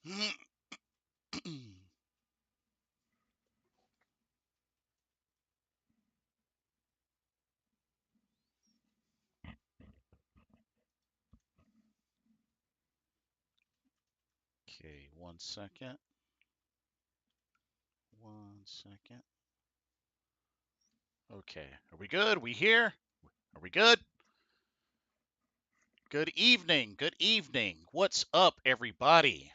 Okay, 1 second. 1 second. Okay, are we good? We here? Are we good? Good evening. Good evening. What's up, everybody?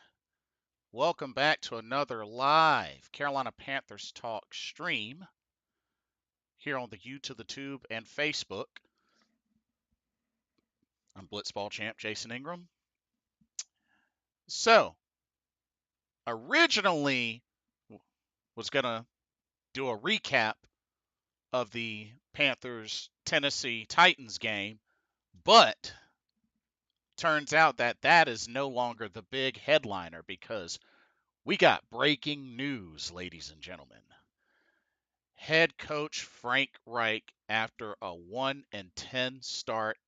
Welcome back to another live Carolina Panthers Talk stream here on the YouTube, the Tube, and Facebook. I'm Blitzball champ Jason Ingram. So, originally was going to do a recap of the Panthers Tennessee Titans game, but turns out that that is no longer the big headliner because we got breaking news, ladies and gentlemen. Head coach Frank Reich, after a 1-10 start,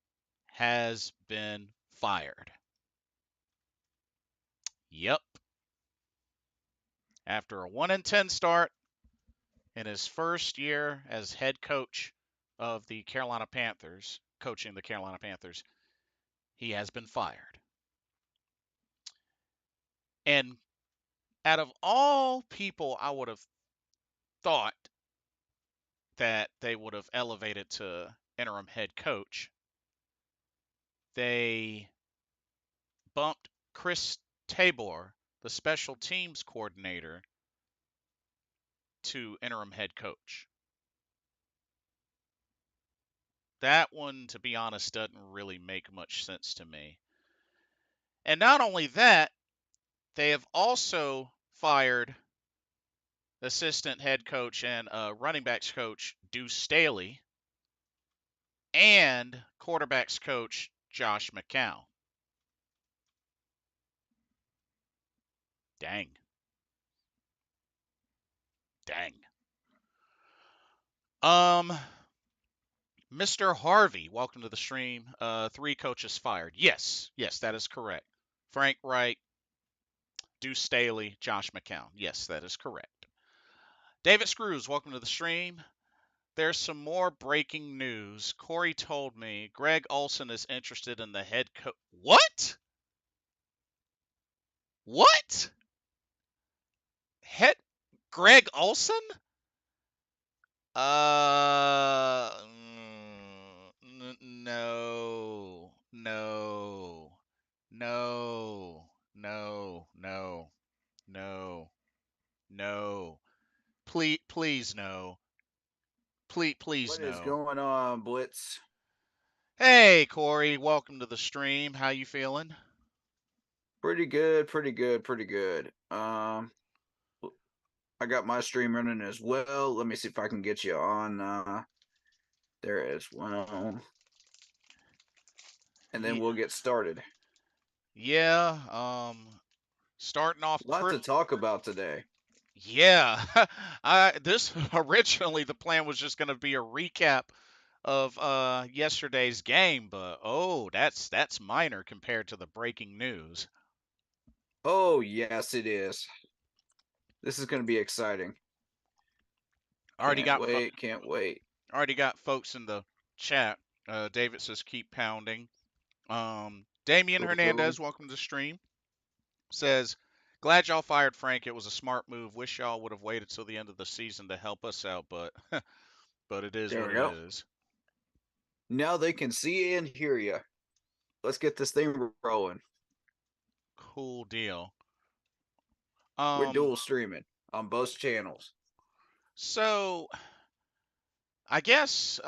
has been fired. Yep. After a 1-10 start in his first year as head coach of the Carolina Panthers, coaching the Carolina Panthers, he has been fired. And out of all people, I would have thought that they would have elevated to interim head coach. They bumped Chris Tabor, the special teams coordinator, to interim head coach. That one, to be honest, doesn't really make much sense to me. And not only that, they have also fired assistant head coach and running backs coach Deuce Staley and quarterbacks coach Josh McCown. Dang. Mr. Harvey, welcome to the stream. 3 coaches fired. Yes, that is correct. Frank Wright, Deuce Staley, Josh McCown. Yes, that is correct. David Screws, welcome to the stream. There's some more breaking news. Corey told me Greg Olson is interested in the head coach. What? What? Head Greg Olson? No, no, no, no, no, no, no. Please, no. Please, What is no. going on, Blitz? Hey, Corey, welcome to the stream. How you feeling? Pretty good. I got my stream running as well. Let me see if I can get you on there as well. And then we'll get started. Yeah, starting off A lot to talk about today. Yeah, this originally the plan was just going to be a recap of yesterday's game, but oh, that's minor compared to the breaking news. Oh, yes, it is. This is going to be exciting. Can't wait. Already got folks in the chat. David says keep pounding. Damian Hernandez, welcome to the stream. Says, glad y'all fired Frank. It was a smart move. Wish y'all would have waited till the end of the season to help us out, but it is what it is. Now they can see and hear you. Let's get this thing rolling. Cool deal. We're dual streaming on both channels. So, I guess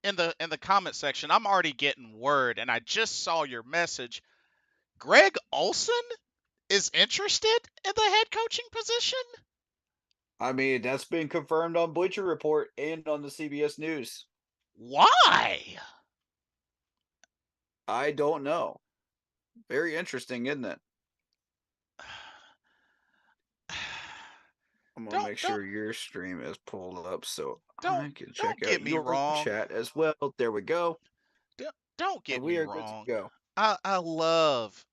in the comment section, I'm already getting word, and I just saw your message. Greg Olson is interested in the head coaching position? I mean, that's been confirmed on Bleacher Report and on the CBS News. Why? I don't know. Very interesting, isn't it? I'm gonna make sure your stream is pulled up so I can check out your chat as well. There we go. Don't get me wrong. Go. I love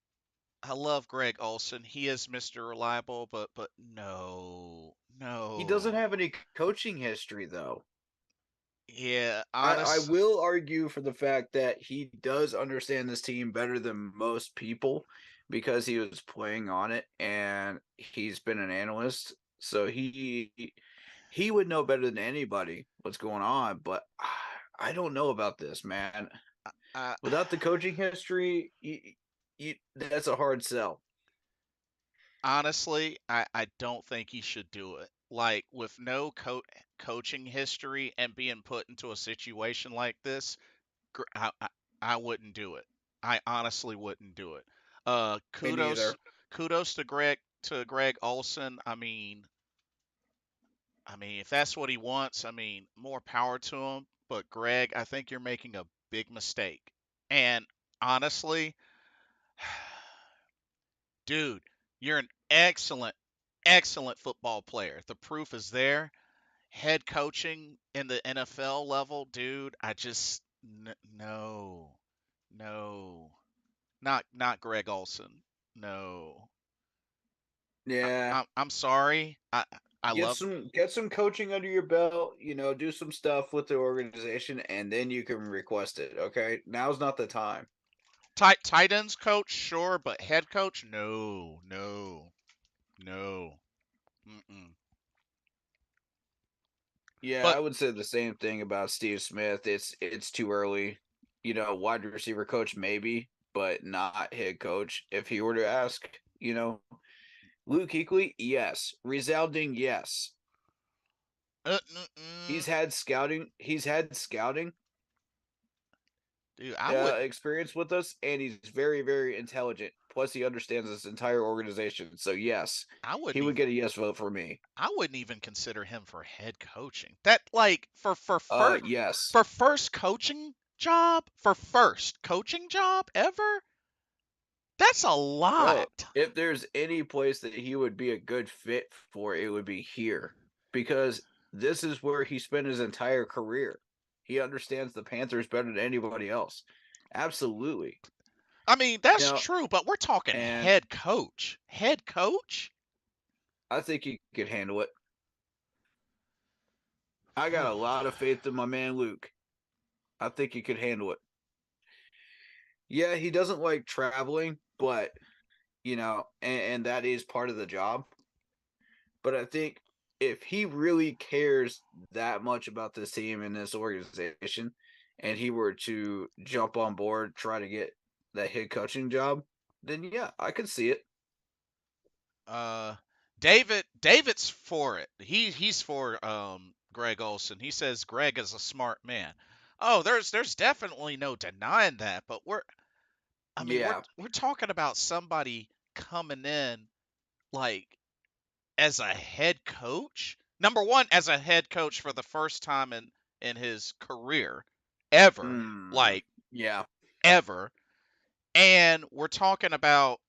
I love Greg Olson. He is Mr. Reliable, but no, He doesn't no. have any coaching history, though. Yeah, I honest. will argue for the fact that he does understand this team better than most people because he was playing on it and he's been an analyst. So he would know better than anybody what's going on. But I don't know about this, man. I, Without the coaching history, that's a hard sell. honestly, I don't think he should do it. Like with no coaching history and being put into a situation like this, I wouldn't do it. I honestly wouldn't do it. Me Kudos neither. kudos to Greg Olson. If that's what he wants, more power to him. But Greg, I think you're making a big mistake. And honestly, dude, you're an excellent football player. The proof is there. Head coaching in the NFL level, dude, no, no, not Greg Olson. No, Yeah, I'm sorry. I love. get some coaching under your belt, do some stuff with the organization and then you can request it, okay? Now's not the time. Tight ends coach, sure, but head coach, no, no, no. Mm-mm. Yeah, But I would say the same thing about Steve Smith. It's too early. Wide receiver coach maybe, but not head coach. If he were to ask, Luke Kuechly, yes. Resounding yes. mm-mm. He's had scouting Dude, I would experience with us, and he's very, very intelligent. Plus, he understands this entire organization. So, yes, I he wouldn't would even get a yes vote for me. I wouldn't even consider him for head coaching. That like Yes. for first coaching job, for first coaching job ever, that's a Oh, lot. if there's any place that he would be a good fit for, it would be here because this is where he spent his entire career. He understands the Panthers better than anybody else. Absolutely. You That's know, true, but we're talking and head coach. Head coach? I think he could handle it. I got a lot of faith in my man Luke. I think he could handle it. Yeah, he doesn't like traveling, but and that is part of the job. But I think if he really cares that much about this team and this organization, and he were to jump on board, try to get that head coaching job, then yeah, I could see it. Uh, David's for it. He's for Greg Olson. He says Greg is a smart man. Oh, there's definitely no denying that, but Yeah. we're talking about somebody coming in like as a head coach. Number one, as a head coach for the first time in his career ever, Mm, like yeah. ever. And we're talking about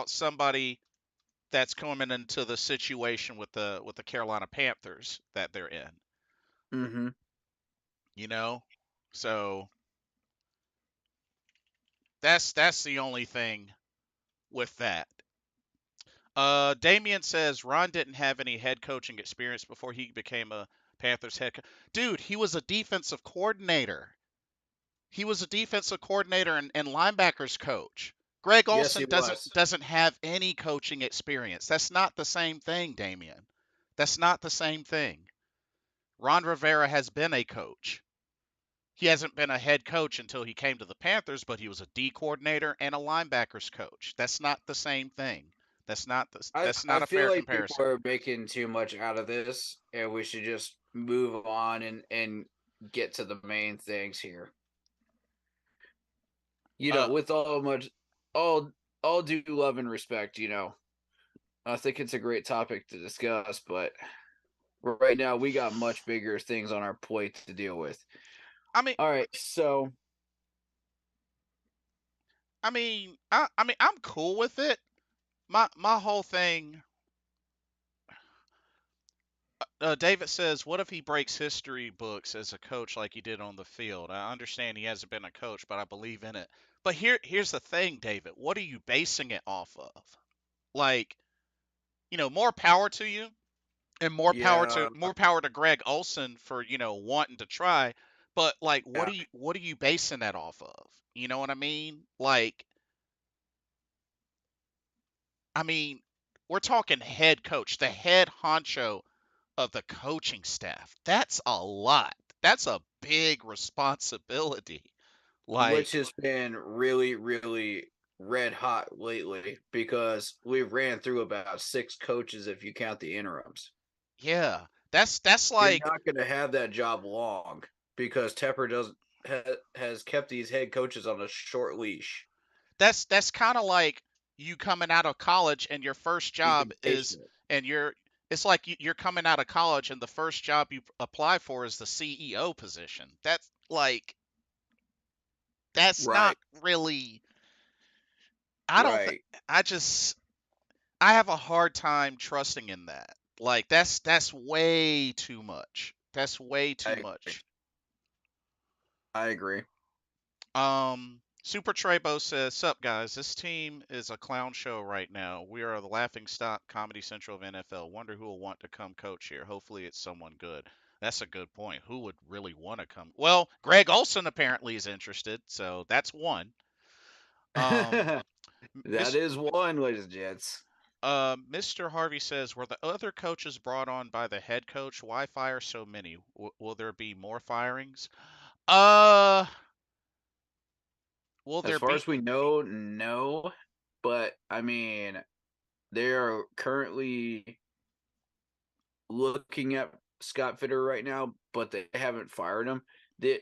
somebody that's coming into the situation with the Carolina Panthers that they're in. Mm-hmm. You know, so that's the only thing with that. Damien says Ron didn't have any head coaching experience before he became a Panthers head coach. Dude, he was a defensive coordinator. He was a defensive coordinator and linebackers coach. Greg Yes, he Olson was. doesn't have any coaching experience. That's not the same thing, Damien. That's not the same thing. Ron Rivera has been a coach. He hasn't been a head coach until he came to the Panthers, but he was a D coordinator and a linebackers coach. That's not the same thing. That's I not a feel fair like people comparison. are making too much out of this, and we should just move on and get to the main things here. Uh, With all all due love and respect, I think it's a great topic to discuss, but right now we got much bigger things on our plate to deal with. I mean, All right, so I'm cool with it. My whole thing. David says, "What if he breaks history books as a coach like he did on the field?" I understand he hasn't been a coach, but I believe in it. But here's the thing, David. What are you basing it off of? Like, more power to you, and Yeah, more power to Greg Olson for wanting to try. But like, what yeah. are you basing that off of? You know what I mean? Like, I mean, we're talking head coach, the head honcho of the coaching staff. That's a lot. That's a big responsibility. Which Like, has been really, really red hot lately because we ran through about 6 coaches if you count the interims. yeah, that's You're like not going to have that job long because Tepper doesn't has kept these head coaches on a short leash. that's kind of like you coming out of college and your first He's job is impatient. and you're it's like you're coming out of college and the first job you apply for is the CEO position. That's not Right, really. I don't think. right. I just I have a hard time trusting in that. Like, that's way too much. That's way I too agree. much. I agree. Super Trebo says, "Sup guys, this team is a clown show right now. We are the laughing stock Comedy Central of NFL. Wonder who will want to come coach here. Hopefully it's someone good." That's a good point. Who would really want to come? Well, Greg Olson apparently is interested, so that's one. Um, That Miss is one, ladies and gents. Mr. Harvey says, "Were the other coaches brought on by the head coach? Why fire so many? Will there be more firings?" Uh, will As there far be? as we know, no. But I mean, they are currently looking at Scott Fitter right now, but they haven't fired him.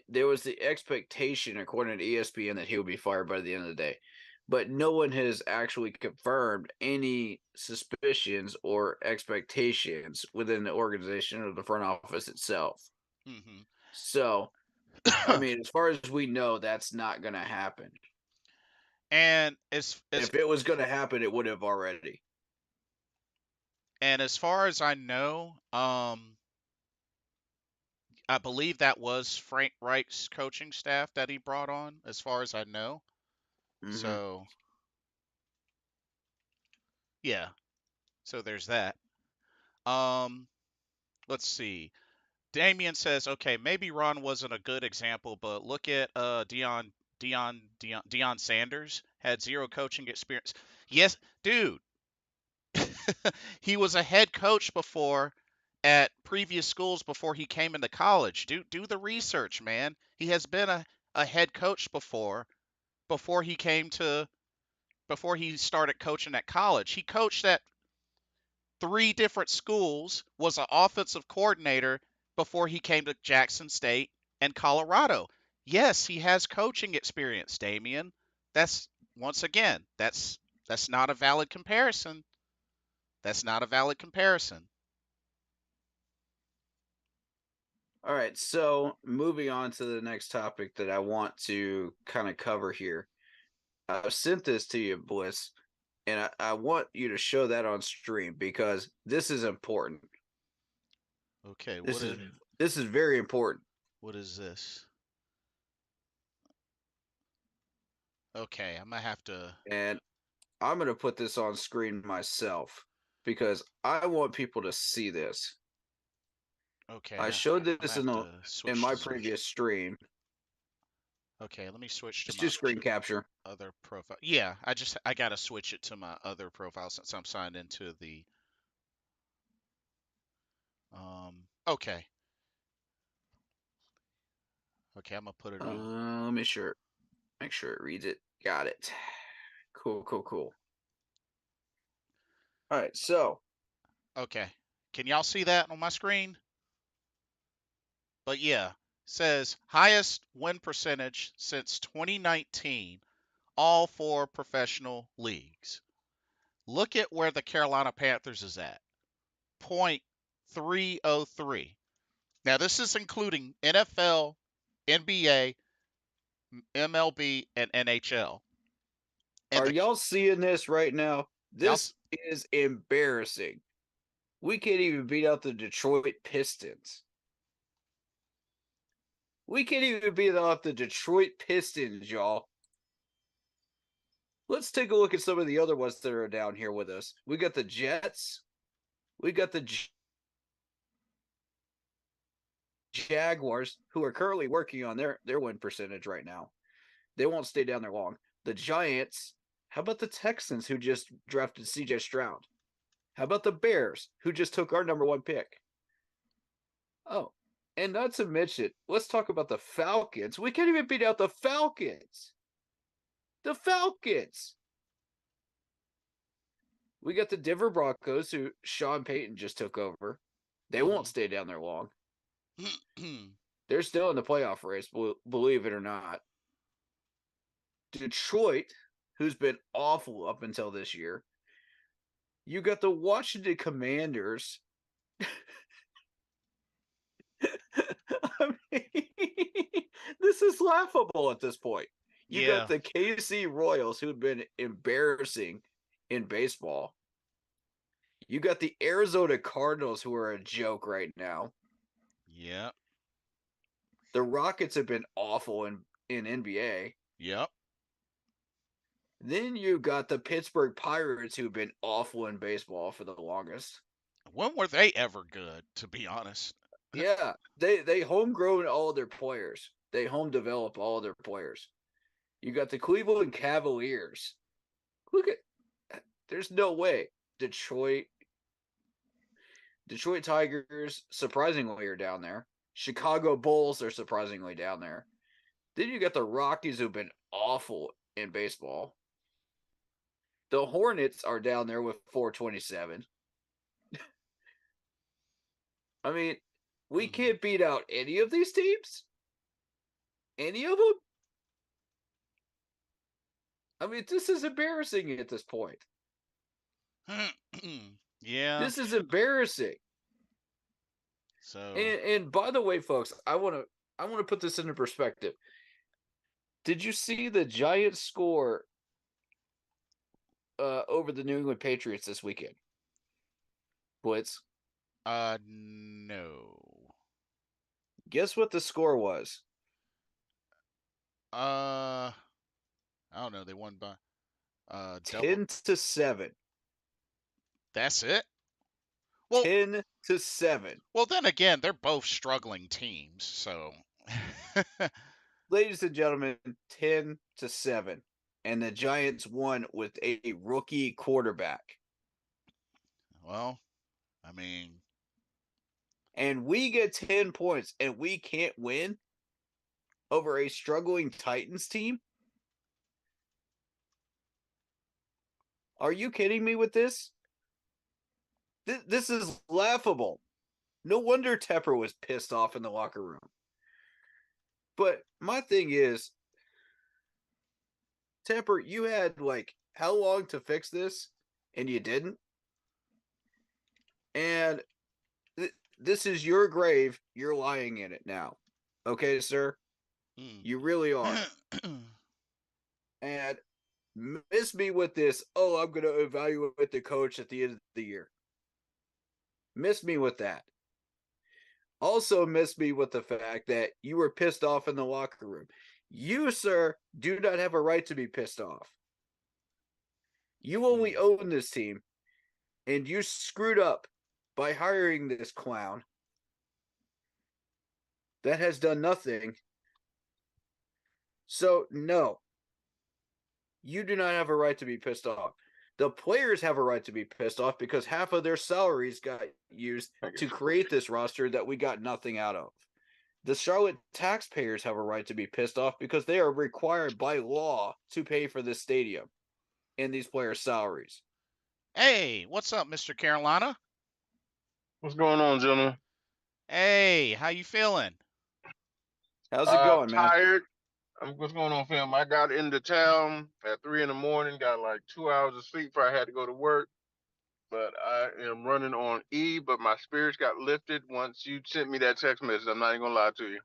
There was the expectation, according to ESPN, that he would be fired by the end of the day. But no one has actually confirmed any suspicions or expectations within the organization or the front office itself. Hmm. So, I mean, as far as we know, that's not going to happen. and as If it was going to happen, it would have already. and as far as I know, I believe that was Frank Reich's coaching staff that he brought on, as far as I know. Mm-hmm. So yeah, so there's that. Um, let's see. Damien says, "Okay, maybe Ron wasn't a good example, but look at Deion Sanders had zero coaching experience." Yes, dude, he was a head coach before at previous schools before he came into college. Do the research, man. He has been a head coach before he came to before he started coaching at college. He coached at 3 different schools, was an offensive coordinator before he came to Jackson State and Colorado. Yes, he has coaching experience, Damien. That's once again, that's not a valid comparison. That's not a valid comparison. All right, so moving on to the next topic that I want to kind of cover here. I've sent this to you, Bliss, and I want you to show that on stream because this is important. Okay, This is this is very important, what is this? Okay, I'm gonna have to. and I'm going to put this on screen myself because I want people to see this. Okay, I showed I'm gonna this have to in switch my to. previous stream. Okay, let me switch to Let's do my screen capture. other profile. Yeah, I gotta switch it to my other profile since I'm signed into the. Okay, okay, I'm gonna put it on. Let me make sure it reads it. Got it. Cool, cool, cool. All right, so Okay, can y'all see that on my screen? But yeah, says highest win percentage since 2019, all 4 professional leagues. Look at where the Carolina Panthers is at. 0.303. Now this is including NFL, NBA, MLB, and NHL. And are the y'all seeing this right now? y'all This is embarrassing. We can't even beat out the Detroit Pistons. We can't even beat out the Detroit Pistons, y'all. Let's take a look at some of the other ones that are down here with us. We got the Jets. We got the Jaguars, who are currently working on their win percentage right now. They won't stay down there long. The Giants. How about the Texans, who just drafted CJ Stroud? How about the Bears, who just took our number 1 pick? Oh, and not to mention, let's talk about the Falcons. We can't even beat out the Falcons. The Falcons. We got the Denver Broncos, who Sean Payton just took over. They won't stay down there long. They're still in the playoff race, believe it or not. Detroit, who's been awful up until this year. You got the Washington Commanders. I mean, this is laughable at this point. You got the KC Royals, who've been embarrassing in baseball. You got the Arizona Cardinals, who are a joke right now. Yeah. The Rockets have been awful in NBA. Yep. Then you got the Pittsburgh Pirates, who've been awful in baseball for the longest. When were they ever good, to be honest? Yeah, they homegrown all their players. They home develop all their players. You got the Cleveland Cavaliers. Look at, there's no way. Detroit Tigers surprisingly are down there. Chicago Bulls are surprisingly down there. Then you got the Rockies, who've been awful in baseball. The Hornets are down there with 427. I mean, we can't beat out any of these teams? Any of them? I mean, this is embarrassing at this point. Yeah. This is embarrassing. So and by the way, folks, I want to put this into perspective. Did you see the Giants score over the New England Patriots this weekend? Blitz? no. Guess what the score was? I don't know. They won by 10-7. That's it? Well, 10-7. Well, then again, they're both struggling teams, so Ladies and gentlemen, 10-7. And the Giants won with a rookie quarterback. Well, I mean, and we get 10 points and we can't win over a struggling Titans team? Are you kidding me with this? This is laughable. No wonder Tepper was pissed off in the locker room. But my thing is, Tepper, you had like how long to fix this and you didn't? And this is your grave. You're lying in it now. Okay, sir? You really are. And miss me with this, oh, I'm going to evaluate the coach at the end of the year. Miss me with that. Also miss me with the fact that you were pissed off in the locker room. You, sir, do not have a right to be pissed off. You only own this team, and you screwed up by hiring this clown that has done nothing. So, no, you do not have a right to be pissed off. The players have a right to be pissed off because half of their salaries got used to create this roster that we got nothing out of. The Charlotte taxpayers have a right to be pissed off because they are required by law to pay for this stadium and these players' salaries. Hey, what's up, Mr. Carolina? What's going on, gentlemen? Hey, how you feeling? How's it going, man? Tired. What's going on, fam? I got into town at 3 in the morning, got like 2 hours of sleep before I had to go to work. But I am running on E, but my spirits got lifted once you sent me that text message. I'm not even going to lie to you.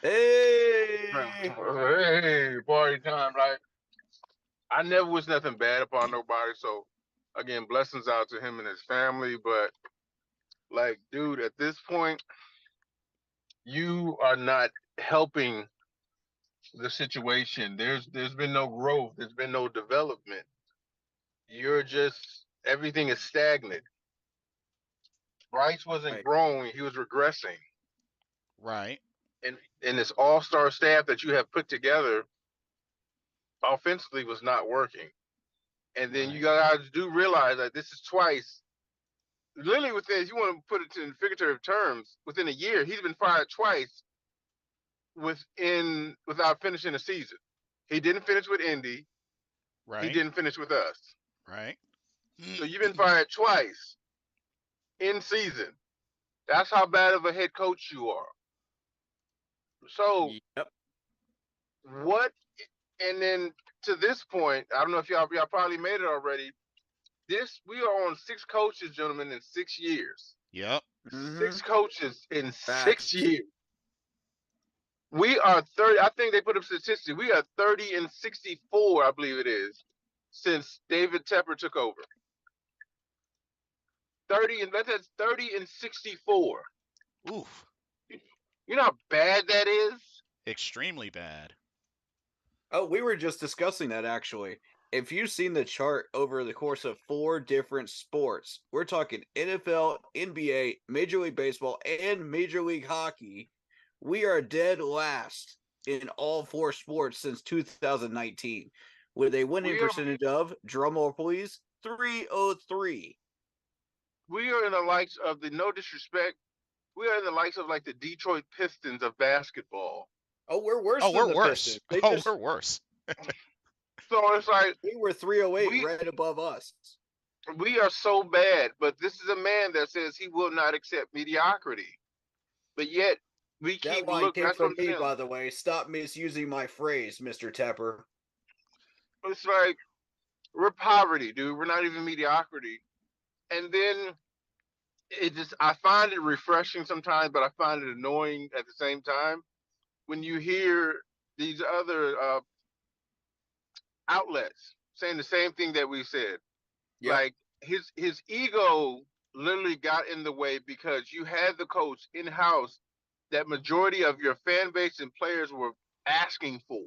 Hey, party time. Like, I never wish nothing bad upon nobody, so Again, blessings out to him and his family. But like, dude, at this point, you are not helping the situation. There's been no growth. There's been no development. You're just everything is stagnant. Bryce wasn't Right. growing; he was regressing. Right. And this all-star staff that you have put together offensively was not working. And then you Right. guys do realize that this is twice. Literally within, if you want to put it in figurative terms, within a year, he's been fired twice without finishing a season. He didn't finish with Indy. He Right. didn't finish with us. Right. So you've been fired twice in season. That's how bad of a head coach you are. So Yep. what? And then to this point, I don't know if y'all probably made it already. We are on 6 coaches, gentlemen, in 6 years. Yep. Mm-hmm. 6 coaches in Facts. 6 years. We are 30. I think they put up statistics. We are 30-64, I believe it is, since David Tepper took over. that's 30-64. Oof. You know how bad that is? Extremely bad. Oh, we were just discussing that actually. If you've seen the chart over the course of 4 different sports, we're talking NFL, NBA, Major League Baseball, and Major League Hockey. We are dead last in all 4 sports since 2019, with a winning percentage of, drumroll please, 303. We are in the likes of no disrespect, we are in the likes of like the Detroit Pistons of basketball. Oh, we're worse Oh, than we're the worse. Pistons. We're worse. So it's like They were 308 right above us. We are so bad, but this is a man that says he will not accept mediocrity. But yet we keep That line looking. came That's what from I'm me, saying. by the way. Stop misusing my phrase, Mr. Tepper. It's like we're poverty, dude. We're not even mediocrity. And then I find it refreshing sometimes, but I find it annoying at the same time when you hear these other outlets saying the same thing that we said. Yep. Like his ego literally got in the way because you had the coach in house that majority of your fan base and players were asking for.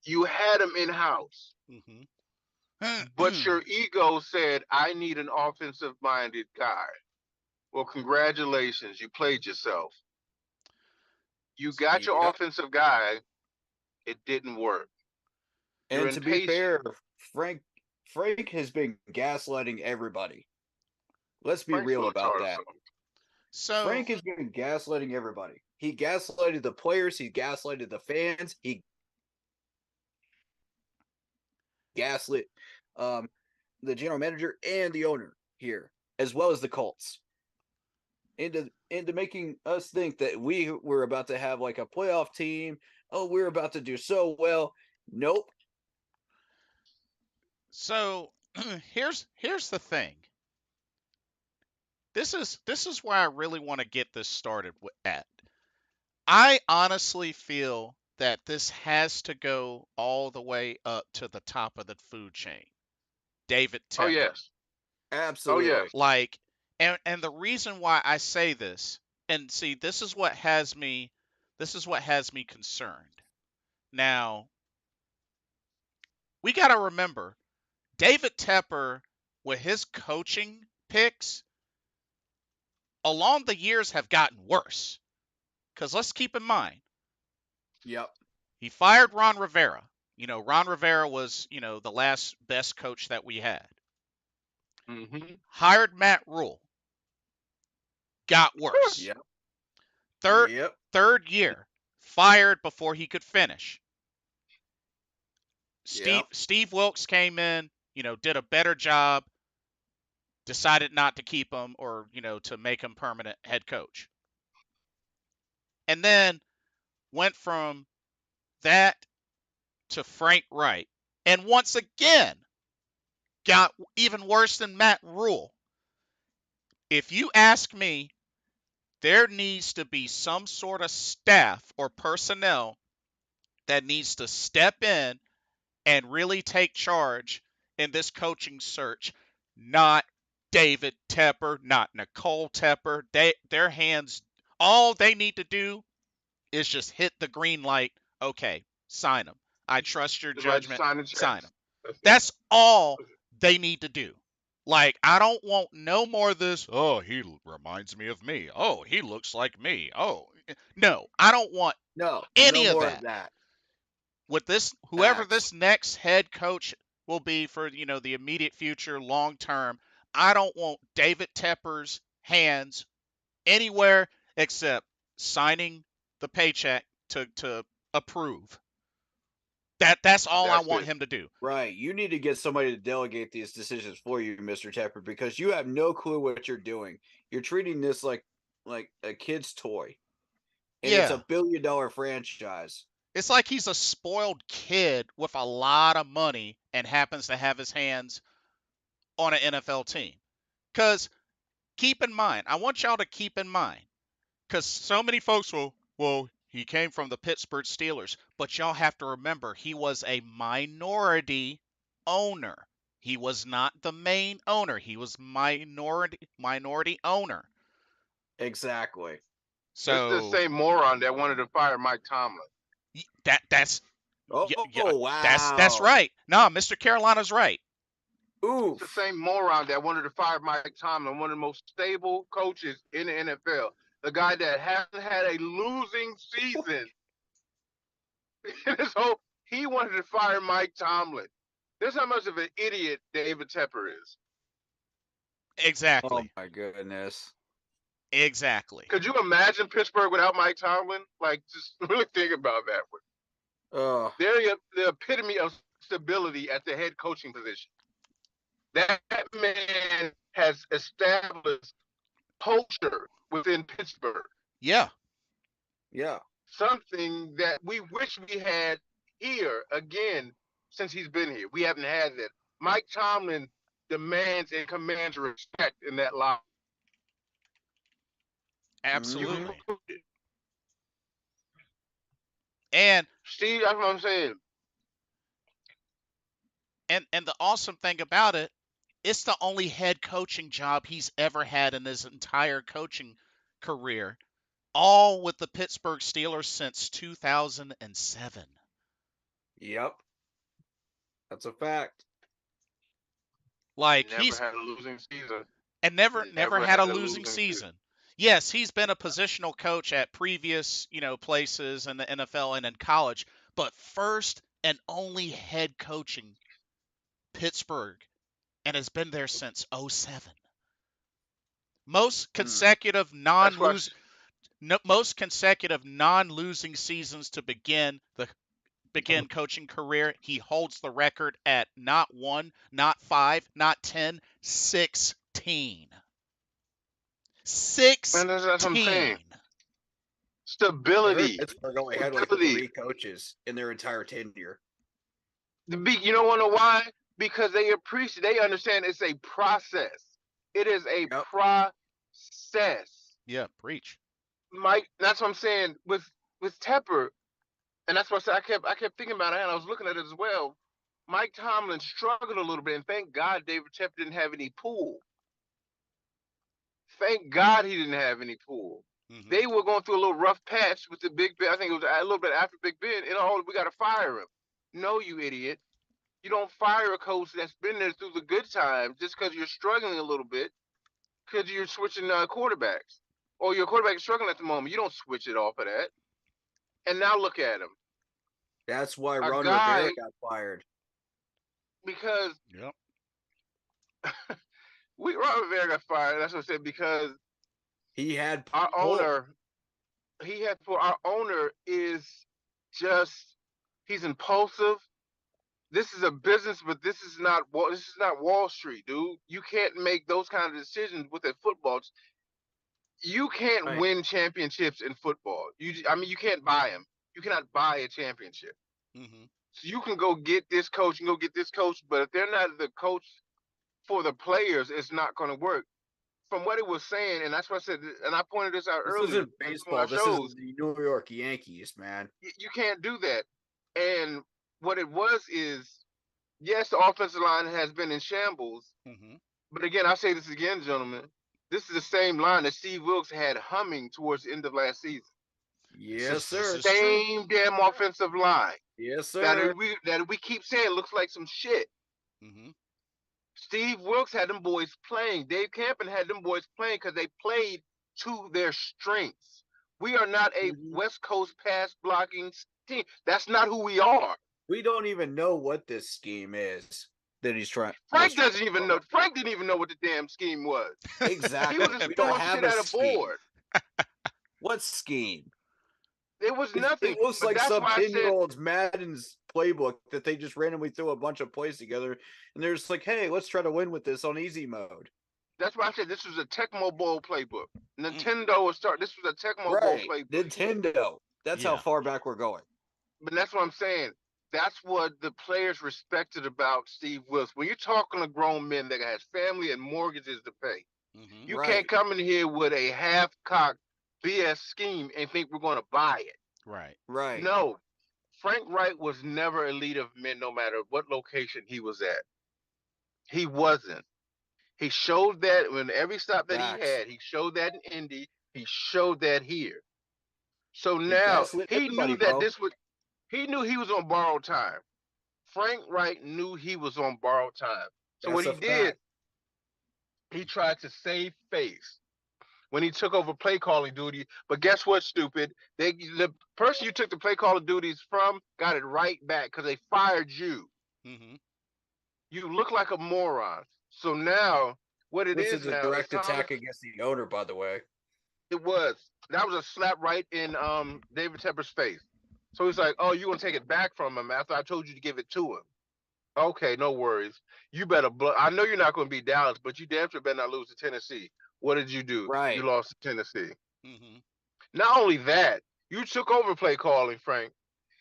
You had him in house. Mm-hmm. But your ego said, I need an offensive minded guy. Well, congratulations, you played yourself. You got your offensive guy, it didn't work. You're And to be impatient. fair, Frank has been gaslighting everybody. Let's be Frank's real full of about tar, that. So Frank has been gaslighting everybody. He gaslighted the players, he gaslighted the fans, he gaslit the general manager and the owner here, as well as the Colts. Into making us think that we were about to have like a playoff team. Oh, we're about to do so well. Nope. So here's the thing. This is where I really want to get this started at. I honestly feel that this has to go all the way up to the top of the food chain. David Tepper. Oh, yes. Absolutely. Oh, yes. Like, and the reason why I say this, and see, this is what has me concerned. Now, we got to remember, David Tepper, with his coaching picks, along the years have gotten worse. Because let's keep in mind, Yep. he fired Ron Rivera. Ron Rivera was, the last best coach that we had. Mm-hmm. Hired Matt Rule. Got worse. Yep. Third year. Fired before he could finish. Steve Wilkes came in, did a better job, decided not to keep him or, to make him permanent head coach. And then went from that to Frank Reich. And once again, got even worse than Matt Rule. If you ask me, there needs to be some sort of staff or personnel that needs to step in and really take charge in this coaching search, not David Tepper, not Nicole Tepper. Their hands, all they need to do is just hit the green light. Okay, sign them. I trust your Just like judgment. signing Sign checks. them. That's it. That's all they need to do. Like, I don't want no more of this. Oh, he reminds me of me. Oh, he looks like me. Oh, no, I don't want No any of more of that. that. With this, whoever Facts. this next head coach will be for, the immediate future, long term, I don't want David Tepper's hands anywhere except signing the paycheck to approve. That's all I That's want it. him to do. Right. You need to get somebody to delegate these decisions for you, Mr. Tepper, because you have no clue what you're doing. You're treating this like a kid's toy. And it's Yeah. a billion-dollar franchise. It's like he's a spoiled kid with a lot of money and happens to have his hands on an NFL team. Because keep in mind, I want y'all to keep in mind, because so many folks will, well, he came from the Pittsburgh Steelers, but y'all have to remember he was a minority owner. He was not the main owner. He was minority owner. Exactly. This is the So same moron that wanted to fire Mike Tomlin. that's Oh, yeah, that's wow. right. No, Mr. Carolina's right. It's the Oof. same moron that wanted to fire Mike Tomlin, one of the most stable coaches in the NFL. The guy that hasn't had a losing season in his whole. He wanted to fire Mike Tomlin. This is how much of an idiot David Tepper is. Oh Exactly. my goodness. Exactly. Could you imagine Pittsburgh without Mike Tomlin? Like, just really think about that one. Oh, They're the epitome of stability at the head coaching position. That man has established culture within Pittsburgh, Yeah. yeah. something that we wish we had here again since he's been here. We haven't had that. Mike Tomlin demands and commands respect in that line. You Mhm. Absolutely. And see, that's what I'm saying. and the awesome thing about it, it's the only head coaching job he's ever had in his entire coaching career, all with the Pittsburgh Steelers since 2007. Yep. That's a fact. Like Never he's had a losing season. and never Never had a had a losing losing season. season. Yes, he's been a positional coach at previous, places in the NFL and in college, but first and only head coaching Pittsburgh and has been there since '07. Most consecutive That's why. non-lose most consecutive non-losing seasons to begin coaching career. He holds the record at not 1, not 5, not 10, 16. Man, that's what I'm saying. 16. I heard Stability. Pittsburgh only had like Stability. 3 coaches in their entire tenure. You don't want to know why? Because they appreciate, they understand it's a process. It is a Yep. process. Yeah, preach. Mike, that's what I'm saying with Tepper, and that's what I kept thinking about it, and I was looking at it as well. Mike Tomlin struggled a little bit, and thank God David Tepper didn't have any pull. Thank God he didn't have any pull. Mm-hmm. They were going through a little rough patch with the Big Ben. I think it was a little bit after Big Ben. We got to fire him. No, you idiot. You don't fire a coach that's been there through the good times just because you're struggling a little bit because you're switching quarterbacks or your quarterback is struggling at the moment. You don't switch it off of that. And now look at him. That's why A Ron guy- Rivera got fired. Because Yep. Ron Rivera got fired. That's what I said, because He had our pull. our owner is just, he's impulsive. This is a business, but this is not Wall Street, dude. You can't make those kind of decisions with a football. You can't Right. win championships in football. You can't buy them. You cannot buy a championship. Mm-hmm. So you can go get this coach and go get this coach, but if they're not the coach for the players, it's not going to work. From what it was saying, and that's what I said, and I pointed this out This earlier. isn't baseball. This is the New York Yankees, man. You can't do that. And what it was is Yes, the offensive line has been in shambles. Mm-hmm. But again, I say this again, gentlemen. This is the same line that Steve Wilkes had humming towards the end of last season. Yes, This sir. is true. Same damn offensive line Yes, that sir. we keep saying looks like some shit. Mm-hmm. Steve Wilkes had them boys playing. Dave Campen had them boys playing because they played to their strengths. We are not a West Coast pass blocking team. That's not who we are. We don't even know what this scheme is that he's trying. Frank doesn't even know. Frank didn't even know what the damn scheme was. He Exactly. was just We don't throwing have shit a at a scheme. board. What scheme? It was nothing. It looks But like that's some why I said 10-year-old's Madden's playbook that they just randomly threw a bunch of plays together, and they're just like, "Hey, let's try to win with this on easy mode." that's why I said this was a Tecmo Bowl playbook. Nintendo was start. This was a Tecmo Bowl Right, playbook. Nintendo. That's how Yeah. far back we're going. But that's what I'm saying. That's what the players respected about Steve Wilkes. When you're talking to grown men that has family and mortgages to pay, Mm-hmm. you Right. can't come in here with a half-cocked BS scheme and think we're going to buy it. Right. Right. No, Frank Reich was never a leader of men, no matter what location he was at. He wasn't. He showed that when every stop that he Facts. had, he showed that in Indy. He showed that here. So He now gaslit he everybody, knew that bro. this was. He knew he was on borrowed time. Frank Wright knew he was on borrowed time. So That's what a he did, fact. he tried to save face when he took over play calling duty. But guess what, stupid? The person you took the play calling duties from got it right back because they fired you. Mm-hmm. You look like a moron. So now what it Which is is a now, direct attack against the owner, by the way. it was that was a slap right in David Tepper's face. So he's like, "Oh, you gonna take it back from him after I told you to give it to him?" Okay, no worries. You better. I know you're not going to beat Dallas, but you damn sure better not lose to Tennessee. What did you do? Right. You lost to Tennessee. Mm-hmm. Not only that, you took over play calling, Frank,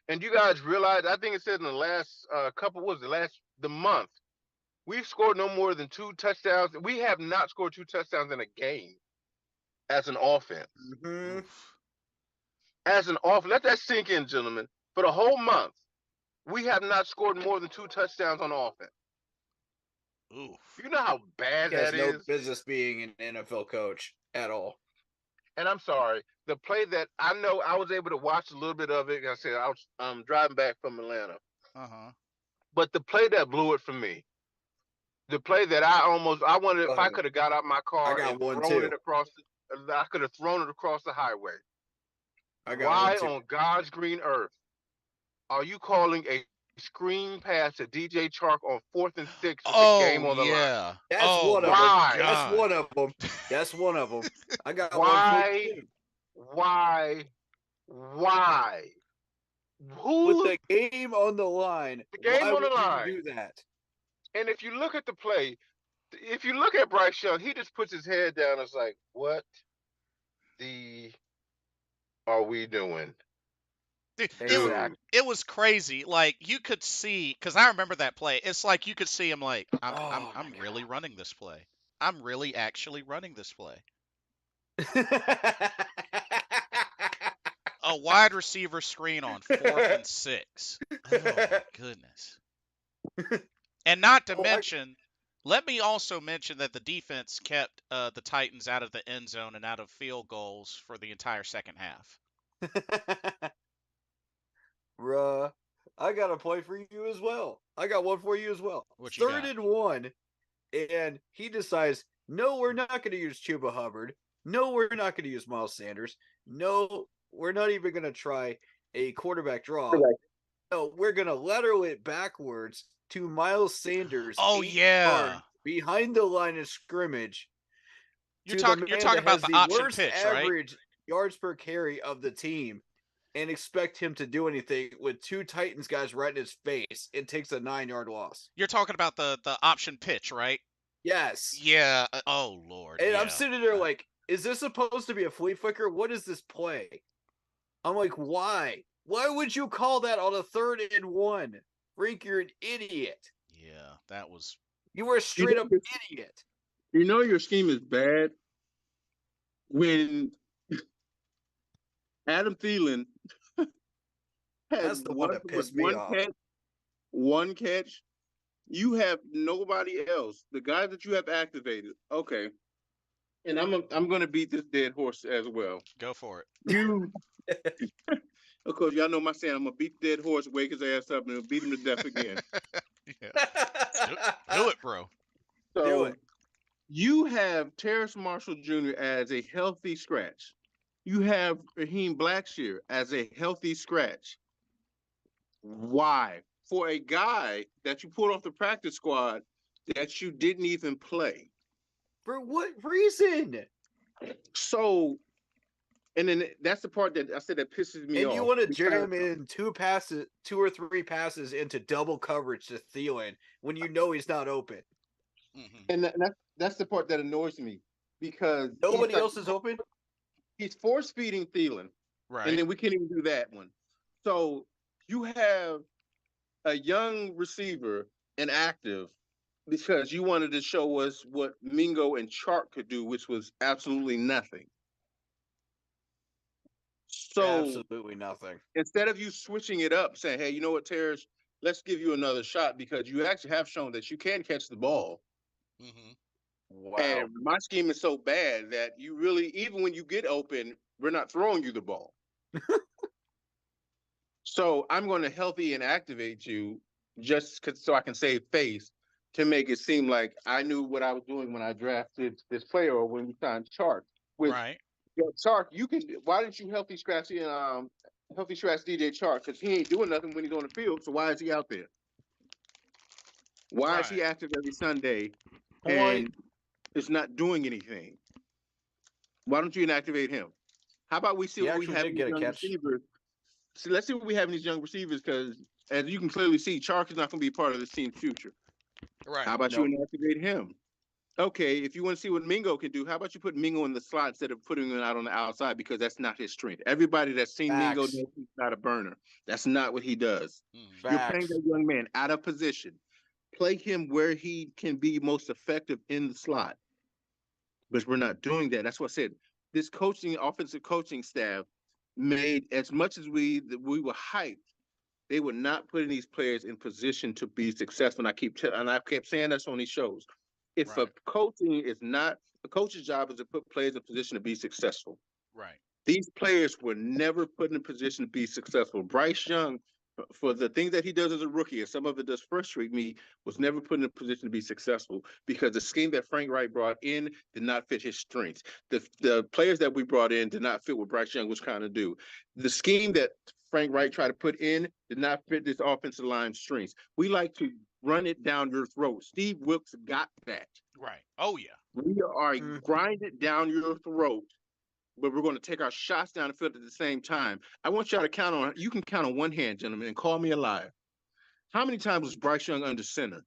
and you guys realized. I think it said in the last couple. What was the month? We've scored no more than 2 touchdowns. We have not scored 2 touchdowns in a game as an offense. Mm-hmm. As an offense, let that sink in, gentlemen. For the whole month, we have not scored more than 2 touchdowns on offense. Oof. You know how bad He has that no is? business being an NFL coach at all. And I'm sorry, the play that I know I was able to watch a little bit of it. Like I said I was driving back from Atlanta, Uh-huh. but the play that blew it for me, the play that I wanted if I could have got out my I car got and one thrown too. it across. I could have thrown it across the highway. I got Why one too. on God's green earth are you calling a screen pass to DJ Chark on 4th and 6 with the game Oh on the line? yeah. That's Oh one of my them. Why? That's God. one of them. That's one of them. I got one for Why? you. Why? With Who? the game on the line, The game why on the would you line. do that? And if you look at the play, if you look at Bryce Young, he just puts his head down and is like, what the are we doing? Dude, Exactly. it was crazy. Like you could see, because I remember that play. It's like you could see him like, I'm Oh I'm my really running this play. I'm really actually running this play. God. A wide receiver screen on 4th and 6. Oh my goodness. And not to mention, let me also mention that the defense kept the Titans out of the end zone and out of field goals for the entire second half. Bruh, I got a play for you as well. I got one for you as well. What you Third got? and 1, and he decides, no, we're not going to use Chuba Hubbard. No, we're not going to use Miles Sanders. No, we're not even going to try a quarterback draw. No, we're going to lateral it backwards to Miles Sanders. Oh 8 yeah. yards behind the line of scrimmage. You're to talking the man about that has the the option worst pitch, right? average yards per carry of the team, and expect him to do anything with 2 Titans guys right in his face. It takes a 9-yard loss. You're talking about the option pitch, right? Yes. Yeah. Oh Lord. And yeah. I'm sitting there like, is this supposed to be a flea flicker? What is this play? I'm like, why? Why would you call that on a 3rd and 1? Freak, you're an idiot. Yeah, that was. You were a straight up idiot. You know your scheme is bad when Adam Thielen had That's the one that pissed me off. one catch You have nobody else. The guy that you have activated. Okay. And I'm gonna beat this dead horse as well. Go for it. You, of course, y'all know my saying. I'm gonna beat the dead horse, wake his ass up, and beat him to death again. Yeah. Do it, bro. Do So it. you have Terrace Marshall Jr. as a healthy scratch. You have Raheem Blackshear as a healthy scratch. Why? For a guy that you pulled off the practice squad that you didn't even play. For what reason? So, and then that's the part that I said that pisses me And off. you want to because- jam in 2 or 3 passes into double coverage to Thielen when you know he's not open. Hmm. And that's the part that annoys me because Nobody else is open. he's force feeding Thielen, Right. and then we can't even do that one. So you have a young receiver inactive because you wanted to show us what Mingo and Chark could do, which was absolutely nothing. So Absolutely nothing. instead of you switching it up, saying, "Hey, you know what, Terrence, let's give you another shot," because you actually have shown that you can catch the ball. Hmm. Wow. And my scheme is so bad that you really, even when you get open, we're not throwing you the ball. So I'm going to healthy and activate you so I can save face to make it seem like I knew what I was doing when I drafted this player or when we signed Chark. Which Right. Chark, you can. Why didn't you healthy scratch DJ Chark? Because he ain't doing nothing when he's on the field. So why is he out there? Why is he Right. active every Sunday Point. and is not doing anything? Why don't you inactivate him? How about we see He what we actually have did in get these a young catch. receivers? So let's see what we have in these young receivers because, as you can clearly see, Chark is not going to be part of this team's future. Right. How about Nope. you inactivate him? Okay, if you want to see what Mingo can do, how about you put Mingo in the slot instead of putting him out on the outside because that's not his strength. Everybody that's seen Mingo Facts. knows he's not a burner. That's not what he does. Mhm. You're playing Facts. that young man out of position. Play him where he can be most effective in the slot. But we're not doing that. That's what I said. This offensive coaching staff made as much as we were hyped. They were not putting these players in position to be successful. And I kept saying this on these shows. If Right. a coach's job is to put players in position to be successful. Right. These players were never put in a position to be successful. Bryce Young, for the things that he does as a rookie, and some of it does frustrate me, was never put in a position to be successful because the scheme that Frank Reich brought in did not fit his strengths. The players that we brought in did not fit what Bryce Young was trying to do. The scheme that Frank Reich tried to put in did not fit this offensive line strengths. We like to run it down your throat. Steve Wilkes got that. Right. Oh yeah. We are Mm. grind it down your throat, but we're going to take our shots down the field at the same time. I want y'all to you can count on one hand, gentlemen, and call me a liar. How many times was Bryce Young under center?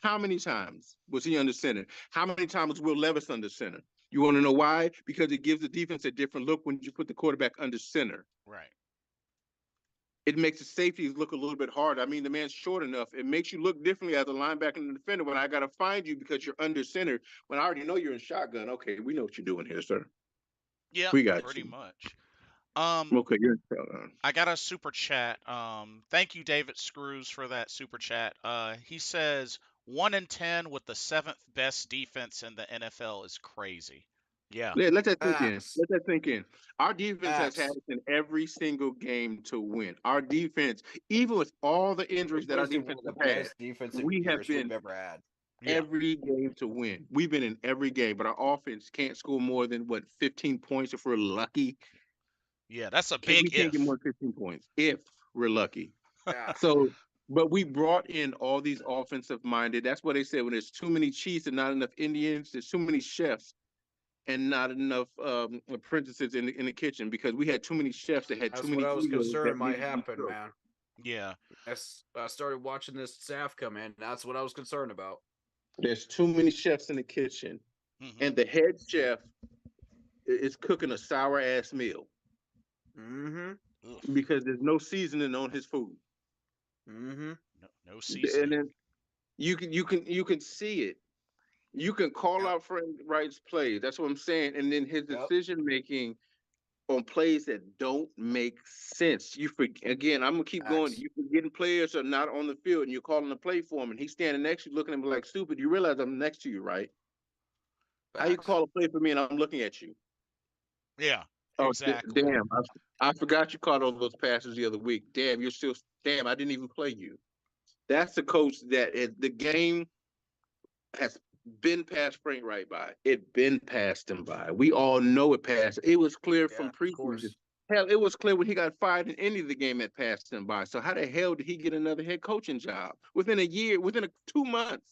How many times was he under center? How many times was Will Levis under center? You want to know why? Because it gives the defense a different look when you put the quarterback under center. Right. It makes the safeties look a little bit harder. I mean, the man's short enough. It makes you look differently as a linebacker and a defender when I got to find you because you're under center. When I already know you're in shotgun, okay, we know what you're doing here, sir. Yeah. We got Pretty you. much. Okay, you're in shotgun. I got a super chat. Thank you, David Screws, for that super chat. He says 1-10 with the 7th best defense in the NFL is crazy. Yeah. Yeah, let that sink in. Facts. Let that sink in. Our defense has had Facts. us in every single game to win. Our defense, even with all the injuries that our Honestly, one defense of the has had, best defensive we have years we've been ever had. Yeah. every game to win. We've been in every game, but our offense can't score more than 15 points if we're lucky. Yeah. That's a We big can't get if. more than 15 points if we're lucky. Yeah. So, but we brought in all these offensive minded. That's what they said when there's too many chiefs and not enough Indians, there's too many chefs and not enough apprentices in the kitchen because we had too many chefs that had too That's many what I was egos that concerned might needed to be happen, stroked. man. Yeah. I started watching this staff come in. That's what I was concerned about. There's too many chefs in the kitchen, Mhm. and the head chef is cooking a sour ass meal Mm-hmm. Ugh. because there's no seasoning on his food. Mm-hmm. No And seasoning. then you can see it. You can call Yep. out Frank Wright's plays. That's what I'm saying. And then his Yep. decision making on plays that don't make sense. Again, I'm gonna keep going. Facts. You forgetting players are not on the field, and you're calling the play for him, and he's standing next to you, looking at me like stupid. You realize I'm next to you, right? How you Facts. call a play for me, and I'm looking at you? Yeah, Oh, exactly. damn! I forgot you caught all those passes the other week. Damn, you're still. Damn, I didn't even play you. That's the coach that the game has been passed Frank right by. It been passed him by. We all know it passed. It was clear Yeah, from of preseason. course. Hell, it was clear when he got fired in any of the game that passed him by. So how the hell did he get another head coaching job within a year, 2 months?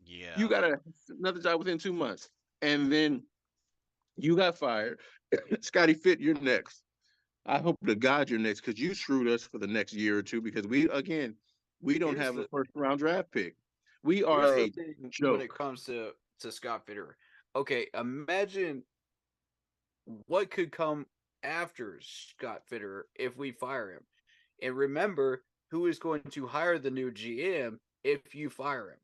You Yeah. got another job within 2 months, and then you got fired. Scotty Fitt, you're next. I hope to God you're next because you screwed us for the next year or two because we don't Here's have a the first round draft pick. We are here's the a thing when joke. it comes to Scott Fitterer. Okay, imagine what could come after Scott Fitterer if we fire him. And remember who is going to hire the new GM if you fire him.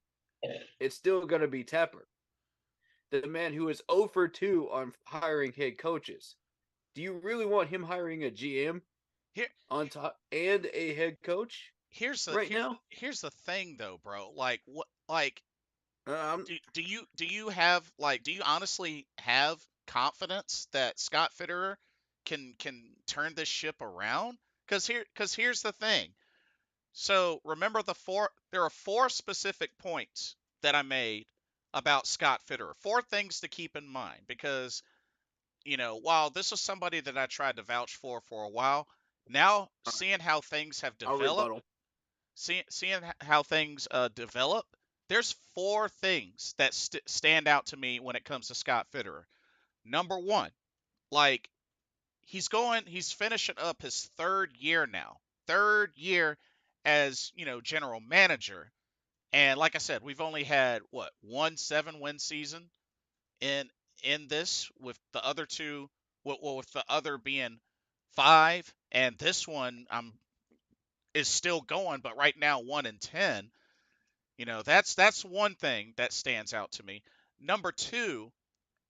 It's still going to be Tepper, the man who is 0 for 2 on hiring head coaches. Do you really want him hiring a GM Here, on top and a head coach here's the right now? here's the thing though, bro. Like what? Like Um, do you have like do you honestly have confidence that Scott Fitterer can turn this ship around? Because here's the thing. So remember there are four specific points that I made about Scott Fitterer. Four things to keep in mind because while this was somebody that I tried to vouch for a while, now all right, seeing how things have I'll developed, rebuttal. seeing how things develop, there's four things that stand out to me when it comes to Scott Fitterer. Number one, like he's finishing up his third year now, third year as general manager, and like I said, we've only had what 1 7-win season in this, with the other two, with the other being five, and this one is still going, but right now 1-10. That's one thing that stands out to me. Number two,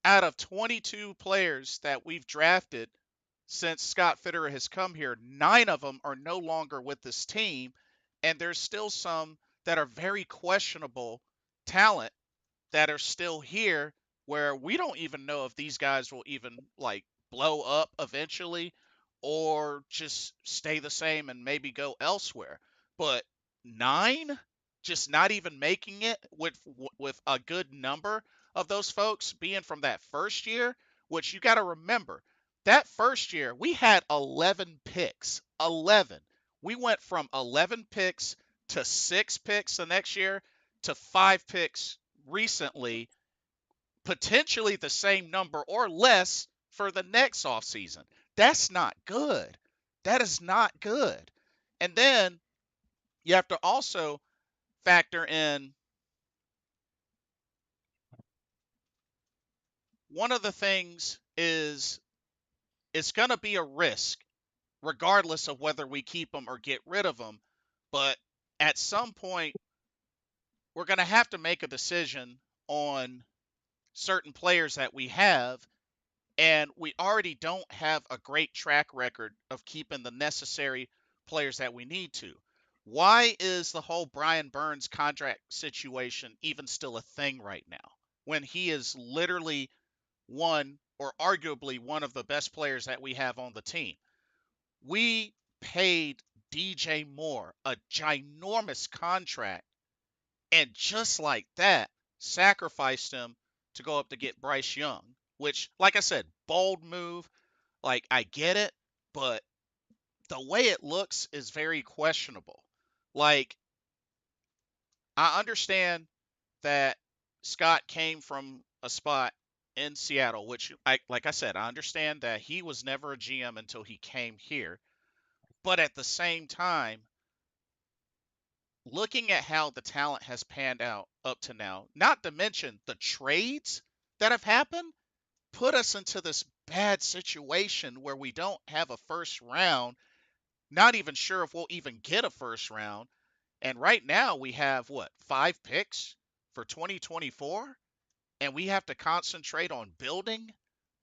out of 22 players that we've drafted since Scott Fitterer has come here, 9 of them are no longer with this team, and there's still some that are very questionable talent that are still here, where we don't even know if these guys will even like blow up eventually or just stay the same and maybe go elsewhere. But 9 just not even making it, with a good number of those folks being from that first year, which you got to remember, that first year we had 11 picks. 11. We went from 11 picks to 6 picks the next year to 5 picks recently, potentially the same number or less for the next offseason. That's not good. That is not good. And then you have to also factor in one of the things is it's going to be a risk regardless of whether we keep them or get rid of them. But at some point, we're going to have to make a decision on certain players that we have, and we already don't have a great track record of keeping the necessary players that we need to. Why is the whole Brian Burns contract situation even still a thing right now when he is literally one, or arguably one, of the best players that we have on the team? We paid DJ Moore a ginormous contract, and just like that, sacrificed him to go up to get Bryce Young, which, like I said, bold move. Like, I get it, but the way it looks is very questionable. Like, I understand that Scott came from a spot in Seattle, which, like I said, I understand that he was never a GM until he came here. But at the same time, looking at how the talent has panned out up to now, not to mention the trades that have happened, put us into this bad situation where we don't have a first round, not even sure if we'll even get a first round. And right now we have what, 5 picks for 2024? And we have to concentrate on building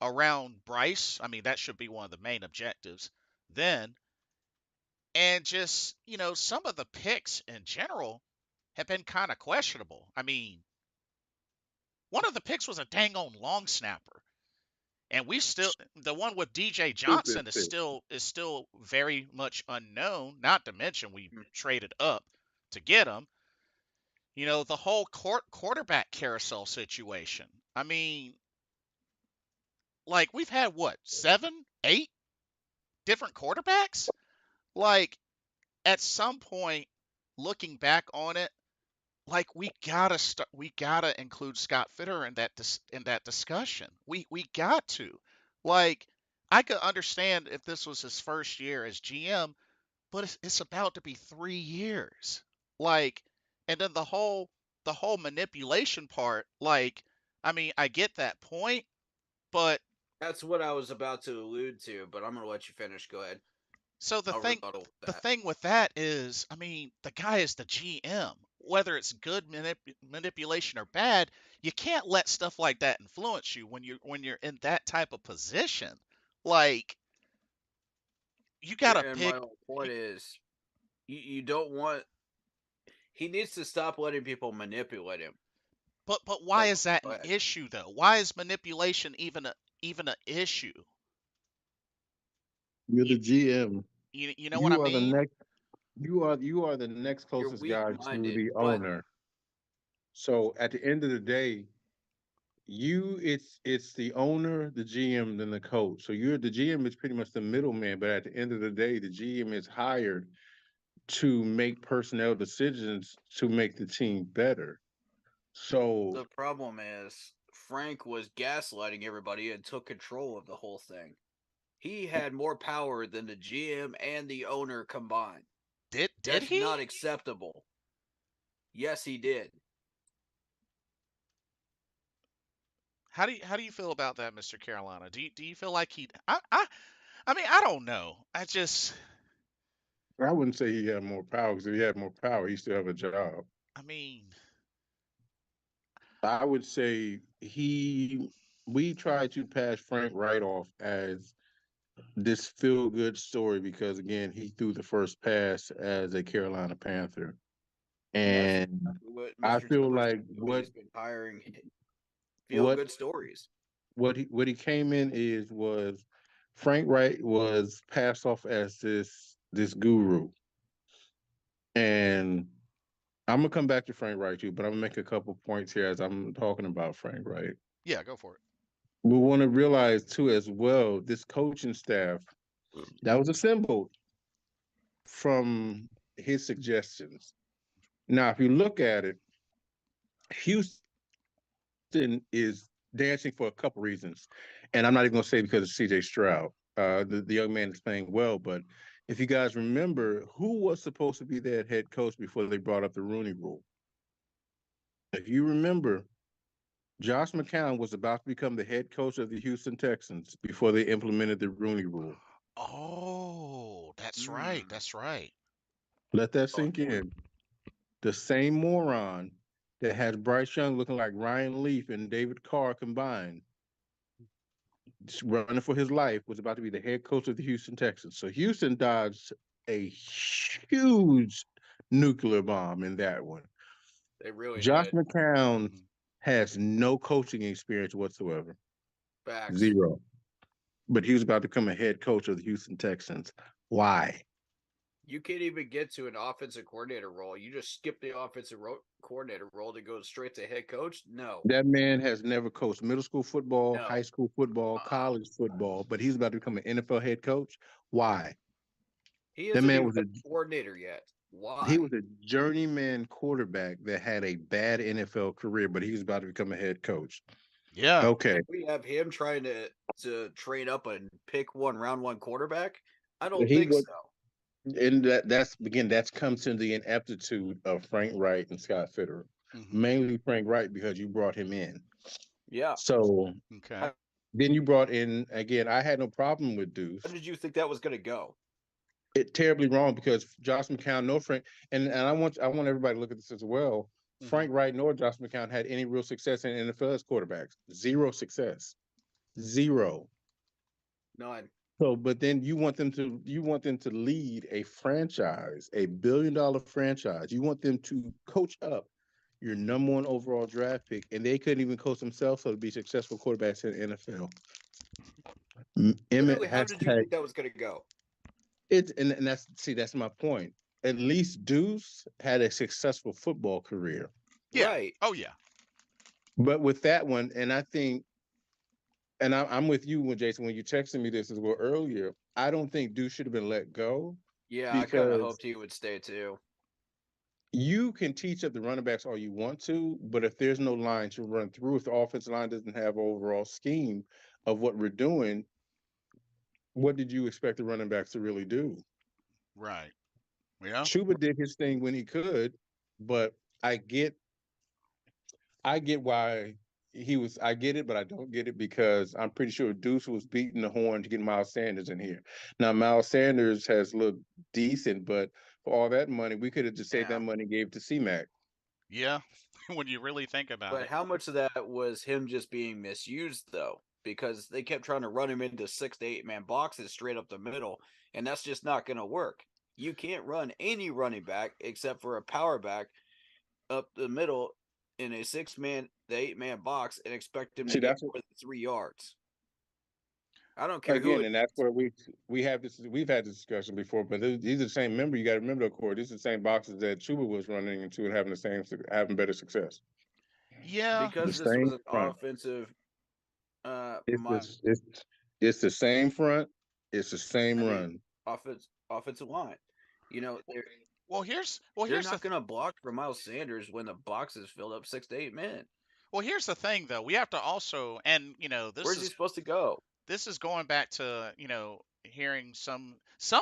around Bryce. I mean, that should be one of the main objectives then. And just, some of the picks in general have been kind of questionable. I mean, one of the picks was a dang on long snapper. And the one with DJ Stupid Johnson is pick. still very much unknown, not to mention we Mm. traded up to get him. The whole quarterback carousel situation. I mean, like we've had what, 7, 8 different quarterbacks? Like at some point looking back on it, like we gotta include Scott Fitter in that discussion. We got to. Like I could understand if this was his first year as GM, but it's about to be 3 years. Like and then the whole manipulation part, like I mean, I get that point, but That's what I was about to allude to, but I'm gonna let you finish. Go ahead. so the I'll thing rebuttal the that. thing with that is, I mean, the guy is the GM. Whether it's good manipulation or bad, you can't let stuff like that influence you when you're in that type of position. Like you gotta And my pick. whole point is, you don't want. He needs to stop letting people manipulate him. But why Like, is that go an ahead. issue though? Why is manipulation even a issue? You're You the GM. you know what I You are the mean? next. You are the next You're closest guy to weak-minded, the but owner. So at the end of the day, it's the owner, the GM, then the coach. So you're the GM is pretty much the middleman, but at the end of the day, the GM is hired to make personnel decisions to make the team better. So the problem is Frank was gaslighting everybody and took control of the whole thing. He had more power than the GM and the owner combined. Did That's he? not acceptable. Yes, he did. How do you feel about that, Mr. Carolina? Do you feel like he? I mean, I don't know. I wouldn't say he had more power because if he had more power, he still have a job. I mean, I would say we tried to pass Frank Wright off as this feel good story because again he threw the first pass as a Carolina Panther, And that's and what I Mr. feel Taylor's like doing. He's been hiring feel what good stories. what he came in is was Frank Wright was passed off as this guru, and I'm gonna come back to Frank Wright too, but I'm gonna make a couple points here as I'm talking about Frank Wright. yeah, go for it. We want to realize too as well this coaching staff that was assembled from his suggestions. Now, if you look at it, Houston is dancing for a couple reasons, and I'm not even going to say because of C.J. Stroud. The young man is playing well, but if you guys remember, who was supposed to be their head coach before they brought up the Rooney Rule? If you remember, Josh McCown was about to become the head coach of the Houston Texans before they implemented the Rooney Rule. Oh, that's right. Mm. That's right. Let that Oh, sink in. The same moron that has Bryce Young looking like Ryan Leaf and David Carr combined, running for his life, was about to be the head coach of the Houston Texans. So Houston dodged a huge nuclear bomb in that one. they really Josh did. McCown Hmm. has no coaching experience whatsoever, Facts. zero. But he was about to become a head coach of the Houston Texans. Why? You can't even get to an offensive coordinator role. You just skip the coordinator role to go straight to head coach. No, That man has never coached middle school football, high no. school football, Uh-uh. college football, but he's about to become an NFL head coach. Why? He That isn't man even was a coordinator yet. he Why? was a journeyman quarterback that had a bad NFL career, but he was about to become a head coach. Yeah. Okay. We have him trying to train up and pick one round one quarterback. I don't He think was so. and that's comes to the ineptitude of Frank Wright and Scott Fitterer. Hmm. Mainly Frank Wright because you brought him in. Yeah. So Okay. then you brought in again, I had no problem with How Deuce. did you think that was going to go? It terribly wrong because Josh McCown, no Frank, and I want everybody to look at this as well. Hmm. Frank Wright nor Josh McCown had any real success in NFL as quarterbacks. Zero success. Zero. None. So, but then you want them to lead a franchise, a $1 billion franchise. You want them to coach up your #1 overall draft pick, and they couldn't even coach themselves so to be successful quarterbacks in the NFL. Emmett Literally, how did you hashtag think that was going to go? and that's my point. At least Deuce had a successful football career, Yeah. Right. Oh yeah. but with that one, and I think, and I'm with you when Jason when you texted me this as well earlier. I don't think Deuce should have been let go Yeah, I kind of because hoped he would stay too. you can teach up the running backs all you want to, but if there's no line to run through, if the offensive line doesn't have overall scheme of what we're doing, what did you expect the running backs to really do? Right. Yeah. Chuba did his thing when he could, but I get I get why he was. I get it, but I don't get it because I'm pretty sure Deuce was beating the horn to get Miles Sanders in here. Now Miles Sanders has looked decent, but for all that money, we could have just saved Yeah. that money and gave it to C-Mac. Yeah. When you really think about But it. how much of that was him just being misused, though? Because they kept trying to run him into 6 to 8 man boxes straight up the middle, and that's just not going to work. You can't run any running back except for a power back up the middle in a 8 man box and expect him to See, get that's more than 3 yards. I don't care who again, it and that's is. where we have this. We've had this discussion before, but these are the same. Remember, you got to remember, Corey. These are the same boxes that Chuba was running into and having better success. Yeah. The Because this was same an front. offensive It's mind this. It's the same front. It's the same and the run. offensive line. You know, Well, they're here's not going to block for Miles Sanders when the box is filled up 6 to 8 men. the thing though. We have to also, and this Where's he is supposed to go? going back to hearing some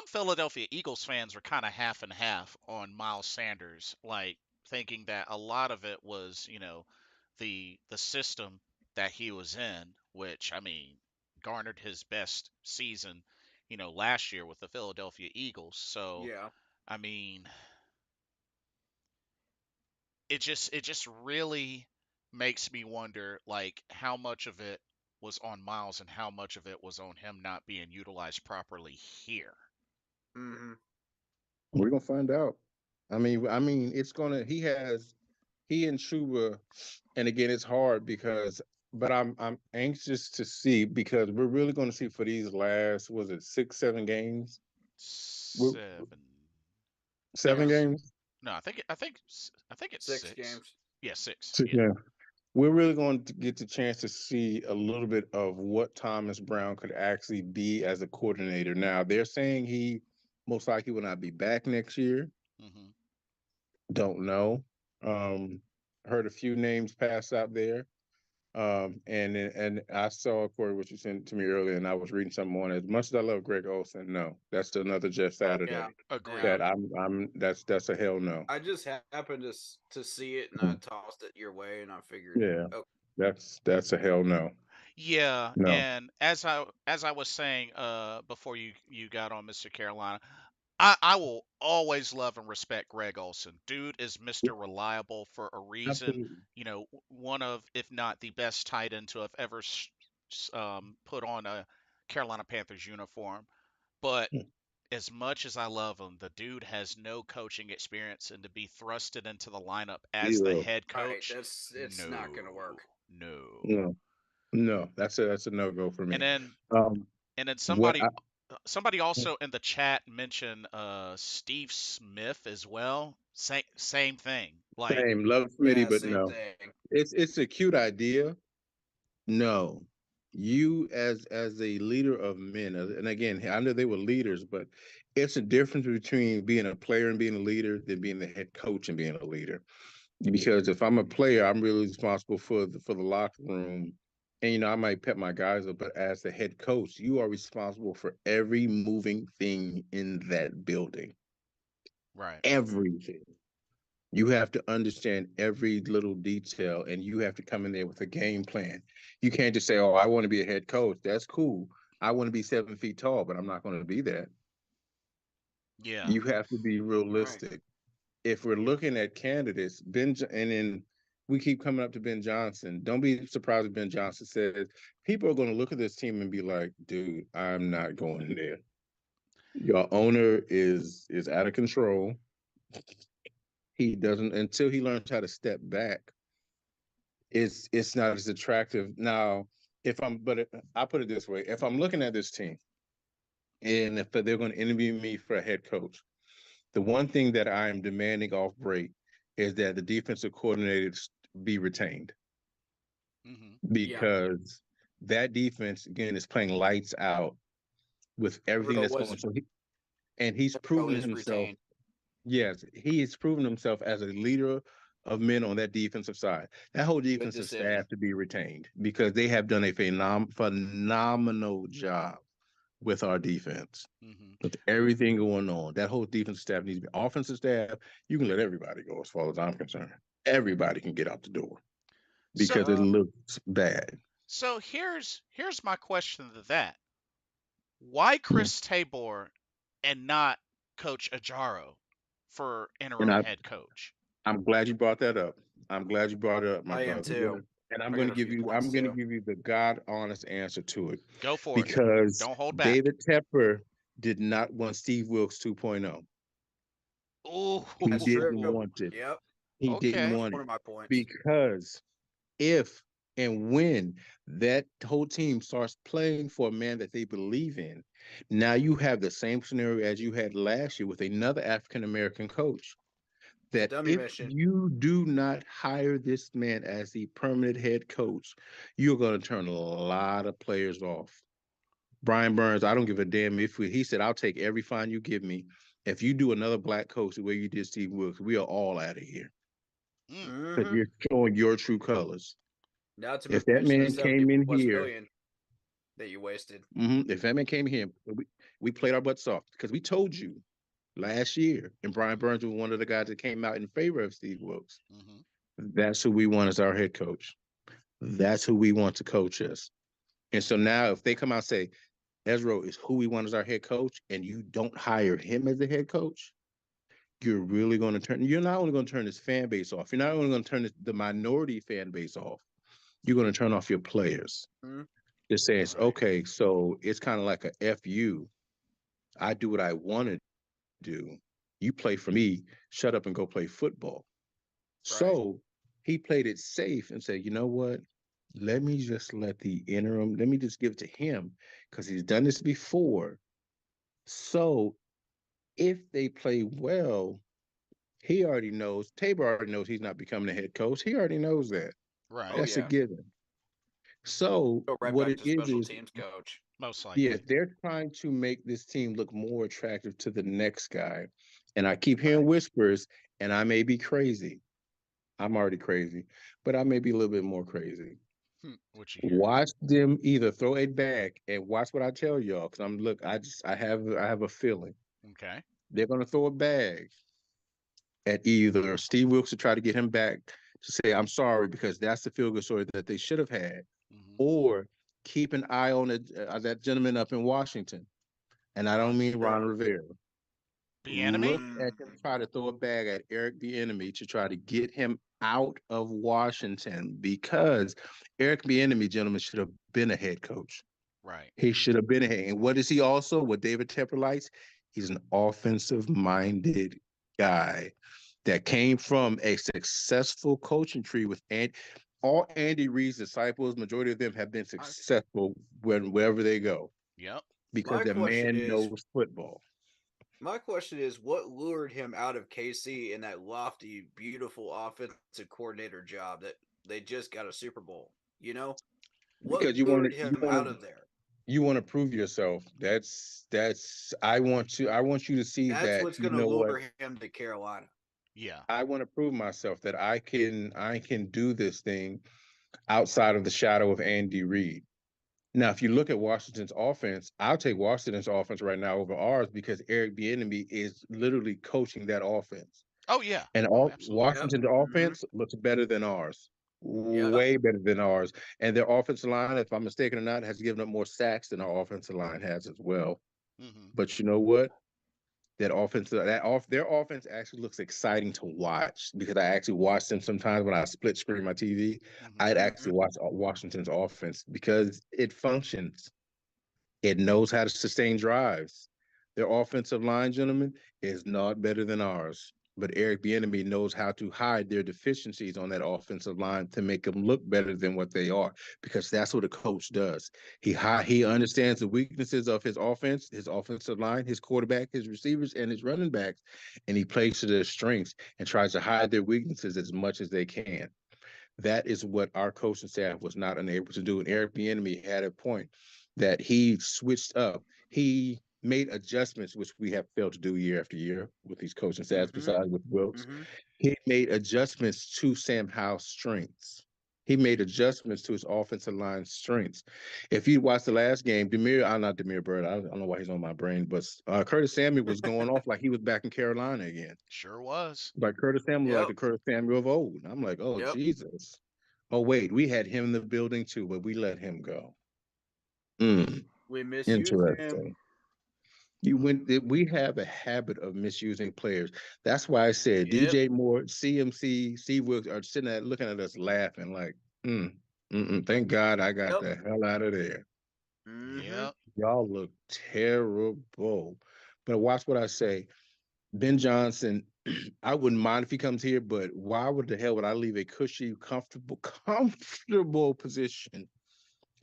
Philadelphia Eagles fans were kind of half and half on Miles Sanders, like thinking that a lot of it was the system that he was in, which I mean garnered his best season last year with the Philadelphia Eagles. So Yeah. I mean it just really makes me wonder like how much of it was on Miles and how much of it was on him not being utilized properly here. Mm-hmm. We're gonna find out. It's gonna. He and Chuba, and again, it's hard because, but I'm anxious to see because we're really going to see for these last was it 6 7 games, we're, 7. No, 7 games, no, I think it's 6. Games. Yeah, 6. 6 Yeah. games. We're really going to get the chance to see a little bit of what Thomas Brown could actually be as a coordinator. Now they're saying he most likely will not be back next year. Mhm. Don't know. Heard a few names pass out there. And I saw, Corey, what you sent to me earlier, and I was reading something on it. As much as I love Greg Olson, no, that's another Jeff Yeah. Saturday. Agreed. Yeah. That that's a hell no. I just happened to see it and I tossed it your way and I figured, Yeah, oh, that's a hell no. Yeah, No, and as I was saying before you got on Mr. Carolina, I will always love and respect Greg Olson. Dude is Mr. Reliable for a reason. absolutely. One of, if not the best tight end to have ever put on a Carolina Panthers uniform. But as much as I love him, the dude has no coaching experience, and to be thrusted into the lineup as the Zero. head right, coach, it's not gonna no, work. no. No, no, that's a no go for And me. then Um, and then what somebody also in the chat mentioned Steve Smith as well. Same thing. Like, same love committee, Yeah, but same no, thing. it's a cute idea. No, you as a leader of men, and again, I know they were leaders, but it's a difference between being a player and being a leader than being the head coach and being a leader. Because if I'm a player, I'm really responsible for the locker room, and I might pet my guys up, but as the head coach, you are responsible for every moving thing in that building, right. everything. You have to understand every little detail and you have to come in there with a game plan. You can't just say, "Oh, I want to be a head coach." That's cool. I want to be 7 feet tall, but I'm not going to be that. Yeah. You have to be Right. realistic. If we're looking at candidates, we keep coming up to Ben Johnson. Don't be surprised if Ben Johnson says people are going to look at this team and be like, "Dude, I'm not going there. Your owner is out of control. He doesn't until he learns how to step back. It's not as attractive now. I put it this way: if I'm looking at this team and if they're going to interview me for a head coach, the one thing that I am demanding off break is that the defensive coordinators be retained Mm-hmm. Yeah. because that defense again is playing lights out with everything Burrow that's going. was on. And he's Burrow proven is himself. retained. Yes, he has proven himself as a leader of men on that defensive side. That whole Good defensive decision. staff to be retained because they have done a phenomenal job with our defense, Mm-hmm. with everything going on. That whole defensive staff needs to be offensive staff. You can let everybody go as far as I'm concerned. Everybody can get out the door So because it looks bad. here's my question to that. Why Mm. Chris Tabor and not Coach Ajaro for And interim head coach? I'm glad you brought that up. I'm glad you brought it up, my I am brother. too. And I got a few I'm points going to too. give you the God honest answer to it Go for it. because Don't hold back. David Tepper did not want Steve Wilkes 2.0. Ooh. He That's true. didn't want it. Yep. He didn't That Okay. was want one it of my points. because if and when that whole team starts playing for a man that they believe in, now you have the same scenario as you had last year with another African American coach. The That dummy if mission. you do not hire this man as the permanent head coach, you're going to turn a lot of players off. Brian Burns, I don't give a damn he said, I'll take every fine you give me. If you do another black coach the way you did Steve Wilkes, we are all out of here Mm. because Mm-hmm. you're showing your true colors. Not to If that mention the man 70 came in plus here, million that you wasted. if that man came here, we played our butts off because we told you last year, and Brian Burns was one of the guys that came out in favor of Steve Wilkes. Mm-hmm. That's who we want as our head coach. That's who we want to coach us. And so now, if they come out and say, Ezra is who we want as our head coach, and you don't hire him as the head coach, you're not only going to turn this fan base off, you're not only going to turn the minority fan base off, you're going to turn off your players. Mm-hmm. Just says, Right. okay, so it's kind of like a FU. I do what I want to do. You play for me, shut up and go play football. Right. So he played it safe and said, you know what? Let me just let me just give it to him because he's done this before. So if they play well, he already knows, Tabor already knows he's not becoming a head coach. He already knows that. Oh Right. That's a yeah. given. So Go right what back it to special is, teams coach. Most yes, likely. they're trying to make this team look more attractive to the next guy. And I keep hearing Right. whispers, and I may be crazy. I'm already crazy, but I may be a little bit more crazy. What you hear? Watch them either throw it back and watch what I tell y'all. Cause I have a feeling Okay. they're gonna throw a bag at either Steve Wilkes to try to get him back to say I'm sorry because that's the field goal story that they should have had, Mm-hmm. or keep an eye on that gentleman up in Washington. And I Ron don't mean Ron Rivera. Rivera. The Look enemy? at him try to throw a bag at Eric Bieniemy to try to get him out of Washington because Eric Bieniemy, gentlemen, should have been a head coach. Right. He should have been a head. And what is he also? What David Tepper likes? He's an offensive-minded guy that came from a successful coaching tree with all Andy Reid's disciples. Majority of them have been successful wherever they go Yep. because My the question man is, knows football. what lured him out of KC in that lofty, beautiful offensive coordinator job that they just got a Super Bowl? You know, what Because you want lured to you him want out to of there? you want to prove yourself. That's I want you to see That's that what's you going to know what, lure him to Carolina. Yeah. I want to prove myself that I can do this thing outside of the shadow of Andy Reid. Now, if you look at Washington's offense, I'll take Washington's offense right now over ours because Eric Bieniemy is literally coaching that offense. Oh yeah. And Oh, all absolutely. Yep. Washington's Mm-hmm. offense looks better than ours. Yep. Way better than ours. And their offensive line, if I'm mistaken or not, has given up more sacks than our offensive line has as well. Mm-hmm. But you know what? Their offense actually looks exciting to watch because I actually watch them sometimes when I split screen my TV. Mhm. I'd actually watch Washington's offense because it functions. It knows how to sustain drives. Their offensive line, gentlemen, is not better than ours. But Eric Bieniemy knows how to hide their deficiencies on that offensive line to make them look better than what they are, because that's what a coach does. He understands the weaknesses of his offense, his offensive line, his quarterback, his receivers, and his running backs, and he plays to their strengths and tries to hide their weaknesses as much as they can. That is what our coaching staff was not unable to do. And Eric Bieniemy had a point that he switched up. He made adjustments, which we have failed to do year after year with these coaching staffs, besides with Wilkes. He made adjustments to Sam Howell's strengths. He made adjustments to his offensive line strengths. If you watch the last game, not Demir Bird, I don't know why he's on my brain, but Curtis Samuel was going off like he was back in Carolina again. Sure was. Like Curtis Samuel, like Yep. the Curtis Samuel of old. I'm like, oh Yep. Jesus. Oh wait, we had him in the building too, but we let him go. Mm, We misused him. interesting. We have a habit of misusing players. That's why I said Yep. DJ Moore, CMC, Steve Wilkes are sitting there looking at us laughing like, thank God I got Yep. the hell out of there. Yep. Y'all look terrible. But watch what I say. Ben Johnson, I wouldn't mind if he comes here, but why would the hell would I leave a cushy, comfortable position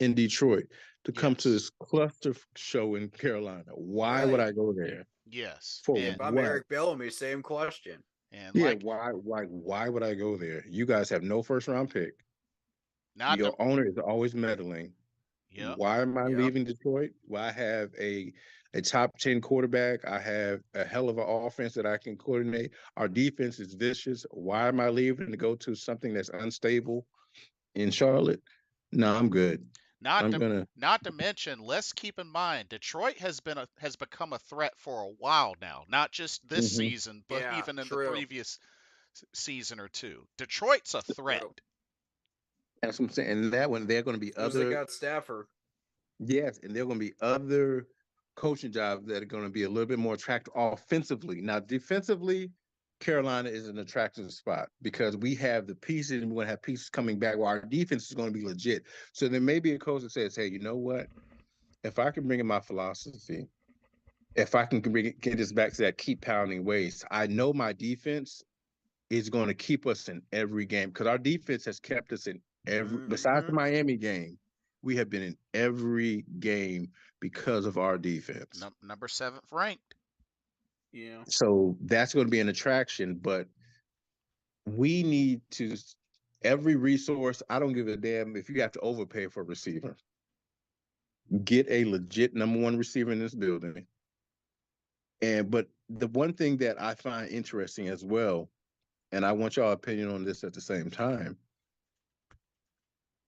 in Detroit to come to Yes. this cluster show in Carolina? Why would Right. I go there? Yes. For If I'm what? Eric Bellamy, same question. And Yeah, like why would I go there? You guys have no first round pick. not Your to owner is always meddling. Yep. Why am I Yep. leaving Detroit? Well, I have a top 10 quarterback. I have a hell of an offense that I can coordinate. Our defense is vicious. Why am I leaving to go to something that's unstable in Charlotte? No, I'm good. Not I'm to gonna. not to mention, let's keep in mind Detroit has become a threat for a while now, not just this Mhm. season, but Yeah. even in the True. previous season or two. Detroit's a threat. True. That's what I'm saying. And that one, there are going to be As soon as they other. got Stafford. Yes, and there are going to be other coaching jobs that are going to be a little bit more attractive offensively. Now, defensively, Carolina is an attractive spot because we have the pieces and we're going to have pieces coming back while our defense is going to be legit. So there may be a coach that says, hey, you know what? If I can bring in my philosophy, if I can get this back to that keep pounding ways, I know my defense is going to keep us in every game because our defense has kept us in besides the Miami game, we have been in every game because of our defense. Number 7th ranked. Yeah. So that's going to be an attraction, but we need to every resource. I don't give a damn if you have to overpay for a receiver. Get a legit number one receiver in this building. But the one thing that I find interesting as well, and I want y'all opinion on this at the same time,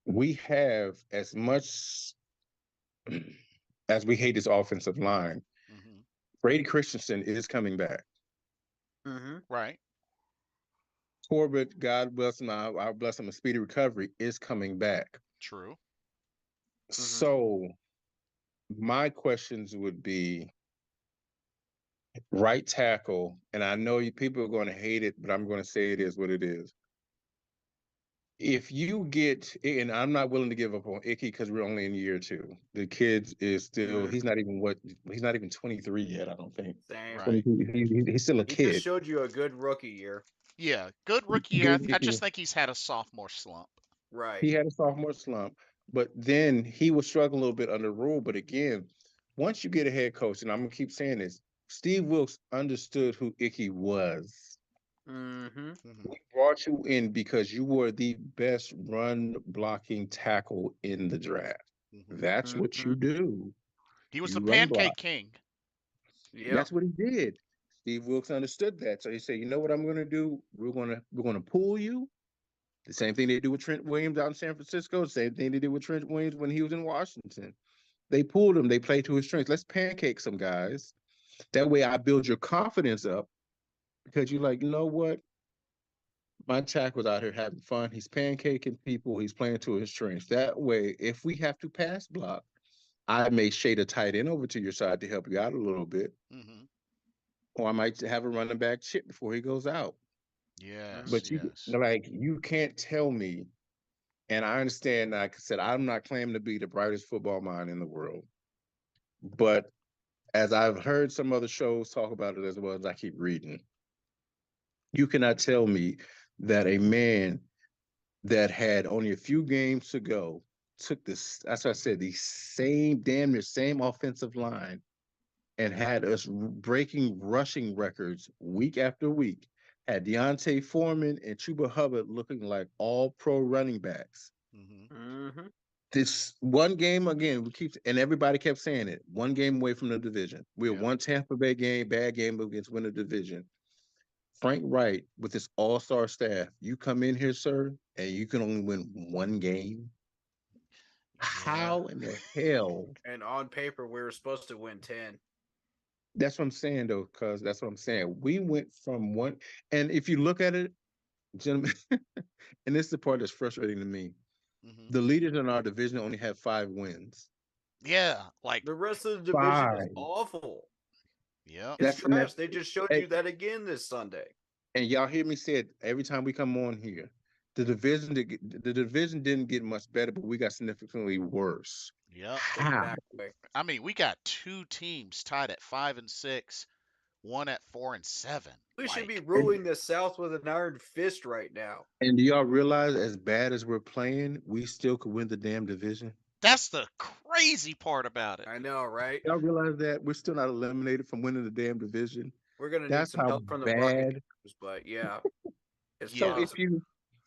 we have as much as we hate this offensive line, Mm-hmm. Brady Christensen is coming back. Right. Corbett, God bless him, I bless him, a speedy recovery, is coming back. True. So my questions would be right tackle, and I know people are going to hate it, but I'm going to say it is what it is. If you get, and I'm not willing to give up on Icky because we're only in year 2. The kid is still, he's not even 23 yet, I don't think. Same. Right. He's still a He kid. just showed you a good rookie year. Yeah, good rookie year. Good I rookie. just think he's had a sophomore slump. Right. He had a sophomore slump, but then he was struggling a little bit under rule. But again, once you get a head coach, and I'm gonna keep saying this, Steve Wilkes understood who Icky was. Mm-hmm. We brought you in because you were the best run blocking tackle in the draft. Mm-hmm. That's what you do. He was You the run block. pancake king. Yep. That's what he did. Steve Wilkes understood that. So he said, you know what I'm gonna do? We're gonna pull you. The same thing they do with Trent Williams out in San Francisco. Same thing they did with Trent Williams when he was in Washington. They pulled him. They played to his strengths. Let's pancake some guys. That way I build your confidence up because you're like, you know what? My tackle's out here having fun. He's pancaking people. He's playing to his strengths. That way, if we have to pass block, I may shade a tight end over to your side to help you out a little bit. Mm-hmm. or I might have a running back chip before he goes out. Yes, But yes. you can't tell me. And I understand, like I said, I'm not claiming to be the brightest football mind in the world. But as I've heard some other shows talk about it as well as I keep reading, you cannot tell me that a man that had only a few games to go took this, that's what I said, the same, damn near same offensive line and had us breaking rushing records week after week, had Deontay Foreman and Chuba Hubbard looking like all pro running backs. Mm-hmm. Mm-hmm. This one game again, we keep and everybody kept saying it. One game away from the division. We're Yep. one Tampa Bay game, bad game against win the division. Frank Wright with this all-star staff. You come in here, sir, and you can only win one game. Yeah. How in the hell? And on paper, we were supposed to win 10. That's what I'm saying, though, because that's what I'm saying. We went from one, and if you look at it, gentlemen, and this is the part that's frustrating to me. Mm-hmm. The leaders in our division only have 5 wins. Yeah. Like, The rest of the division is 5. awful. yep. It's That's and trash. that's They just showed hey, you that again this Sunday. and y'all hear me say it every time we come on here. The division didn't get much better, but we got significantly worse. Yep. How? Exactly. I mean, we got 2 teams tied at 5 and 6, one at 4 and 7. We should be Like, ruling the South with an iron fist right now. And do y'all realize, as bad as we're playing, we still could win the damn division? that's the crazy part about it. I know, right? Y'all realize that we're still not eliminated from winning the damn division? We're gonna need That's some how help from the bad. Broncos, but yeah, it's Yeah. So possible.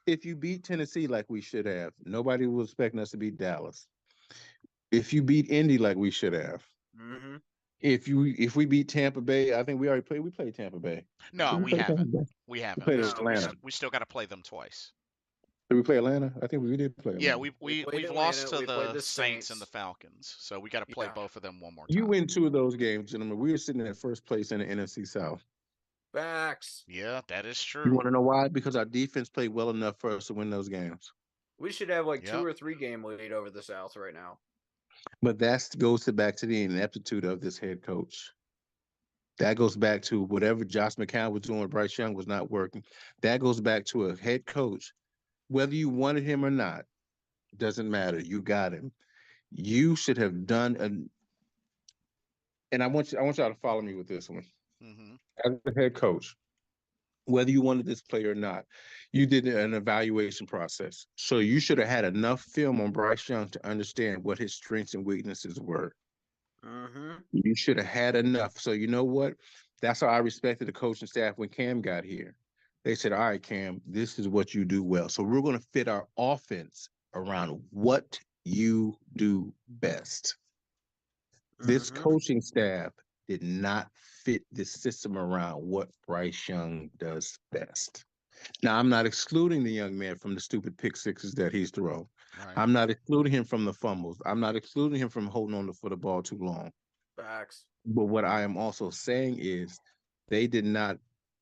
if you beat Tennessee like we should have, nobody was expecting us to beat Dallas. If you beat Indy like we should have, Mm-hmm. if we beat Tampa Bay, I think we already played. We played Tampa Bay. No, Did we we play Tampa haven't. Bay? We We haven't. played No, Atlanta. We still got to play them twice. Did we play Atlanta? I think we did play Yeah, Atlanta. we played we've lost Atlanta. to We played the the Saints and the Saints. Falcons, so we got to play Yeah. both of them one more You time. win 2 of those games, gentlemen. We were sitting at first place in the NFC South. Facts. Yeah, that is You true. want to know why? Because our defense played well enough for us to win those games. We should have like 2 Yep. or 3 game lead over the South right now. But that goes back to the ineptitude of this head coach. That goes back to whatever Josh McCown was doing with Bryce Young was not working. That goes back to a head coach. Whether you wanted him or not, doesn't matter. You got him. You should have done and I want y'all to follow me with this one. Mm-hmm. As a head coach, whether you wanted this player or not, you did an evaluation process. So you should have had enough film on Bryce Young to understand what his strengths and weaknesses were. Mm-hmm. You should have had enough. So you know what? That's how I respected the coaching staff when Cam got here. They said, all right, Cam, this is what you do well. So we're going to fit our offense around what you do best. This Mm-hmm. coaching staff did not fit this system around what Bryce Young does best. Now, I'm not excluding the young man from the stupid pick sixes that he's thrown. Right. I'm not excluding him from the fumbles. I'm not excluding him from holding on for the ball too long. Facts. But what I am also saying is they did not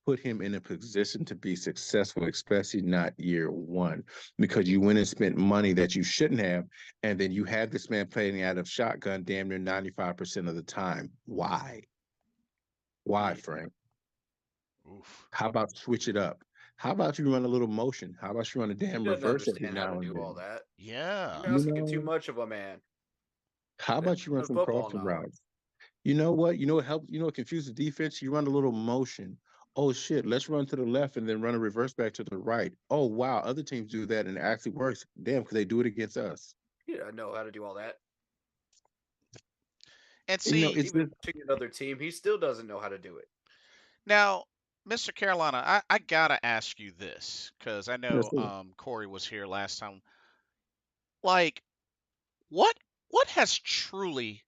put him in a position to be successful, especially not year one, because you went and spent money that you shouldn't have. And then you had this man playing out of shotgun damn near 95% of the time. Why? Why, Frank? Oof. How about switch it up? How about you run a little motion? How about you run a He damn doesn't reverse every understand how now to and do all then? that. Yeah. You're asking too much of a man. How about you run The some football crossing knowledge. routes? You know what? You know what helps? You know what confuses the defense? You run a little motion. Oh shit, let's run to the left and then run a reverse back to the right. Oh wow, other teams do that and it actually works. Damn, because they do it against us. He doesn't know how to do all that. And You know, see, it's Even just coaching another team, he still doesn't know how to do it. now, Mr. Carolina, I gotta ask you this because I yes, know sir. Corey was here last time. Like, what has truly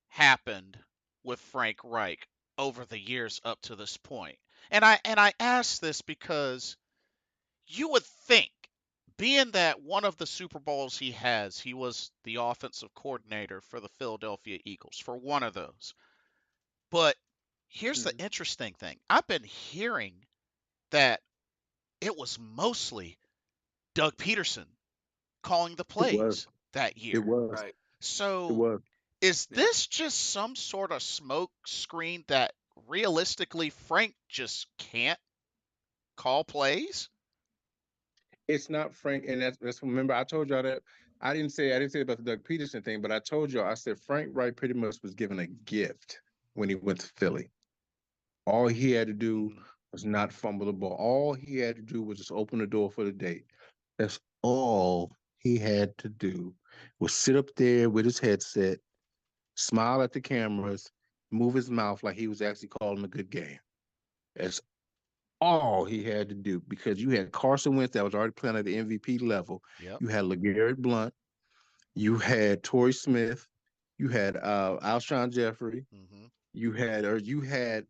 happened with Frank Reich over the years up to this point? And I ask this because you would think, being that one of the Super Bowls he was the offensive coordinator for the Philadelphia Eagles for one of those. But here's the Mhm. interesting thing. I've been hearing that it was mostly Doug Peterson calling the It was. plays that It year. was. Right. It So was. is Yeah. this just some sort of smoke screen that realistically, Frank just can't call plays. It's not Frank, and that's remember I told y'all that I didn't say about the Doug Peterson thing, but I told y'all I said Frank Wright pretty much was given a gift when he went to Philly. All he had to do was not fumble the ball. All he had to do was just open the door for the day. That's all he had to do was sit up there with his headset, smile at the cameras, move his mouth like he was actually calling a good game. That's all he had to do because you had Carson Wentz that was already playing at the MVP level. Yep. You had LeGarrette Blount. You had Torrey Smith. You had Alshon Jeffrey. Mm-hmm. You had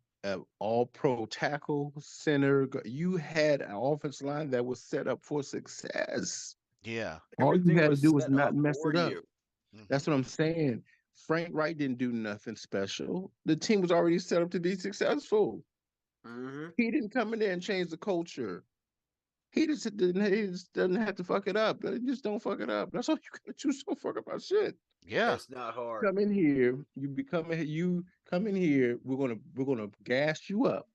all pro tackle center. You had an offense line that was set up for success. Yeah. All you Everything had to was do was set not up mess for it up. you. That's what I'm saying. Frank Wright didn't do nothing special. The team was already set up to be successful. Mm-hmm. He didn't come in there and change the culture. He just didn't. He just doesn't have to fuck it up. Just don't fuck it up. That's all you gotta do. Is don't fuck up our shit. Yeah. It's not hard. Come in here. You come in here. We're gonna gas you up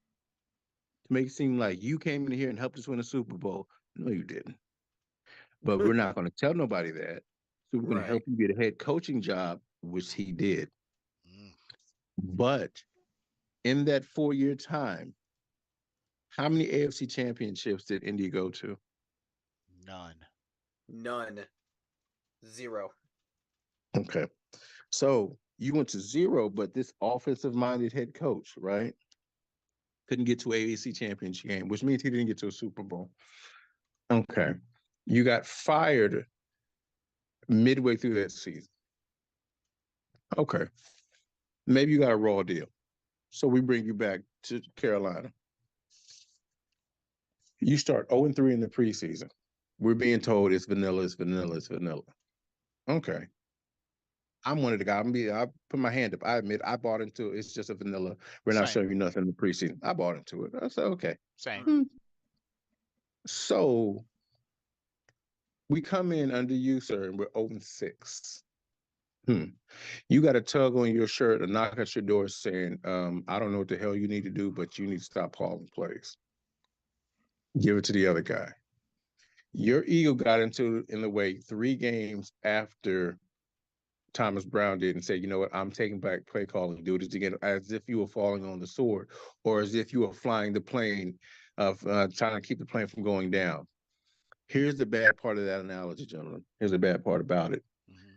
to make it seem like you came in here and helped us win a Super Bowl. No, you didn't. But we're not gonna tell nobody that. So we're gonna Right. help you get a head coaching job, which he did. Mm, But in that 4 year time, how many AFC championships did Indy go to? none. None. Zero. Okay. So you went to zero, but this offensive minded head coach, right? Couldn't get to AAC championship game, which means he didn't get to a Super Bowl. Okay. You got fired midway through that season. Okay. Maybe you got a raw deal. So we bring you back to Carolina. You start 0-3 in the preseason. We're being told it's vanilla, it's vanilla, it's vanilla. Okay. I'm one of the guys. I put my hand up. I admit I bought into it. It's just a vanilla. We're not Same. showing you nothing in the preseason. I bought into it. I said, okay. Same. So we come in under you, sir, and we're 0-6. You got a tug on your shirt, a knock at your door saying, I don't know what the hell you need to do, but you need to stop calling plays. Give it to the other guy. Your ego got in the way 3 games after Thomas Brown did and said, you know what, I'm taking back play calling, do this again, as if you were falling on the sword or as if you were flying the plane of trying to keep the plane from going down. Here's the bad part of that analogy, gentlemen. Here's the bad part about it. Mm-hmm.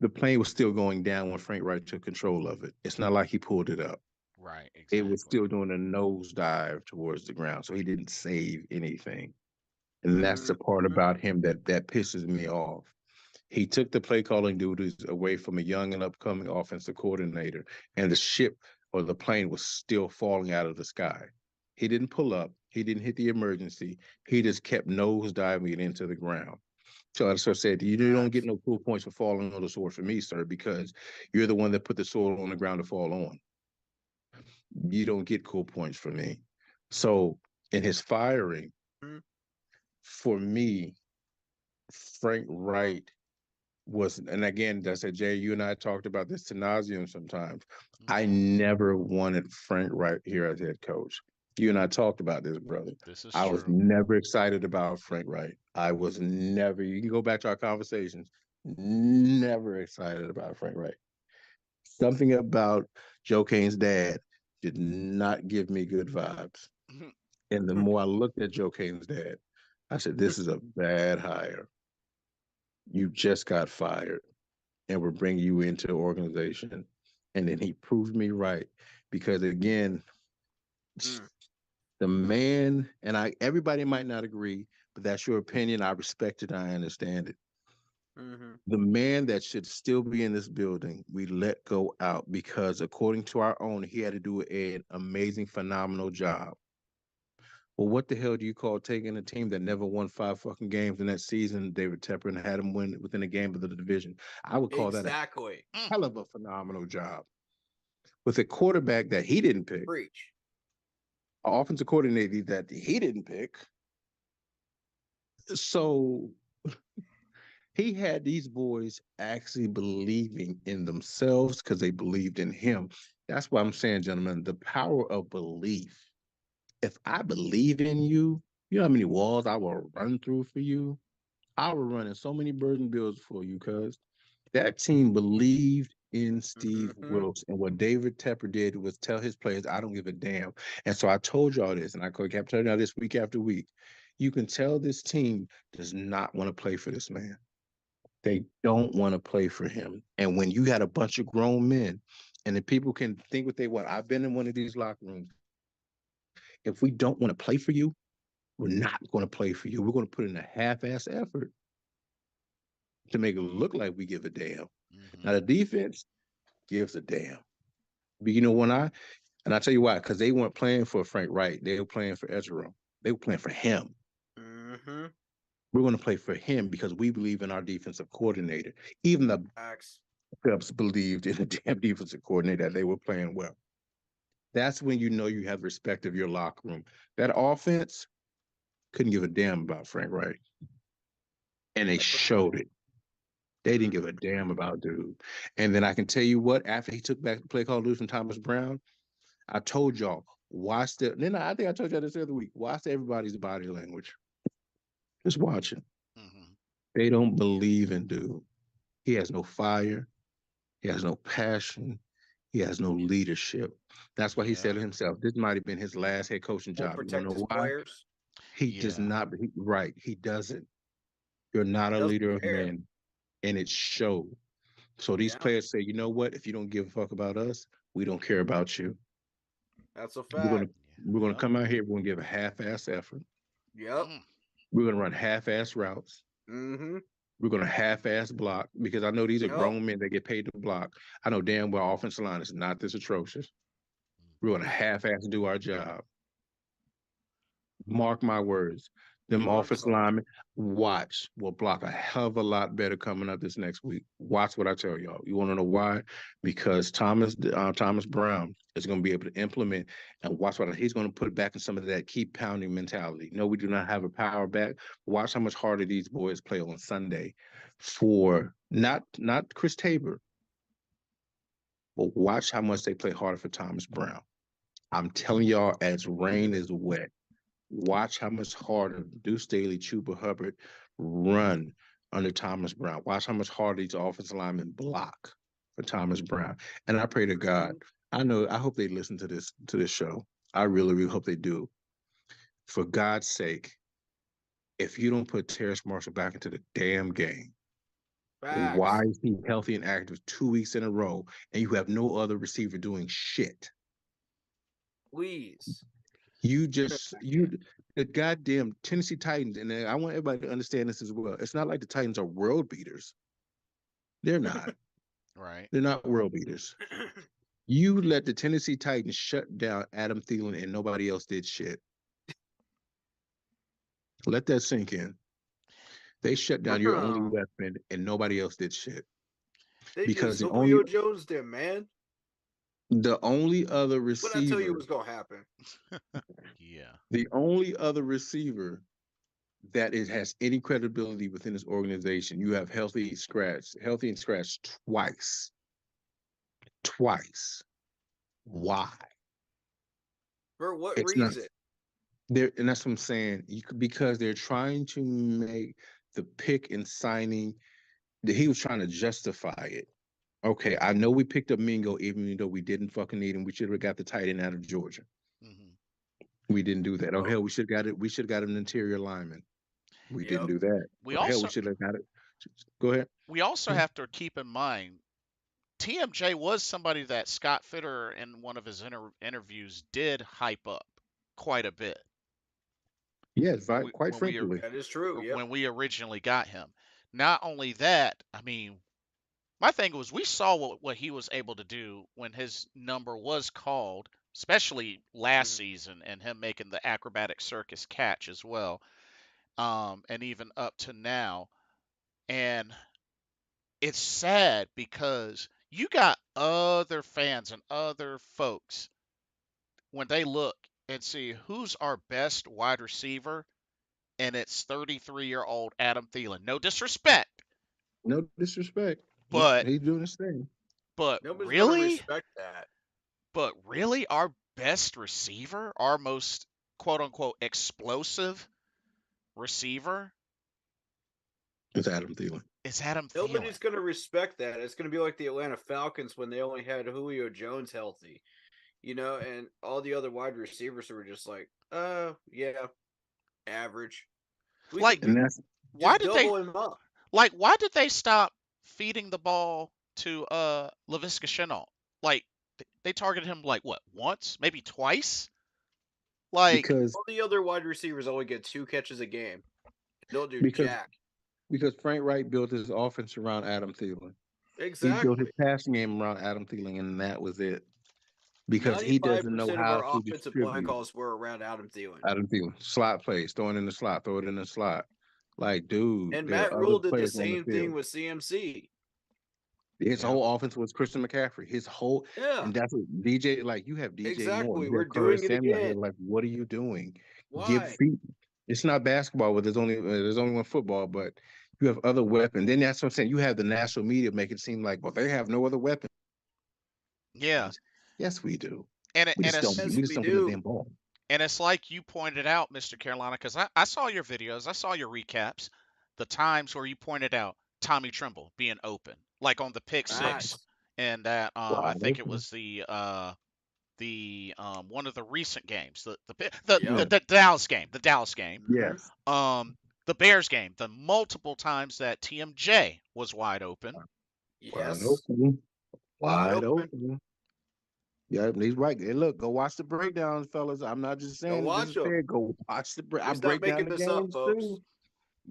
The plane was still going down when Frank Wright took control of it. It's not like he pulled it up. Right. It was Exactly. still doing a nosedive towards the ground. So he didn't save anything. And that's the part about him that pisses me off. He took the play calling duties away from a young and upcoming offensive coordinator, and the ship or the plane was still falling out of the sky. He didn't pull up. He didn't hit the emergency. He just kept nosediving into the ground. So I said, you don't get no cool points for falling on the sword for me, sir, because you're the one that put the sword on the ground to fall on. You don't get cool points for me. So in his firing, for me, Frank Wright was, and again, I said, Jay, you and I talked about this to nauseum sometimes. I never wanted Frank Wright here as head coach. You and I talked about this, brother. This is I true. was never excited about Frank Wright. I was never, you can go back to our conversations, never excited about Frank Wright. Something about Joe Kane's dad did not give me good vibes. And the more I looked at Joe Kane's dad, I said, this is a bad hire. You just got fired and we're bringing you into the organization. And then he proved me right because again, the man, and everybody might not agree, but that's your opinion. I respect it. I understand it. The man that should still be in this building, we let go out because according to our owner, he had to do an amazing, phenomenal job. Well, what the hell do you call taking a team that never won 5 fucking games in that season, David Tepper, and had them win within a game of the division? I would call that a hell of a phenomenal job. With a quarterback that he didn't pick, Preach. an offensive coordinator that he didn't pick. So he had these boys actually believing in themselves because they believed in him. That's why I'm saying, gentlemen, the power of belief. If I believe in you, you know how many walls I will run through for you? I will run in so many burden bills for you, cuz that team believed in Steve Mm-hmm. Wilkes. And what David Tepper did was tell his players, I don't give a damn. And so I told y'all this, and I kept telling y'all this week after week. You can tell this team does not want to play for this man. They don't want to play for him. And when you had a bunch of grown men, and the people can think what they want. I've been in one of these locker rooms. If we don't want to play for you, we're not going to play for you. We're going to put in a half-ass effort to make it look like we give a damn. Mm-hmm. Now the defense gives a damn. But you know when I tell you why, because they weren't playing for Frank Wright. They were playing for Ezra. They were playing for him. Mm-hmm. We're going to play for him because we believe in our defensive coordinator. Even the Facts. Cubs believed in the damn defensive coordinator that they were playing well. That's when you know you have respect of your locker room. That offense couldn't give a damn about Frank Wright. And they That's a showed fact. it. They didn't give a damn about dude. And then I can tell you what, after he took back the play call loose from Thomas Brown, I told y'all, watch the then I think I told y'all this the other week. Watch everybody's body language. Just watch it. Mm-hmm. They don't believe in dude. He has no fire. He has no passion. He has no leadership. That's why he said Yeah. to himself, this might have been his last head coaching Won't job. You want protect to his know why? players. He does Yeah. not. Right. He doesn't. You're not He a doesn't leader of care. men. And it showed. So these Yeah, players say, you know what? If you don't give a fuck about us, we don't care about you. that's a We're gonna fact. we're gonna Yep. come out here. We're gonna give a half-ass effort. Yep. Mm. We're gonna run half-ass routes. Mm-hmm. We're gonna half-ass block because I know these are Yep. grown men that get paid to block. I know damn well offensive line is not this atrocious. We're gonna half-ass do our job. Mark my words. Them Marks offensive them. linemen, watch, will block a hell of a lot better coming up this next week. Watch what I tell y'all. You want to know why? Because Thomas Brown is going to be able to implement and watch what he's going to put back in some of that keep pounding mentality. No, we do not have a power back. Watch how much harder these boys play on Sunday for not Chris Tabor, but watch how much they play harder for Thomas Brown. I'm telling y'all, as rain is wet. Watch how much harder Deuce Staley, Chuba Hubbard run under Thomas Brown. Watch how much harder these offensive linemen block for Thomas Brown. And I pray to God, I hope they listen to this show. I really, really hope they do. For God's sake, if you don't put Terrace Marshall back into the damn game, why Facts. is he healthy and active 2 weeks in a row and you have no other receiver doing shit? Please. You Get him just back you in. the goddamn Tennessee Titans, and I want everybody to understand this as well. It's not like the Titans are world beaters. They're not. Right. They're not world beaters. You let the Tennessee Titans shut down Adam Thielen and nobody else did shit. Let that sink in. They shut down your only weapon and nobody else did shit. They Because just the only Julio Jones them, man. the only other What I tell you receiver, was gonna happen? Yeah. the only other receiver that it has any credibility within this organization, you have healthy and scratched twice. Twice. Why? For what It's not reason? there, and that's what I'm saying. Because they're trying to make the pick and signing that he was trying to justify it. Okay, I know we picked up Mingo, even though we didn't fucking need him. We should have got the tight end out of Georgia. Mm-hmm. We didn't do that. Oh Oh, hell, we should have got it. We should have got an interior lineman. We didn't yep. do that. We Oh hell, we also should have got it. Go ahead. we also have to keep in mind TMJ was somebody that Scott Fitter in one of his interviews did hype up quite a bit Yes, when we quite when we frankly. That is true. Yep. when we originally got him. Not only that, I mean, my thing was we saw what he was able to do when his number was called, especially last Mhm. season, and him making the acrobatic circus catch as well, and even up to now. And it's sad because you got other fans and other folks when they look and see who's our best wide receiver, and it's 33-year-old Adam Thielen. No disrespect, No disrespect. but He's doing his thing. Nobody's gonna really, respect that. But really, our best receiver, our most quote unquote explosive receiver, It's Adam Thielen. is Adam Thielen. Nobody's going to respect that. It's going to be like the Atlanta Falcons when they only had Julio Jones healthy, and all the other wide receivers were just like, yeah, average. We Like, could And that's why just did they double him up. why did they stop feeding the ball to Laviska Shenault? Like they targeted him like what, once, maybe twice? Like, because All the other wide receivers only get 2 catches a game. They'll do because jack. because Frank Wright built his offense around Adam Thielen. He built his Exactly. passing game around Adam Thielen, and that was it. Because he doesn't know 95% of how our to offensive play distribute. calls were around Adam Thielen. Adam Thielen, slot plays, throwing in the slot, throw it in the slot. Like, dude, And there Matt are other Rule did the players on the same thing field. with CMC. His Yeah. whole offense was Christian McCaffrey. His whole, Yeah, and that's what DJ, like, you have DJ Moore, exactly. you We're have Curtis doing it Samuel here. again. Like, what are you doing? Give Why? feet. It's not basketball, but there's only one football, but you have other weapons. Then that's what I'm saying. You have the national media make it seem like, well, they have no other weapons. yeah. Yes, we do. And We just don't. Yes, We just we don't get the do. damn ball. and it's like you pointed out, Mr. Carolina, because I saw your videos, I saw your recaps, the times where you pointed out Tommy Tremble being open, like on the pick six, Facts. and that I Wide think it open. was the one of the recent games, the Yep. the Dallas game, Yes. the Bears game, the multiple times that TMJ was wide open. Wide Yes. open. Wide Wide open. open. Yeah, he's right. Hey, look, go watch the breakdowns, fellas. I'm not just Go saying this watch is them. fair. Go watch the break. I He's not break down making the this up, games folks. too.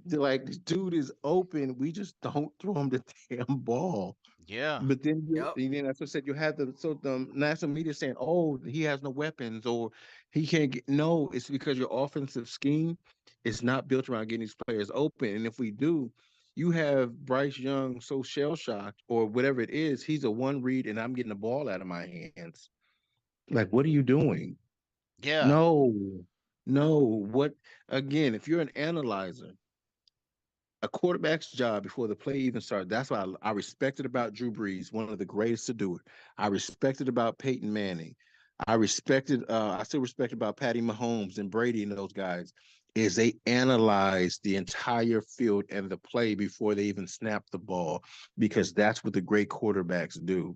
They're like, this dude is open. We just don't throw him the damn ball. Yeah, But then, Yep. then that's what I said. You had the national media saying, "Oh, he has no weapons, or he can't get." No, it's because your offensive scheme is not built around getting these players open. And if we do, you have Bryce Young so shell shocked, or whatever it is. He's a one read, and I'm getting the ball out of my hands. Like, what are you doing? yeah, No, no. What again? If you're an analyzer, a quarterback's job before the play even started. That's why I respected about Drew Brees, one of the greatest to do it. I respected about Peyton Manning. I still respect about Patty Mahomes and Brady and those guys, is they analyze the entire field and the play before they even snap the ball, because that's what the great quarterbacks do.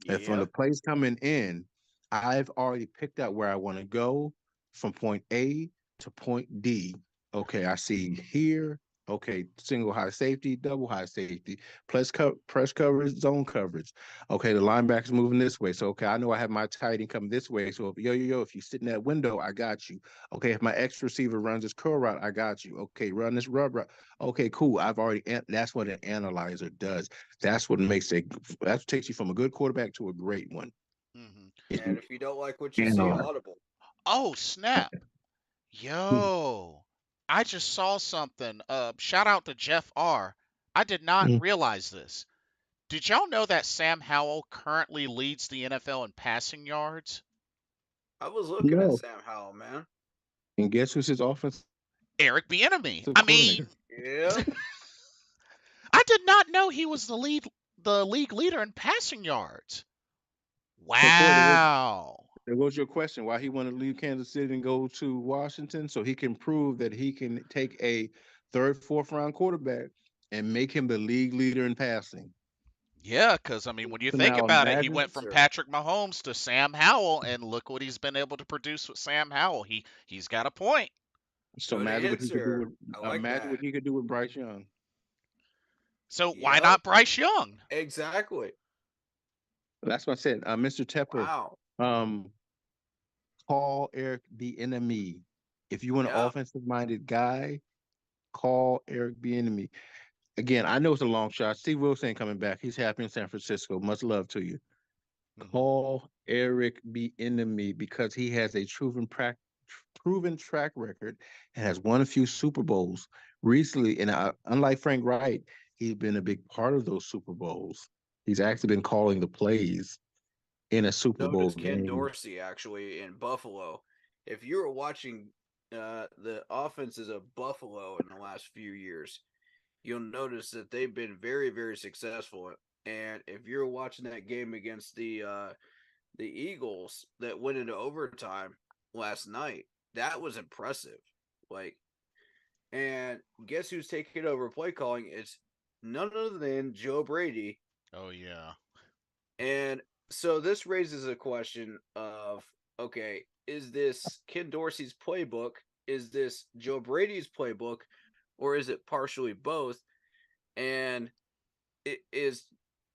And from the Yep. plays coming in, I've already picked out where I want to go from point A to point D. Okay, I see here. Okay, single high safety, double high safety, press coverage, zone coverage. Okay, the linebacker's moving this way. So, okay, I know I have my tight end coming this way. So, if you sit in that window, I got you. Okay, if my X receiver runs this curl route, I got you. Okay, run this rub route. Okay, cool. That's what an analyzer does. That's what takes you from a good quarterback to a great one. hmm And if you don't like what you see, Analyze. audible. Oh snap! Yo, I just saw something. Shout out to Jeff R. I did not Mm. realize this. Did y'all know that Sam Howell currently leads the NFL in passing yards? I was looking at No. Sam Howell, man. And guess who's his offensive Eric Bieniemy. I coordinator? mean, Yeah. I did not know he was the league leader in passing yards. So, Corey, Wow. there goes your question: why he wanted to leave Kansas City and go to Washington, so he can prove that he can take a third, fourth round quarterback and make him the league leader in passing. Yeah, because I mean, when you So think now about it, he imagine. went from Sir. Patrick Mahomes to Sam Howell, and look what he's been able to produce with Sam Howell. He's got a point. So Good imagine what he could do answer. with. I like Imagine that. what he could do with Bryce Young. So why Yep. not Bryce Young? Exactly. That's what I said. Mr. Tepper, Wow. um, call Eric Bieniemy. If you want an Yep. offensive minded guy, call Eric Bieniemy. Again, I know it's a long shot. Steve Wilson ain't coming back. He's happy in San Francisco. Much love to you. Mhm. Call Eric Bieniemy because he has a proven track record and has won a few Super Bowls recently. And unlike Frank Wright, he's been a big part of those Super Bowls. He's actually been calling the plays in a Super So Bowl does Ken game. Dorsey actually in Buffalo. If you were watching the offenses of Buffalo in the last few years, you'll notice that they've been very, very successful. And if you're watching that game against the Eagles that went into overtime last night, that was impressive. Like, and guess who's taking over play calling? It's none other than Joe Brady. Oh yeah. And so this raises a question of, okay, is this Ken Dorsey's playbook? Is this Joe Brady's playbook? Or is it partially both? And it is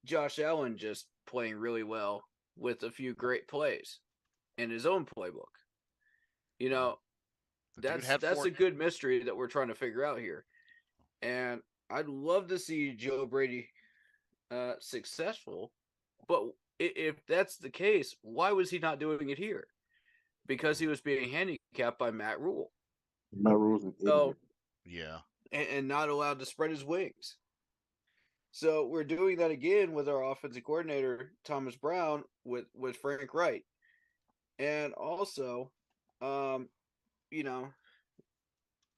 Josh Allen just playing really well with a few great plays in his own playbook? You know, The dude had that's four. a good mystery that we're trying to figure out here. And I'd love to see Joe Brady successful, but if that's the case, why was he not doing it here? Because he was being handicapped by Matt Rule. My rules an So idiot. Yeah. and not allowed to spread his wings. So we're doing that again with our offensive coordinator Thomas Brown with Frank Wright, and also, um, you know,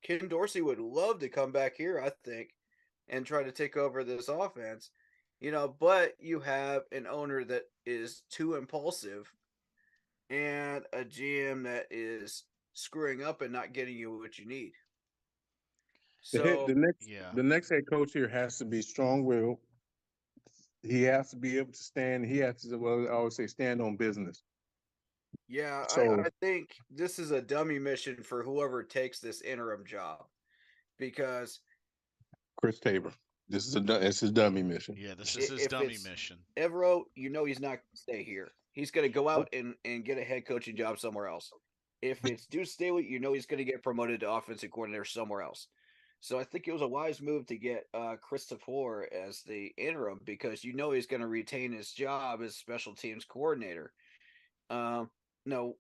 Ken Dorsey would love to come back here, I think, and try to take over this offense. But you have an owner that is too impulsive and a GM that is screwing up and not getting you what you need. So Yeah. The next head coach here has to be strong willed. He has to be able to stand. He has to, well, I always say, stand on business. yeah, So I think this is a dummy mission for whoever takes this interim job, because Chris Tabor, it's his dummy mission. Yeah. This is his if dummy it's mission. Evero, he's not going to stay here. He's going to go out and get a head coaching job somewhere else. If it's Deuce Staley, he's going to get promoted to offensive coordinator somewhere else. So I think it was a wise move to get Christopher as the interim, because he's going to retain his job as special teams coordinator. No,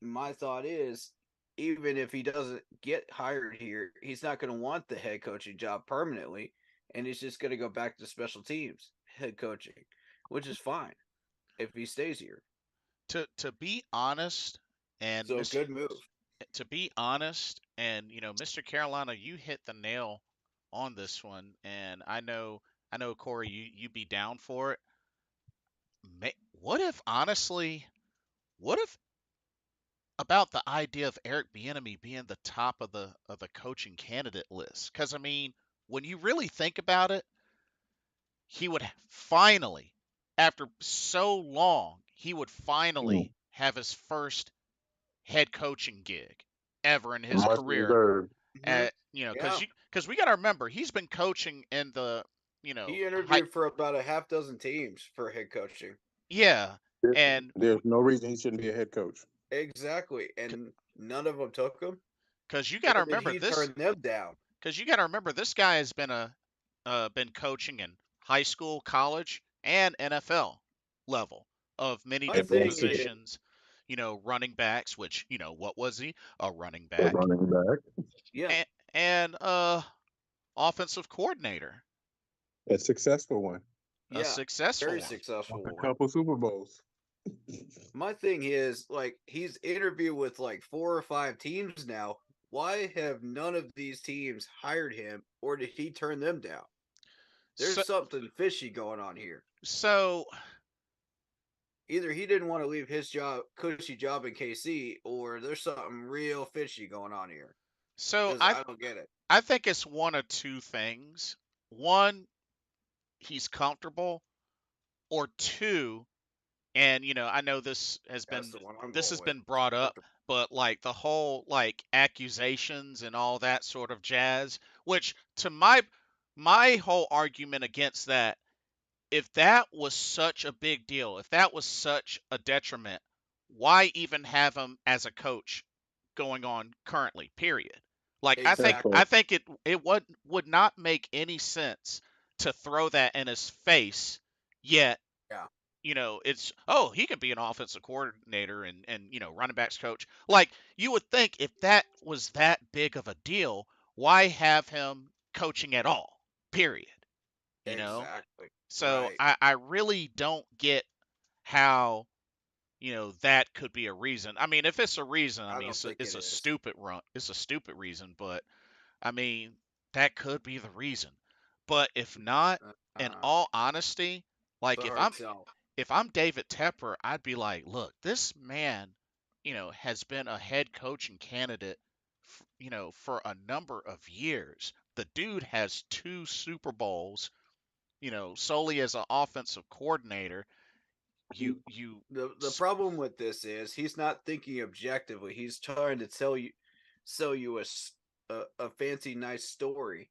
my thought is, even if he doesn't get hired here, he's not going to want the head coaching job permanently, and he's just going to go back to special teams head coaching, which is fine if he stays here. To be honest, and So good move. Mr. Carolina, you hit the nail on this one, and I know Corey, you be down for it. What if honestly, what if about the idea of Eric Bieniemy being the top of the coaching candidate list? Because I mean, when you really think about it, he would finally, after so long, he would finally have his first head coaching gig ever in his Much career. deserved. At Yeah. because we got to remember he's been coaching in the He high. interviewed for about a half dozen teams for head coaching. Yeah, and There's no reason he shouldn't be a head coach. Exactly. And none of them took him. because you got to And then remember he this turned them down. because you got to remember this guy has been coaching in high school, college, and NFL level of many My different thing is, positions. Running backs, which what was he? A running A back, running back. yeah, and offensive coordinator, A successful one. a yeah, successful very one. successful A one. couple Super Bowls. My thing is, like, he's interviewed with like 4 or 5 teams now. Why have none of these teams hired him, or did he turn them down? So, There's something fishy going on here. so Either he didn't want to leave his cushy job in KC, or there's something real fishy going on here. So Because I don't get it. I think it's one of two things. One, he's comfortable, or two, and I know That's the one I'm this going has with. been brought up, but like the whole like accusations and all that sort of jazz, which to my whole argument against that, if that was such a big deal, if that was such a detriment, why even have him as a coach going on currently? Period. Like Exactly. I think it would not make any sense to throw that in his face. Yet, Yeah. it's he can be an offensive coordinator and running backs coach. Like you would think if that was that big of a deal, why have him coaching at all? Period. You know. Exactly. So Right. I really don't get how that could be a reason. I mean, if it's a reason, I I mean don't think it's it a is. stupid run. It's a stupid reason, but I mean that could be the reason. But if not, in all honesty, like It's a hard sell. if I'm David Tepper, I'd be like, look, this man, has been a head coaching candidate, for a number of years. The dude has 2 Super Bowls, solely as an offensive coordinator. You The problem with this is he's not thinking objectively. He's trying to sell you a fancy nice story,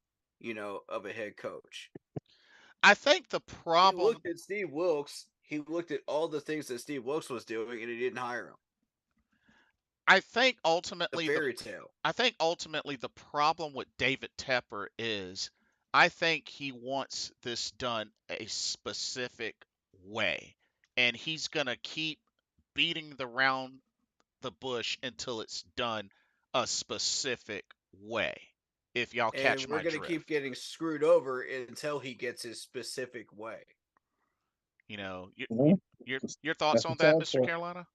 of a head coach. I think the He problem looked at Steve Wilkes. He looked at all the things that Steve Wilkes was doing, and he didn't hire him. I think The ultimately the fairy tale. I think ultimately the problem with David Tepper is I think he wants this done a specific way. And he's going to keep beating around the bush until it's done a specific way. If y'all And catch we're my going to keep drift. getting screwed over until he gets his specific way. Mhm. Your thoughts That's on the that, sad Mr. part. Carolina?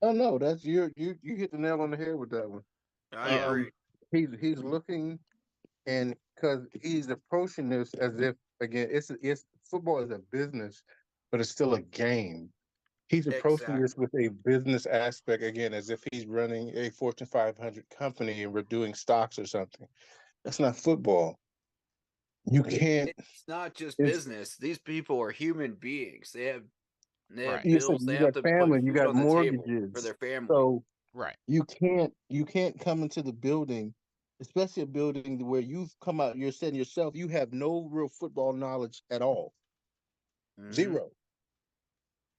Oh no, that's you hit the nail on the head with that one. I Yeah. agree. He's looking, and because he's approaching this as if, again, it's football is a business, but it's still a game. He's approaching this Exactly. with a business aspect again, as if he's running a Fortune 500 company and we're doing stocks or something. That's not football. You can't. It's not just It's business. These people are human beings. They have Right. you said bills. They you have got to put family, you food got on the table for mortgages, their family. so Right. you can't come into the building, especially a building where you've come out. You're saying yourself you have no real football knowledge at all, Mm-hmm. zero.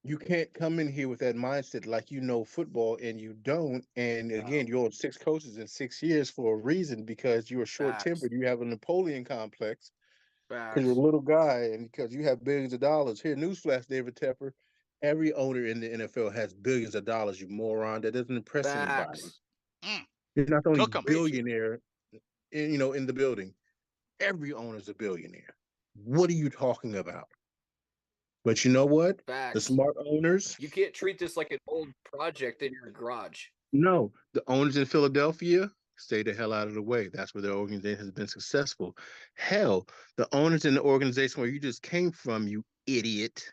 You can't come in here with that mindset like you know football and you don't. And No. again, you're on 6 coaches in 6 years for a reason because you are short Facts. tempered. You have a Napoleon complex because you're a Facts. little guy and because you have billions of dollars. Here, newsflash, David Tepper. Every owner in the NFL has billions of dollars, you moron. That doesn't impress anybody. Facts. Mm, You're not the only cook 'em. Preach it. billionaire in the building. Every owner's a billionaire. What are you talking about? But you know what? The Facts. smart owners, You can't treat this like an old project in your garage. no, the owners in Philadelphia stay the hell out of the way. That's where their organization has been successful. Hell, the owners in the organization where you just came from, you idiot,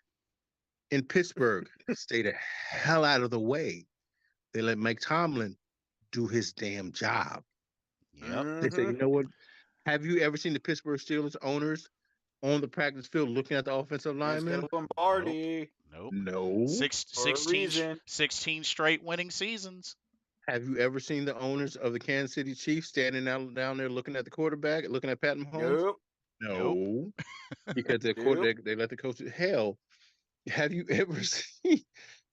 in Pittsburgh, stay the hell out of the way. They let Mike Tomlin do his damn job. Yep. They say, Mm-hmm. you know what? Have you ever seen the Pittsburgh Steelers owners on the practice field looking at the offensive He's got linemen? a Nope. Lombardi Nope. No. for a 16, reason. 16 straight winning seasons. Have you ever seen the owners of the Kansas City Chiefs standing down there looking at the quarterback, looking at Pat Mahomes? Nope. Nope. No, because their Nope. quarterback they let the coach. Hell, have you ever seen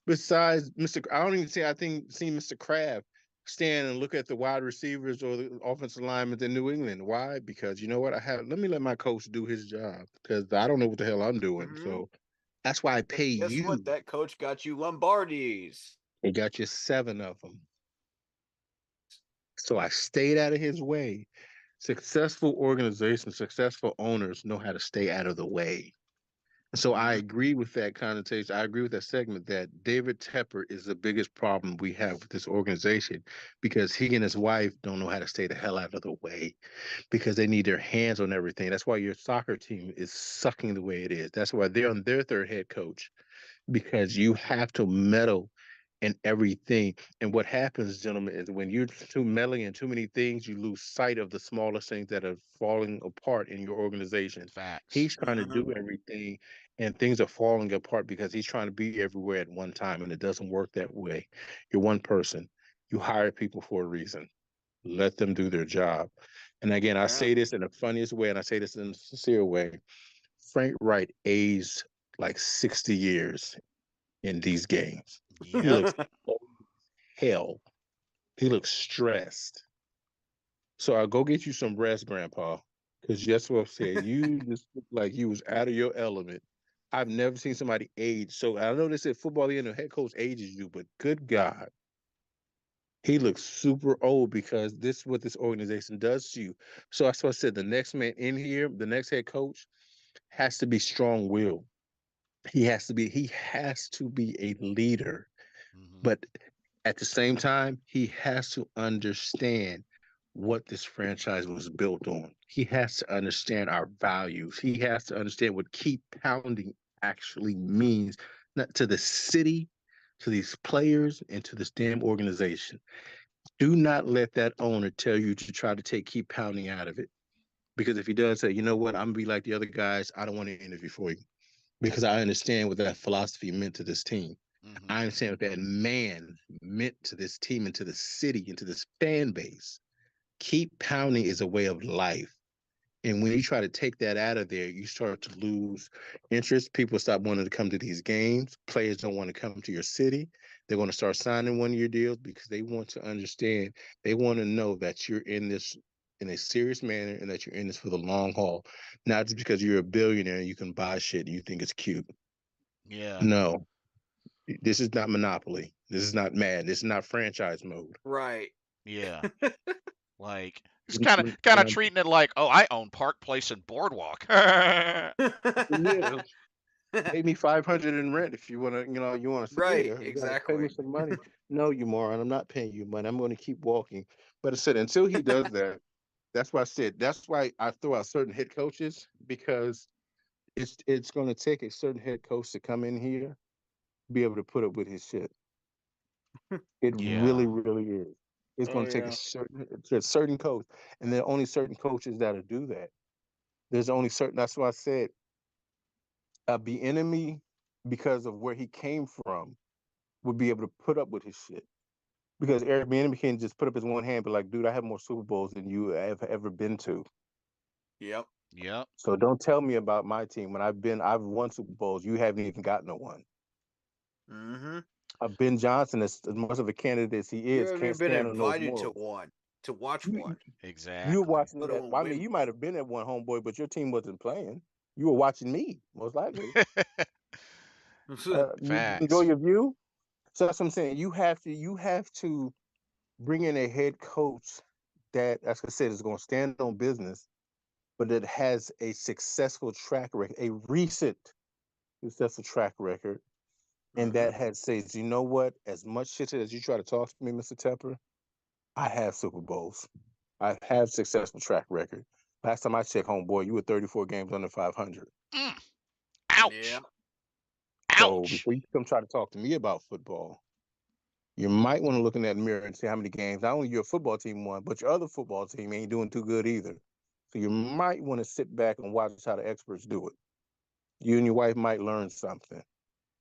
besides Mr. I don't even say I think seen Mr. Kraft stand and look at the wide receivers or the offensive linemen in New England? Why? Because you know what? Let me let my coach do his job because I don't know what the hell I'm doing. Mm-hmm. So that's why I And pay guess what? you. That coach got you Lombardis. He got you 7 of them. So I stayed out of his way. Successful organizations, successful owners know how to stay out of the way. So I Mm-hmm. agree with that connotation. I agree with that segment that David Tepper is the biggest problem we have with this organization because he and his wife don't know how to stay the hell out of the way because they need their hands on everything. That's why your soccer team is sucking the way it is. That's why they're on their third head coach because you have to meddle in everything. And what happens, gentlemen, is when you're too meddling in too many things, you lose sight of the smallest things that are falling apart in your organization. Facts. He's trying to Mm-hmm. do everything, and things are falling apart because he's trying to be everywhere at one time, and it doesn't work that way. You're one person. You hire people for a reason. Let them do their job. And again, I Yeah. say this in the funniest way, and I say this in a sincere way. Frank Wright aged like 60 years in these games. He Yep. looks old as hell. He looks stressed. So I'll go get you some rest, Grandpa. Because just what I said, you just look like you was out of your element. I've never seen somebody age. So I know they said football, the head coach ages you, but good God, he looks super old because this is what this organization does to you. So that's what I said. The next man in here, the next head coach, has to be strong willed. He has to be a leader. Hmm. But at the same time, he has to understand what this franchise was built on. He has to understand our values. He has to understand what keep pounding actually means not to the city, to these players, and to this damn organization. Do not let that owner tell you to try to keep pounding out of it. Because if he does say, you know what, I'm gonna be like the other guys, I don't want to interview for you. Because I understand what that philosophy meant to this team. Mm-hmm. I understand what that man meant to this team and to the city and to this fan base. Keep pounding is a way of life. And when you try to take that out of there, you start to lose interest. People stop wanting to come to these games. Players don't want to come to your city. They're going to start signing one-year deals because they want to understand. They want to know that you're in this in a serious manner and that you're in this for the long haul, not just because you're a billionaire and you can buy shit and you think it's cute. Yeah. No, this is not Monopoly. This is not Mad. This is not franchise mode. Right. Yeah. Like just When- kind of when- kind when of I'm- treating it like, oh, I own Park Place and Boardwalk. Yeah. yeah, pay me 500 in rent if you want to, you want to stay Right, here. You got to pay me exactly. some money. No, you moron. I'm not paying you money. I'm going to keep walking. But I said until he does that, that's why I said that's why I throw out certain head coaches because it's going to take a certain head coach to come in here be able to put up with his shit. It really, really is. It's Oh going to take yeah. a certain coach, and there are only certain coaches that'll do that. There's only certain. That's why I said the enemy because of where he came from would be able to put up with his shit. Because Eric Bieniemy can just put up his one hand, but like, dude, I have more Super Bowls than you have ever been to. Yep. Yep. So don't tell me about my team when I've won Super Bowls. You haven't even gotten a one. Mm-hmm. Ben Johnson, as much of a candidate as he You is, haven't can't even been stand on those invited to morals. one, to watch You, one, you're Exactly. watching let it at. alone Well, I mean, win you one. might have been at one, homeboy, but your team wasn't playing. You were watching me, most likely. You enjoy Facts. your view. So that's what I'm saying. You have to bring in a head coach that, as I said, is going to stand on business, but that has a successful track record, a recent successful track record, and Mm-hmm. that has says, you know what? As much shit as you try to talk to me, Mr. Tepper, I have Super Bowls. I have successful track record. Last time I checked, homeboy, you were 34 games under 500. Mm. Yeah. Ouch. So Ouch. before you come try to talk to me about football, you might want to look in that mirror and see how many games not only your football team won, but your other football team ain't doing too good either. So you might want to sit back and watch how the experts do it. You and your wife might learn something.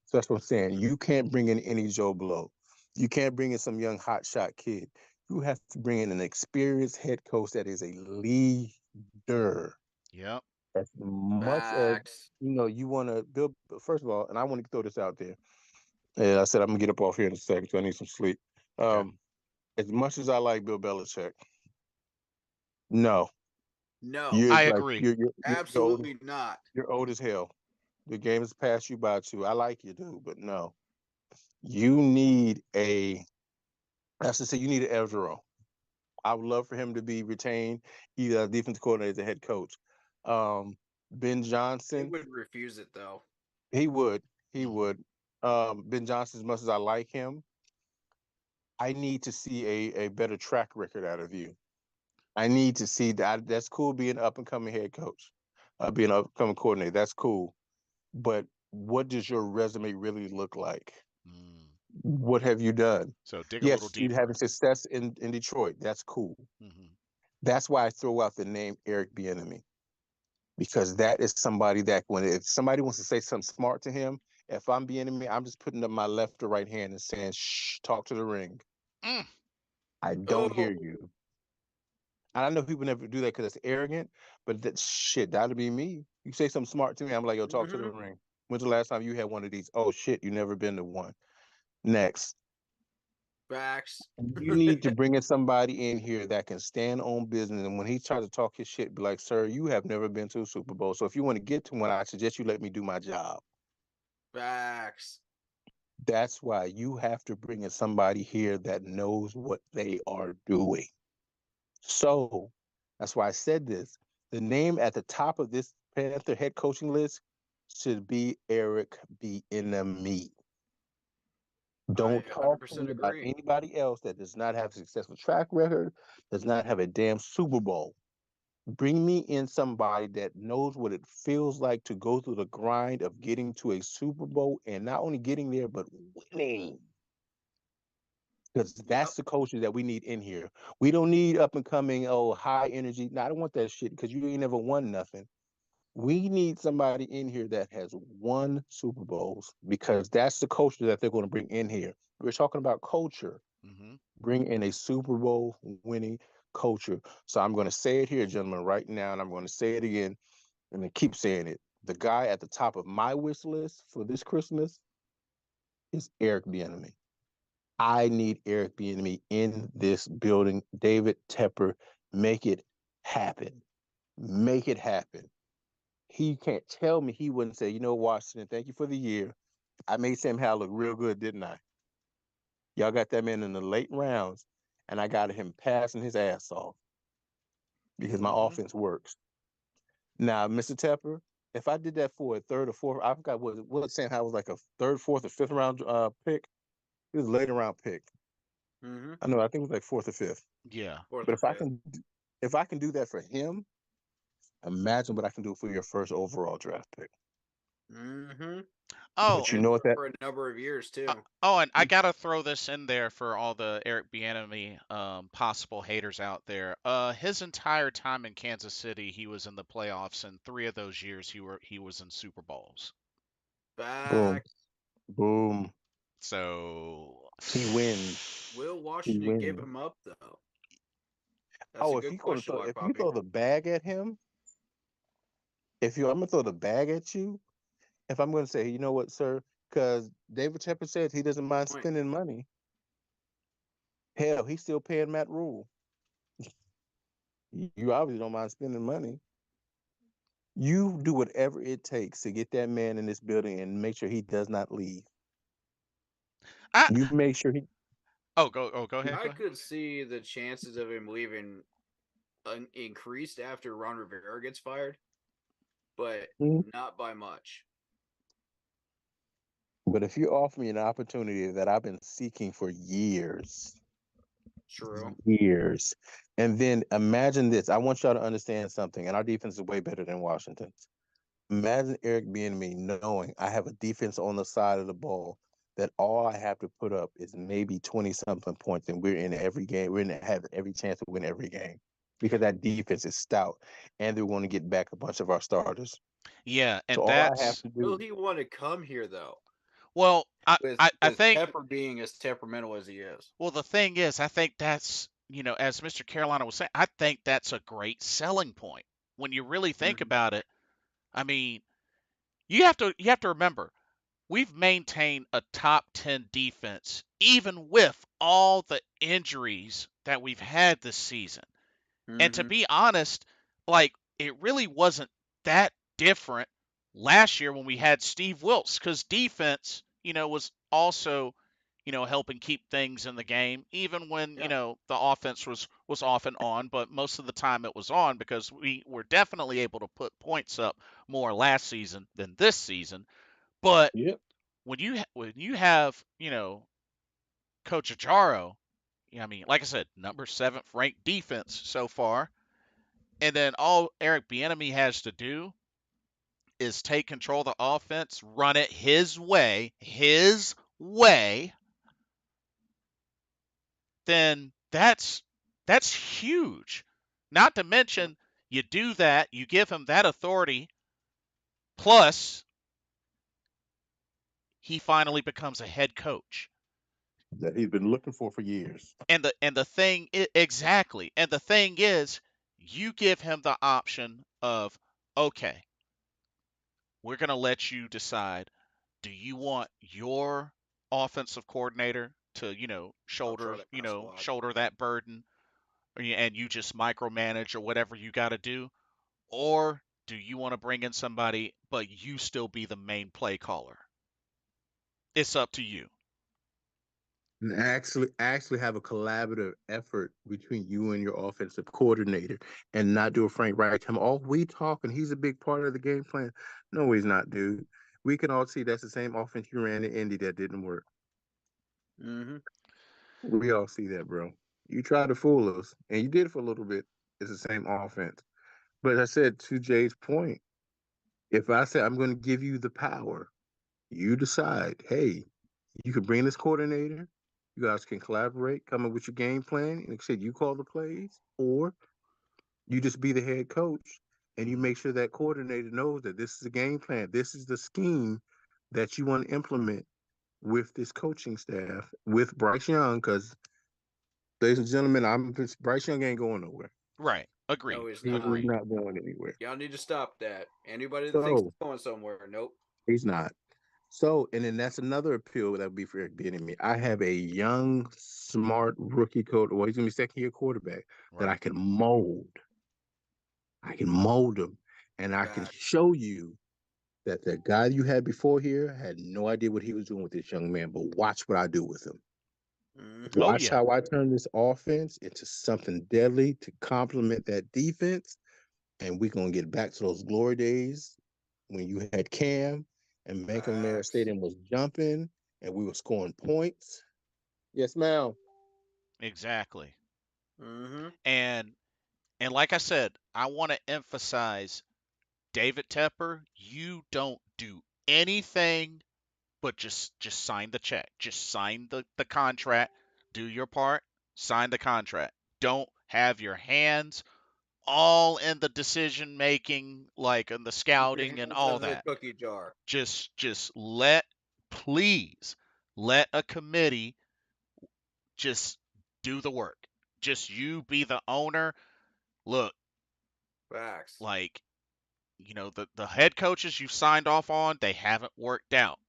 So that's what I'm saying. You can't bring in any Joe Blow. You can't bring in some young hotshot kid. You have to bring in an experienced head coach that is a leader. Yep. As much as Facts. you want to build. First of all, and I want to throw this out there. Yeah, I said I'm gonna get up off here in a second, so I need some sleep. Okay. As much as I like Bill Belichick, no, No. you're I like agree. Absolutely not. you're old as hell. The game has passed you by too. I like you, dude, but no, you need a. I should say you need an Evero. I would love for him to be retained, either as defensive coordinator as a head coach. Um, Ben They Johnson, would refuse it though. he would, he Mhm. would. Ben Johnson, as much as I like him, I need to see a better track record out of you. I need to see that. That's cool being up and coming head coach, being an up and coming coordinator. That's cool. But what does your resume really look like? Mm. What have you done? So dig a little Yes, you're deeper. having success in Detroit. That's cool. Hmm. That's why I throw out the name Eric Bieniemy because that is somebody that if somebody wants to say something smart to him, if I'm Bieniemy, I'm just putting up my left or right hand and saying, "Shh, talk to the ring. Mm. I don't hear Oh. you." And I know people never do that because it's arrogant, but that shit, that'll be me. You say something smart to me, I'm like, yo, talk to the Mm-hmm. ring. When's the last time you had one of these? Oh shit, you never been to one. Next. Facts. You need to bring in somebody in here that can stand on business. And when he tries to talk his shit, be like, sir, you have never been to a Super Bowl. So if you want to get to one, I suggest you let me do my job. Facts. That's why you have to bring in somebody here that knows what they are doing. So that's why I said this. The name at the top of this Panther head coaching list should be Eric Bieniemy. I Don't talk to 100% me about agree. anybody else that does not have a successful track record, does not have a damn Super Bowl. Bring me in somebody that knows what it feels like to go through the grind of getting to a Super Bowl and not only getting there, but winning. Because Yep. that's the culture that we need in here. We don't need up and coming, oh, high energy. No, I don't want that shit because you ain't never won nothing. We need somebody in here that has won Super Bowls because that's the culture that they're going to bring in here. We're talking about culture. Hmm. Bring in a Super Bowl winning culture. So I'm going to say it here, gentlemen, right now, and I'm going to say it again and then keep saying it. The guy at the top of my wish list for this Christmas is Eric Bieniemy. I need Eric Bieniemy in this building. David Tepper, make it happen. Make it happen. He can't tell me he wouldn't say, you know, Washington, thank you for the year. I made Sam Howell look real good, didn't I? Y'all got that man in the late rounds, and I got him passing his ass off because my Hmm. offense works. Now, Mr. Tepper, if I did that for a third or fourth, I forgot what Sam Howell was like a third, fourth, or fifth round pick. It was a later round pick. Mm-hmm. I know, I think it was like fourth or fifth. Yeah. Fourth But or fifth. if I can do that for him, imagine what I can do for your first overall draft pick. Mm-hmm. Oh, But you And know what that? for a number of years too. and I gotta throw this in there for all the Eric Bieniemy possible haters out there. His entire time in Kansas City, he was in the playoffs, and 3 of those years he was in Super Bowls. Boom, Back. boom. So, He wins. Will He Washington give wins. him up though? That's a Oh, if good you gonna question, throw, Block if you Poppy. throw the bag at him, if you, I'm gonna throw the bag at you. If I'm gonna say, you know what, sir, because David Tepper says he doesn't mind Point. spending money. Hell, he's still paying Matt Rule. You obviously don't mind spending money. You do whatever it takes to get that man in this building and make sure he does not leave. I You make sure he. go ahead, I go ahead. could see the chances of him leaving increased after Ron Rivera gets fired, but Mhm. not by much. But if you offer me an opportunity that I've been seeking for years, True. years, and then imagine this. I want y'all to understand something, and our defense is way better than Washington's. Imagine Eric being me, knowing I have a defense on the side of the ball that all I have to put up is maybe 20 something points, and we're in every game. We're in have every chance to win every game because that defense is stout, and they're going to get back a bunch of our starters. Yeah, So and all I have that's to Will do, he want to come here though? well, With I think Tepper being as temperamental as he is. well the thing is, I think that's as Mr. Carolina was saying, I think that's a great selling point when you really think Mm-hmm. about it. I mean, you have to remember we've maintained a top 10 defense even with all the injuries that we've had this season. And to Mm-hmm. be honest, like it really wasn't that different last year when we had Steve Wilkes because defense, was also, helping keep things in the game, even when, Yeah. the offense was off and on, but most of the time it was on because we were definitely able to put points up more last season than this season. But yep, when you have, Coach Ajaro, I mean, like I said, number 7th ranked defense so far, and then all Eric Bieniemy has to do is take control of the offense, run it his way, then that's huge. Not to mention you do that, you give him that authority, plus he finally becomes a head coach. that he's been looking for years. And the thing exactly. And the thing is, you give him the option of, okay, we're going to let you decide, do you want your offensive coordinator to, I'll try to pass a lot. shoulder that burden, and you just micromanage or whatever you got to do, or do you want to bring in somebody but you still be the main play caller? It's up to you. And actually have a collaborative effort between you and your offensive coordinator and not do a Frank Reich. Him, oh, we talking. He's a big part of the game plan. No, he's not, dude. We can all see that's the same offense you ran in Indy that didn't work. Mm-hmm. We all see that, bro. You tried to fool us, and you did for a little bit. It's the same offense. But I said to Jay's point, if I say I'm going to give you the power, you decide, hey, you can bring this coordinator, you guys can collaborate, come up with your game plan, and like I said, you call the plays, or you just be the head coach and you Mhm. make sure that coordinator knows that this is the game plan, this is the scheme that you want to implement with this coaching staff with Bryce Young, because ladies and gentlemen, Bryce Young ain't going nowhere. Right. No, Agreed. he's He's not. Agreed. not going anywhere. Y'all need to stop that. Anybody that thinks So he's going somewhere, nope. he's not. So, and then that's another appeal that would be for Eric Bieniemy. I have a young, smart rookie coach. Well, he's gonna be second year quarterback that I Right. can mold. I can mold him, and I can Back. show you that the guy you had before here had no idea what he was doing with this young man. But watch what I do with him. Mm-hmm. Oh Watch yeah. how I turn this offense into something deadly to complement that defense, and we're gonna get back to those glory days when you had Cam and Bank of America Facts. Stadium was jumping and we were scoring points. Yes, ma'am. Exactly. Mm-hmm. And like I said, I want to emphasize David Tepper, you don't do anything but just sign the check. Just sign the contract, do your part, sign the contract. Don't have your hands all in the decision making, like in the Keep your scouting and hands all out of the that. cookie jar. Just let, please let a committee just do the work. Just you be the owner. Look, Facts. like, the head coaches you've signed off on, they haven't worked out.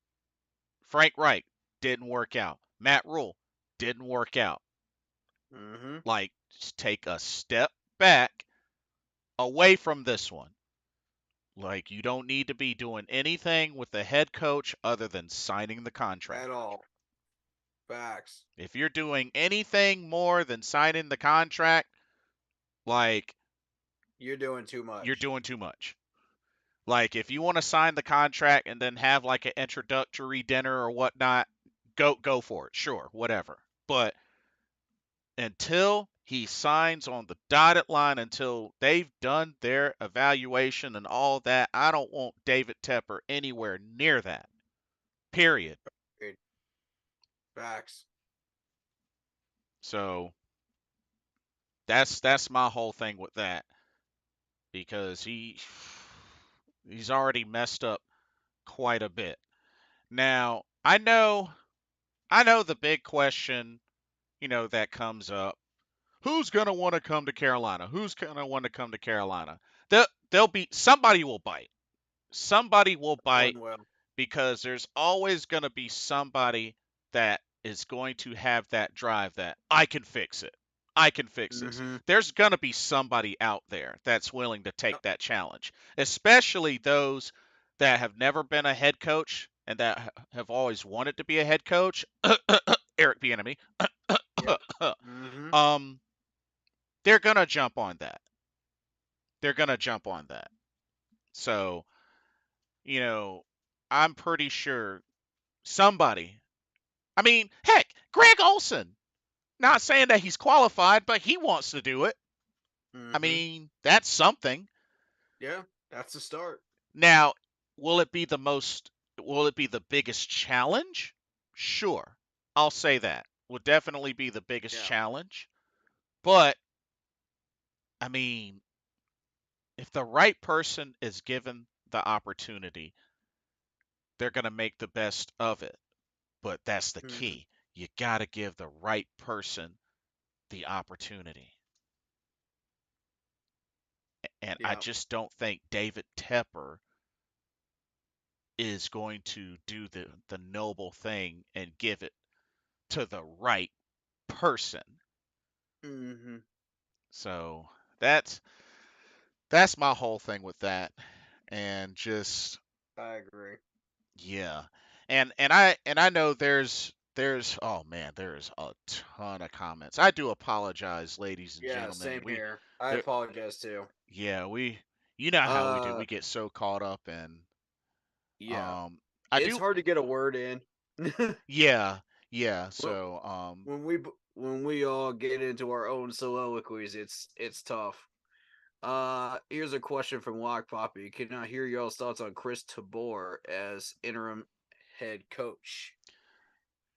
Frank Reich didn't work out. Matt Rule didn't work out. Mm-hmm. Like, just take a step back away from this one. Like, you don't need to be doing anything with the head coach other than signing the At contract. all. Facts. If you're doing anything more than signing the contract, like, You're doing too you're much. doing too much. Like, if you want to sign the contract and then have like an introductory dinner or whatnot, go for it. Sure, whatever. But until he signs on the dotted line, until they've done their evaluation and all that, I don't want David Tepper anywhere near that. Period. Agreed. Facts. So that's my whole thing with that, because he's already messed up quite a bit. Now, I know the big question, that comes up. Who's going to want to come to Carolina? Who's going to want to come to Carolina? There'll be somebody will bite. Somebody will bite, One will. because there's always going to be somebody that is going to have that drive that I can fix it. I can fix this. Mm-hmm. There's going to be somebody out there that's willing to take Yep. that challenge, especially those that have never been a head coach and that have always wanted to be a head coach. Eric Bieniemy. Yep. Mm-hmm. um, they're going to jump on that. They're going to jump on that. So, you know, I'm pretty sure somebody. I mean, heck, Greg Olson. Not saying that he's qualified, but he wants to do it. I Mm-hmm. mean, that's something. Yeah. That's the start. Now, will it be the most will it be the biggest challenge? Sure. I'll say that. Will definitely be the biggest Yeah. challenge. But I mean, if the right person is given the opportunity, they're going to make the best of it. But that's the Mm-hmm. key. You got to give the right person the opportunity. And I Yeah. just don't think David Tepper is going to do the noble thing and give it to the right person. Mm-hmm. So that's my whole thing with that. And just, I agree. yeah. And I know there's oh man, there's a ton of comments. I do apologize, ladies and Yeah. gentlemen. Same We here. I there apologize too. Yeah, you know how we do. Uh. We get so caught up in Yeah. um I It's do hard to get a word in. yeah, yeah. Well, So when we all get into our own soliloquies, it's tough. Here's a question from Lock Poppy. Can I hear y'all's thoughts on Chris Tabor as interim head coach?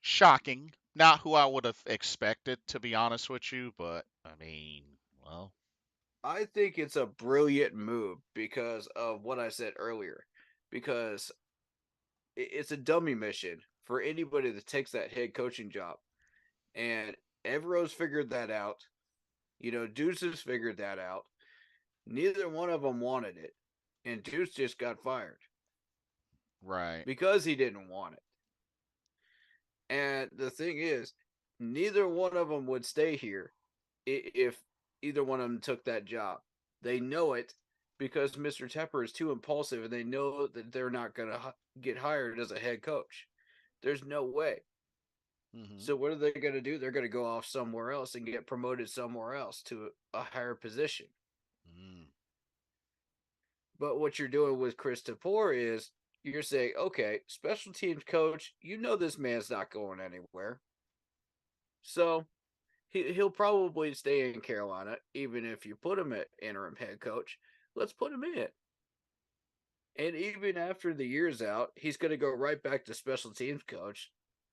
Shocking. Not who I would have expected, to be honest with you, but I mean, well, I think it's a brilliant move because of what I said earlier. Because it's a dummy mission for anybody that takes that head coaching job. And Evero's figured that out. Deuce has figured that out. Neither one of them wanted it. And Deuce just got fired right. because he didn't want it. And the thing is, neither one of them would stay here if either one of them took that job. They know it because Mr. Tepper is too impulsive and they know that they're not going to get hired as a head coach. There's no way. Mm-hmm. So what are they going to do? They're going to go off somewhere else and get promoted somewhere else to a higher position. Mm. But what you're doing with Chris Tabor is you're saying, okay, special teams coach, this man's not going anywhere. So he'll probably stay in Carolina, even if you put him at interim head coach. Let's put him in. And even after the year's out, he's going to go right back to special teams coach,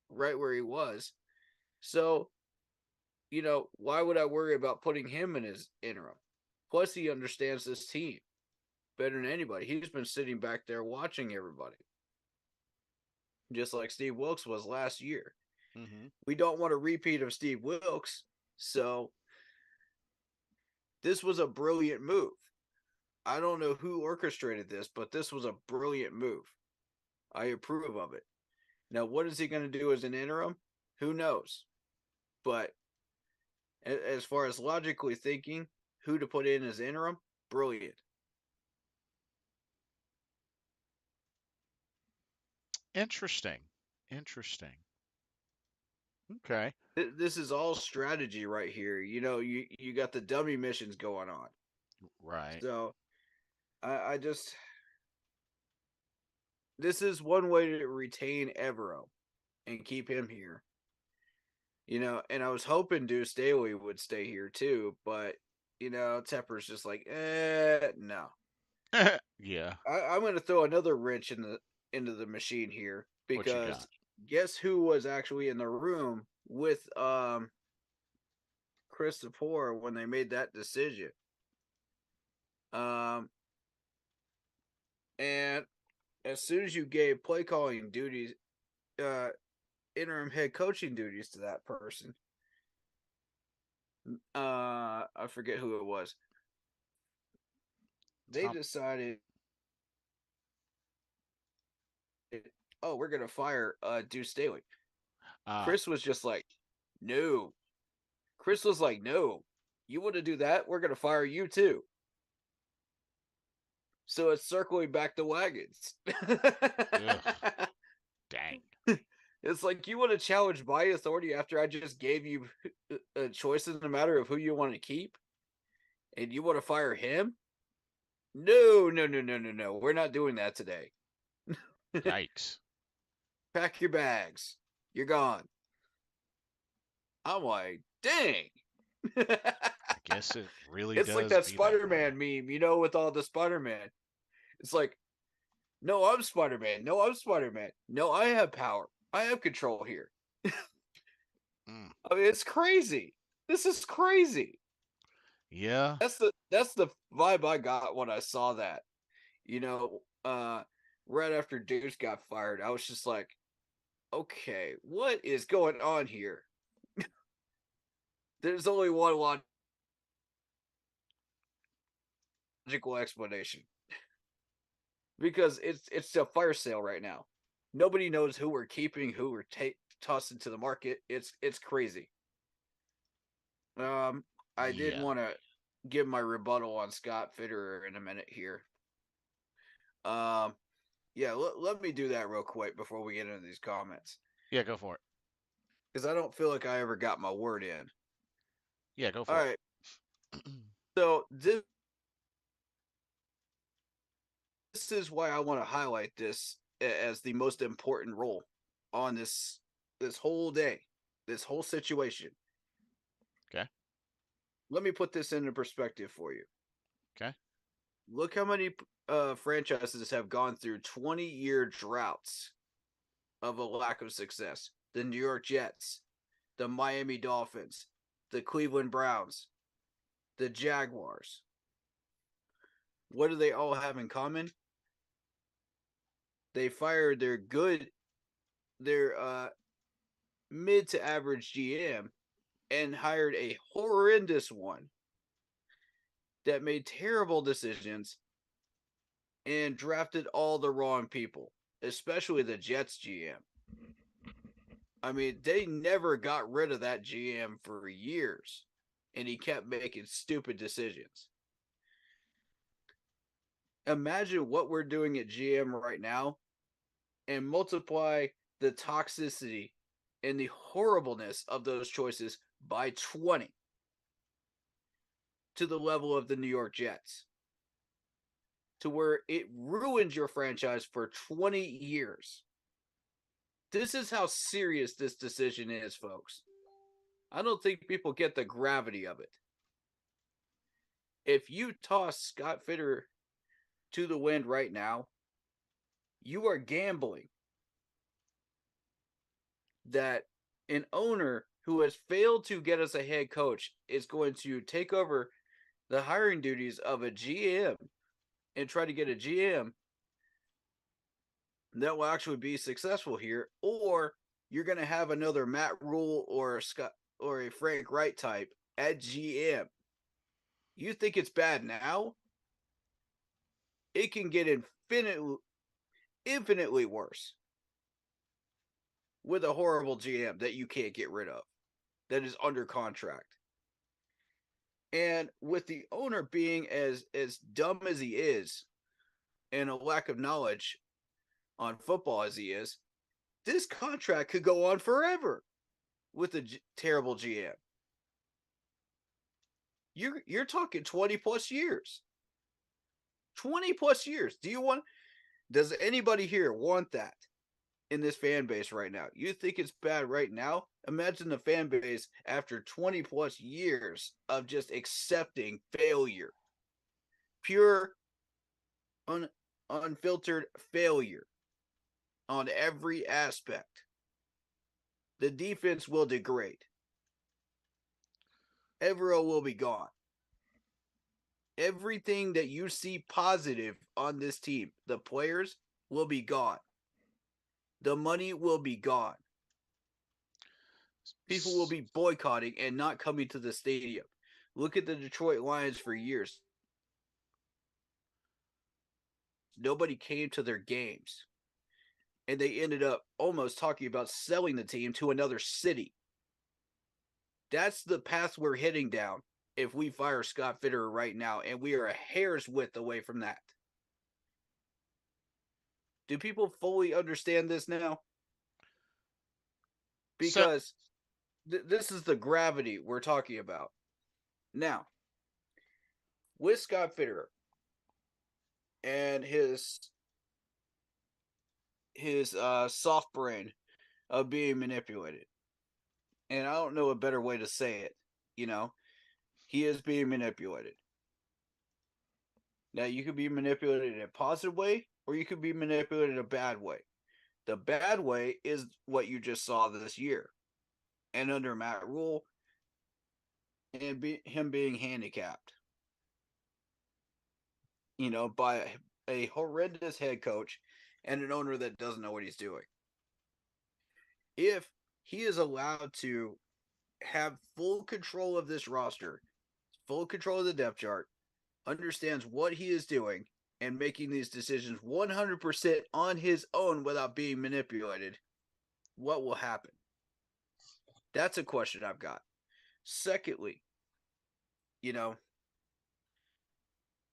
right where he was. So, why would I worry about putting him in his interim? Plus, he understands this team better than anybody. He's been sitting back there watching everybody, just like Steve Wilkes was last year. Mm-hmm. We don't want a repeat of Steve Wilkes, so this was a brilliant move. I don't know who orchestrated this, but this was a brilliant move. I approve of it. Now, what is he going to do as an interim? Who knows? But as far as logically thinking, who to put in as interim, brilliant. Interesting. Okay. This is all strategy right here. You got the dummy missions going on. Right. So I just this is one way to retain Evero and keep him here. And I was hoping Deuce Staley would stay here too, but Tepper's just like, no. Yeah. I'm going to throw another wrench into the machine here What you because got? guess who was actually in the room with Chris Tabor when they made that decision? And as soon as you gave play calling duties, interim head coaching duties to that person, I forget who it was. They decided, oh, we're gonna fire Deuce Staley. Chris was just like, no. Chris was like, no. You want to do that? We're gonna fire you too. So it's circling back the wagons. Dang. It's like, you want to challenge my authority after I just gave you a choice in the matter of who you want to keep? And you want to fire him? No. We're not doing that today. Yikes. Pack your bags. You're gone. I'm like, dang. I guess it really It's does like that be Spider-Man meme, with all the Spider-Man. It's like, no, I'm Spider-Man. No, I'm Spider-Man. No, I have power. I have control here. I mean, it's crazy. This is crazy. Yeah. That's the vibe I got when I saw that. Right after Deuce got fired, I was just like, okay, what is going on here? There's only one logical explanation. Because it's a fire sale right now. Nobody knows who we're keeping, who we're tossing to the market. It's crazy. I did want to give my rebuttal on Scott Fitterer in a minute here. Yeah, let me do that real quick before we get into these comments. Yeah, go for it. Because I don't feel like I ever got my word in. Yeah, go for All it. right. So this is why I want to highlight this as the most important role on this whole day, this whole situation. Okay. Let me put this into perspective for you. Okay. Look how many franchises have gone through 20-year droughts of a lack of success. The New York Jets, the Miami Dolphins, the Cleveland Browns, the Jaguars. What do they all have in common? They fired their mid to average GM and hired a horrendous one that made terrible decisions and drafted all the wrong people, especially the Jets GM. I mean, they never got rid of that GM for years, and he kept making stupid decisions. Imagine what we're doing at GM right now and multiply the toxicity and the horribleness of those choices by 20 to the level of the New York Jets, to where it ruins your franchise for 20 years. This is how serious this decision is, folks. I don't think people get the gravity of it. If you toss Scott Fitter to the wind right now, you are gambling that an owner who has failed to get us a head coach is going to take over the hiring duties of a GM and try to get a GM that will actually be successful here, or you're going to have another Matt Rule or a Frank Reich type at GM. You think it's bad now? It can get infinitely worse with a horrible GM that you can't get rid of, that is under contract. And with the owner being as dumb as he is and a lack of knowledge on football as he is, this contract could go on forever with a terrible GM. You're talking 20 plus years. 20 plus years. Does anybody here want that in this fan base right now? You think it's bad right now? Imagine the fan base after 20 plus years of just accepting failure. Pure, unfiltered failure on every aspect. The defense will degrade. Evero will be gone. Everything that you see positive on this team, the players will be gone. The money will be gone. People will be boycotting and not coming to the stadium. Look at the Detroit Lions for years. Nobody came to their games. And they ended up almost talking about selling the team to another city. That's the path we're heading down if we fire Scott Fitterer right now, and we are a hair's width away from that. Do people fully understand this now? Because this is the gravity we're talking about. Now, with Scott Fitterer and his soft brain of being manipulated, and I don't know a better way to say it, he is being manipulated. Now, you could be manipulated in a positive way, or you could be manipulated in a bad way. The bad way is what you just saw this year. And under Matt Rule, and him being handicapped, by a horrendous head coach and an owner that doesn't know what he's doing. If he is allowed to have full control of this roster, full control of the depth chart, understands what he is doing, and making these decisions 100% on his own without being manipulated, what will happen? That's a question I've got. Secondly,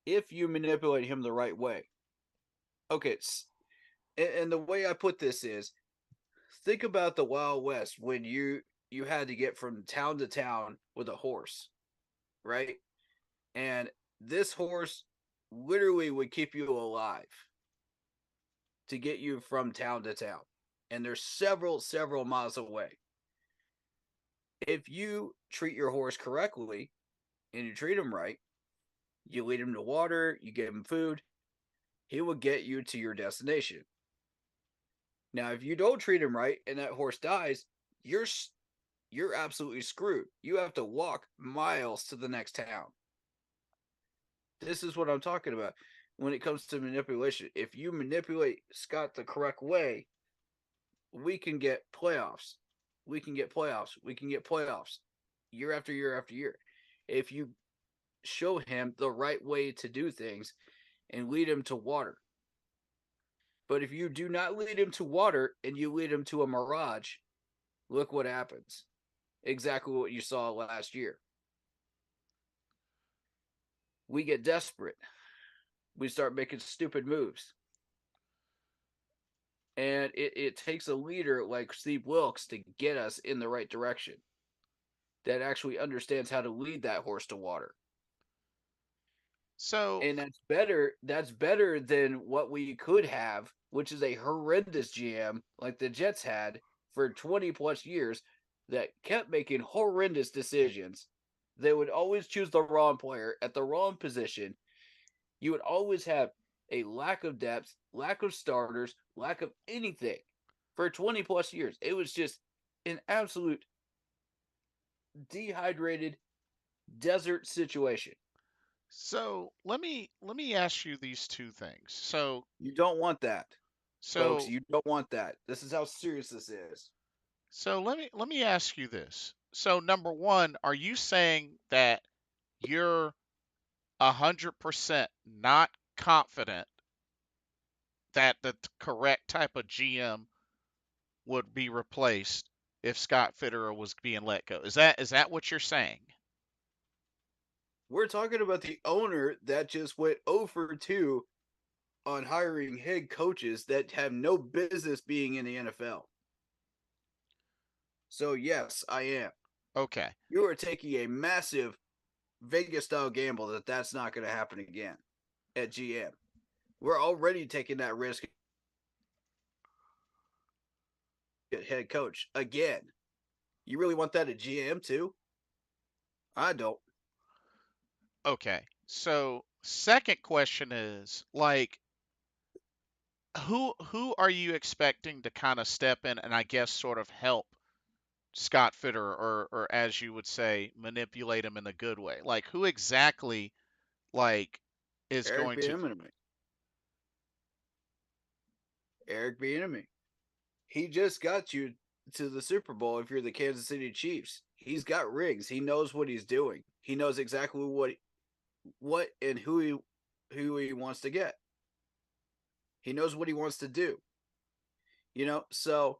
if you manipulate him the right way. Okay, and the way I put this is, think about the Wild West when you had to get from town to town with a horse, right? And this horse literally would keep you alive to get you from town to town. And they're several miles away. If you treat your horse correctly and you treat him right, You lead him to water, you give him food, he will get you to your destination. Now, if you don't treat him right and that horse dies, you're absolutely screwed. You have to walk miles to the next town. This is what I'm talking about when it comes to manipulation. If you manipulate Scott the correct way, we can get playoffs. We can get playoffs. We can get playoffs year after year after year. If you show him the right way to do things and lead him to water. But if you do not lead him to water and you lead him to a mirage, look what happens. Exactly what you saw last year. We get desperate. We start making stupid moves. And it takes a leader like Steve Wilkes to get us in the right direction. That actually understands how to lead that horse to water. So, And that's better than what we could have, which is a horrendous GM like the Jets had for 20 plus years that kept making horrendous decisions. They would always choose the wrong player at the wrong position. You would always have a lack of depth, lack of starters, lack of anything for 20 plus years. It was just an absolute dehydrated desert situation. so let me ask you these two things. So, You don't want that, folks. so You don't want that. This is how serious this is. so let me ask you this. So, number one, are you saying that you're 100% not confident that the correct type of GM would be replaced if Scott Fitterer was being let go? Is that what you're saying? We're talking about the owner that just went over 2 on hiring head coaches that have no business being in the NFL. So, yes, I am. Okay. You are taking a massive Vegas style gamble that that's not going to happen again at GM. We're already taking that risk at head coach again. You really want that at GM too? I don't. Okay. So, second question is like who are you expecting to kind of step in and I guess sort of help Scott Fitterer or as you would say manipulate him in a good way? Like who exactly like is Eric going to Bieniemy. Eric Bieniemy. He just got you to the Super Bowl if you're the Kansas City Chiefs. He's got rings. He knows what he's doing. He knows exactly what and who he wants to get. He knows what he wants to do. So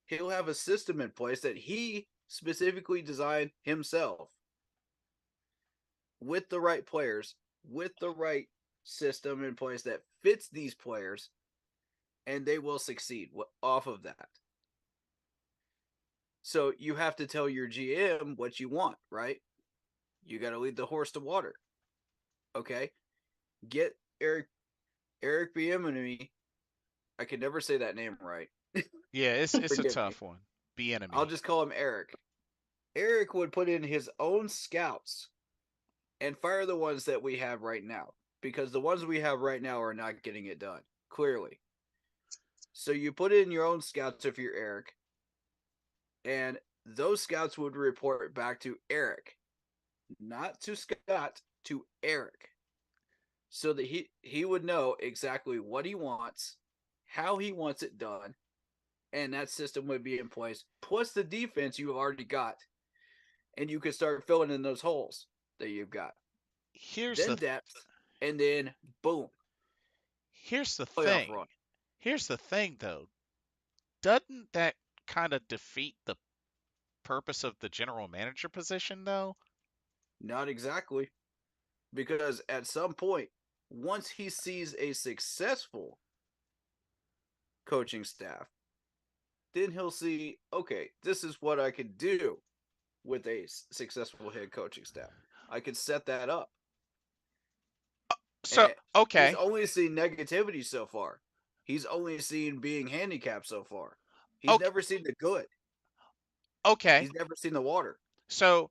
he'll have a system in place that he specifically designed himself with the right players, with the right system in place that fits these players, and they will succeed off of that. So you have to tell your GM what you want, right? You got to lead the horse to water. Okay? Get Eric Bieniemy. I can never say that name right. Yeah, it's a Forgive me. tough one. Bieniemy. I'll just call him Eric. Eric would put in his own scouts and fire the ones that we have right now, because the ones we have right now are not getting it done, clearly. So you put in your own scouts if you're Eric, and those scouts would report back to Eric, not to Scott, to Eric, so that he would know exactly what he wants, how he wants it done, and that system would be in place, plus the defense you have already got, and you could start filling in those holes that you've got. Here's Then depth, and then boom. Here's the Playoff thing. run. Here's the thing though. Doesn't that kind of defeat the purpose of the general manager position though? Not exactly. Because at some point, once he sees a successful coaching staff, then he'll see, okay, this is what I could do with a successful head coaching staff. I could set that up. So, And okay. he's only seen negativity so far. He's only seen being handicapped so far. He's Okay. never seen the good. Okay. He's never seen the water. So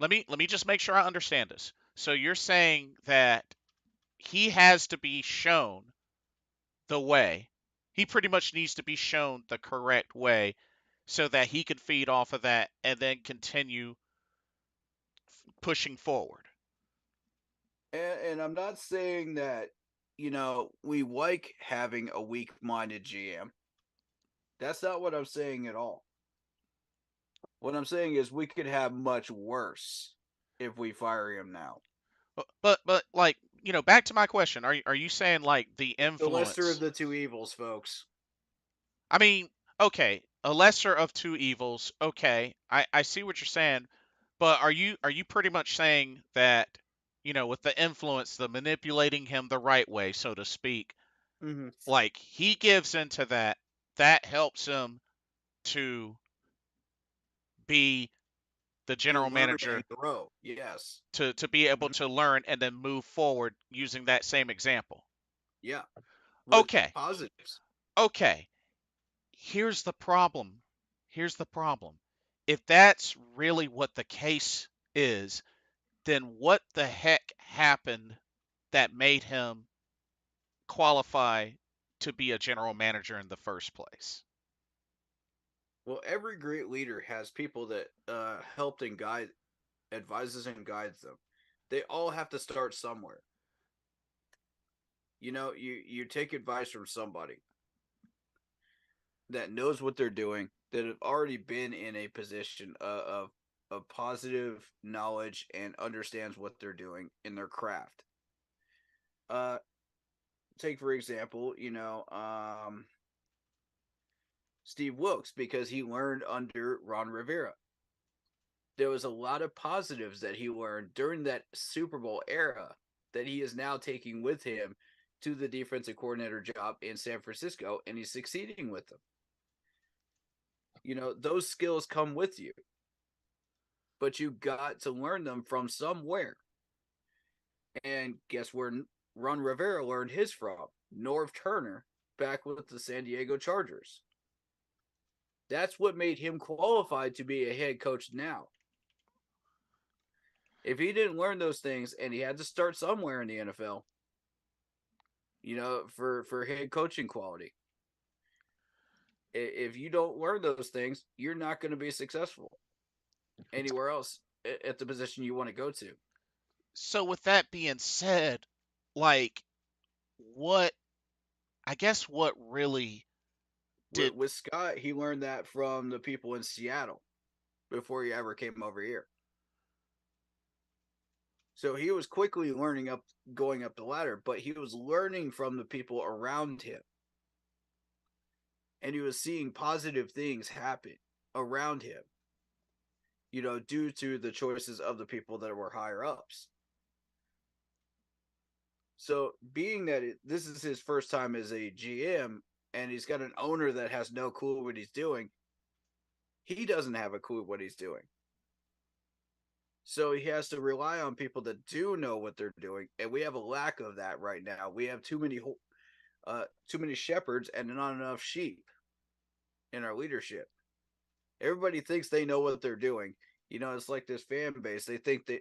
let me just make sure I understand this. So you're saying that he has to be shown the way. He pretty much needs to be shown the correct way so that he can feed off of that and then continue pushing forward. And I'm not saying that, we like having a weak-minded GM. That's not what I'm saying at all. What I'm saying is we could have much worse if we fire him now. But like, back to my question. Are you saying like the The lesser of influence? the two evils, folks. I mean, okay, a lesser of two evils. Okay, I see what you're saying, but are you pretty much saying that, with the influence, the manipulating him the right way, so to speak, Mm-hmm. like he gives into that helps him to be the To general learn manager, and grow. Yes. to be able Mhm. to learn and then move forward using that same example. Yeah. With Okay, positives. okay. Here's the problem. Here's the problem. If that's really what the case is, then what the heck happened that made him qualify to be a general manager in the first place? Well, every great leader has people that helped and advises and guides them. They all have to start somewhere. You take advice from somebody that knows what they're doing, that have already been in a position of positive knowledge and understands what they're doing in their craft. Uh, Take for example, Steve Wilkes, because he learned under Ron Rivera. There was a lot of positives that he learned during that Super Bowl era that he is now taking with him to the defensive coordinator job in San Francisco, and he's succeeding with them. Those skills come with you, but you got to learn them from somewhere. And guess where Ron Rivera learned his from? Norv Turner, back with the San Diego Chargers. That's what made him qualified to be a head coach now. If he didn't learn those things, and he had to start somewhere in the NFL, for head coaching quality. If you don't learn those things, you're not going to be successful anywhere else at the position you want to go to. So with that being said, like what I guess what really did With Scott, he learned that from the people in Seattle before he ever came over here. So he was quickly going up the ladder, but he was learning from the people around him. And he was seeing positive things happen around him, due to the choices of the people that were higher ups. So, being that this is his first time as a GM, and he's got an owner that has no clue what he's doing, he doesn't have a clue what he's doing. So he has to rely on people that do know what they're doing, and we have a lack of that right now. We have too many shepherds and not enough sheep in our leadership. Everybody thinks they know what they're doing. It's like this fan base. They think that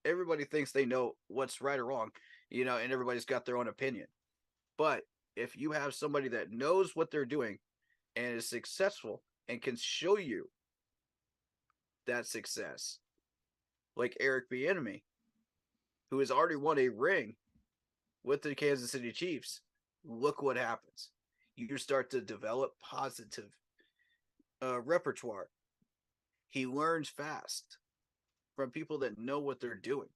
everybody thinks they know what's right or wrong, and everybody's got their own opinion. But if you have somebody that knows what they're doing and is successful and can show you that success, like Eric Bieniemy, who has already won a ring with the Kansas City Chiefs, look what happens. You start to develop positive repertoire. He learns fast from people that know what they're doing.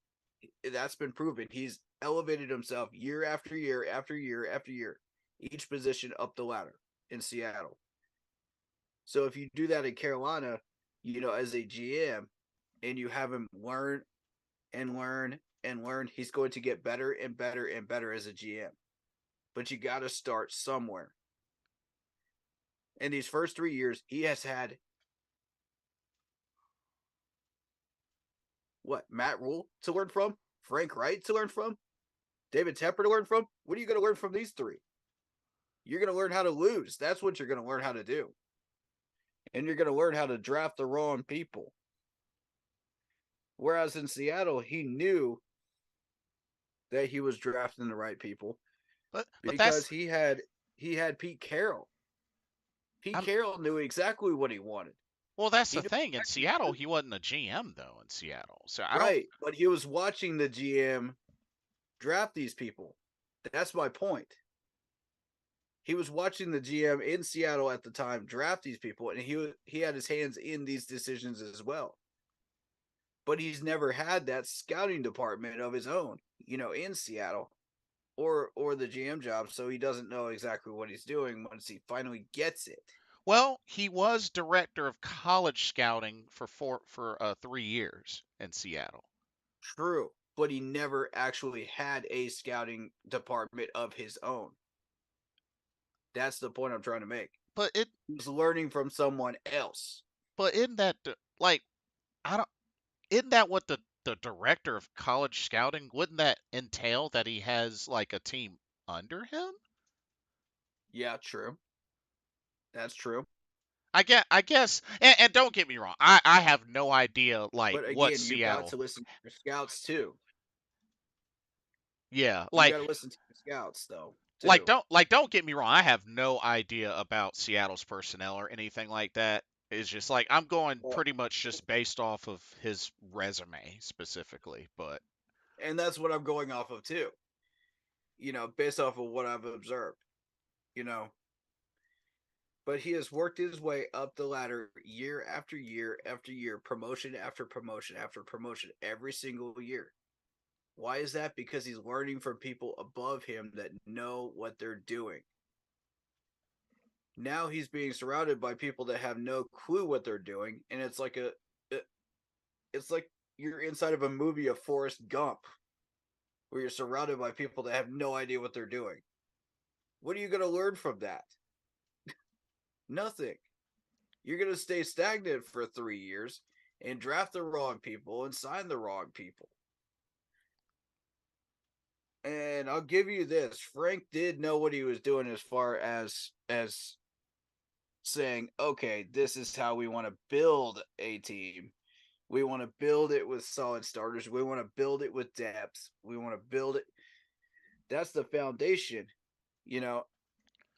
That's been proven. He's elevated himself year after year after year after year, each position up the ladder in Seattle. So if you do that in Carolina, as a GM, and you have him learn and learn and learn, he's going to get better and better and better as a GM. But you got to start somewhere. In these first 3 years, he has had Matt Rule to learn from, Frank Wright to learn from, David Tepper to learn from. What are you going to learn from these three? You're going to learn how to lose. That's what you're going to learn how to do. And you're going to learn how to draft the wrong people. Whereas in Seattle, he knew that he was drafting the right people But because that's he had Pete Carroll. Pete I'm Carroll knew exactly what he wanted. well, that's He the knew thing. In exactly Seattle, he wasn't a GM though. In Seattle, so I don't. right, but he was watching the GM draft these people. That's my point. He was watching the GM in Seattle at the time draft these people, and he had his hands in these decisions as well. But he's never had that scouting department of his own, in Seattle, or the GM job, so he doesn't know exactly what he's doing once he finally gets it. Well, he was director of college scouting for 3 years in Seattle. True, but he never actually had a scouting department of his own. That's the point I'm trying to make. But it He was learning from someone else. but isn't that like I don't isn't that what the director of college scouting wouldn't that entail that he has like a team under him? Yeah, true. That's true. I guess and don't get me wrong. I have no idea like But what again, you've got Seattle. to listen to your scouts too. Yeah, You got to listen to your scouts though too. don't get me wrong. I have no idea about Seattle's personnel or anything like that. It's just like I'm going Well, pretty much just based off of his resume specifically, but and that's what I'm going off of too. Based off of what I've observed. You know, but he has worked his way up the ladder year after year after year, promotion after promotion after promotion, every single year. Why is that? Because he's learning from people above him that know what they're doing. Now he's being surrounded by people that have no clue what they're doing, and it's like you're inside of a movie of Forrest Gump, where you're surrounded by people that have no idea what they're doing. What are you going to learn from that? Nothing. You're going to stay stagnant for 3 years and draft the wrong people and sign the wrong people. And I'll give you this: Frank did know what he was doing as far as saying, okay, this is how we want to build a team. We want to build it with solid starters. We want to build it with depth. We want to build it. That's the foundation, you know.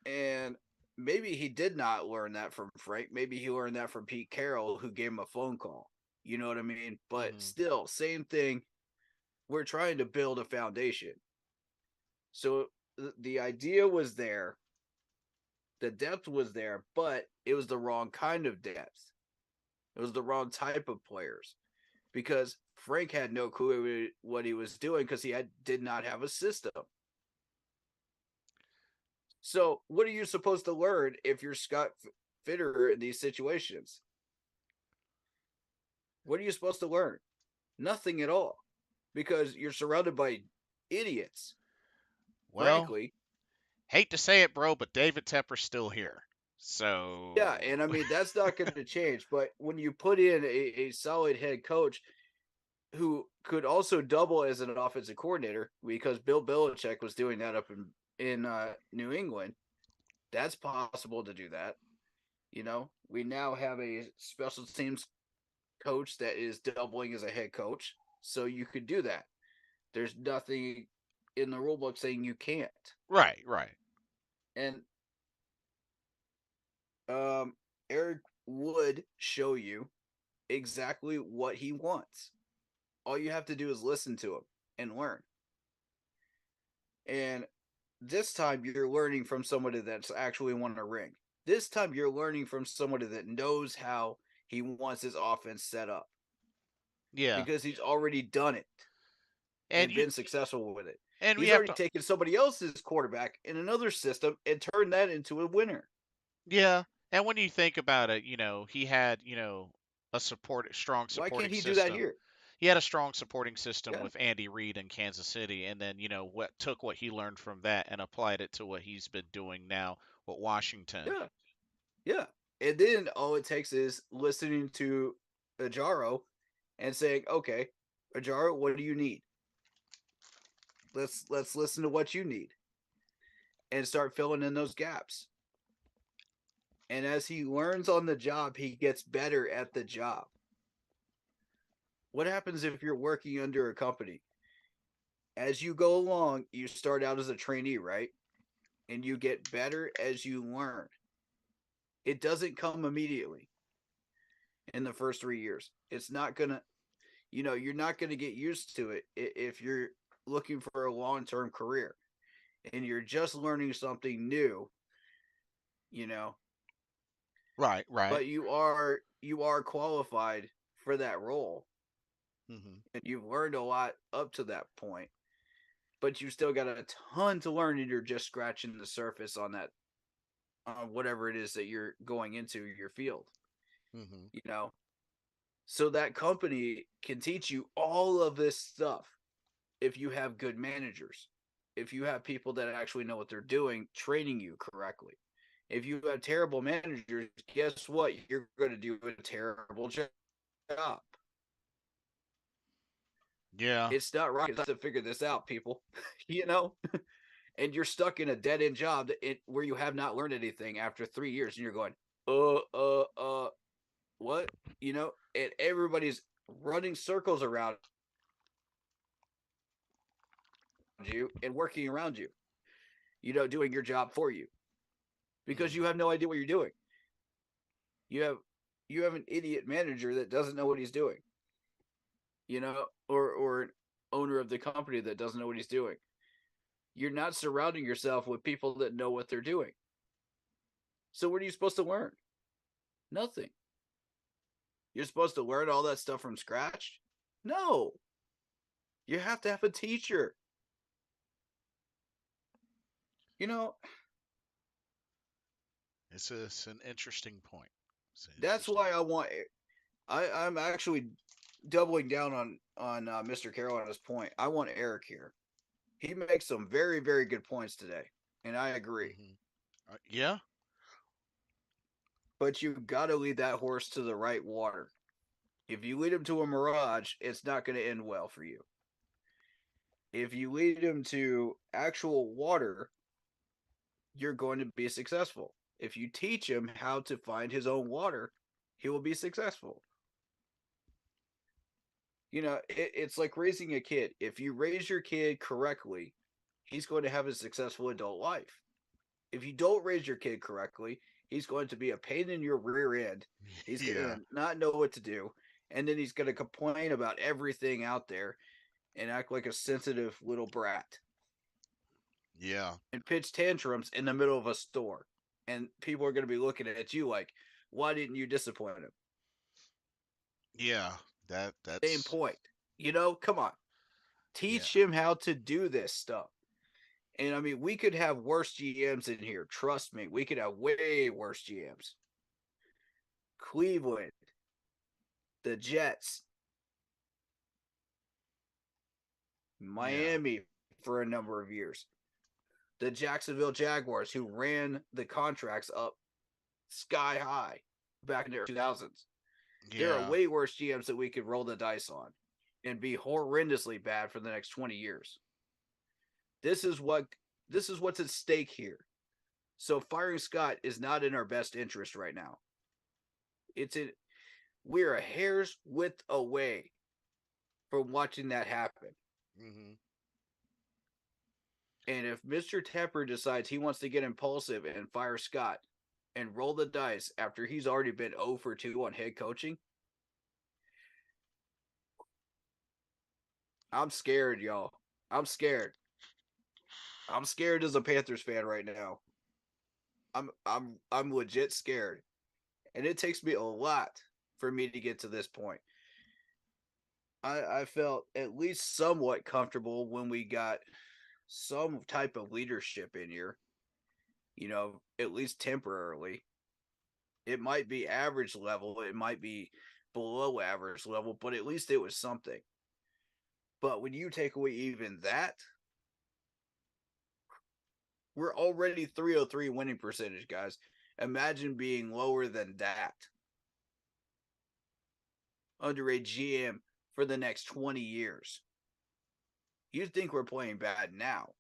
And maybe he did not learn that from Frank. Maybe he learned that from Pete Carroll, who gave him a phone call. You know what I mean? But still, same thing. We're trying to build a foundation. So the idea was there. The depth was there, but it was the wrong kind of depth. It was the wrong type of players because Frank had no clue what he was doing because he did not have a system. So, what are you supposed to learn if you're Scott Fitterer in these situations? What are you supposed to learn? Nothing at all because you're surrounded by idiots. well, Frankly, hate to say it, bro, but David Tepper's still here. So yeah, and I mean that's not going to change. But when you put in a solid head coach who could also double as an offensive coordinator because Bill Belichick was doing that up in New England. That's possible to do that. We now have a special teams coach that is doubling as a head coach, so you could do that. There's nothing in the rule book saying you can't. right. And Eric would show you exactly what he wants. All you have to do is listen to him and learn. And this time you're learning from somebody that's actually won a ring. This time you're learning from somebody that knows how he wants his offense set up Yeah. because he's already done it And and you been successful with it. and we He's have already to taken somebody else's quarterback in another system and turned that into a winner. yeah. And when you think about it, he had, a strong Why can't supporting he do that system. here? He had a strong supporting system Yeah, with Andy Reid in Kansas City, and then what he learned from that and applied it to what he's been doing now with Washington. yeah, yeah. And then all it takes is listening to Ajaro and saying, "Okay, Ajaro, what do you need? Let's listen to what you need and start filling in those gaps." And as he learns on the job, he gets better at the job. What happens if you're working under a company? As you go along, you start out as a trainee, right? And you get better as you learn. It doesn't come immediately in the first 3 years. It's not going to, you're not going to get used to it if you're looking for a long-term career and you're just learning something new, you know, Right, right. but you are qualified for that role Hmm. and you've learned a lot up to that point, but you still got a ton to learn and you're just scratching the surface on that, on whatever it is that you're going into your field, Hmm. you know. So that company can teach you all of this stuff if you have good managers, if you have people that actually know what they're doing, training you correctly. If you have terrible managers, guess what? You're going to do a terrible job. Yeah. It's not rocket science to figure this out, people. you know, and you're stuck in a dead end job where you have not learned anything after 3 years, and you're going, what? And everybody's running circles around you and working around you, doing your job for you because you have no idea what you're doing. You have an idiot manager that doesn't know what he's doing, or an owner of the company that doesn't know what he's doing. You're not surrounding yourself with people that know what they're doing. So what are you supposed to learn? Nothing. You're supposed to learn all that stuff from scratch? No. You have to have a teacher. You know, It's an interesting point. It's an that's interesting. why I'm actually doubling down on Mr. Carolina's point. I want Eric here. He makes some very, very good points today, and I agree. Hmm. Yeah. But you got to lead that horse to the right water. If you lead him to a mirage, it's not going to end well for you. If you lead him to actual water, you're going to be successful. If you teach him how to find his own water, he will be successful. It's like raising a kid. If you raise your kid correctly, he's going to have a successful adult life. If you don't raise your kid correctly, he's going to be a pain in your rear end. He's going Yeah. to not know what to do. And then he's going to complain about everything out there and act like a sensitive little brat Yeah. and pitch tantrums in the middle of a store. And people are going to be looking at you like, why didn't you disappoint him? Yeah. Same That's point. Come on. yeah. Teach him how to do this stuff. And I mean, we could have worse GMs in here. Trust me, we could have way worse GMs. Cleveland, the Jets, Yeah. Miami for a number of years, the Jacksonville Jaguars, who ran the contracts up sky high back in the 2000s. There are Yeah. way worse GMs that we could roll the dice on and be horrendously bad for the next 20 years. This is what's at stake here. So firing Scott is not in our best interest right now. We're a hair's width away from watching that happen. Hmm. And if Mr. Tepper decides he wants to get impulsive and fire Scott and roll the dice after he's already been 0 for 2 on head coaching, I'm scared, y'all. I'm scared. I'm scared as a Panthers fan right now. I'm legit scared. And it takes me a lot for me to get to this point. I felt at least somewhat comfortable when we got some type of leadership in here, at least temporarily. It might be average level, it might be below average level, but at least it was something. But when you take away even that, we're already 303 winning percentage, guys. Imagine being lower than that under a GM for the next 20 years. You think we're playing bad now?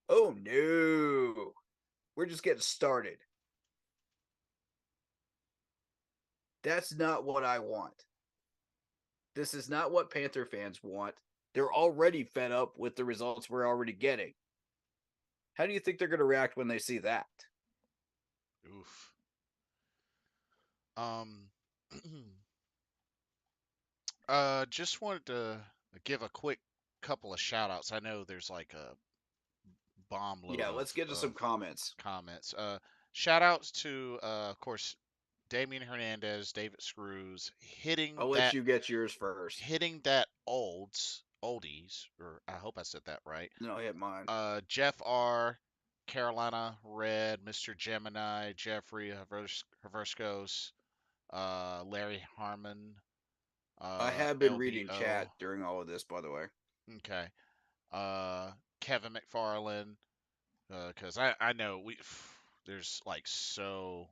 Oh no. We're just getting started. That's not what I want. This is not what Panther fans want. They're already fed up with the results we're already getting. How do you think they're going to react when they see that? Oof. Um, just wanted to give a quick couple of shout outs. I know there's like a bomb load Yeah, let's get to some comments. comments. Shout outs to, of course, Damian Hernandez, David Screws I'll let you get yours first. hitting that oldies, or I hope I said that right. No, hit mine. Jeff R, Carolina Red, Mr. Gemini, Jeffrey Haverskos, Larry Harmon. I have been LBO. reading chat during all of this, by the way. Okay. Kevin McFarland, because I know there's like so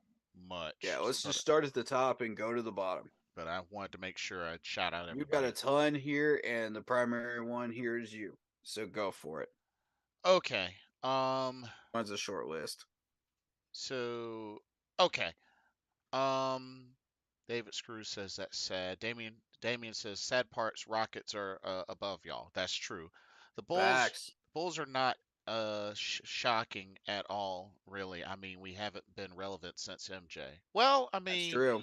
much. Yeah, let's just start at the top and go to the bottom. But I wanted to make sure I shout out everybody. You've got a ton here, and the primary one here is you. So go for it. Okay. Mine's a short list. So okay. David Screws says that's sad. Damien says sad parts. Rockets are above y'all. That's true. The Bulls are not shocking at all, really. I mean, we haven't been relevant since MJ. Well, I mean, that's true.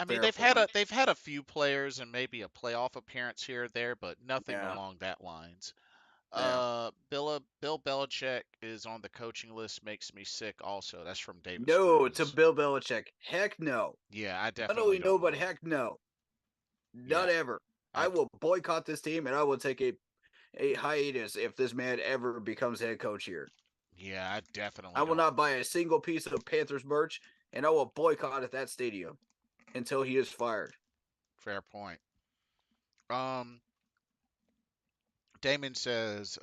I mean, Fair they've had a few players and maybe a playoff appearance here or there, but nothing along that lines. Yeah. Bill Belichick is on the coaching list. Makes me sick. Also, that's from David. No, Screws. to Bill Belichick. Heck no. Yeah, I definitely not only no, but heck no. Not ever. I will boycott this team, and I will take a hiatus if this man ever becomes head coach here. Yeah, I definitely. I will not buy a single piece of Panthers merch, and I will boycott at that stadium until he is fired. Fair point. Damon says,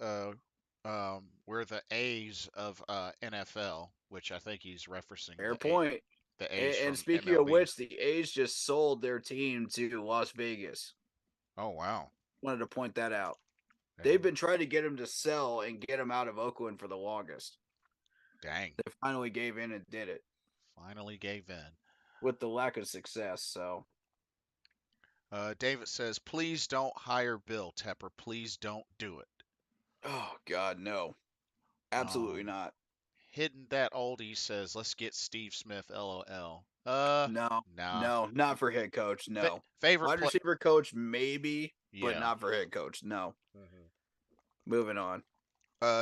we're the A's of NFL, which I think he's referencing. Fair point. The A's and from speaking MLB. of which, the A's just sold their team to Las Vegas. Oh, wow. Wanted to point that out. They've been trying to get him to sell and get him out of Oakland for the longest. Dang. They finally gave in and did it. Finally gave in. With the lack of success, so. David says, please don't hire Bill Tepper. Please don't do it. Oh, God, no. Absolutely not. Hitting that oldie says, let's get Steve Smith, LOL. No, not for head coach, no. Favorite wide receiver coach, maybe, but Yeah. not for head coach, no. Moving on.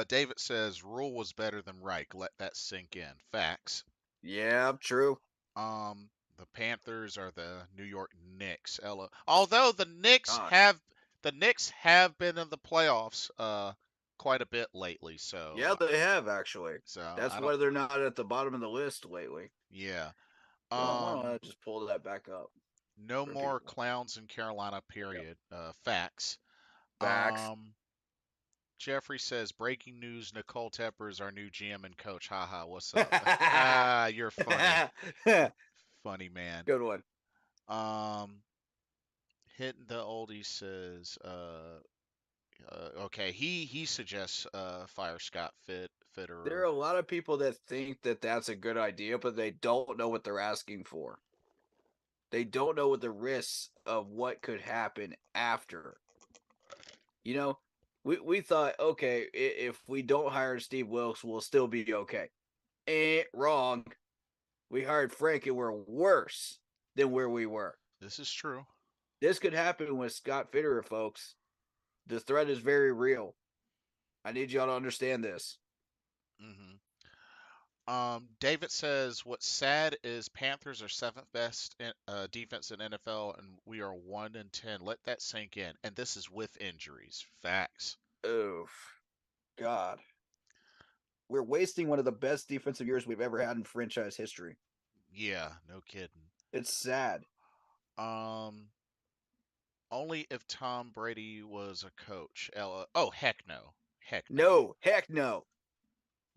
David says, Rule was better than Reich. Let that sink in. Facts. Yeah, true. The Panthers are the New York Knicks. Although the Knicks have been in the playoffs quite a bit lately. So yeah, they have actually. So that's why they're not at the bottom of the list lately. Yeah. Why don't I just pull that back up? No more clowns in Carolina. Period. Yep. Facts. Facts. Jeffrey says, breaking news, Nicole Tepper is our new GM and coach. Haha, what's up? You're funny. Funny, man. Good one. Hitting the oldie says, okay, he suggests fire Scott Fitterer. There are a lot of people that think that that's a good idea, but they don't know what they're asking for. They don't know what the risks of what could happen after. You know, we thought, okay, if we don't hire Steve Wilkes, we'll still be okay. Wrong. We hired Frank and we're worse than where we were. This is true. This could happen with Scott Fitterer, folks. The threat is very real. I need y'all to understand this. David says, what's sad is Panthers are 7th best defense in NFL, and we are 1-10. Let that sink in. And this is with injuries. Facts. Oof. God. We're wasting one of the best defensive years we've ever had in franchise history. Yeah, no kidding. It's sad. Only if Tom Brady was a coach. Heck no. Heck no. Heck no.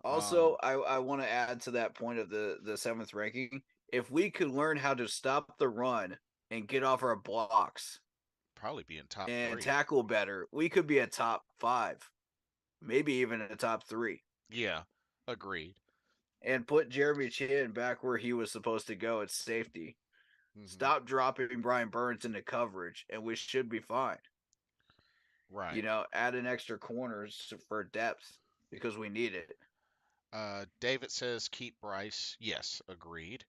Also, I want to add to that point of the 7th ranking. If we could learn how to stop the run and get off our blocks, probably be in top 3 and tackle better, we could be a top 5, maybe even a top 3. Yeah, agreed. And put Jeremy Chin back where he was supposed to go at safety. Stop dropping Brian Burns into coverage, and we should be fine. Right. Add an extra corners for depth because we need it. David says keep Bryce. Yes, agreed.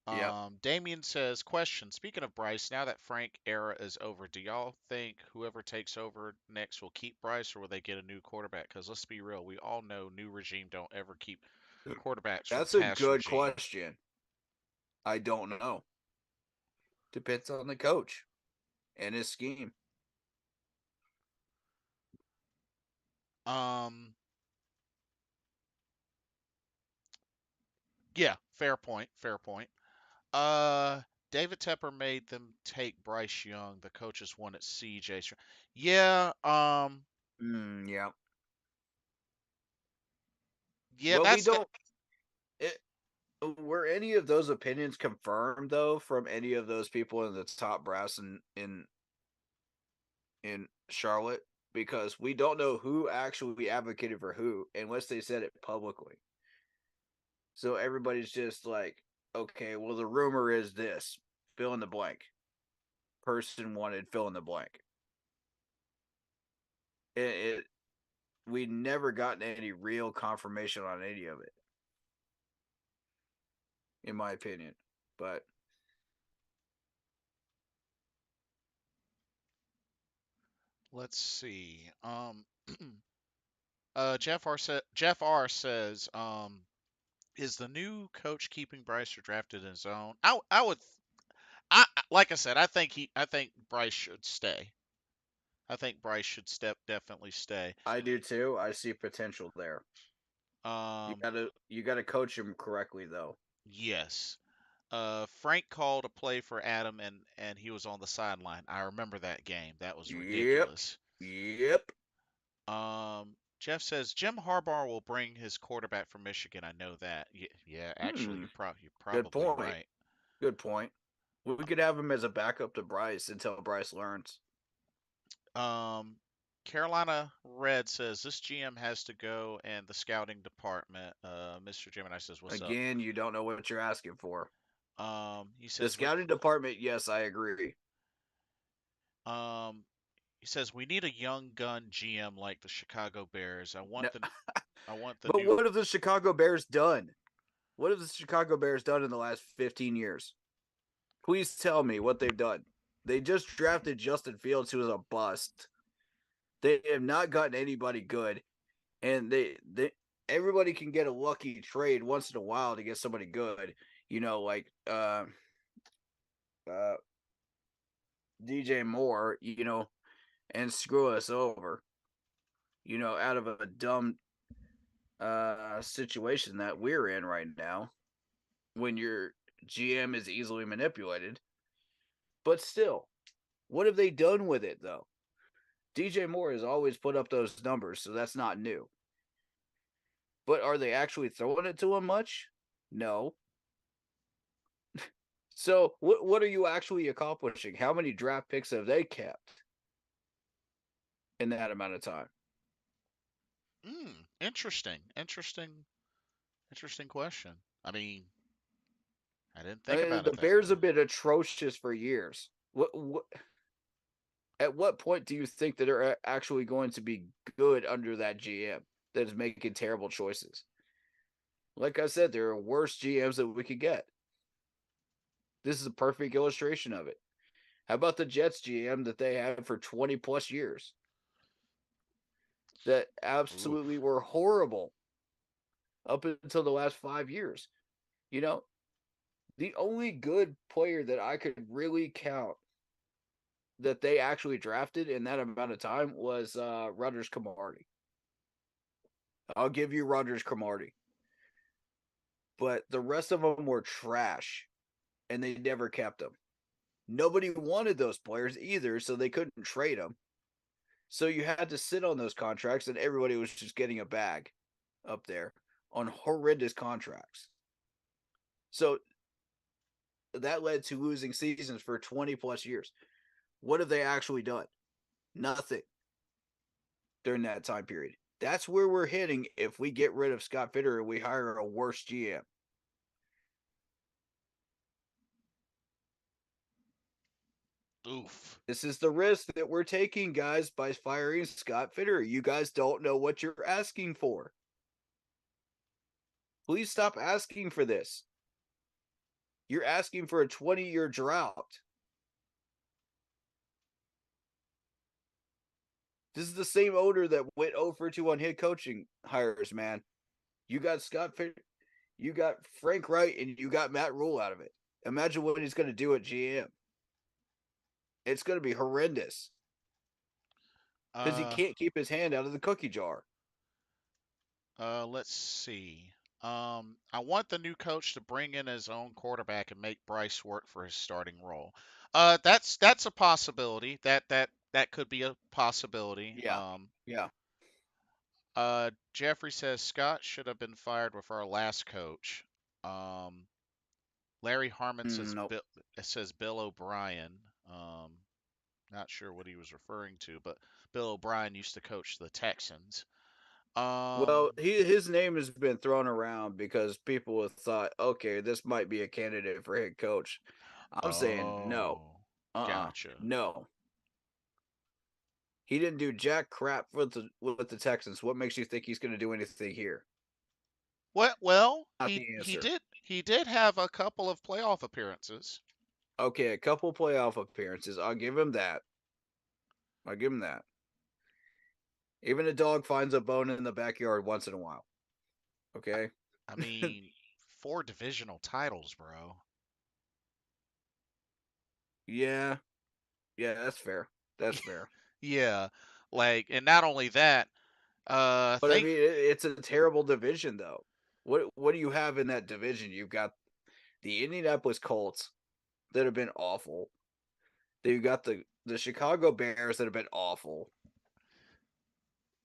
Yep. Damien says, question. Speaking of Bryce, now that Frank era is over, do y'all think whoever takes over next will keep Bryce or will they get a new quarterback? Because let's be real, we all know new regime don't ever keep quarterbacks from That's a past good regime. question. I don't know. Depends on the coach and his scheme. Yeah, fair point. Fair point. David Tepper made them take Bryce Young. The coaches wanted CJ. Yeah, Yeah. yeah, Well, we that's don't. It, were any of those opinions confirmed though from any of those people in the top brass in Charlotte? Because we don't know who actually advocated for who unless they said it publicly. So everybody's just like, okay, well, the rumor is this, fill in the blank. Person wanted fill in the blank. We never gotten any real confirmation on any of it, in my opinion. But let's see. Jeff R says, is the new coach keeping Bryce or drafted in his own? I would, like I said, I think Bryce should stay. I think Bryce should definitely stay. I do too. I see potential there. Um, You gotta coach him correctly though. yes. Frank called a play for Adam and he was on the sideline. I remember that game. That was Yep. ridiculous. Yep. Jeff says Jim Harbaugh will bring his quarterback from Michigan. I know that. Yeah, actually, you're Good probably point. right. Good point. We could have him as a backup to Bryce until Bryce learns. Carolina Red says this GM has to go, and the scouting department. Mr. Gemini says, "What's up?" Again, you don't know what you're asking for. He The says, scouting department, yes, I agree. he says we need a young gun GM like the Chicago Bears. I want No, the but new. what have the Chicago Bears done? What have the Chicago Bears done in the last 15 years? Please tell me what they've done. They just drafted Justin Fields, who was a bust. They have not gotten anybody good, and they everybody can get a lucky trade once in a while to get somebody good. Like DJ Moore, and screw us over. Out of a dumb situation that we're in right now, when your GM is easily manipulated. But still, what have they done with it though? DJ Moore has always put up those numbers, so that's not new. But are they actually throwing it to him much? No. So what are you actually accomplishing? How many draft picks have they kept in that amount of time? Interesting question. I mean, I didn't think about The it that Bears way. have been atrocious for years. What at what point do you think that they're actually going to be good under that GM that is making terrible choices? Like I said, there are worse GMs that we could get. This is a perfect illustration of it. How about the Jets GM that they had for 20 plus years? That absolutely were horrible up until the last 5 years. The only good player that I could really count that they actually drafted in that amount of time was Rogers Cromartie. I'll give you Rogers Cromartie. But the rest of them were trash, and they never kept them. Nobody wanted those players either, so they couldn't trade them. So you had to sit on those contracts, and everybody was just getting a bag up there on horrendous contracts. So that led to losing seasons for 20 plus years. What have they actually done? Nothing during that time period. That's where we're hitting if we get rid of Scott Fitter and we hire a worse GM. Oof. This is the risk that we're taking, guys, by firing Scott Fitter. You guys don't know what you're asking for. Please stop asking for this. You're asking for a 20-year drought. This is the same owner that went 0 for 2 on head coaching hires, man. You got Scott Fitter, you got Frank Reich, and you got Matt Rule out of it. Imagine what he's going to do at GM. It's going to be horrendous because he can't keep his hand out of the cookie jar. Let's see. I want the new coach to bring in his own quarterback and make Bryce work for his starting role. That's a possibility. That could be a possibility. Yeah. Jeffrey says Scott should have been fired with our last coach. Larry Harmon says Nope. says Bill O'Brien. Not sure what he was referring to, but Bill O'Brien used to coach the Texans. Well, his name has been thrown around because people have thought, okay, this might be a candidate for head coach. I'm saying no. Gotcha. No. He didn't do jack crap with the Texans. What makes you think he's going to do anything here? Well, Not the answer. he did have a couple of playoff appearances. Okay, a couple playoff appearances. I'll give him that. Even a dog finds a bone in the backyard once in a while. Okay? I mean, 4 divisional titles, bro. Yeah. Yeah, that's fair. That's fair. Yeah. Like, and not only that, But I mean, it's a terrible division, though. What do you have in that division? You've got the Indianapolis Colts that have been awful. Then you got the Chicago Bears that have been awful.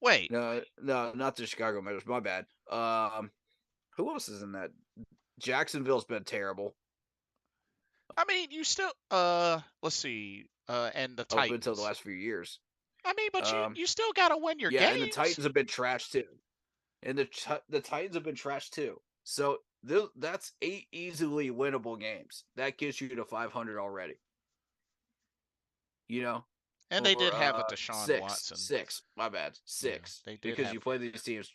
wait. No, not the Chicago Bears. My bad. Who else is in that? Jacksonville's been terrible I mean, you still let's see. And the up Titans. until the last few years. I mean, but you still got to win your games. And the Titans have been trashed too. And the Titans have been trashed too. So that's 8 easily winnable games. That gets you to 500 already. You know? And they did have a Deshaun 6, Watson. 6. My bad. 6. Yeah, they did because you play these teams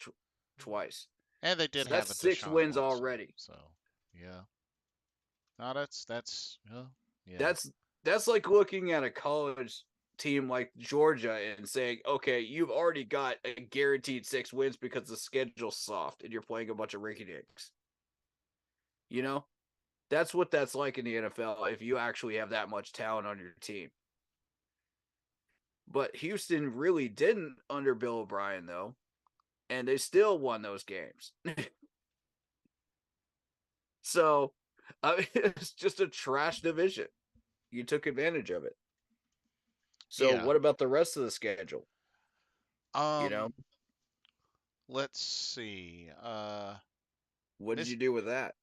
twice. And they did so have that's a 6 Deshaun wins Watson, already. So, yeah. No, that's yeah. That's like looking at a college team like Georgia and saying, okay, you've already got a guaranteed 6 wins because the schedule's soft and you're playing a bunch of rinky dinks. You know? That's what that's like in the NFL if you actually have that much talent on your team. But Houston really didn't under Bill O'Brien, though. And they still won those games. So, I mean, it's just a trash division. You took advantage of it. So, what about the rest of the schedule? Let's see. What did you do with that?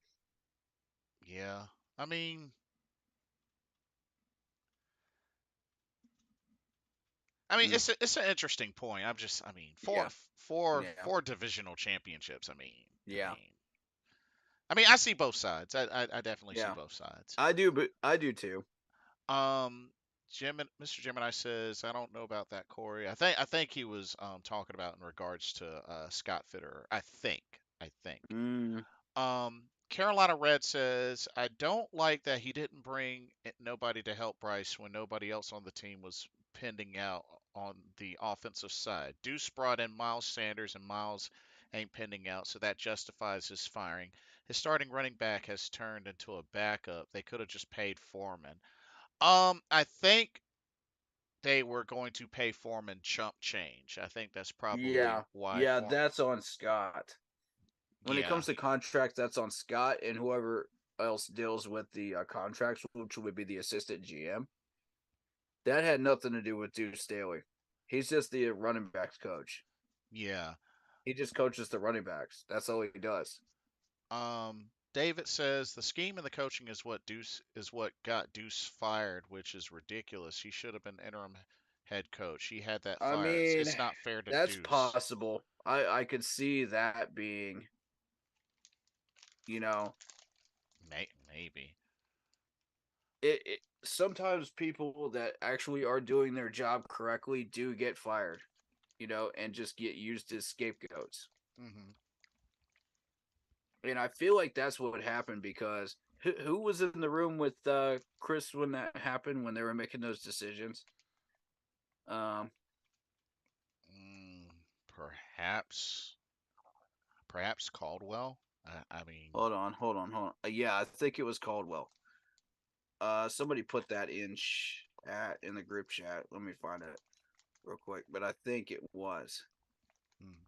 Yeah. I mean, it's an interesting point. Four divisional championships. I see both sides. I definitely see both sides. I do, but I do too. Mr. Gemini says, I don't know about that, Corey. I think he was talking about in regards to Scott Fitter. I think. Carolina Red says, I don't like that he didn't bring nobody to help Bryce when nobody else on the team was pending out on the offensive side. Deuce brought in Miles Sanders, and Miles ain't pending out, so that justifies his firing. His starting running back has turned into a backup. They could have just paid Foreman. I think they were going to pay Foreman chump change. I think that's probably why. Yeah, that's on Scott. When it comes to contracts, that's on Scott and whoever else deals with the contracts, which would be the assistant GM. That had nothing to do with Deuce Staley. He's just the running backs coach. Yeah. He just coaches the running backs. That's all he does. David says the scheme and the coaching is what got Deuce fired, which is ridiculous. He should have been interim head coach. He had that fired. It's not fair to that's Deuce. Possible. I could see that being, maybe. sometimes people that actually are doing their job correctly do get fired, and just get used as scapegoats. Mm-hmm. And I feel like that's what happened because who was in the room with Chris when that happened, when they were making those decisions? Um, Mm, perhaps, perhaps Caldwell. I mean, hold on. Yeah, I think it was Caldwell. Somebody put that in in the group chat. Let me find it real quick, but I think it was. hmm.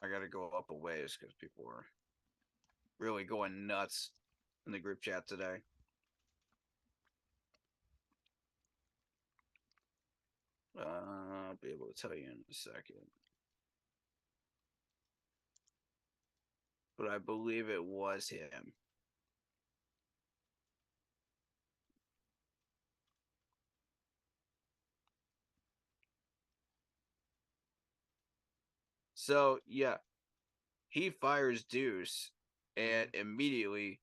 I got to go up a ways because people were really going nuts in the group chat today. I'll be able to tell you in a second. But I believe it was him. So, yeah, he fires Deuce, and immediately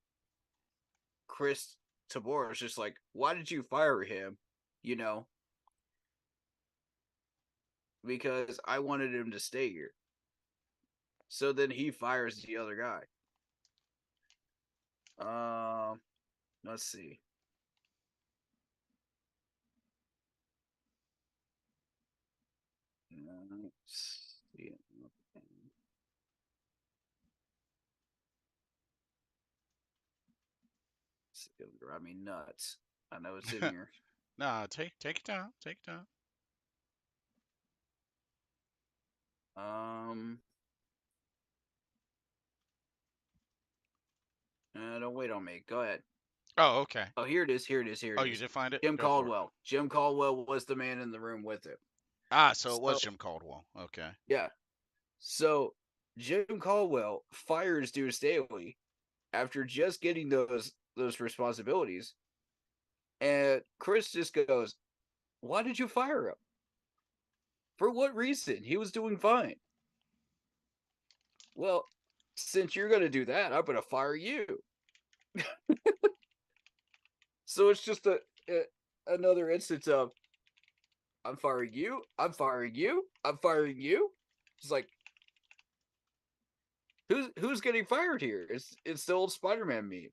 Chris Tabor is just like, why did you fire him? Because I wanted him to stay here. So then he fires the other guy. Let's see. It's gonna drive me nuts. I know it's in here. Nah, take your time. Take your time. Don't wait on me. Go ahead. Oh, okay. Oh, here it is. Oh, you did find it? Jim Go for it. Caldwell. Jim Caldwell was the man in the room with him. Ah, so it was Jim Caldwell. Okay. Yeah. So Jim Caldwell fires Deuce Staley after just getting those responsibilities, and Chris just goes, "Why did you fire him? For what reason? He was doing fine." Well, since you're going to do that, I'm going to fire you. So it's just another instance of I'm firing you, I'm firing you, I'm firing you. It's like, who's getting fired here? It's the old Spider-Man meme.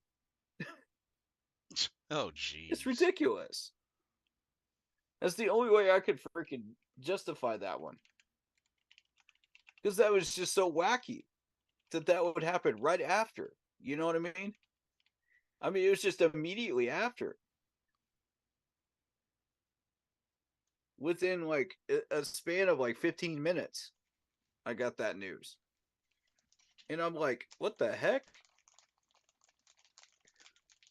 Oh, jeez. It's ridiculous. That's the only way I could freaking justify that one. Because that was just so wacky that would happen right after. You know what I mean? I mean, it was just immediately after. Within like a span of like 15 minutes, I got that news. And I'm like, what the heck?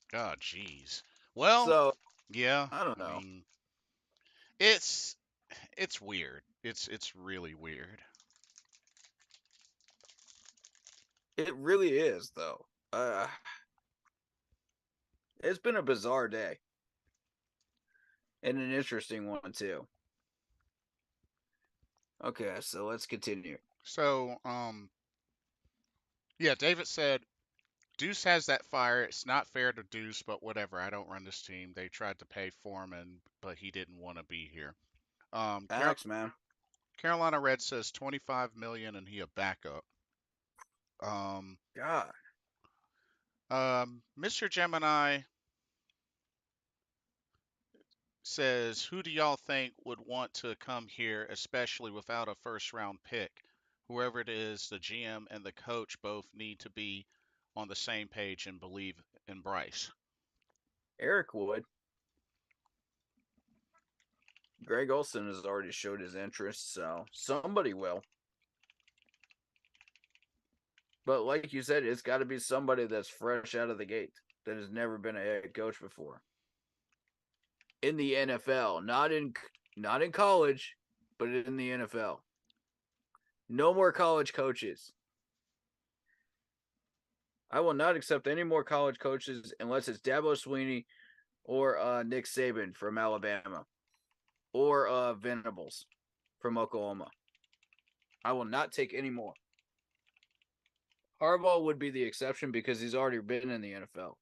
God, jeez. Well, So, yeah. I don't know. I mean, it's weird. It's really weird. It really is, though. It's been a bizarre day. And an interesting one, too. Okay, so let's continue. So, yeah, David said Deuce has that fire. It's not fair to Deuce, but whatever. I don't run this team. They tried to pay Foreman, but he didn't want to be here. Facts, man. Carolina Red says 25 million and he a backup. God. Mr. Gemini says, who do y'all think would want to come here, especially without a first round pick? Whoever it is, the GM and the coach both need to be on the same page and believe in Bryce. Eric would. Greg Olson has already showed his interest, so somebody will. But like you said, it's got to be somebody that's fresh out of the gate, that has never been a head coach before. In the NFL, not in college, but in the NFL. No more college coaches. I will not accept any more college coaches unless it's Dabo Swinney or Nick Saban from Alabama or Venables from Oklahoma. I will not take any more. Harbaugh would be the exception because he's already been in the NFL.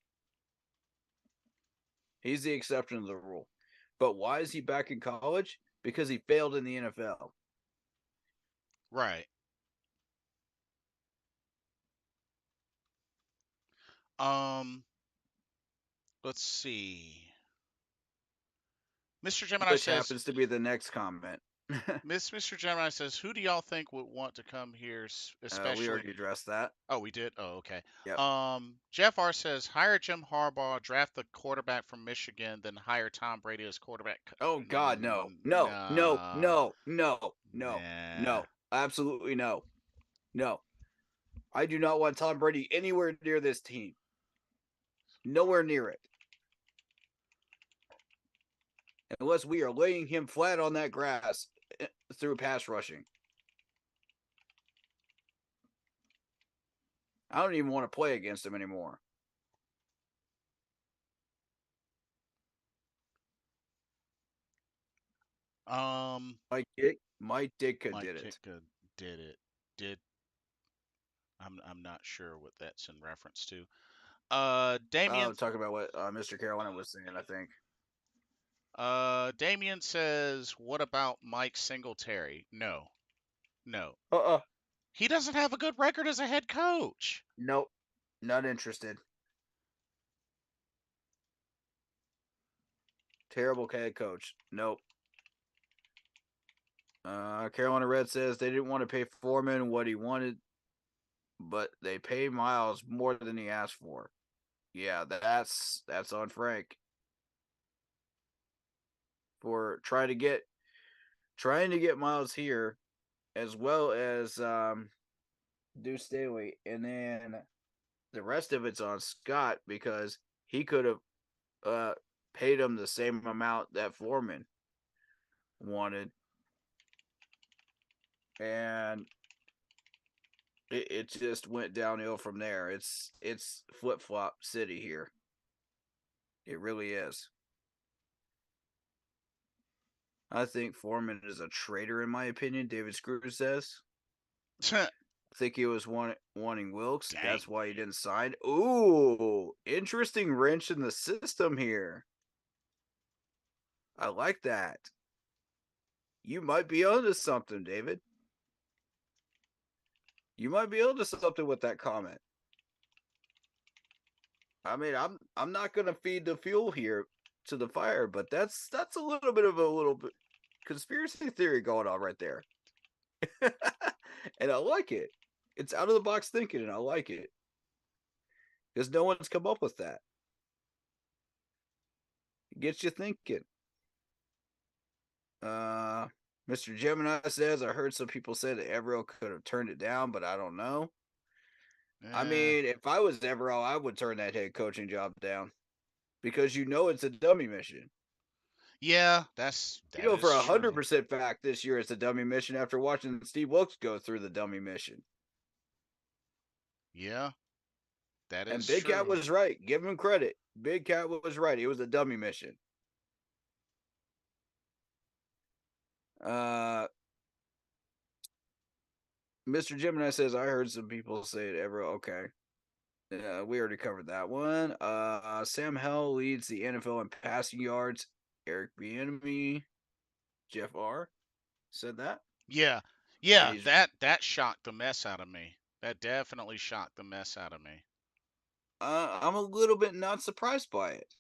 He's the exception to the rule. But why is he back in college? Because he failed in the NFL. Right. Let's see. Mr. Gemini Which says, happens to be the next comment. Mr. Gemini says, who do y'all think would want to come here, We especially? already addressed that. Oh, we did? Oh, okay. Yep. Jeff R says, hire Jim Harbaugh, draft the quarterback from Michigan, then hire Tom Brady as quarterback. Oh God, no. No, no, Nah. no, no, no, Nah. no. Absolutely no. No. I do not want Tom Brady anywhere near this team. Nowhere near it. Unless we are laying him flat on that grass through pass rushing. I don't even want to play against him anymore. Mike Ditka did it. Did it. Did I'm not sure what that's in reference to. Damien. Talking about what Mr. Carolina was saying, I think. Damien says, what about Mike Singletary? No. He doesn't have a good record as a head coach. Nope. Not interested. Terrible head coach. Nope. Carolina Red says they didn't want to pay Foreman what he wanted, but they pay Miles more than he asked for. Yeah, that's on Frank. For trying to get Miles here, as well as Deuce Staley, and then the rest of it's on Scott because he could have paid him the same amount that Foreman wanted, and it just went downhill from there. It's flip flop city here. It really is. I think Foreman is a traitor, in my opinion. David Screws says. I think he was wanting Wilkes. Dang. That's why he didn't sign. Ooh, interesting wrench in the system here. I like that. You might be onto something, David. You might be onto something with that comment. I mean, I'm not gonna feed the fuel here to the fire, but that's a little bit conspiracy theory going on right there. And I like it. It's out of the box thinking, and I like it. Because no one's come up with that. It gets you thinking. Mr. Gemini says, I heard some people say that Evero could have turned it down, but I don't know. I mean, if I was Evero, I would turn that head coaching job down. Because it's a dummy mission. Yeah, that for 100% fact this year it's a dummy mission after watching Steve Wilkes go through the dummy mission. Yeah, that is and Big true. Cat was right. Give him credit. Big Cat was right. It was a dummy mission. Mr. Gemini says, I heard some people say it ever. Okay. We already covered that one. Sam Hell leads the NFL in passing yards. Eric Bieniemy, Jeff R. said that. Yeah, that shocked the mess out of me. That definitely shocked the mess out of me. I'm a little bit not surprised by it,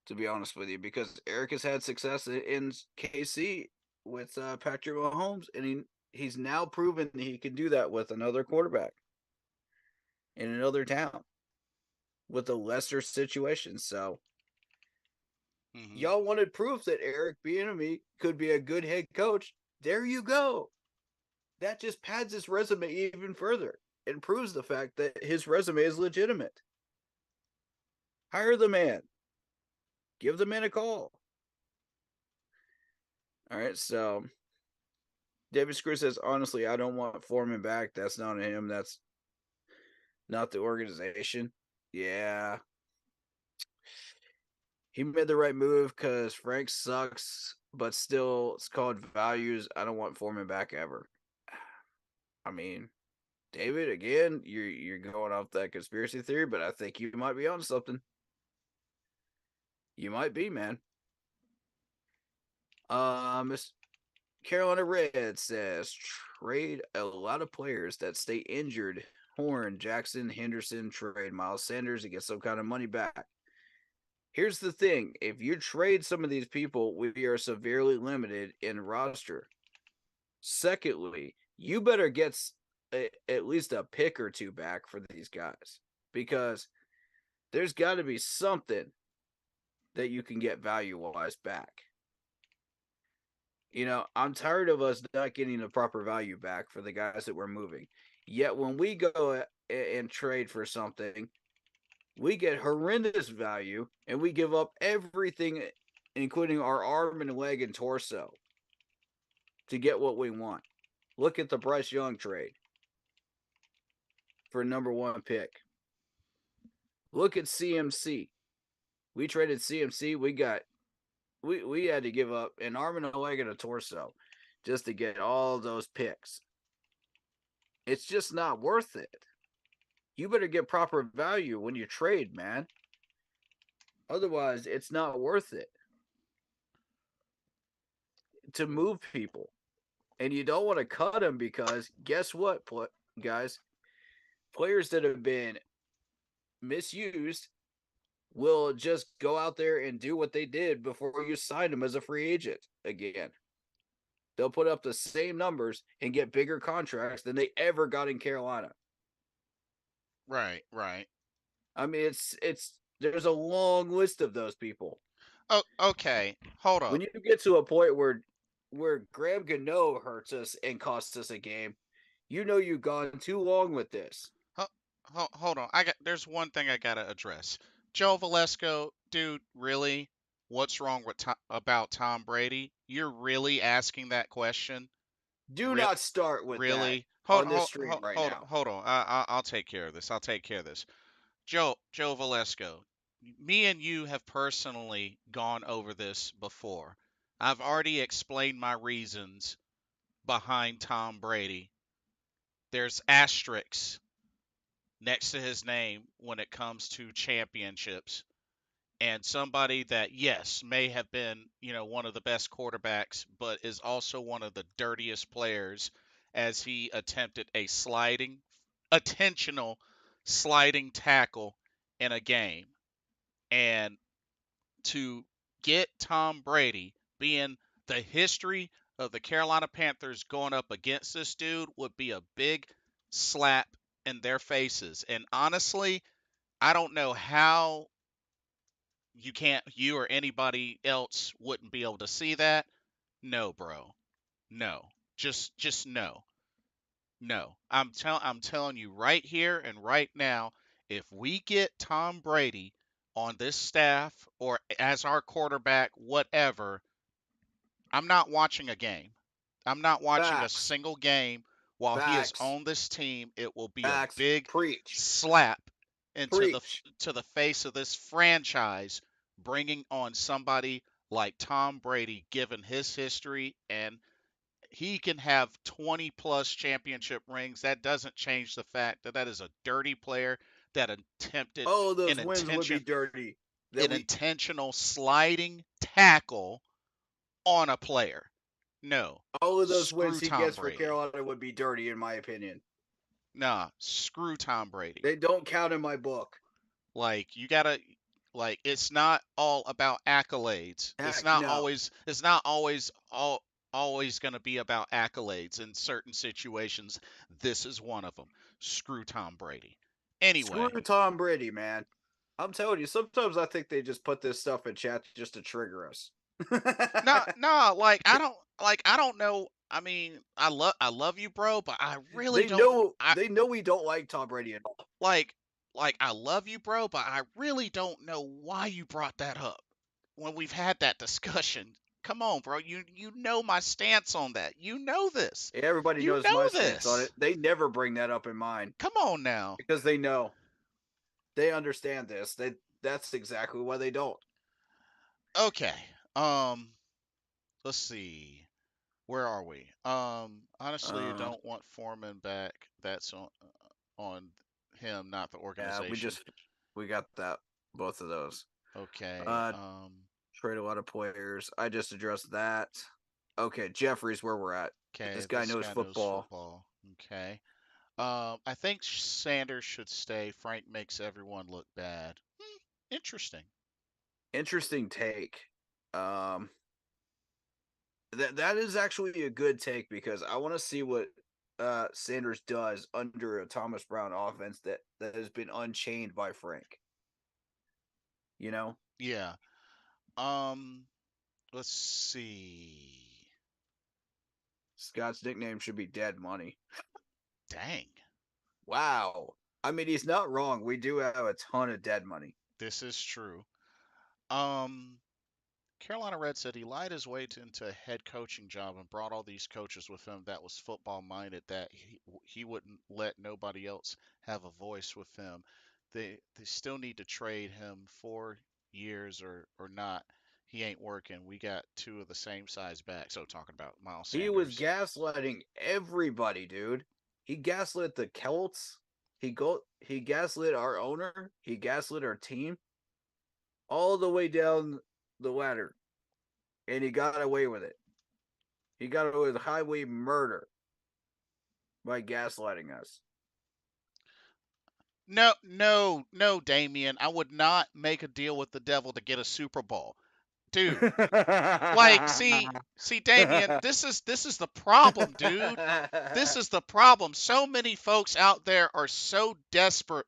to be honest with you, because Eric has had success in KC with Patrick Mahomes, and he's now proven that he can do that with another quarterback in another town with a lesser situation. So y'all wanted proof that Eric Bieniemy could be a good head coach. There you go. That just pads his resume even further and proves the fact that his resume is legitimate. Hire the man. Give the man a call. All right, so David Screw says, honestly, I don't want Foreman back. That's not him. That's not the organization. Yeah. He made the right move because Frank sucks, but still, it's called values. I don't want Foreman back ever. I mean, David, again, you're going off that conspiracy theory, but I think you might be on something. You might be, man. Miss Carolina Red says trade a lot of players that stay injured. Horn, Jackson, Henderson, trade Miles Sanders to get some kind of money back. Here's the thing. If you trade some of these people, we are severely limited in roster. Secondly, you better get at least a pick or two back for these guys, because there's got to be something that you can get value-wise back. You know, I'm tired of us not getting the proper value back for the guys that we're moving. Yet when we go and trade for something, we get horrendous value and we give up everything, including our arm and leg and torso, to get what we want. Look at the Bryce Young trade for number 1 pick. Look at CMC. We traded CMC. We had to give up an arm and a leg and a torso just to get all those picks. It's just not worth it. You better get proper value when you trade, man. Otherwise, it's not worth it to move people. And you don't want to cut them, because guess what, guys? Players that have been misused will just go out there and do what they did before you sign them as a free agent again. They'll put up the same numbers and get bigger contracts than they ever got in Carolina. Right. I mean, there's a long list of those people. Oh, okay. Hold up. When you get to a point where Graham Gano hurts us and costs us a game, you know you've gone too long with this. Hold on. There's one thing I gotta address. Joe Valesco, dude, really? What's wrong with about Tom Brady? You're really asking that question? Do not start with Really? that on this stream right now. Hold on. I'll take care of this. Joe Valesco, me and you have personally gone over this before. I've already explained my reasons behind Tom Brady. There's asterisks next to his name when it comes to championships. And somebody that, yes, may have been, one of the best quarterbacks, but is also one of the dirtiest players, as he attempted a intentional sliding tackle in a game. And to get Tom Brady, being the history of the Carolina Panthers, going up against this dude would be a big slap in their faces. And honestly, I don't know how you or anybody else wouldn't be able to see that. No, bro. No. Just no. No. I'm telling you right here and right now, if we get Tom Brady on this staff or as our quarterback, whatever, I'm not watching a game. I'm not watching a Facts. single game while he is Facts. on this team. It will be Facts. a big Preach. slap into Preach. the face of this franchise, bringing on somebody like Tom Brady, given his history, and he can have 20 plus championship rings. That doesn't change the fact that is a dirty player that attempted Oh, those an wins would be dirty. intentional sliding tackle on a player. No. All of those Screw wins he Tom gets Brady. for Carolina would be dirty, in my opinion. Nah, screw Tom Brady. They don't count in my book. Like, you gotta, like, it's not all about accolades. It's not always gonna be about accolades. In certain situations, this is one of them. Screw Tom Brady. Anyway, Screw Tom Brady, man. I'm telling you, sometimes I think they just put this stuff in chat just to trigger us. no, like I don't know. I mean, I love you, bro, but I really don't. They know we don't like Tom Brady at all. Like I love you, bro, but I really don't know why you brought that up when we've had that discussion. Come on, bro. You know my stance on that. You know this. Everybody You knows know my this. stance on it. They never bring that up in mine. Come on now. Because they know. They understand this. That's exactly why they don't. Okay. Let's see. Where are we? Honestly, I don't want Foreman back. That's on him, not the organization. Yeah, we got that, both of those. Okay. Trade a lot of players. I just addressed that. Okay, Jeffrey's where we're at. Okay. This guy knows football. Okay. I think Sanders should stay. Frank makes everyone look bad. Interesting. Interesting take. That is actually a good take because I want to see what Sanders does under a Thomas Brown offense that has been unchained by Frank. You know? Yeah. Let's see. Scott's nickname should be Dead Money. Dang. Wow. I mean, he's not wrong. We do have a ton of dead money. This is true. Carolina Red said he lied his way into a head coaching job and brought all these coaches with him that was football minded that he wouldn't let nobody else have a voice with him. They still need to trade him 4 years or not. He ain't working. We got two of the same size back. So talking about Miles Sanders. He was gaslighting everybody, dude. He gaslit the Celts. He gaslit our owner. He gaslit our team. All the way down the ladder. And he got away with it. He got away with highway murder by gaslighting us. No, Damien. I would not make a deal with the devil to get a Super Bowl. Dude. Like, see, Damien, this is the problem, dude. This is the problem. So many folks out there are so desperate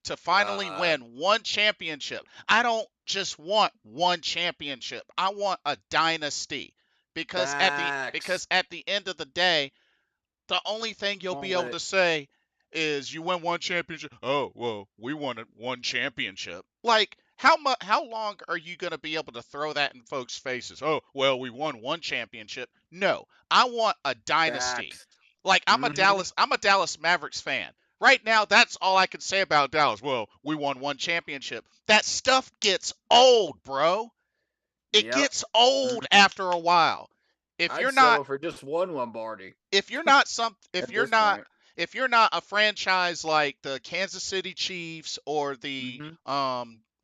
to finally win one championship. I don't just want one championship. I want a dynasty. Because at the end of the day, the only thing you'll be able to say is you win one championship. Oh, well, we won one championship. Like, how long are you going to be able to throw that in folks' faces? Oh, well, we won one championship. No, I want a dynasty. Facts. Like, I'm a Dallas Mavericks fan. Right now, that's all I can say about Dallas. Well, we won one championship. That stuff gets old, bro. It gets old after a while. I'd settle for just one Lombardi. If you're not a franchise like the Kansas City Chiefs or the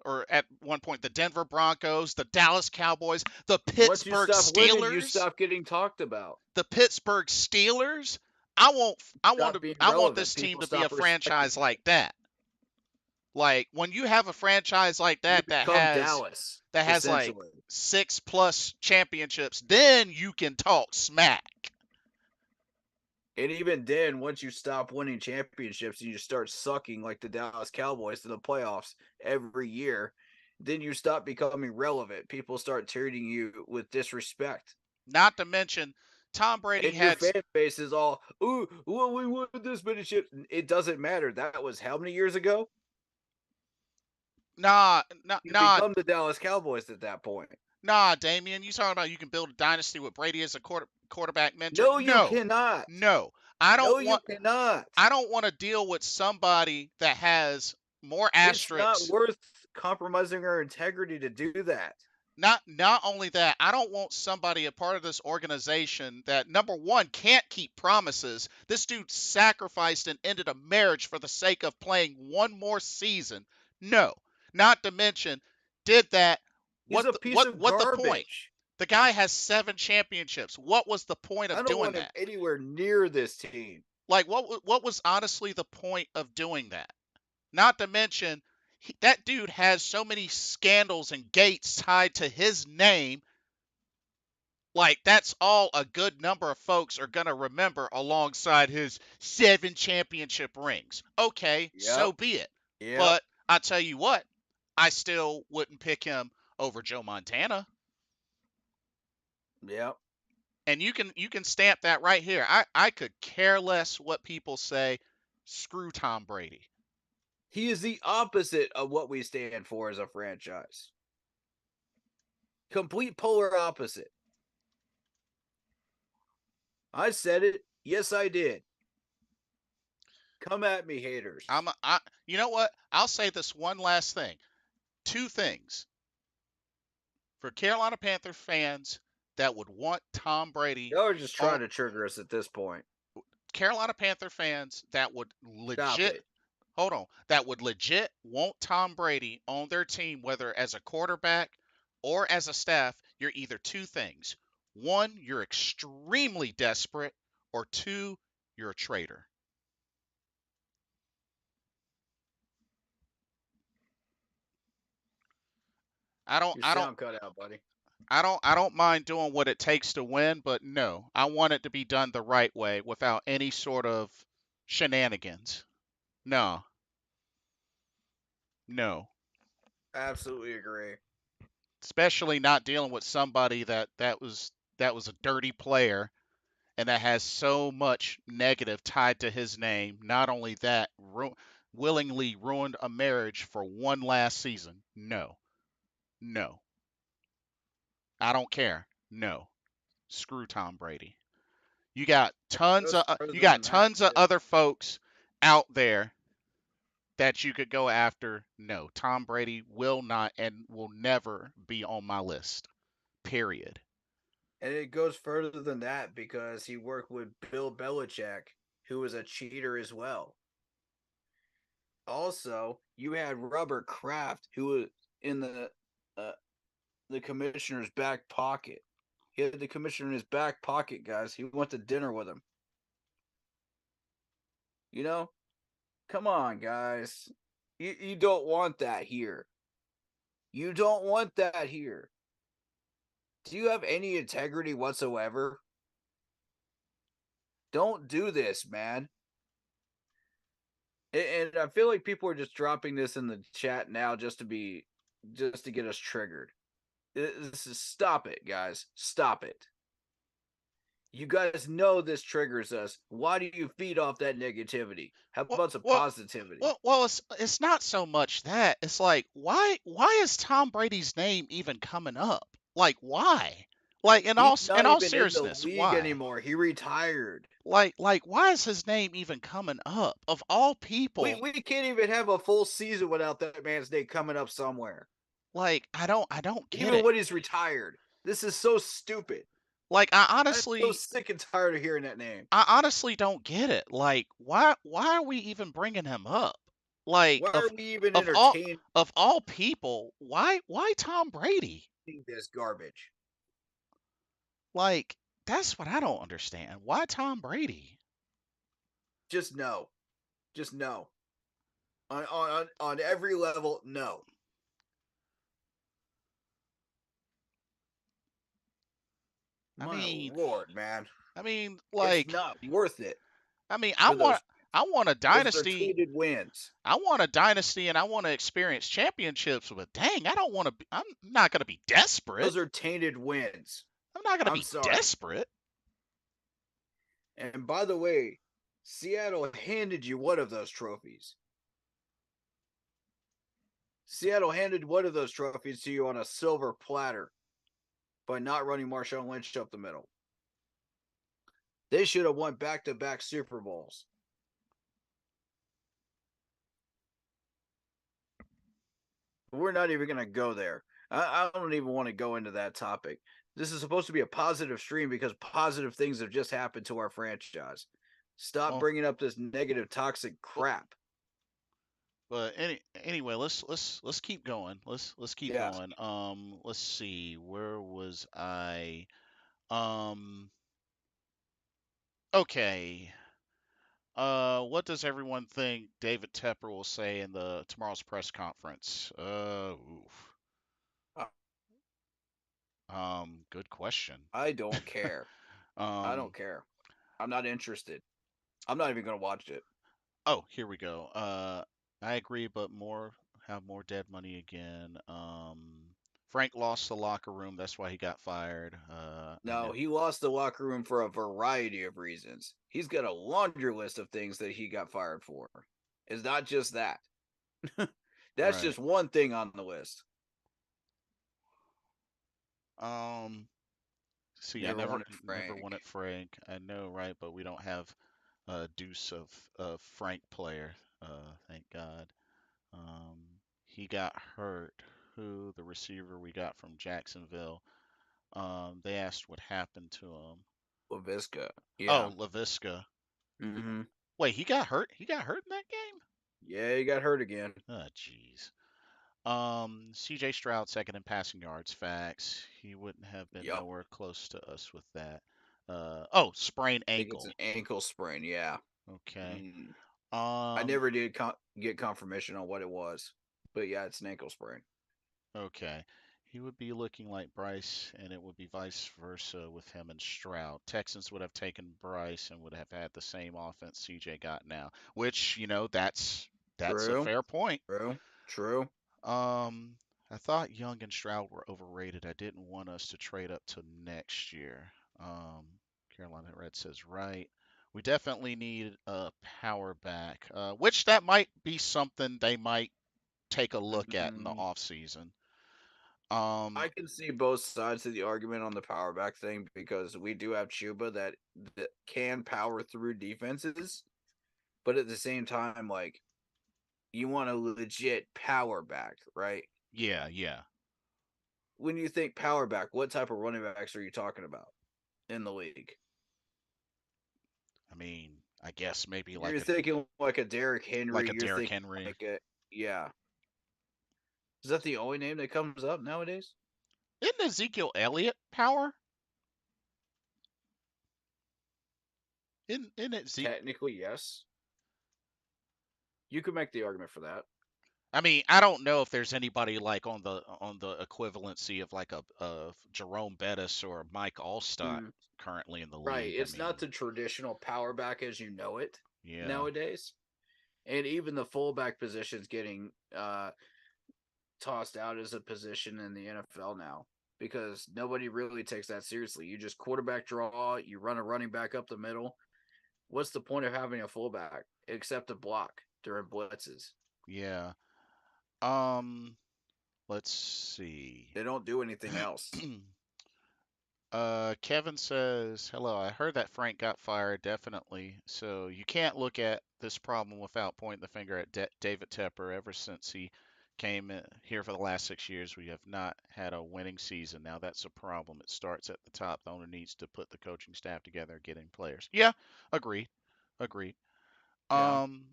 or at one point the Denver Broncos, the Dallas Cowboys, the Pittsburgh Steelers, you stop getting talked about. The Pittsburgh Steelers. I want this team to be a franchise like that. Like when you have a franchise like that that has like 6+ championships, then you can talk smack. And even then, once you stop winning championships and you start sucking like the Dallas Cowboys to the playoffs every year, then you stop becoming relevant. People start treating you with disrespect. Not to mention, Tom Brady and your fan base is all, ooh, well, we won this many chips. It doesn't matter. That was how many years ago? You become the Dallas Cowboys at that point. Nah, Damien, you talking about you can build a dynasty with Brady as a quarterback mentor? No, you cannot. No, I don't you cannot. I don't want to deal with somebody that has more asterisks. It's not worth compromising our integrity to do that. Not only that, I don't want somebody a part of this organization that, number one, can't keep promises. This dude sacrificed and ended a marriage for the sake of playing one more season. No, not to mention, did that. He's a piece of garbage. The point? The guy has 7 championships. What was the point of doing that? I don't want him anywhere near this team. Like, what was honestly the point of doing that? Not to mention, that dude has so many scandals and gates tied to his name. Like, that's all a good number of folks are going to remember alongside his 7 championship rings. Okay, so be it. Yep. But I tell you what, I still wouldn't pick him over Joe Montana. Yep. And you can stamp that right here. I could care less what people say. Screw Tom Brady. He is the opposite of what we stand for as a franchise. Complete polar opposite. I said it. Yes, I did. Come at me, haters. You know what? I'll say this one last thing. 2 things. For Carolina Panther fans that would want Tom Brady. Y'all are just trying to trigger us at this point. Carolina Panther fans that would legit. hold on, that would legit want Tom Brady on their team, whether as a quarterback or as a staff, you're either two things. One, you're extremely desperate, or two, you're a traitor. I don't Your I don't sound cut out, buddy. I don't mind doing what it takes to win, but no, I want it to be done the right way without any sort of shenanigans. No. No. Absolutely agree. Especially not dealing with somebody that was a dirty player and that has so much negative tied to his name. Not only that, willingly ruined a marriage for one last season. No. No. I don't care. No. Screw Tom Brady. You got tons Goes of further than that, too. other folks out there that you could go after. No, Tom Brady will not and will never be on my list. Period. And it goes further than that because he worked with Bill Belichick, who was a cheater as well. Also, you had Robert Kraft, who was in the commissioner's back pocket. He had the commissioner in his back pocket, guys. He went to dinner with him. You know, come on, guys. You don't want that here. You don't want that here. Do you have any integrity whatsoever? Don't do this, man. And I feel like people are just dropping this in the chat now just to get us triggered. Stop it, guys. Stop it. You guys know this triggers us. Why do you feed off that negativity? How Well, about some well, positivity? it's not so much that. It's like why is Tom Brady's name even coming up? Like why? Like He's in not all even in the seriousness, league why? anymore. He retired. Like why is his name even coming up? Of all people, We can't even have a full season without that man's name coming up somewhere. like I don't get Even it. when he's retired. This is so stupid. Like I'm so sick and tired of hearing that name. I honestly don't get it. Like why are we even bringing him up? Like Why are we even of all entertaining of all people, why Tom Brady? this garbage? Like that's what I don't understand. Why Tom Brady? Just no. Just no. On every level, no. I My mean, lord, man. It's like not worth it I mean, for I want a those are dynasty. tainted wins. I want a dynasty and I want to experience championships, but dang, I don't want to I'm not going to be desperate. Those are tainted wins. I'm not going to I'm be sorry. desperate. And by the way, Seattle handed you one of those trophies. Seattle handed one of those trophies to you on a silver platter by not running Marshawn Lynch up the middle. They should have won back-to-back Super Bowls. We're not even going to go there. I don't even want to go into that topic. This is supposed to be a positive stream because positive things have just happened to our franchise. Stop Well, bringing up this negative, toxic crap. but anyway, let's keep going. Let's keep Yeah. going. Let's see. Where was I? Okay. What does everyone think David Tepper will say in the tomorrow's press conference? Oof. Good question. I don't care. I don't care. I'm not interested. I'm not even going to watch it. Oh, here we go. I agree, but have more dead money again. Frank lost the locker room. That's why he got fired. No, he lost the locker room for a variety of reasons. He's got a laundry list of things that he got fired for. It's not just that. That's Right. just one thing on the list. See, I Never never wanted never Frank. wanted Frank. I know, right? But we don't have a deuce of Frank player. Thank God. Um, he got hurt. Who the receiver we got from Jacksonville? They asked what happened to him. LaVisca. Yeah. Oh, LaVisca. Mm-hmm. Wait, he got hurt. He got hurt in that game. Yeah, he got hurt again. Oh, jeez. CJ Stroud second in passing yards. Facts. He wouldn't have been Yep. nowhere close to us with that. Oh, sprained I think it's ankle. an ankle sprain. Yeah. Okay. I Um, never did get confirmation on what it was, but yeah, it's an ankle sprain. okay. He would be looking like Bryce, and it would be vice versa with him and Stroud. Texans would have taken Bryce and would have had the same offense CJ got now, which, that's a True. fair point. True. Um, I thought Young and Stroud were overrated. I didn't want us to trade up to next year. Um, Carolina Red says right. We definitely need a power back, which that might be something they might take a look at in the Mm, offseason. I can see both sides of the argument on the power back thing because we do have Chuba that can power through defenses, but at the same time, like you want a legit power back, right? Yeah, yeah. When you think power back, what type of running backs are you talking about in the league? I mean, I guess maybe You're thinking like a Derrick Henry. like a You're Derrick thinking Henry. like a yeah. Is that the only name that comes up nowadays? Isn't Ezekiel Elliott power? In it Zeke? Technically, yes. You could make the argument for that. I mean, I don't know if there's anybody like on the equivalency of like a Jerome Bettis or Mike Allstott Mm, currently in the right. league. I It's not mean, the traditional power back as you know it yeah, nowadays. And even the fullback position is getting tossed out as a position in the NFL now because nobody really takes that seriously. You just quarterback draw, you run a running back up the middle. What's the point of having a fullback except to block during blitzes? yeah. Um, let's see. They don't do anything else. Kevin says, "Hello. I heard that Frank got fired, definitely. So you can't look at this problem without pointing the finger at David Tepper. Ever since he came here for the last 6 years, we have not had a winning season. Now that's a problem. It starts at the top. The owner needs to put the coaching staff together, getting players. Yeah, agreed, agreed. Yeah. Um,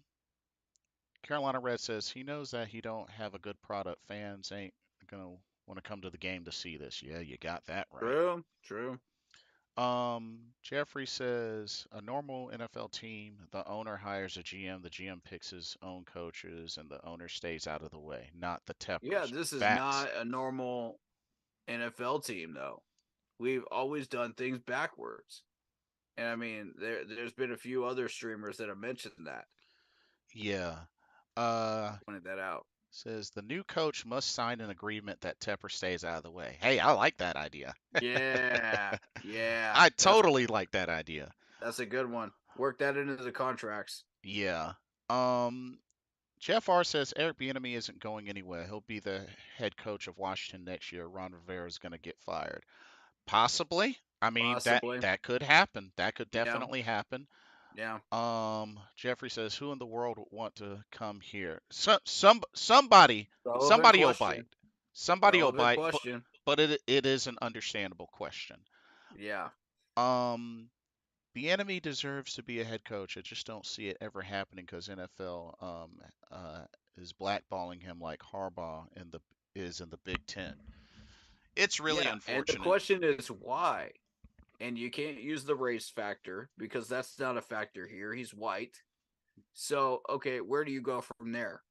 Carolina Red says he knows that he don't have a good product. Fans ain't gonna want to come to the game to see this. Yeah, you got that right." True. True. Jeffrey says a normal NFL team, the owner hires a GM, the GM picks his own coaches, and the owner stays out of the way, not the Yeah, Teppers. this is Facts. not a normal NFL team though. We've always done things backwards. And I mean, there's been a few other streamers that have mentioned that, Yeah. Uh, pointed that out. says the new coach must sign an agreement that Tepper stays out of the way. Hey, I like that idea. Yeah, yeah, I totally like that idea. that's a good one. Work that into the contracts. Yeah. Um, Jeff R says Eric Bieniemy isn't going anywhere. He'll be the head coach of Washington next year. Ron Rivera is going to get fired. Possibly. I mean, that Possibly. that could happen. That could Yeah, definitely happen. yeah. Jeffrey says, "Who in the world would want to come here? Somebody Relevant somebody will bite. question. Somebody will Relevant bite, question. but it is an understandable question. Yeah. Um, the enemy deserves to be a head coach. I just don't see it ever happening because NFL is blackballing him like Harbaugh is in the Big Ten. It's really Yeah. And the unfortunate. question is why? And you can't use the race factor because that's not a factor here. He's white. So, okay, where do you go from there?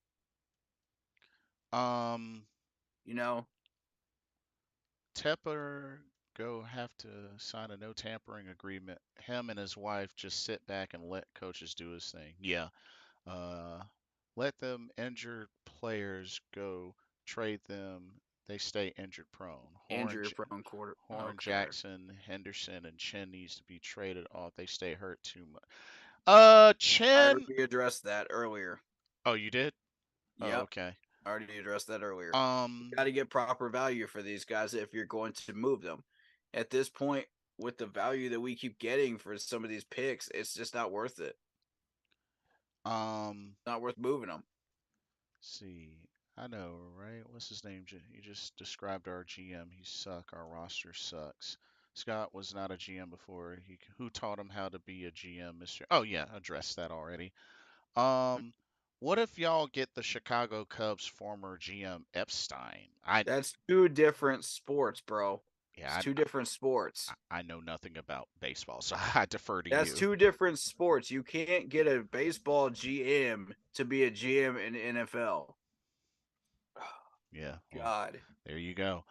Um, You know? Tepper go have to sign a no tampering agreement. Him and his wife just sit back and let coaches do his thing. Yeah. Uh, let them injured players go. Trade them. They stay injured prone. Injury prone quarter. Horn, Okay. Jackson, Henderson, and Chen needs to be traded off. They stay hurt too much. I Chen. already addressed that earlier. Oh, you did? Oh, Yep. okay. I already addressed that earlier. Um, Got to get proper value for these guys if you're going to move them. At this point, with the value that we keep getting for some of these picks, it's just not worth it. um, Not worth moving them. see. I know, right? What's his name? You just described our GM. He suck. Our roster sucks. Scott was not a GM before. Who taught him how to be a GM, Mister? Oh yeah, addressed that already. Um, What if y'all get the Chicago Cubs former GM Epstein? That's two different sports, bro. It's Yeah, two different sports. I know nothing about baseball, so I defer to That's you. two different sports. You can't get a baseball GM to be a GM in the NFL. Yeah, well, God. there you go.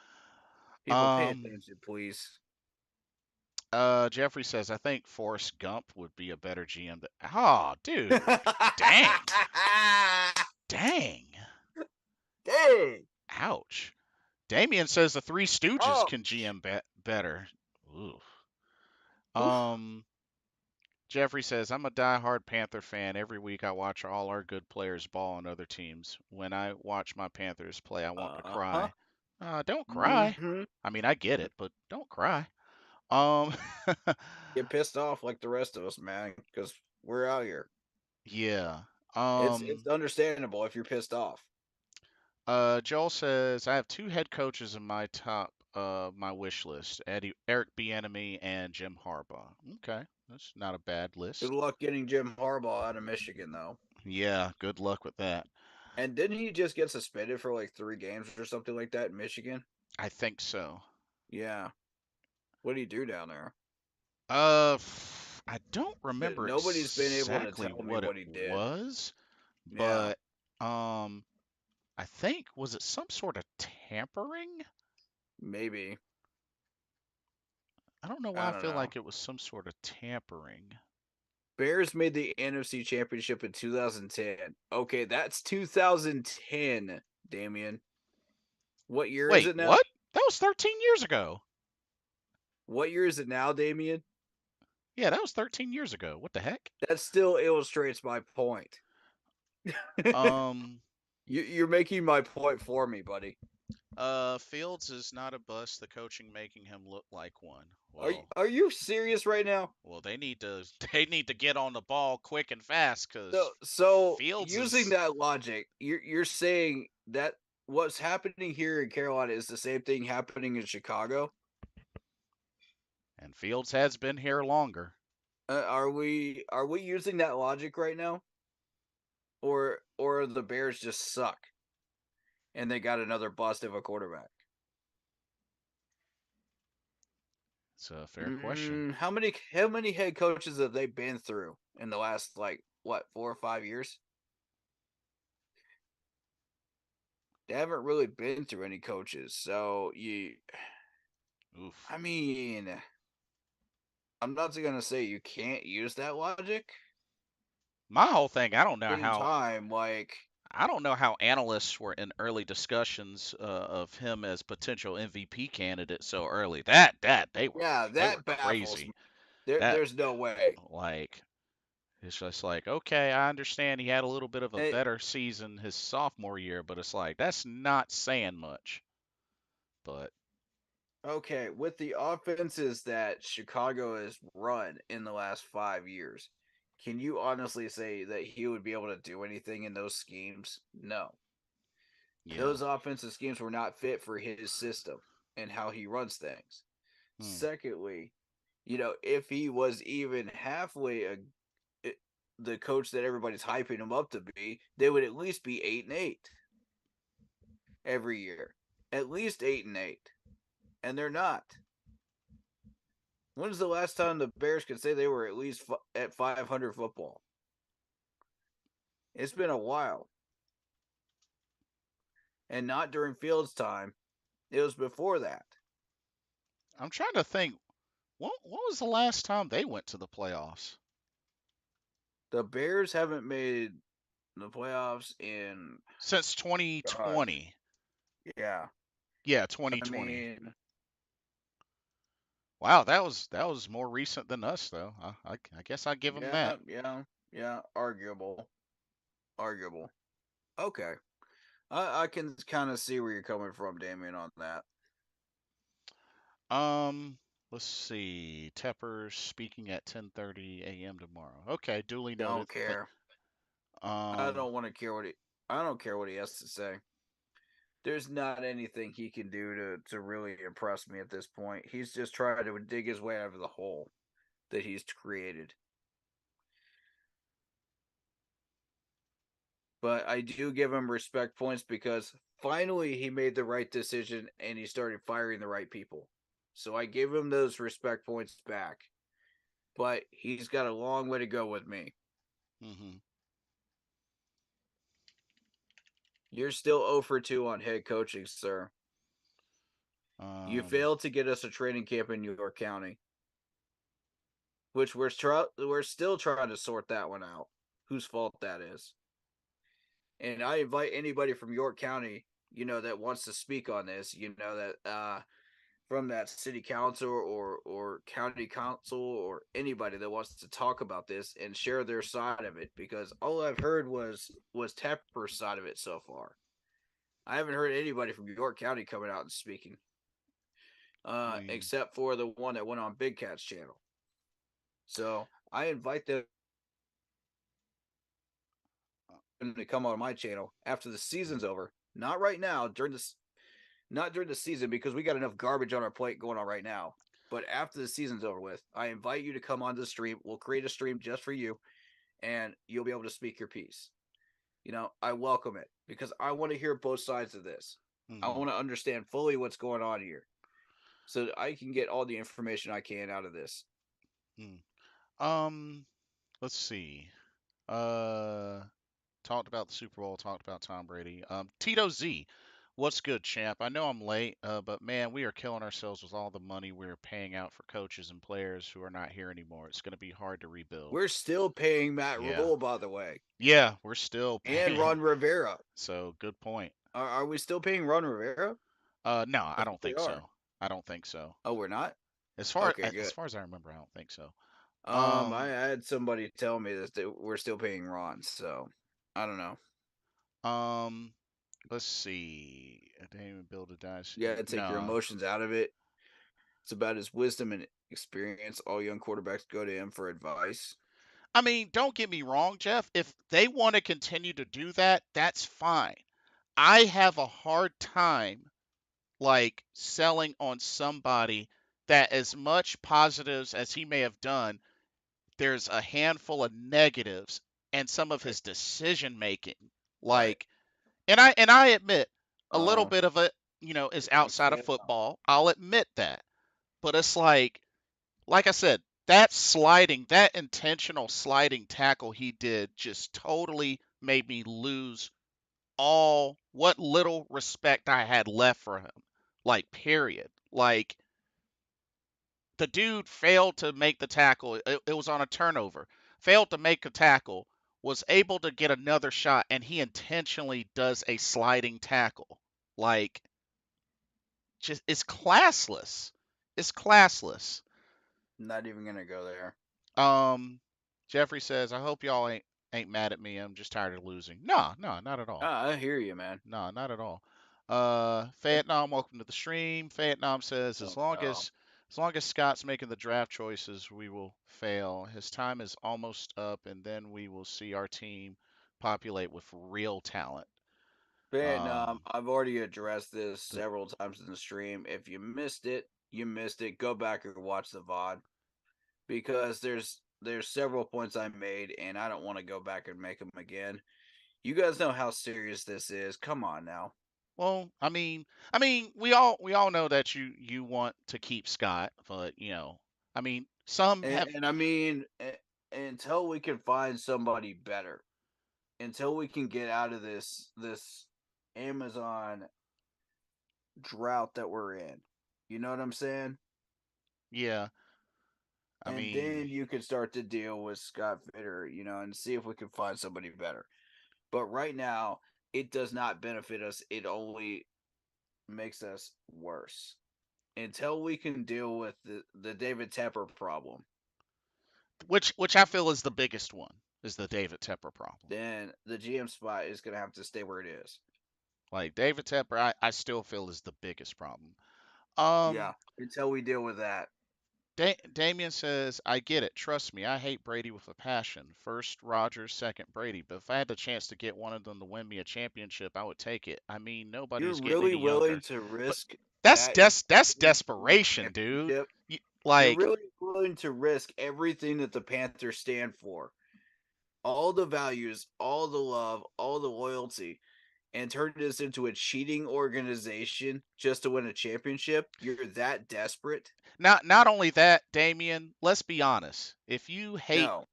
People pay attention, please. Jeffrey says I think Forrest Gump would be a better GM. Oh, dude, dang, dang, Dang. ouch. Damien says the Three Stooges Oh. can GM better. Ooh. Oof. Jeffrey says, I'm a diehard Panther fan. Every week I watch all our good players ball on other teams. When I watch my Panthers play, I want to Uh-huh. cry. Don't cry. Mm-hmm. I mean, I get it, but don't cry. Um, Get pissed off like the rest of us, man, because we're out here. yeah. It's understandable if you're pissed off. Joel says, I have two head coaches in my top, my wish list: Eric Bieniemy and Jim Harbaugh. Okay, that's not a bad Good list. luck getting Jim Harbaugh out of Michigan, though. Yeah, good luck with that. And didn't he just get suspended for like 3 games or something like that in Michigan? I think so. Yeah. What did he do down there? I don't remember Nobody's been able to exactly tell me what it what he did. was, Yeah. but I think was it some sort of tampering? Maybe. I don't know why I I don't feel know. like it was some sort of tampering. Bears made the NFC Championship in 2010. Okay, that's 2010, Damien. What year is Wait, it now? what? That was 13 years ago. What year is it now, Damien? Yeah, that was 13 years ago. What the heck? That still illustrates my point. Um, You're making my point for me, buddy. Fields is not a bust. The coaching making him look like one. Are you serious right now? Well, they need to get on the ball quick and fast because So Fields using is that logic, you're saying that what's happening here in Carolina is the same thing happening in Chicago? and Fields has been here longer. Are we using that logic right now? Or the Bears just suck and they got another bust of a quarterback? It's a fair question. How many head coaches have they been through in the last 4 or 5 years? They haven't really been through any coaches, so Oof. I mean, I'm not gonna say you can't use that logic. My whole thing, I don't know Same time, I don't know how analysts were in early discussions of him as potential MVP candidate so early. They were that baffles crazy. me. That There's no way. like it's just like, okay, I understand he had a little bit of a Hey, better season his sophomore year, but it's like that's not saying much. But okay, with the offenses that Chicago has run in the last 5 years, can you honestly say that he would be able to do anything in those schemes? No. yeah. Those offensive schemes were not fit for his system and how he runs things. Secondly, if he was even halfway the coach that everybody's hyping him up to be, they would at least be 8-8 every year. At least 8-8. And they're not. When's the last time the Bears could say they were at least at 500 football? It's been a while. And not during Fields' time. It was before that. I'm trying to think. What was the last time they went to the playoffs? The Bears haven't made the playoffs Since 2020. Yeah. Yeah, 2020. I mean, Wow, that was more recent than us though. I guess I give them that. Yeah. Arguable. Okay. I can kind of see where you're coming from, Damien, on that. Let's see. Tepper's speaking at 10:30 a.m. tomorrow. Okay, duly noted. Don't care. I don't care what he has to say. There's not anything he can do to really impress me at this point. He's just trying to dig his way out of the hole that he's created. but I do give him respect points because finally he made the right decision and he started firing the right people. So I give him those respect points back. But he's got a long way to go with me. Mm-hmm. You're still 0 for 2 on head coaching, sir. You failed to get us a training camp in York County, which we're still trying to sort that one out. Whose fault that is? And I invite anybody from York County, that wants to speak on this, that from that city council or county council or anybody that wants to talk about this and share their side of it, because all I've heard was Tepper's side of it so far. I haven't heard anybody from York County coming out and speaking, except for the one that went on Big Cat's channel. So I invite them to come on my channel after the season's over. Not right now, not during the season, because we got enough garbage on our plate going on right now. But after the season's over with, I invite you to come on the stream. We'll create a stream just for you, and you'll be able to speak your piece. I welcome it because I want to hear both sides of this. Mm-hmm. I want to understand fully what's going on here so that I can get all the information I can out of this. Let's see. Talked about the Super Bowl, talked about Tom Brady. Tito Z, what's good, champ? I know I'm late, but man, we are killing ourselves with all the money we're paying out for coaches and players who are not here anymore. It's going to be hard to rebuild. We're still paying Matt Rule, by the way. Yeah, we're still paying. And Ron Rivera. So, good point. Are we still paying Ron Rivera? No, I don't think so. I don't think so. Oh, we're not? As far as I remember, I don't think so. I had somebody tell me that we're still paying Ron, so I don't know. Let's see. I didn't even build a dynasty. Yeah, take your emotions out of it. It's about his wisdom and experience. All young quarterbacks go to him for advice. I mean, don't get me wrong, Jeff. If they want to continue to do that, that's fine. I have a hard time selling on somebody that, as much positives as he may have done, there's a handful of negatives and some of his decision making. And I admit a little bit of it, is outside of football. I'll admit that. But it's like I said, that intentional sliding tackle he did just totally made me lose all what little respect I had left for him. Period. The dude failed to make the tackle. It was on a turnover. Failed to make a tackle, was able to get another shot, and he intentionally does a sliding tackle. Just it's classless. It's classless. Not even gonna go there. Jeffrey says, I hope y'all ain't mad at me. I'm just tired of losing. No, not at all. I hear you, man. No, not at all. Vietnam, welcome to the stream. Vietnam says, as long as Scott's making the draft choices, we will fail. His time is almost up, and then we will see our team populate with real talent. Vietnam, I've already addressed this several times in the stream. If you missed it, you missed it. Go back and watch the VOD, because there's several points I made, and I don't want to go back and make them again. You guys know how serious this is. Come on now. Well, I mean, we all know that you want to keep Scott, but some have. And I mean, until we can find somebody better, until we can get out of this Amazon drought that we're in, you know what I'm saying? Yeah. Then you can start to deal with Scott Fitter, and see if we can find somebody better. But right now, it does not benefit us. It only makes us worse. Until we can deal with the David Tepper problem. Which I feel is the biggest one, is the David Tepper problem. Then the GM spot is going to have to stay where it is. David Tepper, I still feel is the biggest problem. Yeah, until we deal with that. Damien says, I get it. Trust me, I hate Brady with a passion. First Rodgers, second Brady. But if I had the chance to get one of them to win me a championship, I would take it. I mean, nobody's getting any younger. You're really willing to risk that's desperation, dude. You're really willing to risk everything that the Panthers stand for. all the values, all the love, all the loyalty, and turn this into a cheating organization just to win a championship, you're that desperate? Not only that, Damian, let's be honest. No.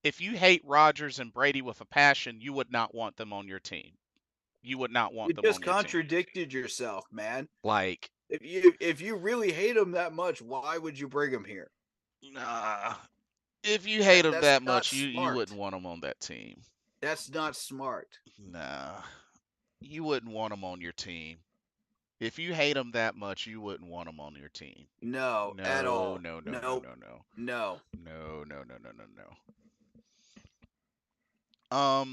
If you hate Rodgers and Brady with a passion, you would not want them on your team. You would not You want them just on your team. contradicted yourself, man. Like, If you really hate him that much, why would you bring him here? nah, if you hate them That's that not much, you smart. wouldn't want them on that team. That's not smart. Nah, you wouldn't want them on your team. If you hate them that much, you wouldn't want them on your team. No, at No, all. no, no, no, Nope. no, no. No. No, no, no, no, no, no.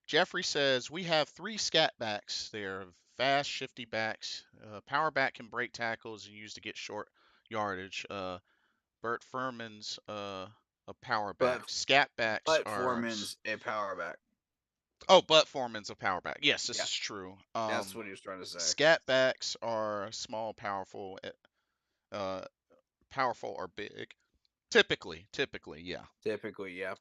Jeffrey says we have three scat backs. They're fast, shifty backs. Power back can break tackles and use to get short yardage. Bert Furman's a power back. But Scat backs are Foreman's a power back. Bud Foreman's a power back. Yes, this Yeah, is true. that's what he was trying to say. Scat backs are small, uh, powerful or big. Typically, yeah. Typically, yeah.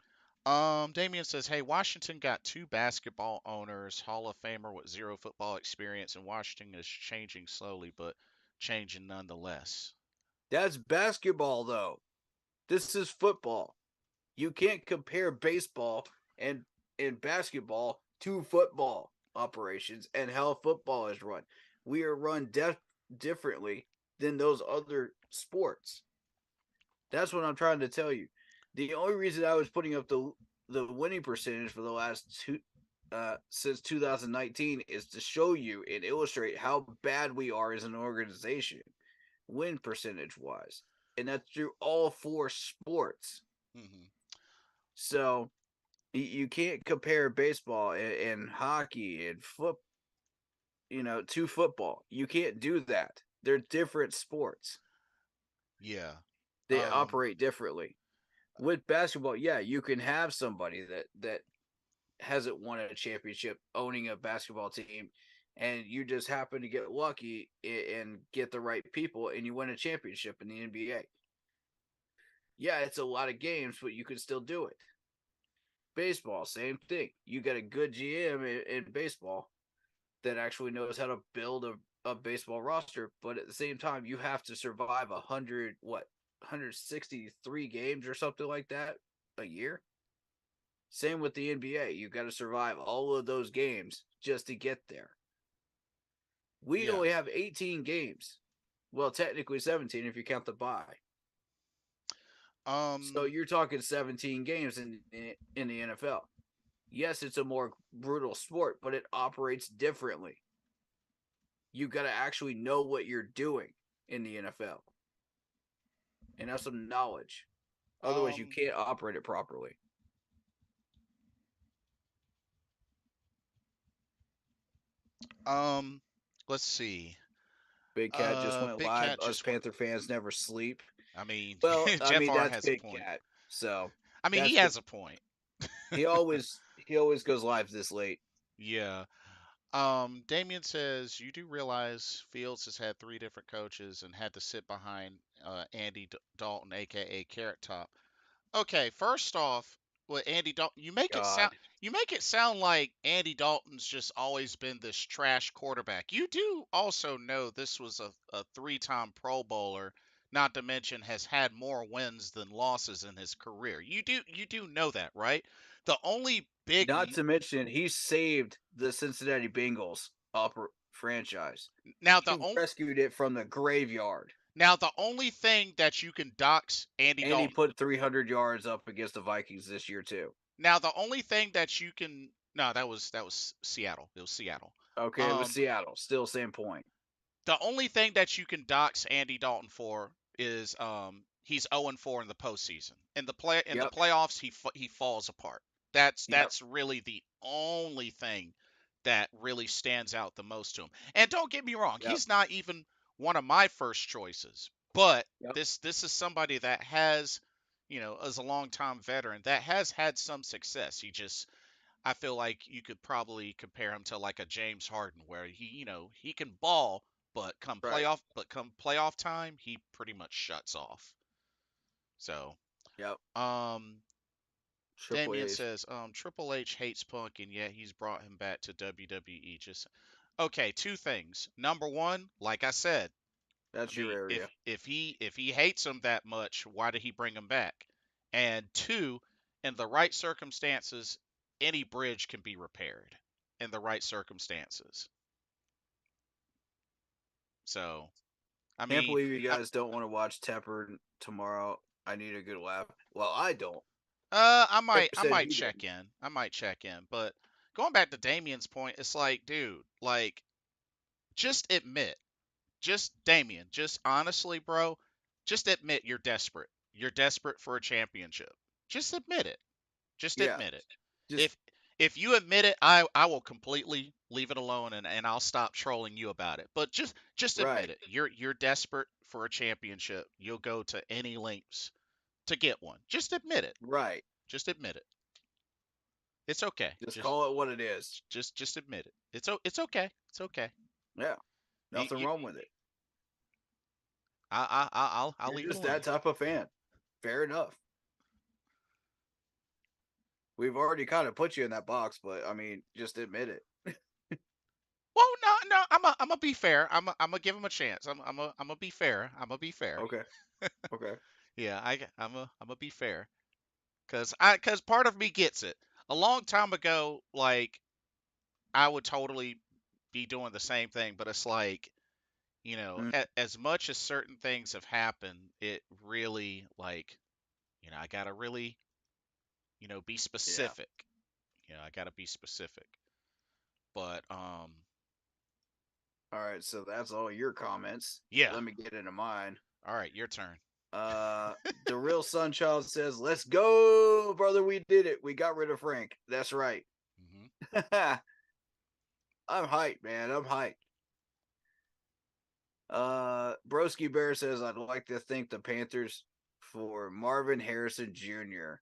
Damien says, hey, Washington got two basketball owners, Hall of Famer with zero football experience, and Washington is changing slowly, but changing nonetheless. That's basketball, though. This is football. You can't compare baseball and basketball to football operations and how football is run. We are run differently than those other sports. That's what I'm trying to tell you. The only reason I was putting up the winning percentage for the last since 2019 is to show you and illustrate how bad we are as an organization, win percentage wise, and that's through all four sports. Mm-hmm. So you can't compare baseball and hockey and to football. You can't do that. They're different sports. Yeah. They operate differently. With basketball, yeah, you can have somebody that hasn't won a championship owning a basketball team, and you just happen to get lucky and get the right people, and you win a championship in the NBA. Yeah, it's a lot of games, but you can still do it. Baseball, same thing. You got a good GM in baseball that actually knows how to build a baseball roster, but at the same time, you have to survive 163 games or something like that a year. Same with the NBA. You got to survive all of those games just to get there. We Yeah. only have 18 games. Well, technically 17 if you count the bye. So you're talking 17 games in the NFL. Yes, it's a more brutal sport, but it operates differently. You got to actually know what you're doing in the NFL and have some knowledge. Otherwise, you can't operate it properly. Let's see. Big Cat just went Big live. Cat Us just went. Panther fans never sleep. I mean, Well, Jeff R that's has a Big point. Cat. So I mean, he that's has a point. he always goes live this late. Yeah. Damien says you do realize Fields has had three different coaches and had to sit behind Andy Dalton, aka Carrot Top. Okay, first off, with Andy Dalton, God, you make it sound like Andy Dalton's just always been this trash quarterback. You do also know this was a three-time Pro Bowler, not to mention has had more wins than losses in his career. You do know that, right? The only big not to mention he saved the Cincinnati Bengals franchise. now He the only rescued it from the graveyard, now the only thing that you can dox Andy and he Dalton. put 300 yards up against the Vikings this year too. Now the only thing that you can no, that was Seattle. It was Seattle. Okay, it was Um, Seattle. Still same point. the only thing that you can dox Andy Dalton for is he's 0-4 in the postseason. In the Yep, playoffs he falls apart. yep, That's really the only thing that really stands out the most to him. And don't get me wrong, yep, he's not even one of my first choices. But yep. this is somebody that has, as a longtime veteran that has had some success. I feel like you could probably compare him to like a James Harden, where he can ball, Right. but come playoff time, he pretty much shuts off. So, Yep. um, Triple Damien H. says, Triple H hates Punk, and yet he's brought him back to WWE. Just okay. Two things. Number one, like I said, I That's your mean, area. if he hates him that much, why did he bring him back? And two, in the right circumstances, any bridge can be repaired in the right circumstances. So, I Can't mean, believe you guys don't want to watch Tepper tomorrow. I need a good laugh. Well, I don't. I Tepper said might he check didn't. in. I might check in. But going back to Damien's point, it's like, dude, like, just admit, just Damien, just honestly, bro, just admit you're desperate. You're desperate for a championship. Just admit it. Just Yeah. admit it. Just If you admit it, I will completely leave it alone and I'll stop trolling you about it. But just admit right. it. You're desperate for a championship. You'll go to any lengths to get one. Just admit it. Right. Just admit it. It's okay. Just call it what it is. Just admit it. It's okay. It's okay. Yeah. You, Nothing you, wrong with it. I'll You're leave it just alone. that type of fan. Fair enough. We've already kind of put you in that box, but I mean, just admit it. Well, no. I'm gonna be fair. I'm gonna give him a chance. I'm gonna be fair. I'm gonna be fair. Okay. Okay. Yeah, I'm gonna be fair. Cause part of me gets it. A long time ago, like I would totally be doing the same thing, but it's like, Mm, as much as certain things have happened, it really like, I gotta really, be yeah. specific. I gotta be specific. But All right. So that's all your comments. yeah. Let me get into mine. All right, your turn. The real Sunchild says, "Let's go, brother. We did it. We got rid of Frank. That's right." Hmm. I'm hyped, man. I'm hyped. Broski Bear says, "I'd like to thank the Panthers for Marvin Harrison Jr.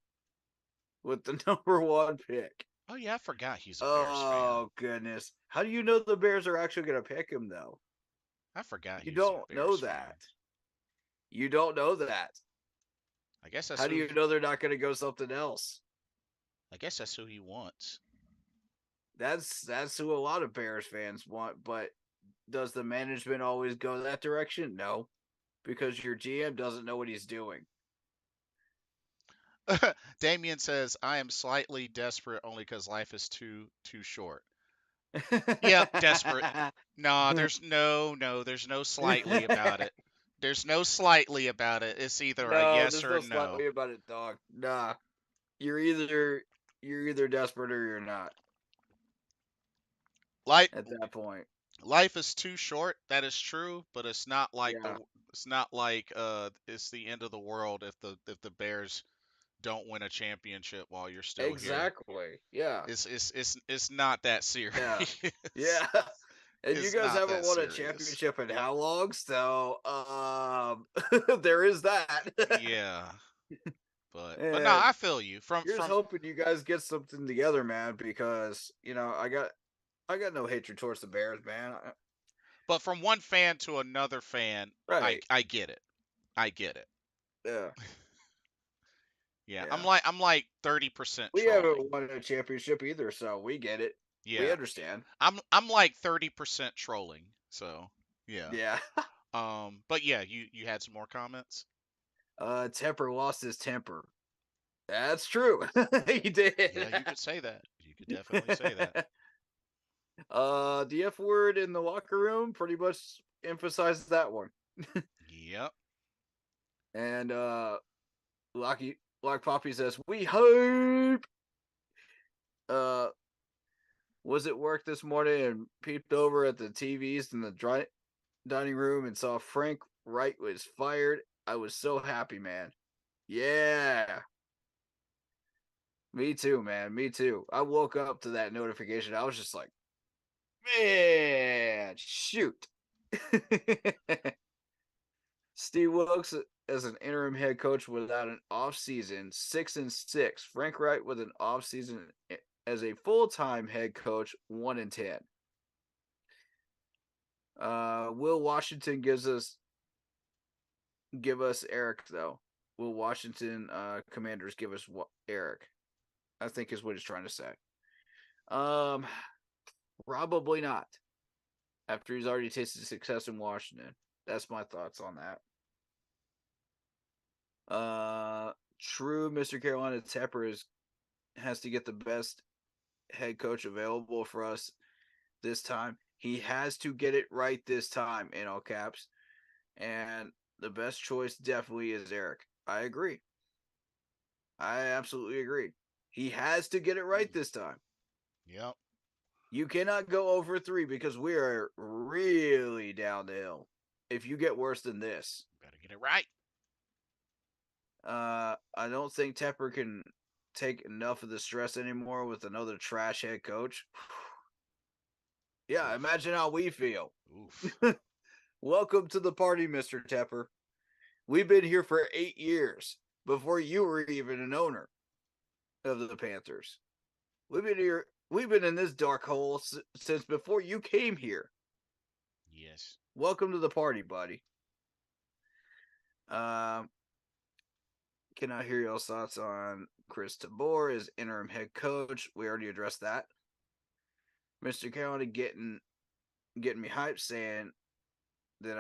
with the #1 pick." Oh yeah, I forgot he's a Bears fan. Oh goodness. How do you know the Bears are actually going to pick him though? I forgot You he was a don't know Bears fan. that. You don't know that. I guess that's How do who. you know they're not going to go something else? I guess that's who he wants. That's who a lot of Bears fans want, but does the management always go that direction? No, because your GM doesn't know what he's doing. Damien says, "I am slightly desperate only because life is too short." Yep, desperate. Nah, there's no slightly about it. There's no slightly about it. It's either a No, yes there's or a no no. slightly about it, dog. Nah, you're either desperate or you're not Life at that point. life is too short. That is true, but it's not like Yeah, it's the end of the world if the Bears don't win a championship while you're still here. exactly. Yeah, It's not that serious. yeah, yeah. And you It's guys not haven't that won a serious. championship in how long? So, there is that. Yeah, but no, And I feel you. From here's from hoping you guys get something together, man. Because I got no hatred towards the Bears, man. but from one fan to another fan, I Right? I get it. I get it. Yeah, Yeah, I'm yeah. like 30% We trolling. haven't won a championship either, so we get it. We Yeah, understand. I'm like 30% trolling. So yeah. Yeah. But yeah, you had some more comments. Temper lost his temper. That's true. He did. Yeah, you could say that. You could definitely say that. The F word in the locker room pretty much emphasized that one. Yep. And Lock Poppy says, "We hope." Was at work this morning and peeped over at the TVs in the dining room and saw Frank Wright was fired. I was so happy, man. Yeah. Me too, man. Me too. I woke up to that notification. I was just like, man, shoot. Steve Wilkes as an interim head coach without an offseason, 6-6. Frank Wright with an offseason as a full-time head coach, 1-10. Will Washington give us Eric though. Will Washington Commanders give us Eric? I think is what he's trying to say. Probably not. After he's already tasted success in Washington. That's my thoughts on that. True, Mr. Carolina Tepper has to get the best head coach available for us this time. He has to get it right this time, in all caps. And the best choice definitely is Eric. I agree. I absolutely agree. He has to get it right this time. Yep. You cannot go over 3 because we are really down the hill. If you get worse than this, Better get it right. I don't think Tepper can take enough of the stress anymore with another trash head coach. Yeah, Oof. imagine how we feel. Oof. Welcome to the party, Mr. Tepper. We've been here for 8 years before you were even an owner of the Panthers. We've been here. We've been in this dark hole since before you came here. Yes. Welcome to the party, buddy. Can I hear y'all's thoughts on Chris Tabor as interim head coach? We already addressed that. Mr. Carolina getting me hyped, saying that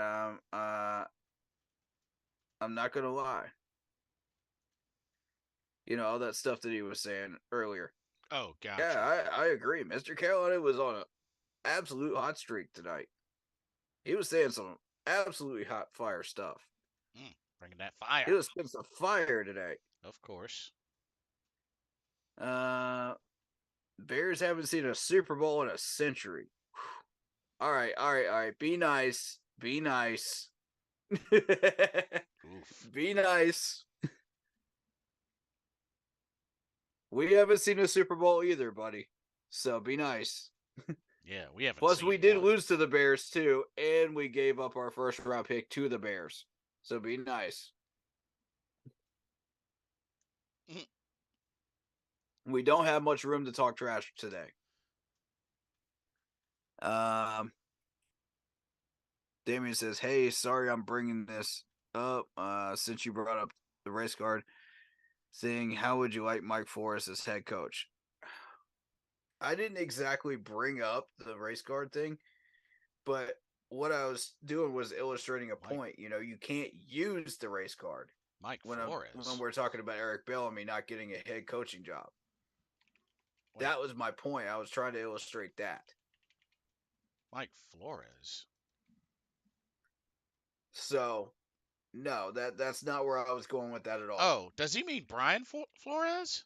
I'm not gonna lie. You know, all that stuff that he was saying earlier. Oh, gotcha. Yeah, I agree. Mr. Carolina was on an absolute hot streak tonight. He was saying some absolutely hot fire stuff. Bringing that fire. He was spitting some fire today. Of course. Bears haven't seen a Super Bowl in a century. All right. Be nice. Be nice. Oof. Be nice. We haven't seen a Super Bowl either, buddy. So be nice. Yeah, we haven't Plus, seen we did one. lose to the Bears too, and we gave up our first round pick to the Bears. So be nice. We don't have much room to talk trash today. Damien says, "Hey, sorry, I'm bringing this up. Since you brought up the race card thing, how would you like Mike Flores as head coach?" I didn't exactly bring up the race card thing, but what I was doing was illustrating a point. You know, you can't use the race card Mike when Flores. we're talking about Eric Bellamy not getting a head coaching job. Wait. That was my point. I was trying to illustrate that. Mike Flores. So, no, that's not where I was going with that at all. Oh, does he mean Brian Flores?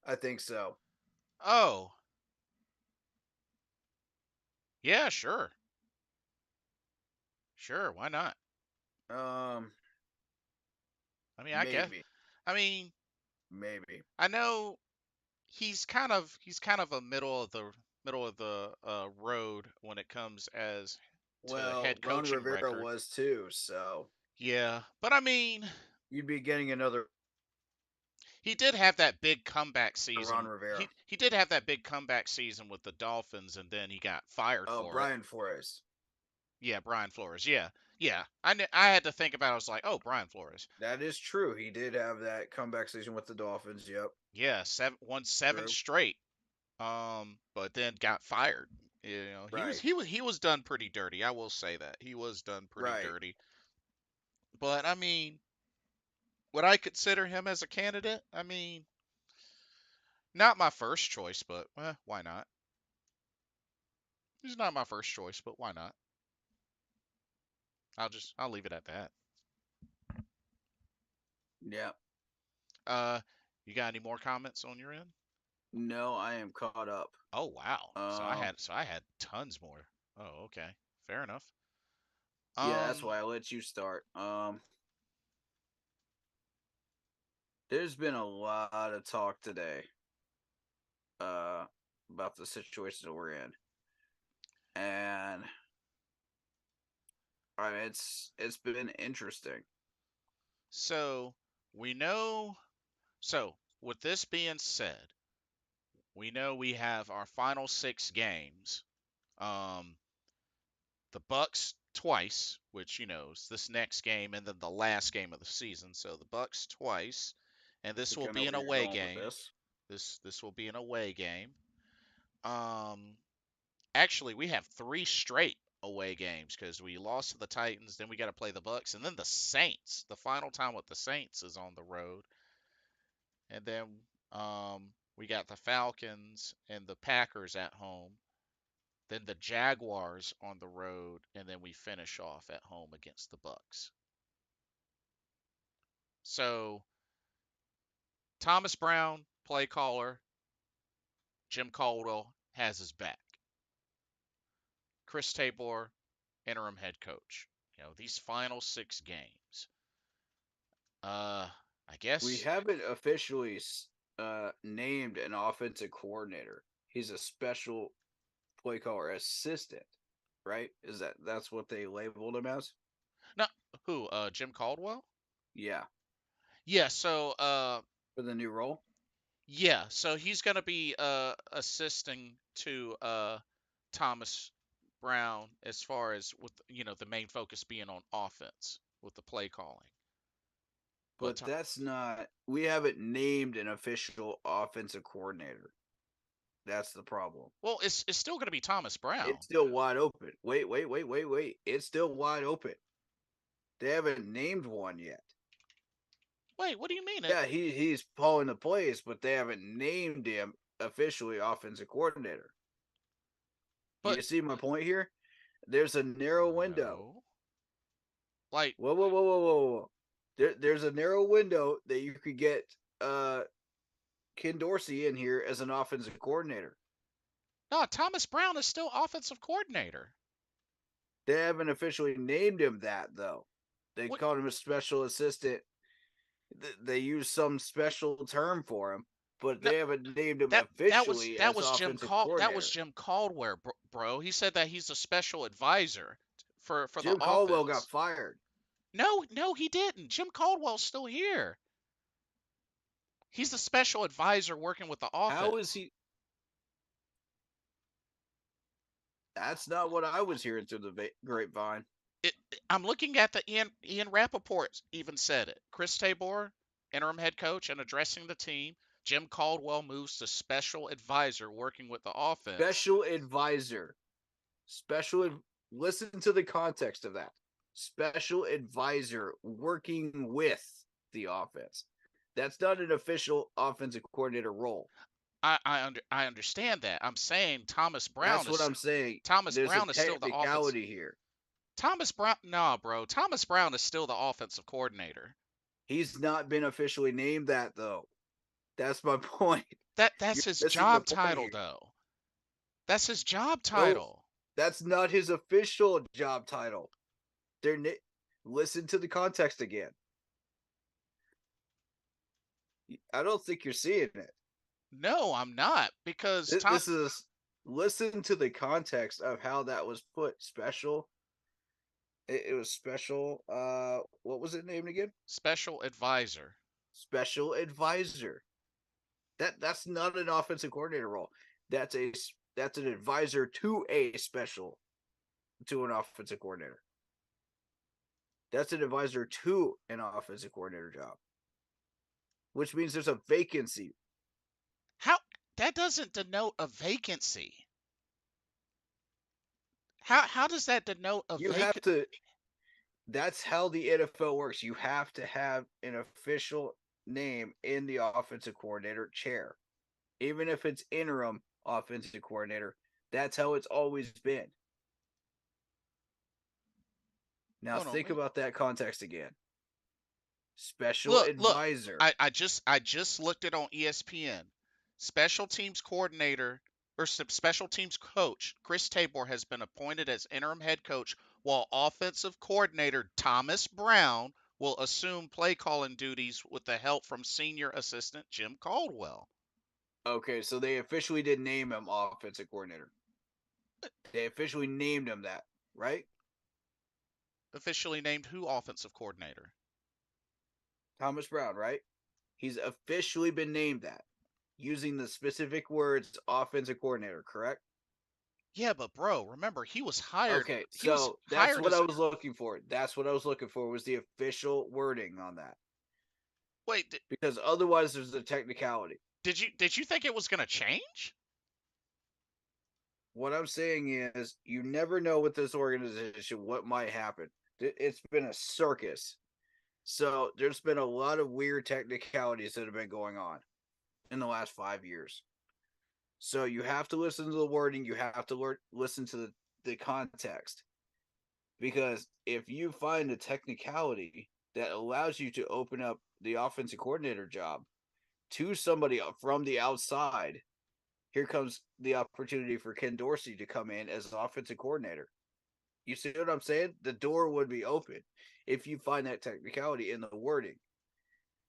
I think so. Oh. Yeah, sure. Sure, why not? I mean, I guess. I mean, maybe. I know he's kind of a middle of the road when it comes as to head Ron coaching Rivera record. was too, so Yeah, but I mean, you'd be getting another he did have that big comeback season. Ron Rivera. He did have that big comeback season with the Dolphins, and then he got fired for Brian it. Flores. Yeah, Brian Flores. Yeah. I had to think about it. I was like, oh, Brian Flores. That is true. He did have that comeback season with the Dolphins. Yep. Yeah, won 7 True. straight. But then got fired. You know, Right. he was done pretty dirty. I will say that he was done pretty dirty. But I mean, would I consider him as a candidate? I mean, not my first choice, but why not? He's not my first choice, but why not? I'll leave it at that. Yeah. You got any more comments on your end? No, I am caught up. Oh wow. So I had tons more. Oh, okay. Fair enough. Yeah, that's why I let you start. There's been a lot of talk today about the situation that we're in. And I mean, it's been interesting. So we know. So with this being said, we know we have our final 6 games. The Bucks twice, which is this next game and then the last game of the season. So the Bucks twice, and this will be an away game. This will be an away game. Actually, we have 3 straight away games because we lost to the Titans, then we got to play the Bucks, and then the Saints. The final time with the Saints is on the road, and then we got the Falcons and the Packers at home, then the Jaguars on the road, and then we finish off at home against the Bucks. So Thomas Brown, play caller, Jim Caldwell has his back. Chris Tabor, interim head coach. These final 6 games. I guess We haven't officially named an offensive coordinator. He's a special play caller assistant, right? That's what they labeled him as? no. Who? Jim Caldwell? Yeah, Yeah. So for the new role. yeah. So he's gonna be assisting to Thomas Brown as far as with the main focus being on offense with the play calling. But that's not. We haven't named an official offensive coordinator. That's the problem. Well, it's still going to be Thomas Brown. It's still wide open. Wait. It's still wide open. They haven't named one yet. Wait, what do you mean? Yeah, he's calling the plays, but they haven't named him officially offensive coordinator. But you see my point here? There's a narrow window. No. Like whoa. There's a narrow window that you could get Ken Dorsey in here as an offensive coordinator. No, Thomas Brown is still offensive coordinator. They haven't officially named him that, though. They called him a special assistant. They used some special term for him, but they haven't named him officially as offensive coordinator. That was Jim Caldwell, bro. He said that he's a special advisor for the offense. Jim Caldwell got fired. No, he didn't. Jim Caldwell's still here. He's the special advisor working with the offense. How is he? That's not what I was hearing through the grapevine. I'm looking at the Ian Rappaport even said it. Chris Tabor, interim head coach and addressing the team. Jim Caldwell moves to special advisor working with the offense. Special advisor. Listen to the context of that. Special advisor working with the offense. That's not an official offensive coordinator role. I understand that. I'm saying Thomas Brown. That's what I'm saying. Thomas Brown is still the offensive here. Thomas Brown, no, bro. Thomas Brown is still the offensive coordinator. He's not been officially named that, though. That's my point. That's his job title, though. That's his job title. No, that's not his official job title. Listen to the context again. I don't think you're seeing it. No, I'm not, because this is listen to the context of how that was put. Special. It was special. What was it named again? Special advisor. Special advisor. That's not an offensive coordinator role. That's an advisor to an offensive coordinator. That's an advisor to an offensive coordinator job, which means there's a vacancy. How that doesn't denote a vacancy? How does that denote a vacancy? You have to. That's how the NFL works. You have to have an official name in the offensive coordinator chair, even if it's interim offensive coordinator. That's how it's always been. Now think about that context again. Special advisor. Look, I just looked it on ESPN. Special teams coordinator or special teams coach Chris Tabor has been appointed as interim head coach, while offensive coordinator Thomas Brown will assume play calling duties with the help from senior assistant Jim Caldwell. Okay, so they officially did name him offensive coordinator. They officially named him that, right? Officially named who offensive coordinator? Thomas Brown, right? He's officially been named that, using the specific words offensive coordinator, correct? Yeah, but bro, remember, he was hired. Okay, so that's what I was looking for. That's what I was looking for, was the official wording on that. Wait. Because otherwise there's a technicality. Did you think it was going to change? What I'm saying is, you never know with this organization what might happen. It's been a circus. So there's been a lot of weird technicalities that have been going on in the last 5 years. So you have to listen to the wording. You have to listen to the context. Because if you find a technicality that allows you to open up the offensive coordinator job to somebody from the outside, here comes the opportunity for Ken Dorsey to come in as offensive coordinator. You see what I'm saying? The door would be open if you find that technicality in the wording.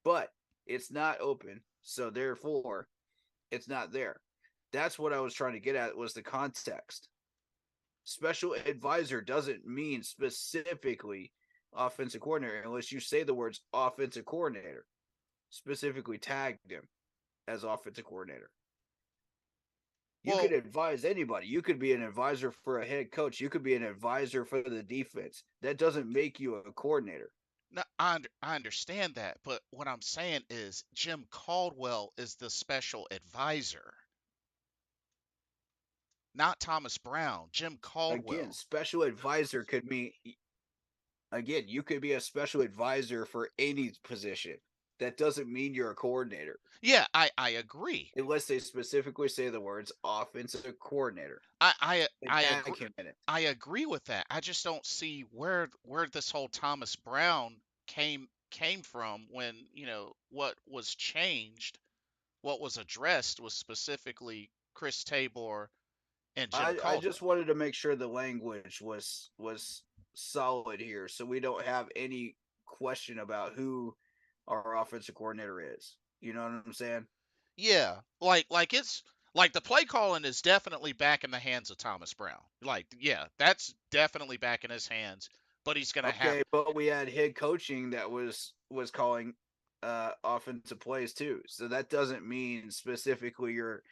But it's not open, so therefore it's not there. That's what I was trying to get at, was the context. Special advisor doesn't mean specifically offensive coordinator unless you say the words offensive coordinator, specifically tagged him as offensive coordinator. You Well, could advise anybody. You could be an advisor for a head coach. You could be an advisor for the defense. That doesn't make you a coordinator. no, I understand that, but what I'm saying is Jim Caldwell is the special advisor, not Thomas Brown. Jim Again, Caldwell. special advisor could mean, again, you could be a special advisor for any position. That doesn't mean you're a coordinator. Yeah, I agree. Unless they specifically say the words offensive coordinator. I And I tag agree. him in it. I agree with that. I just don't see where this whole Thomas Brown came from when, what was changed, what was addressed was specifically Chris Tabor and Jim I just Caldwell. wanted to make sure the language was solid here, so we don't have any question about who our offensive coordinator is. You know what I'm saying? Yeah, like it's like the play calling is definitely back in the hands of Thomas Brown. Like, yeah, that's definitely back in his hands, but he's gonna have. Okay, but we had head coaching that was calling offensive plays too. So that doesn't mean specifically you're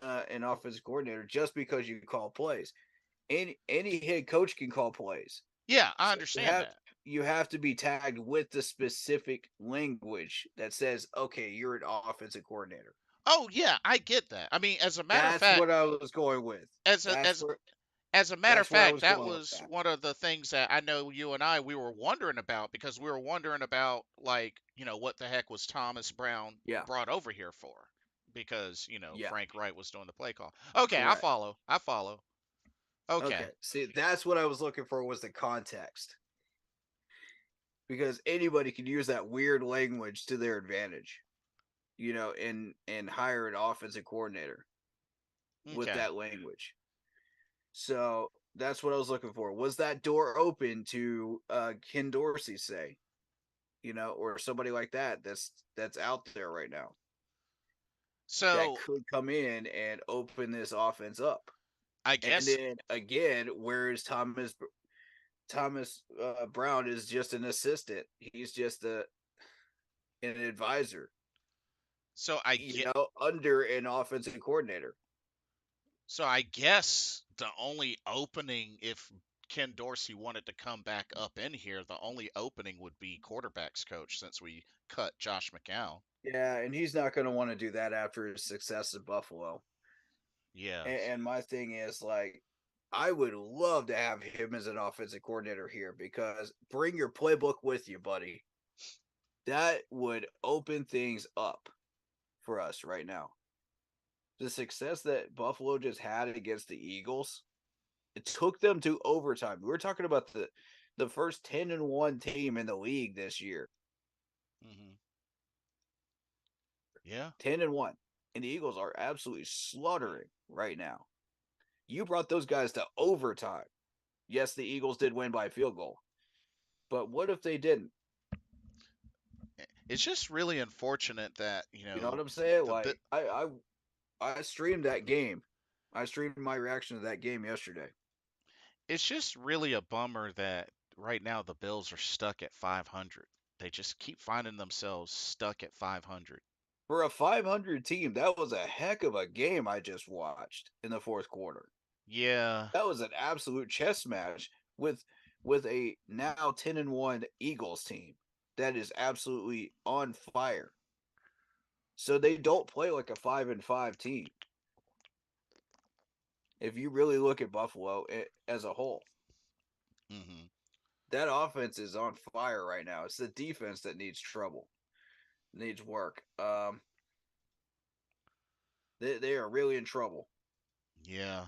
an offensive coordinator just because you call plays. Any head coach can call plays. Yeah, I So understand that. you have to be tagged with the specific language that says, okay, you're an offensive coordinator. Oh yeah, I get that. I mean, as a matter of That's fact, what I was going with. as a That's as where as a matter of that's where I fact, was that going with was that. one of the things that I know you and I we were wondering about, because we were wondering about, like, what the heck was Thomas Brown Yeah. brought over here for? Because, Yeah. Frank Wright was doing the play call. Okay, I Correct. follow. I follow. Okay. Okay. See, that's what I was looking for, was the context. Because anybody can use that weird language to their advantage, and hire an offensive coordinator with Okay. that language. So that's what I was looking for. Was that door open to Ken Dorsey, say, or somebody like that's out there right now that So, could come in and open this offense up? I And guess then again, where is Thomas Brown is just an assistant. He's just an advisor, so I get under an offensive coordinator. so I guess the only opening, if Ken Dorsey wanted to come back up in here, the only opening would be quarterbacks coach, since we cut Josh McCown. Yeah, and he's not going to want to do that after his success at Buffalo. Yeah. And my thing is, like, I would love to have him as an offensive coordinator here, because bring your playbook with you, buddy. That would open things up for us right now. The success that Buffalo just had against the Eagles, it took them to overtime. We're talking about the first 10-1 team in the league this year. Hmm. Yeah. 10-1. And the Eagles are absolutely slaughtering right now. You brought those guys to overtime. Yes, the Eagles did win by a field goal. But what if they didn't? It's just really unfortunate that, You know what I'm saying? the bit. Like, I streamed that game. I streamed my reaction to that game yesterday. It's just really a bummer that right now the Bills are stuck at 500. They just keep finding themselves stuck at 500. For a 500 team, that was a heck of a game I just watched in the fourth quarter. Yeah. That was an absolute chess match with a now 10-1 Eagles team that is absolutely on fire. So they don't play like a 5-5 team. If you really look at Buffalo as a whole, Mm-hmm. that offense is on fire right now. It's the defense that needs trouble, needs work. They are really in trouble, Yeah.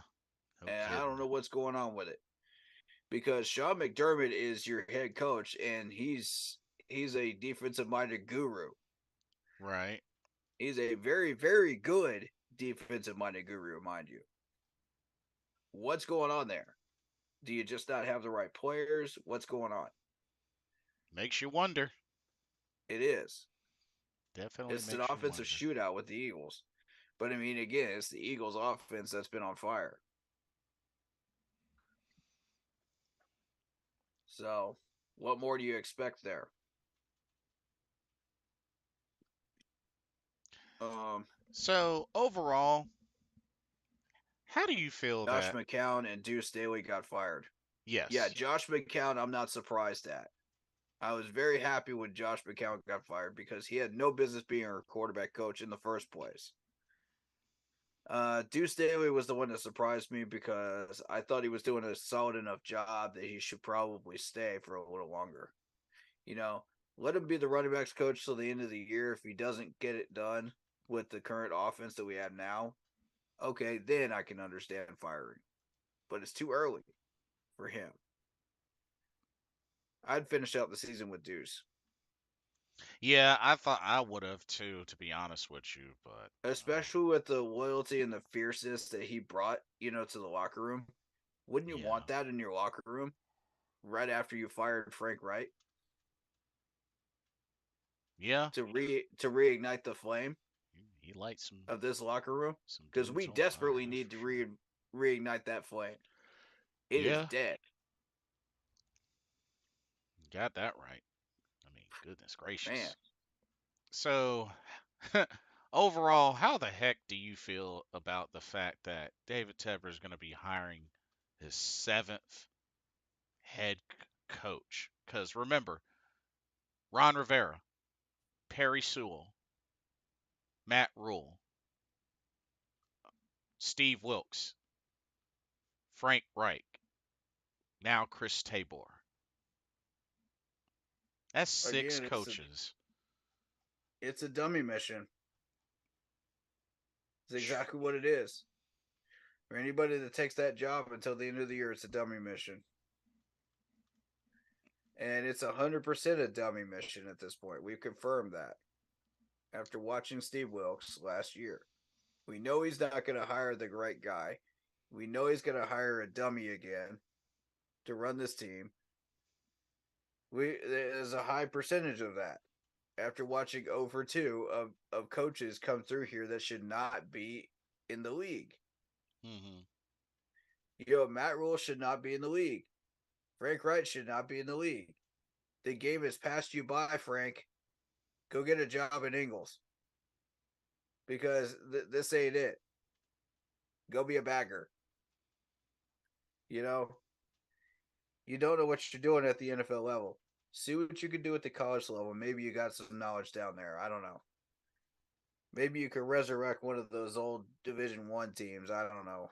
No and I kidding. don't know what's going on with it because Sean McDermott is your head coach, and he's a defensive minded guru. Right. He's a very very good defensive minded guru, mind you. What's going on there? Do you just not have the right players? What's going on? Makes you wonder. It is. Definitely It's an makes you offensive wonder. shootout with the Eagles. But I mean, again, it's the Eagles' offense that's been on fire. So, what more do you expect there? Um, So overall, how do you feel Josh that? McCown and Deuce Staley got fired. Yeah, Yes. Josh McCown, I'm not surprised at. I was very happy when Josh McCown got fired because he had no business being a quarterback coach in the first place. Deuce Staley was the one that surprised me because I thought he was doing a solid enough job that he should probably stay for a little longer. You know, let him be the running backs coach till the end of the year. If he doesn't get it done with the current offense that we have now, okay, then I can understand firing. But it's too early for him. I'd finish out the season with Deuce, Yeah, I thought I would have too, to be honest with you, but especially with the loyalty and the fierceness that he brought, to the locker room. Wouldn't you yeah. want that in your locker room right after you fired Frank Wright Yeah. to reignite the flame He lights of this locker room? some Because dudes we on fire, desperately that's need for to sure. reignite that flame. It is Yeah, dead, you got that right. I mean, goodness man. gracious. So, overall, how the heck do you feel about the fact that David Tepper is going to be hiring his seventh head coach? Because remember, Ron Rivera, Perry Sewell, Matt Rule, Steve Wilkes, Frank Reich, now Chris Tabor. That's six Again, coaches. it's a dummy mission. It's exactly what it is. For anybody that takes that job until the end of the year, it's a dummy mission. And it's 100% a dummy mission at this point. We've confirmed that after watching Steve Wilkes last year. We know he's not going to hire the right guy. We know he's going to hire a dummy again to run this team. There's a high percentage of that. After watching over 2 of coaches come through here that should not be in the league. Mm-hmm. Matt Rule should not be in the league. Frank Wright should not be in the league. The game has passed you by, Frank. Go get a job in Ingles. Because this ain't it. Go be a bagger. You don't know what you're doing at the NFL level. See what you can do at the college level. Maybe you got some knowledge down there. I don't know. Maybe you could resurrect one of those old Division One teams. I don't know.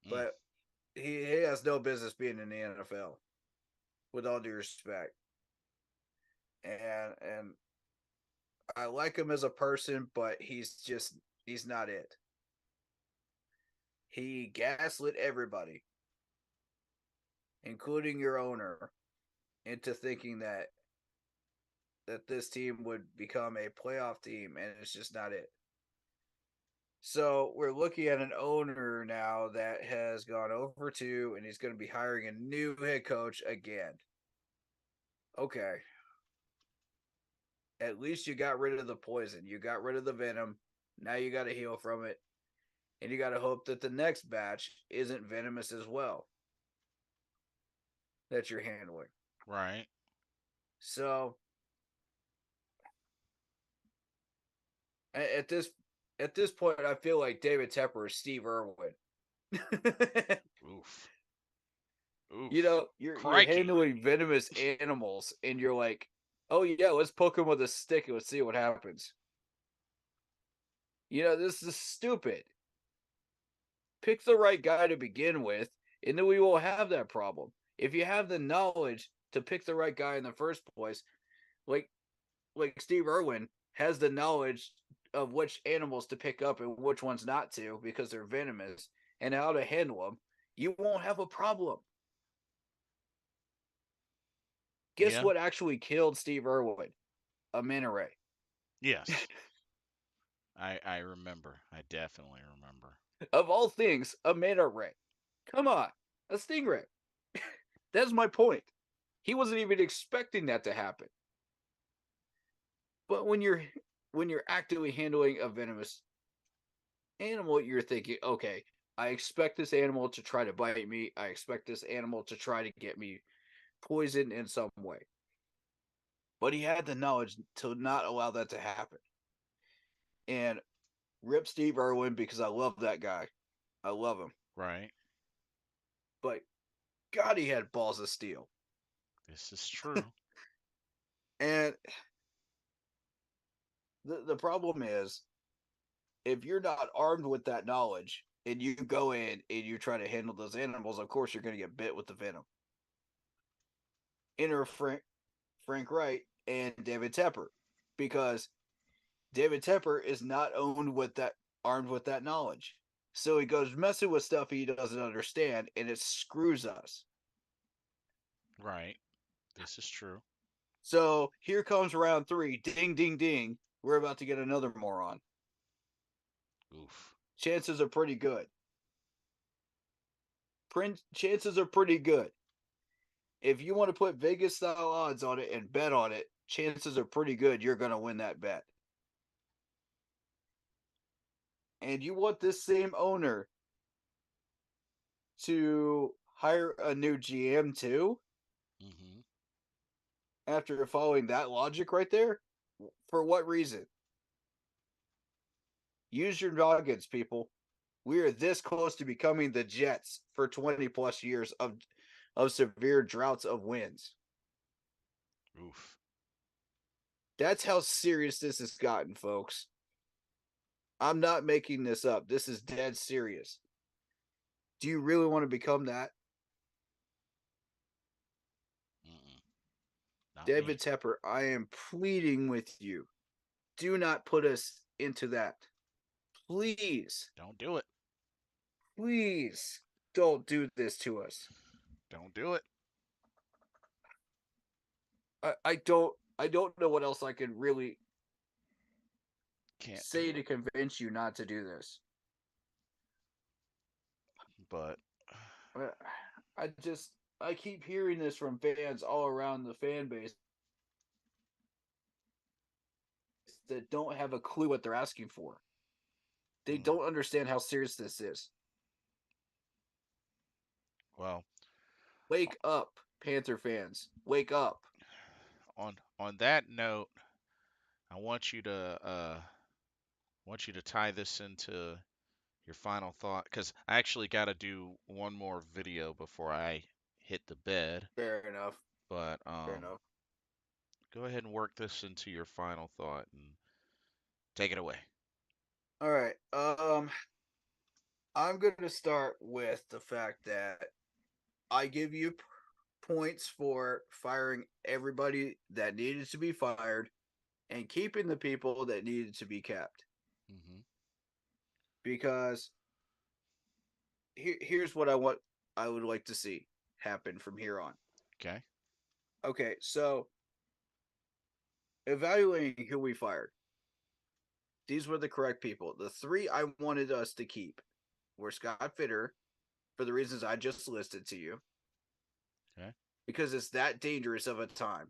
Mm. But he has no business being in the NFL, with all due respect. And I like him as a person, but he's not it. He gaslit everybody, including your owner, into thinking that this team would become a playoff team, and it's just not it. So we're looking at an owner now that has gone over 2, and he's going to be hiring a new head coach again. Okay. At least you got rid of the poison. You got rid of the venom. Now you got to heal from it. And you got to hope that the next batch isn't venomous as well that you're handling. Right. So at this point, I feel like David Tepper is Steve Irwin. Oof. Oof. You're Crikey. handling venomous animals, and you're like, oh yeah, let's poke him with a stick and let's see what happens. This is stupid. Pick the right guy to begin with, and then we will have that problem. If you have the knowledge to pick the right guy in the first place, like Steve Irwin has the knowledge of which animals to pick up and which ones not to because they're venomous and how to handle them, you won't have a problem. Guess Yeah. what actually killed Steve Irwin? A manta ray. Yes. I remember. I definitely remember. Of all things, a manta ray. Come on, a stingray. That's my point. He wasn't even expecting that to happen. But when you're actively handling a venomous animal, you're thinking, okay, I expect this animal to try to bite me. I expect this animal to try to get me poisoned in some way. But he had the knowledge to not allow that to happen. And rip Steve Irwin because I love that guy. I love him. Right. But God, he had balls of steel. This is true. And the problem is, if you're not armed with that knowledge and you go in and you try to handle those animals, of course you're going to get bit with the venom. Enter Frank Wright and David Tepper, because David Tepper is not armed with that knowledge. So he goes messing with stuff he doesn't understand, and it screws us. Right. This is true. So here comes round 3. Ding, ding, ding. We're about to get another moron. Oof. Chances are pretty good. Chances are pretty good. If you want to put Vegas style odds on it and bet on it, chances are pretty good you're going to win that bet. And you want this same owner to hire a new GM too? Mm-hmm. After following that logic right there? For what reason? Use your noggins, people. We are this close to becoming the Jets for 20 plus years of severe droughts of wins. Oof. That's how serious this has gotten, folks. I'm not making this up. This is dead serious. Do you really want to become that? Mm-mm. Not David me. Tepper, I am pleading with you. Do not put us into that. Please. Don't do it. Please don't do this to us. Don't do it. I don't know what else I can really Can't say do to it. convince you not to do this. But I keep hearing this from fans all around the fan base that don't have a clue what they're asking for. They don't understand how serious this is. well, Wake up, Panther fans. Wake up. on that note, I want you to tie this into your final thought, because I actually got to do one more video before I hit the bed. Fair enough. But Fair enough. go ahead and work this into your final thought and take it away. All right. I'm going to start with the fact that I give you points for firing everybody that needed to be fired and keeping the people that needed to be kept. Mm-hmm. Because here's what I would like to see happen from here on. Okay. Okay, so evaluating who we fired. These were the correct people. The 3 I wanted us to keep were Scott Fitter, for the reasons I just listed to you. Okay. Because it's that dangerous of a time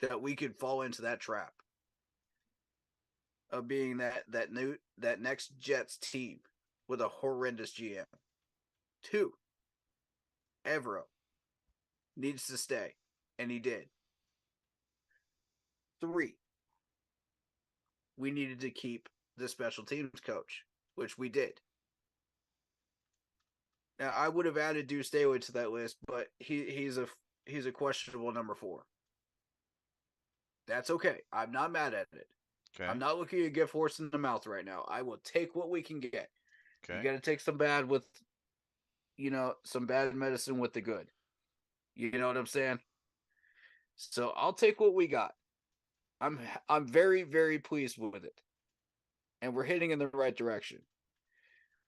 that we could fall into that trap of being that next Jets team with a horrendous GM. 2, Evero needs to stay, and he did. 3, we needed to keep the special teams coach, which we did. Now, I would have added Deuce Staley to that list, but he's a questionable number 4. That's okay. I'm not mad at it. Okay. I'm not looking to get horse in the mouth right now. I will take what we can get. You Okay. got to take some bad with, some bad medicine with the good. You know what I'm saying? So I'll take what we got. I'm very, very pleased with it, and we're heading in the right direction.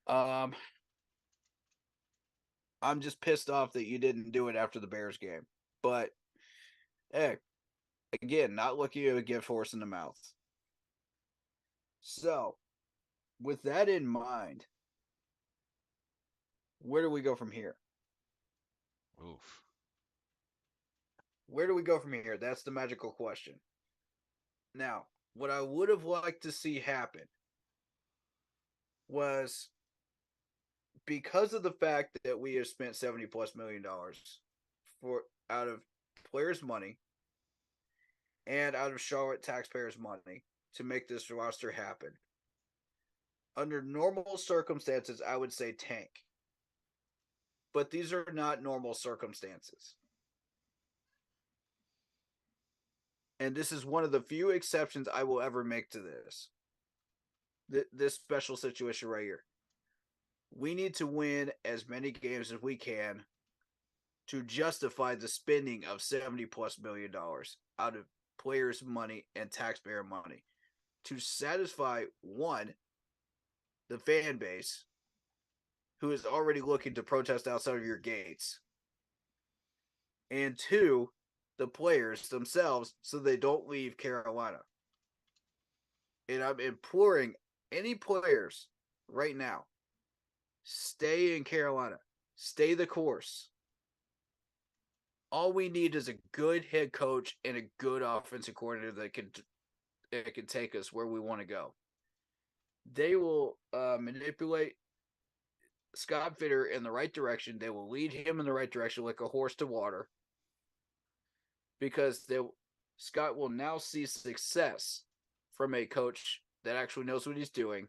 Um, I'm just pissed off that you didn't do it after the Bears game, but hey, again, not looking to give horse in the mouth. So, with that in mind, where do we go from here? Oof. Where do we go from here? That's the magical question. Now, what I would have liked to see happen was, because of the fact that we have spent $70+ million for out of players' money and out of Charlotte taxpayers' money to make this roster happen. Under normal circumstances, I would say tank. But these are not normal circumstances. And this is one of the few exceptions I will ever make to this. This special situation right here. We need to win as many games as we can to justify the spending of $70+ million out of players' money and taxpayer money to satisfy, one, the fan base, who is already looking to protest outside of your gates, and two, the players themselves, so they don't leave Carolina. And I'm imploring any players right now, stay in Carolina, stay the course. All we need is a good head coach and a good offensive coordinator that can take us where we want to go. They will manipulate Scott Fitter in the right direction. They will lead him in the right direction like a horse to water, because Scott will now see success from a coach that actually knows what he's doing,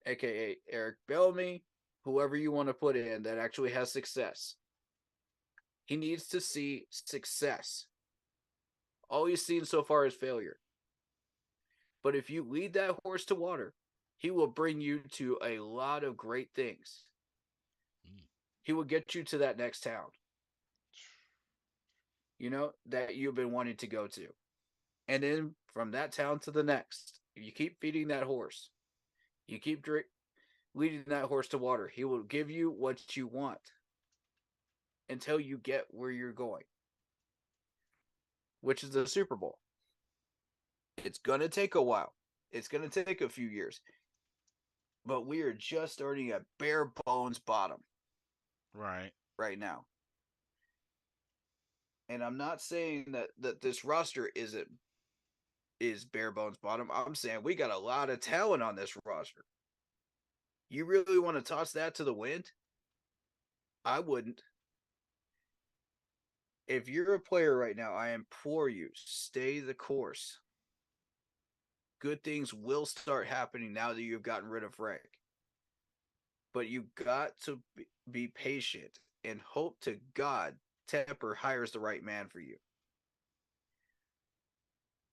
aka Eric Bellamy, whoever you want to put in that actually has success. He needs to see success. All he's seen so far is failure. But if you lead that horse to water, he will bring you to a lot of great things. He will get you to that next town, that you've been wanting to go to. And then from that town to the next, if you keep feeding that horse, you keep leading that horse to water, he will give you what you want until you get where you're going, which is the Super Bowl. It's going to take a while. It's going to take a few years. But we are just starting at bare bones bottom. Right now. And I'm not saying that this roster is bare bones bottom. I'm saying we got a lot of talent on this roster. You really want to toss that to the wind? I wouldn't. If you're a player right now, I implore you, stay the course. Good things will start happening now that you've gotten rid of Reich. But you got to be patient and hope to God Tepper hires the right man for you.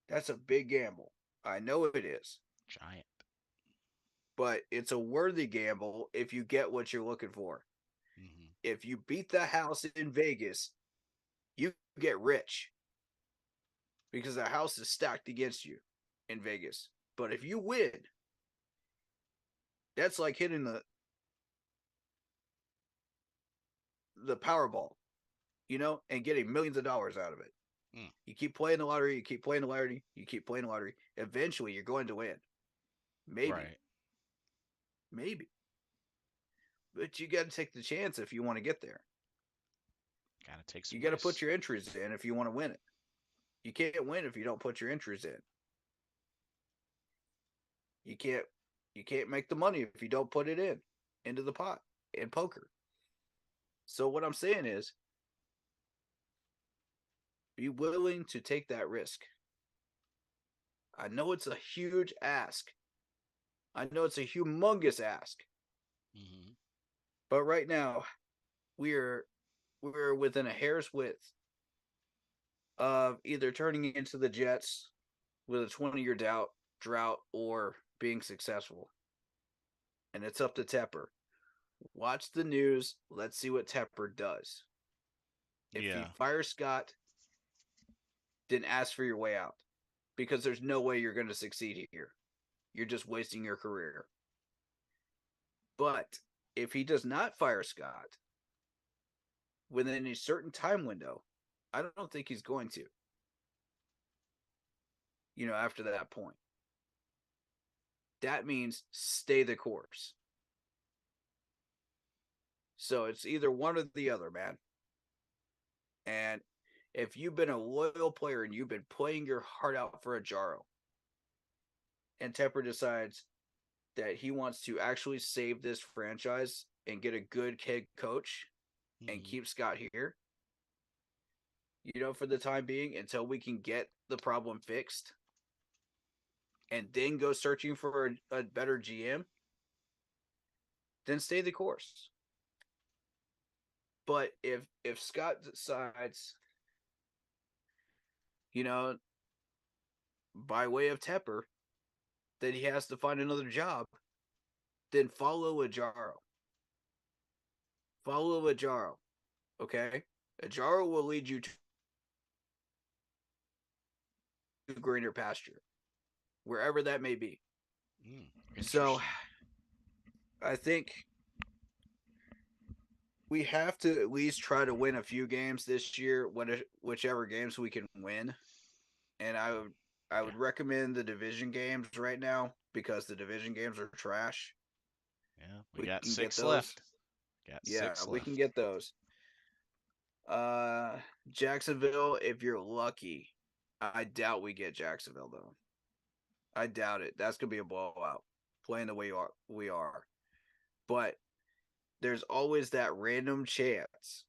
That's a big gamble. I know it is. Giant. But it's a worthy gamble if you get what you're looking for. Mm-hmm. If you beat the house in Vegas, you get rich. Because the house is stacked against you in Vegas. But if you win, that's like hitting the Powerball, and getting millions of dollars out of it. You keep playing the lottery, you keep playing the lottery, you keep playing the lottery. Eventually, you're going to win. Maybe. Right. Maybe. But you got to take the chance if you want to get there. Got to take some You got to risks. put your entries in if you want to win it. You can't win if you don't put your entries in. You can't make the money if you don't put it into the pot in poker. So what I'm saying is, be willing to take that risk. I know it's a huge ask. I know it's a humongous ask. Mm-hmm. But right now, we're within a hair's width of either turning into the Jets, with a 20-year drought or being successful. And it's up to Tepper. Watch the news. Let's see what Tepper does. If he fires Scott, then ask for your way out. Because there's no way you're going to succeed here. You're just wasting your career. But if he does not fire Scott within a certain time window, I don't think he's going to. After that point. That means stay the course. So it's either one or the other, man. And if you've been a loyal player and you've been playing your heart out for a Jaro, and Tepper decides that he wants to actually save this franchise and get a good head coach and keep Scott here, for the time being until we can get the problem fixed and then go searching for a better GM, then stay the course. But if Scott decides, by way of Tepper, that he has to find another job, then follow Ajaro. Follow Ajaro, okay? Ajaro will lead you to greener pasture, wherever that may be. So, I think we have to at least try to win a few games this year, whichever games we can win. And I would recommend the division games right now because the division games are trash. Yeah, we got 6 left. We can get those. Jacksonville, if you're lucky. I doubt we get Jacksonville, though. I doubt it. That's going to be a blowout, playing the way we are. But there's always that random chance.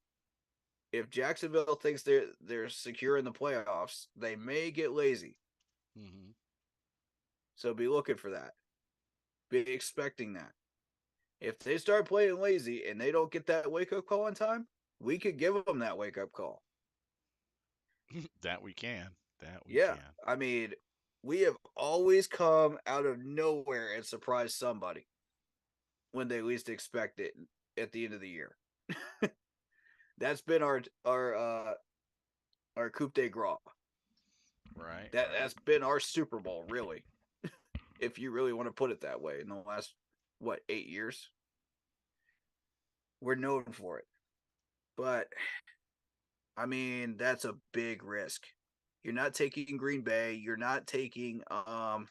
If Jacksonville thinks they're secure in the playoffs, they may get lazy. So be looking for that. Be expecting that. If they start playing lazy and they don't get that wake-up call in time, we could give them that wake-up call. That we can. Can. I mean, we have always come out of nowhere and surprised somebody when they least expect it at the end of the year. That's been our coup de grace. Right. That's been our Super Bowl, really. If you really want to put it that way, in the last 8 years, we're known for it. But I mean, that's a big risk. You're not taking Green Bay. You're not taking oh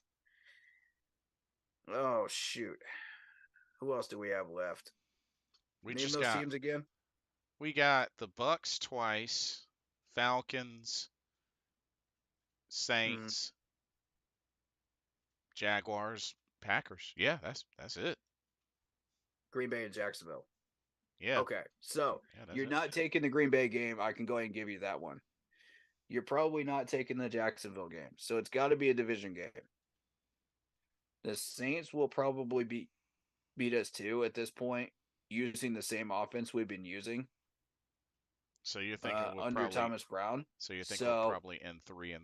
shoot. Who else do we have left? Name those teams again. We got the Bucks twice, Falcons, Saints, Jaguars, Packers. Yeah, that's it. Green Bay and Jacksonville. Yeah. Okay, so you're not taking the Green Bay game. I can go ahead and give you that one. You're probably not taking the Jacksonville game. So it's got to be a division game. The Saints will probably beat us too at this point, using the same offense we've been using. So you're thinking under Thomas Brown. So you think we'll probably end 3-3,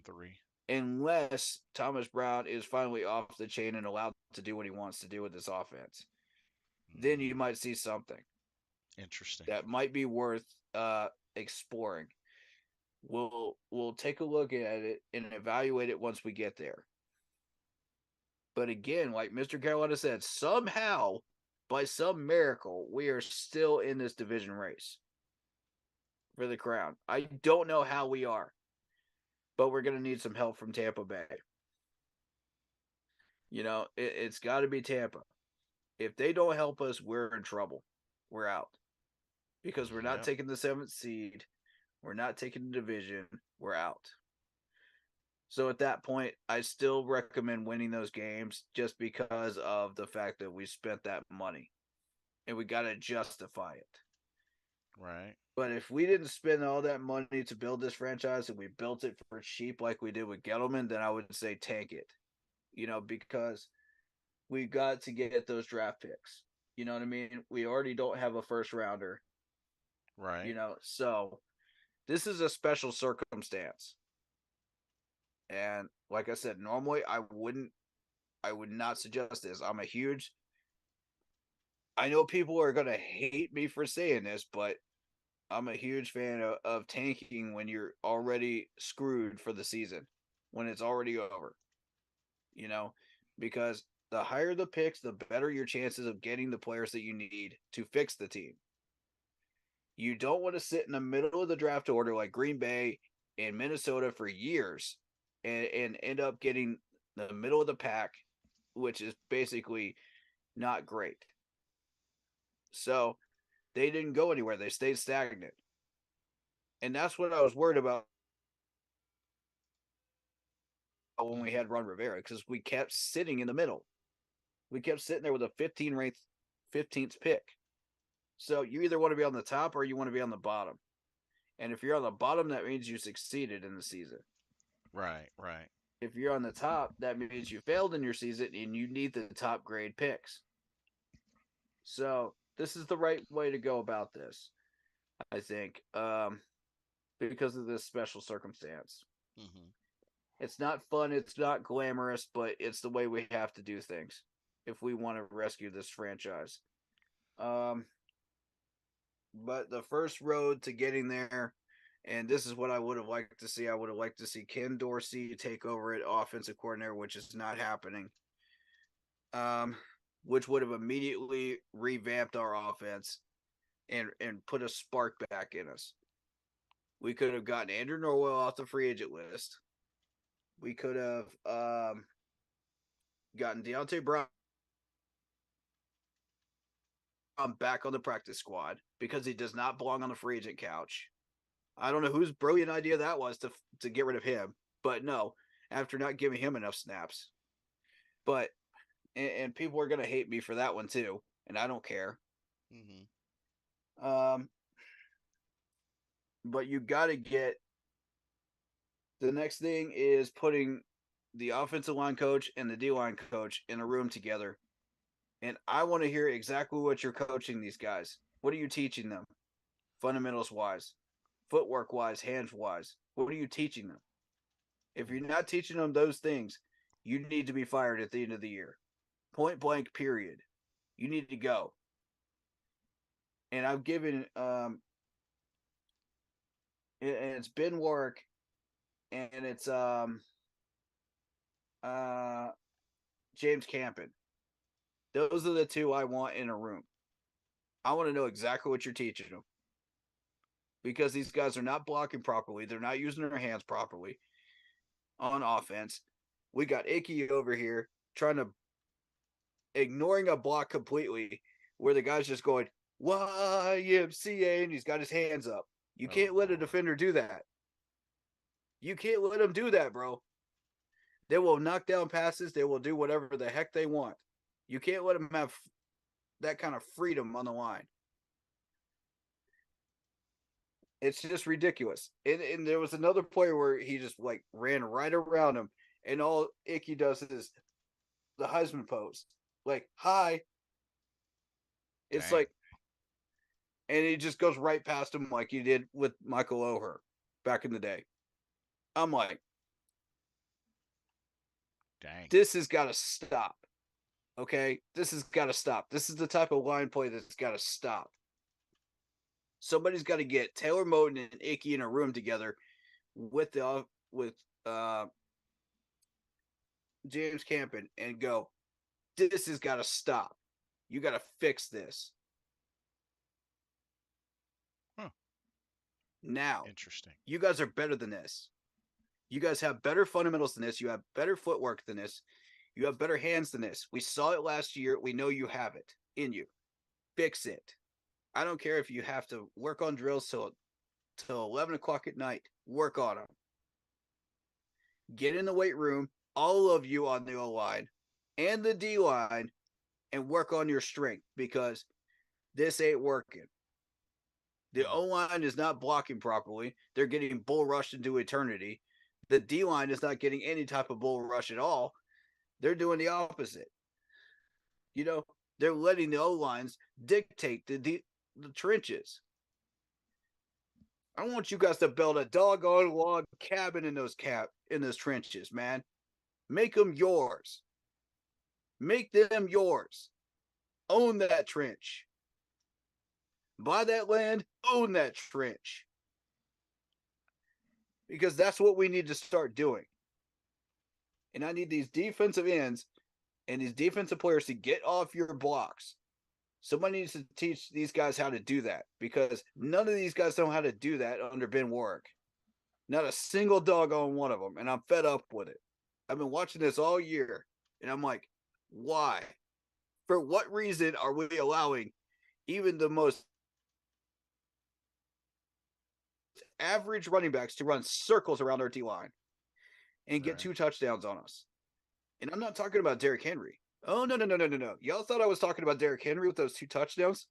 unless Thomas Brown is finally off the chain and allowed to do what he wants to do with this offense. Then you might see something interesting that might be worth exploring. We'll take a look at it and evaluate it once we get there. But again, like Mr. Carolina said, somehow, by some miracle, we are still in this division race for the crown. I don't know how we are, but we're going to need some help from Tampa Bay. It's got to be Tampa. If they don't help us, we're in trouble. We're out. Because we're not taking the 7th seed. We're not taking the division. We're out. So at that point, I still recommend winning those games just because of the fact that we spent that money. And we got to justify it. Right. But if we didn't spend all that money to build this franchise and we built it for cheap like we did with Gettleman, then I would say tank it. Because we got to get those draft picks. You know what I mean? We already don't have a first rounder. Right. So this is a special circumstance. And like I said, normally I would not suggest this. I know people are going to hate me for saying this, but I'm a huge fan of tanking when you're already screwed for the season, when it's already over, you know, because the higher the picks, the better your chances of getting the players that you need to fix the team. You don't want to sit in the middle of the draft order like Green Bay and Minnesota for years and end up getting the middle of the pack, which is basically not great. So they didn't go anywhere. They stayed stagnant. And that's what I was worried about when we had Ron Rivera, because we kept sitting in the middle. We kept sitting there with a 15th pick. So you either want to be on the top or you want to be on the bottom. And if you're on the bottom, that means you succeeded in the season. Right, right. If you're on the top, that means you failed in your season and you need the top grade picks. So this is the right way to go about this, I think, because of this special circumstance. Mm-hmm. It's not fun, it's not glamorous, but it's the way we have to do things if we want to rescue this franchise. But the first road to getting there, and this is what I would have liked to see. I would have liked to see Ken Dorsey take over at offensive coordinator, which is not happening. Which would have immediately revamped our offense and put a spark back in us. We could have gotten Andrew Norwell off the free agent list. We could have gotten Deontay Brown back on the practice squad because he does not belong on the free agent couch. I don't know whose brilliant idea that was to get rid of him, but no, after not giving him enough snaps. But and people are gonna hate me for that one too, and I don't care. Mm-hmm. But you got to get the next thing is putting the offensive line coach and the D line coach in a room together. And I want to hear exactly what you're coaching these guys. What are you teaching them? Fundamentals wise, footwork wise, hands wise. What are you teaching them? If you're not teaching them those things, you need to be fired at the end of the year. Point blank, period. You need to go. And I've given and it's Ben Warwick and it's James Campen. Those are the two I want in a room. I want to know exactly what you're teaching them. Because these guys are not blocking properly. They're not using their hands properly on offense. We got Icky over here ignoring a block completely where the guy's just going, YMCA, and he's got his hands up. You can't let a defender do that. You can't let them do that, bro. They will knock down passes. They will do whatever the heck they want. You can't let them have that kind of freedom on the line. It's just ridiculous. And there was another play where he just like ran right around him, and all Icky does is the Heisman pose. Like, hi. It's Dang. like, and he just goes right past him like he did with Michael Oher back in the day. I'm like, Dang. this has got to stop. Okay? This has got to stop. This is the type of line play that's got to stop. Somebody's got to get Taylor Moton and Icky in a room together with James Campen and go, this has got to stop. You got to fix this. Now, Interesting. you guys are better than this. You guys have better fundamentals than this. You have better footwork than this. You have better hands than this. We saw it last year. We know you have it in you. Fix it. I don't care if you have to work on drills till 11 o'clock at night. Work on them. Get in the weight room, all of you on the O-line and the D-line, and work on your strength because this ain't working. The O-line is not blocking properly. They're getting bull rushed into eternity. The D-line is not getting any type of bull rush at all. They're doing the opposite. You know, they're letting the O-lines dictate the trenches. I want you guys to build a doggone log cabin in those in those trenches, man. Make them yours. Make them yours. Own that trench. Buy that land, own that trench. Because that's what we need to start doing. And I need these defensive ends and these defensive players to get off your blocks. Somebody needs to teach these guys how to do that, because none of these guys know how to do that under Ben Warwick. Not a single doggone one of them, and I'm fed up with it. I've been watching this all year, and I'm like, why? For what reason are we allowing even the most average running backs to run circles around our D-line and get 2 touchdowns on us? And I'm not talking about Derrick Henry. Oh, no. Y'all thought I was talking about Derrick Henry with those 2 touchdowns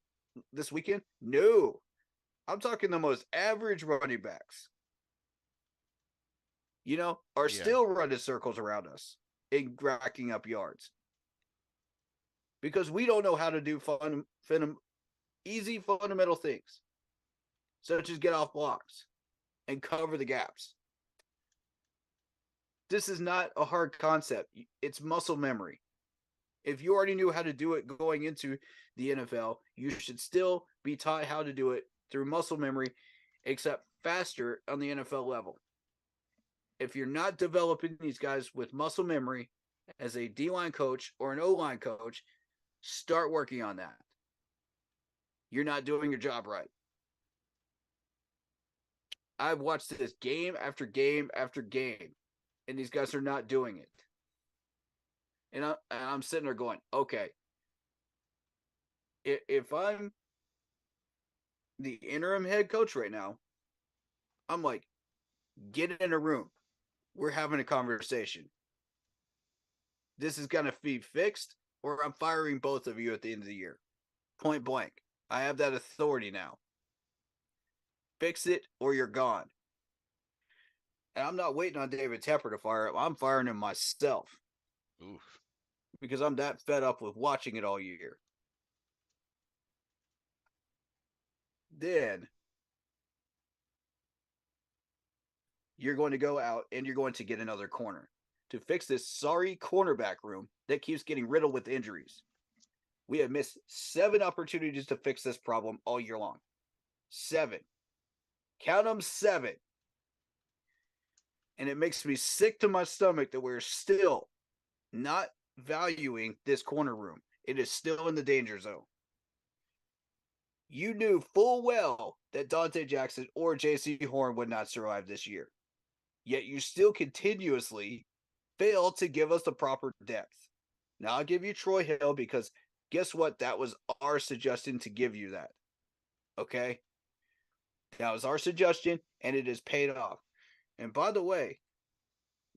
this weekend? No. I'm talking the most average running backs. Are still running circles around us and racking up yards. Because we don't know how to do easy fundamental things, such as get off blocks and cover the gaps. This is not a hard concept. It's muscle memory. If you already knew how to do it going into the NFL, you should still be taught how to do it through muscle memory, except faster on the NFL level. If you're not developing these guys with muscle memory as a D-line coach or an O-line coach, start working on that. You're not doing your job right. I've watched this game after game after game, and these guys are not doing it. And I'm sitting there going, okay, if I'm the interim head coach right now, I'm like, get in a room. We're having a conversation. This is going to be fixed, or I'm firing both of you at the end of the year. Point blank. I have that authority now. Fix it, or you're gone. And I'm not waiting on David Tepper to fire him. I'm firing him myself. Oof. Because I'm that fed up with watching it all year. Then you're going to go out and you're going to get another corner to fix this sorry cornerback room that keeps getting riddled with injuries. We have missed 7 opportunities to fix this problem all year long. 7. Count them, 7. And it makes me sick to my stomach that we're still not valuing this corner room. It is still in the danger zone. You knew full well that Dante Jackson or J.C. Horn would not survive this year. Yet you still continuously fail to give us the proper depth. Now I'll give you Troy Hill because guess what? That was our suggestion to give you that. Okay? That was our suggestion, and it has paid off. And by the way,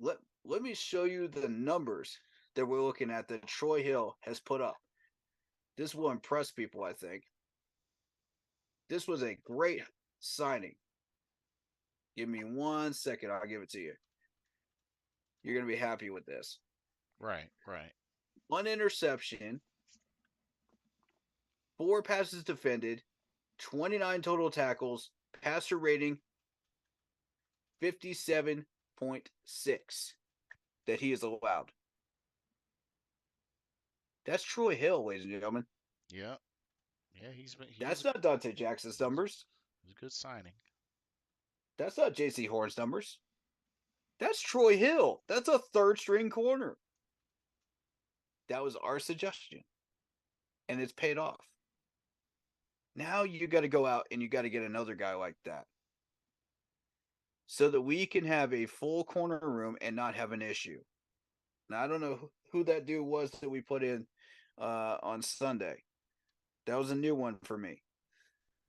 let me show you the numbers that we're looking at that Troy Hill has put up. This will impress people, I think. This was a great signing. Give me 1 second. I'll give it to you. You're going to be happy with this. Right. 1 interception, 4 passes defended, 29 total tackles, passer rating 57.6 that he is allowed. That's Troy Hill, ladies and gentlemen. Yeah. That's not Dante Jackson's numbers. It was a good signing. That's not J.C. Horn's numbers. That's Troy Hill. That's a 3rd-string corner. That was our suggestion. And it's paid off. Now you got to go out and you got to get another guy like that. So that we can have a full corner room and not have an issue. Now, I don't know who that dude was that we put in on Sunday. That was a new one for me.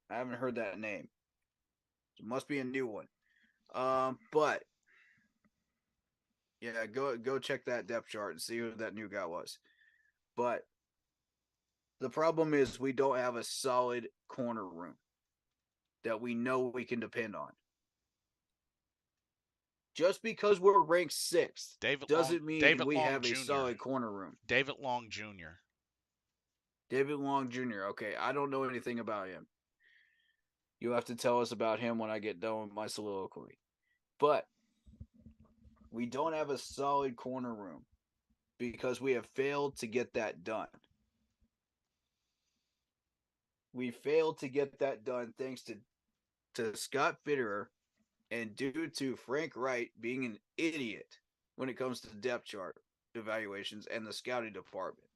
I haven't heard that name. It must be a new one. But yeah, go check that depth chart and see who that new guy was. But the problem is we don't have a solid corner room that we know we can depend on. Just because we're ranked 6th doesn't mean we have a solid corner room. David Long Jr. David Long Jr. Okay, I don't know anything about him. You'll have to tell us about him when I get done with my soliloquy. But We don't have a solid corner room because we have failed to get that done. We failed to get that done thanks to Scott Fitterer and due to Frank Reich being an idiot when it comes to depth chart evaluations and the scouting department.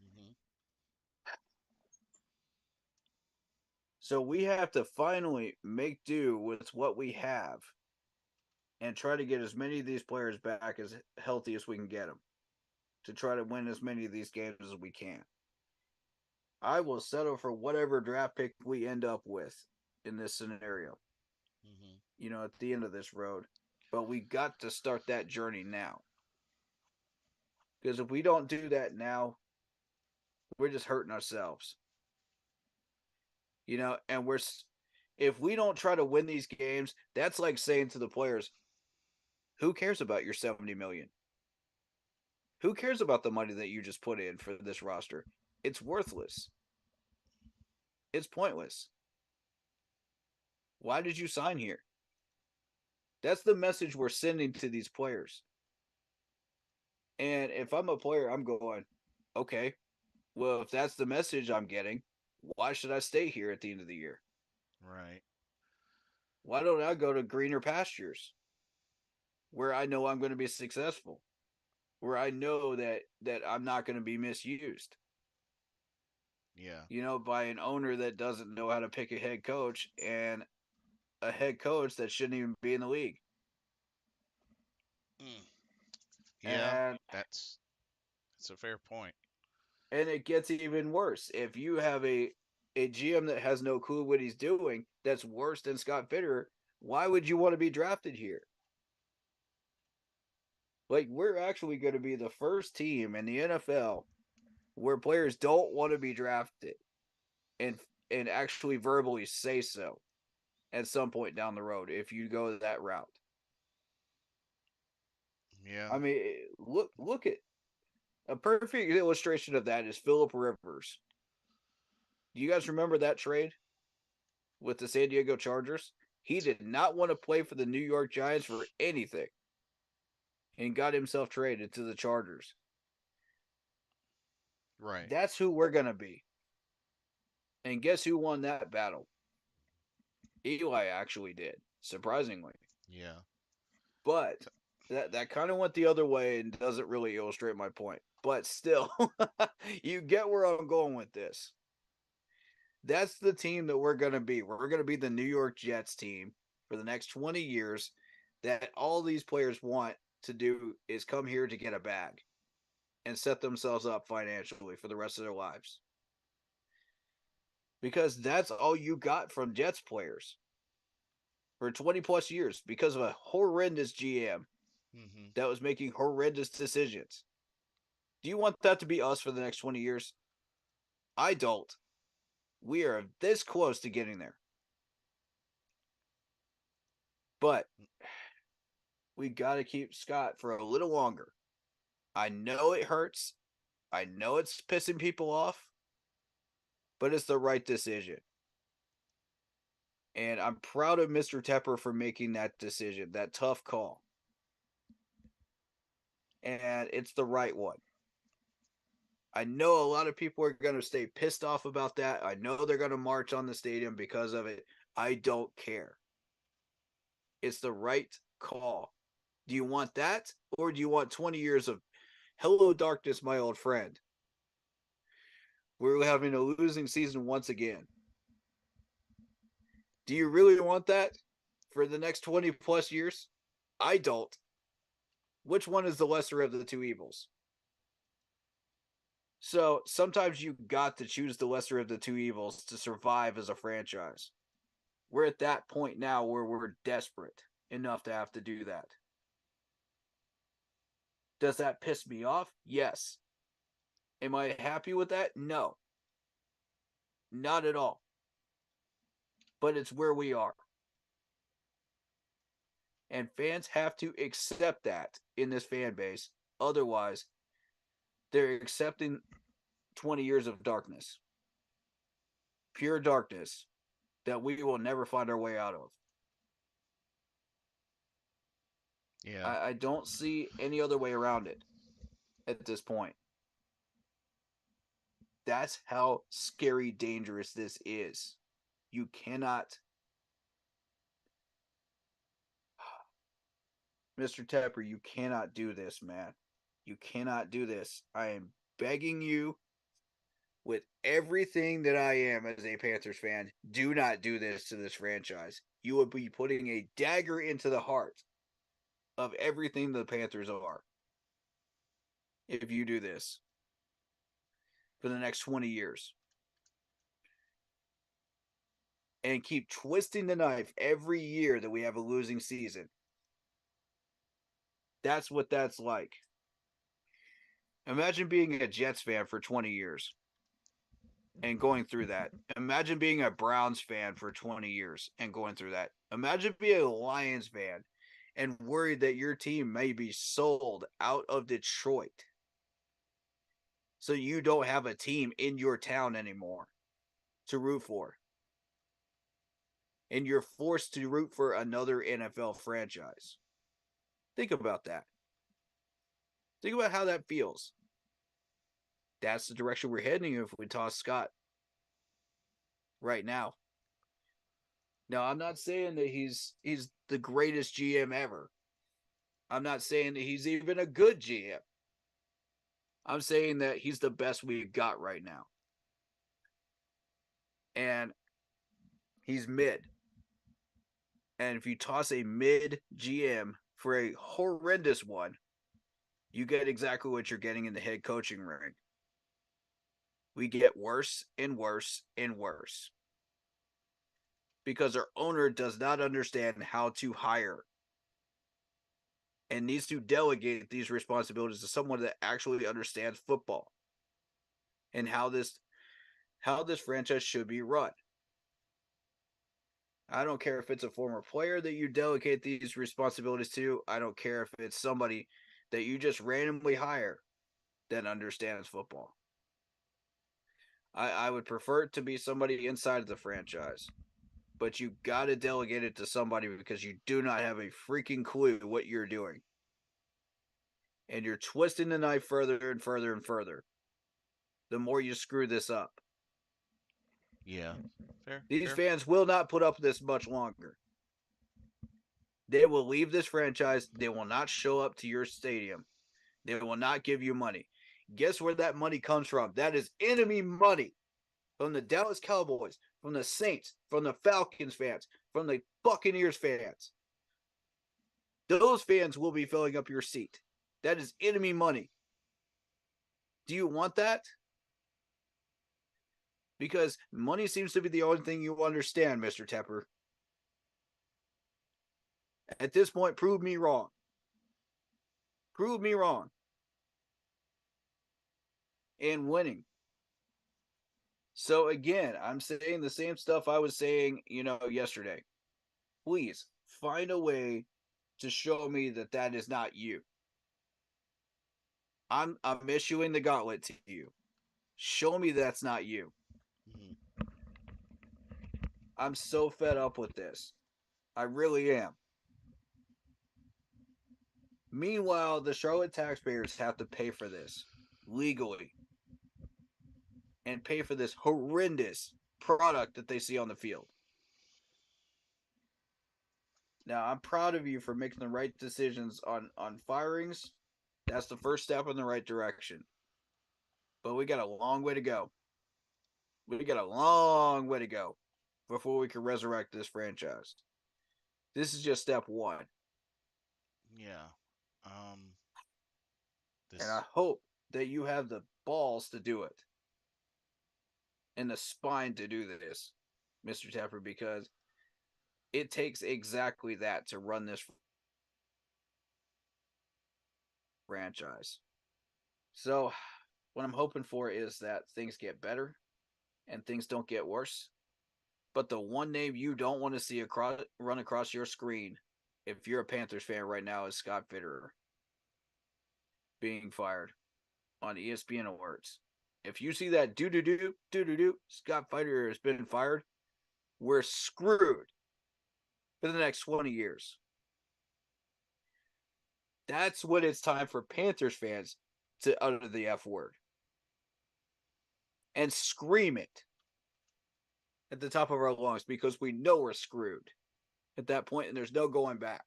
Mm-hmm. So we have to finally make do with what we have and try to get as many of these players back as healthy as we can get them to try to win as many of these games as we can. I will settle for whatever draft pick we end up with in this scenario, Mm-hmm. at the end of this road. But we got to start that journey now. Because if we don't do that now, we're just hurting ourselves. And if we don't try to win these games, that's like saying to the players, who cares about your $70 million? Who cares about the money that you just put in for this roster? It's worthless. It's pointless. Why did you sign here? That's the message we're sending to these players. And if I'm a player, I'm going, okay, well, if that's the message I'm getting, why should I stay here at the end of the year? Right. Why don't I go to greener pastures where I know I'm going to be successful, where I know that I'm not going to be misused? Yeah. By an owner that doesn't know how to pick a head coach and a head coach that shouldn't even be in the league. Yeah, And that's a fair point. and it gets even worse. If you have a GM that has no clue what he's doing, that's worse than Scott Fitterer, why would you want to be drafted here? Like, we're actually going to be the first team in the NFL where players don't want to be drafted and actually verbally say so at some point down the road if you go that route. Yeah. I mean, look at a perfect illustration of that is Phillip Rivers. Do you guys remember that trade with the San Diego Chargers? He did not want to play for the New York Giants for anything and got himself traded to the Chargers. Right. That's who we're going to be. And guess who won that battle? Eli actually did, surprisingly. Yeah. But that kind of went the other way and doesn't really illustrate my point. But still, you get where I'm going with this. That's the team that we're going to be. We're going to be the New York Jets team for the next 20 years that all these players want to do is come here to get a bag and set themselves up financially for the rest of their lives. Because that's all you got from Jets players for 20 plus years because of a horrendous GM that was making horrendous decisions. Do you want that to be us for the next 20 years? I don't. We are this close to getting there. But we got to keep Scott for a little longer. I know it hurts. I know it's pissing people off, but it's the right decision. And I'm proud of Mr. Tepper for making that decision, that tough call. And it's the right one. I know a lot of people are going to stay pissed off about that. I know they're going to march on the stadium because of it. I don't care. It's the right call. Do you want that? Or do you want 20 years of hello, darkness, my old friend? We're having a losing season once again. Do you really want that for the next 20 plus years? I don't. Which one is the lesser of the two evils? So sometimes you got to choose the lesser of the two evils to survive as a franchise. We're at that point now where we're desperate enough to have to do that. Does that piss me off? Yes. Am I happy with that? No. Not at all. But it's where we are. And fans have to accept that in this fan base. Otherwise, they're accepting 20 years of darkness. Pure darkness that we will never find our way out of. Yeah. I don't see any other way around it at this point. That's how scary dangerous this is. You cannot. Mr. Tepper, you cannot do this, man. You cannot do this. I am begging you with everything that I am as a Panthers fan, do not do this to this franchise. You would be putting a dagger into the heart of everything the Panthers are if you do this for the next 20 years. And keep twisting the knife every year that we have a losing season. That's what that's like. Imagine being a Jets fan for 20 years and going through that. Imagine being a Browns fan for 20 years and going through that. Imagine being a Lions fan and worried that your team may be sold out of Detroit. So you don't have a team in your town anymore to root for. And you're forced to root for another NFL franchise. Think about that. Think about how that feels. That's the direction we're heading if we toss Scott right now. Now, I'm not saying that he's the greatest GM ever. I'm not saying that he's even a good GM. I'm saying that he's the best we've got right now. And he's mid. And if you toss a mid GM for a horrendous one, you get exactly what you're getting in the head coaching ring. We get worse and worse and worse. Because our owner does not understand how to hire and needs to delegate these responsibilities to someone that actually understands football and how this franchise should be run. I don't care if it's a former player that you delegate these responsibilities to. I don't care if it's somebody that you just randomly hire that understands football. I would prefer it to be somebody inside of the franchise. But you got to delegate it to somebody because you do not have a freaking clue what you're doing. And you're twisting the knife further and further and further. The more you screw this up. Yeah. Fair. These fair. fans will not put up this much longer. They will leave this franchise. They will not show up to your stadium. They will not give you money. Guess where that money comes from? That is enemy money. From the Dallas Cowboys, from the Saints, from the Falcons fans, from the Buccaneers fans. Those fans will be filling up your seat. That is enemy money. Do you want that? Because money seems to be the only thing you understand, Mr. Tepper. At this point, prove me wrong. Prove me wrong. And winning. So again, I'm saying the same stuff I was saying, yesterday. Please find a way to show me that is not you. I'm issuing the gauntlet to you. Show me that's not you. Mhm. I'm so fed up with this. I really am. Meanwhile, the Charlotte taxpayers have to pay for this legally and pay for this horrendous product that they see on the field. Now, I'm proud of you for making the right decisions on firings. That's the first step in the right direction. But we got a long way to go. We got a long way to go before we can resurrect this franchise. This is just step one. Yeah. And I This. hope that you have the balls to do it and the spine to do this, Mr. Tapper, because it takes exactly that to run this franchise. So, what I'm hoping for is that things get better and things don't get worse. But the one name you don't want to see run across your screen, if you're a Panthers fan right now, is Scott Fitterer being fired on ESPN alerts. If you see that Scott Fitterer has been fired, we're screwed for the next 20 years. That's when it's time for Panthers fans to utter the F word and scream it at the top of our lungs because we know we're screwed at that point and there's no going back.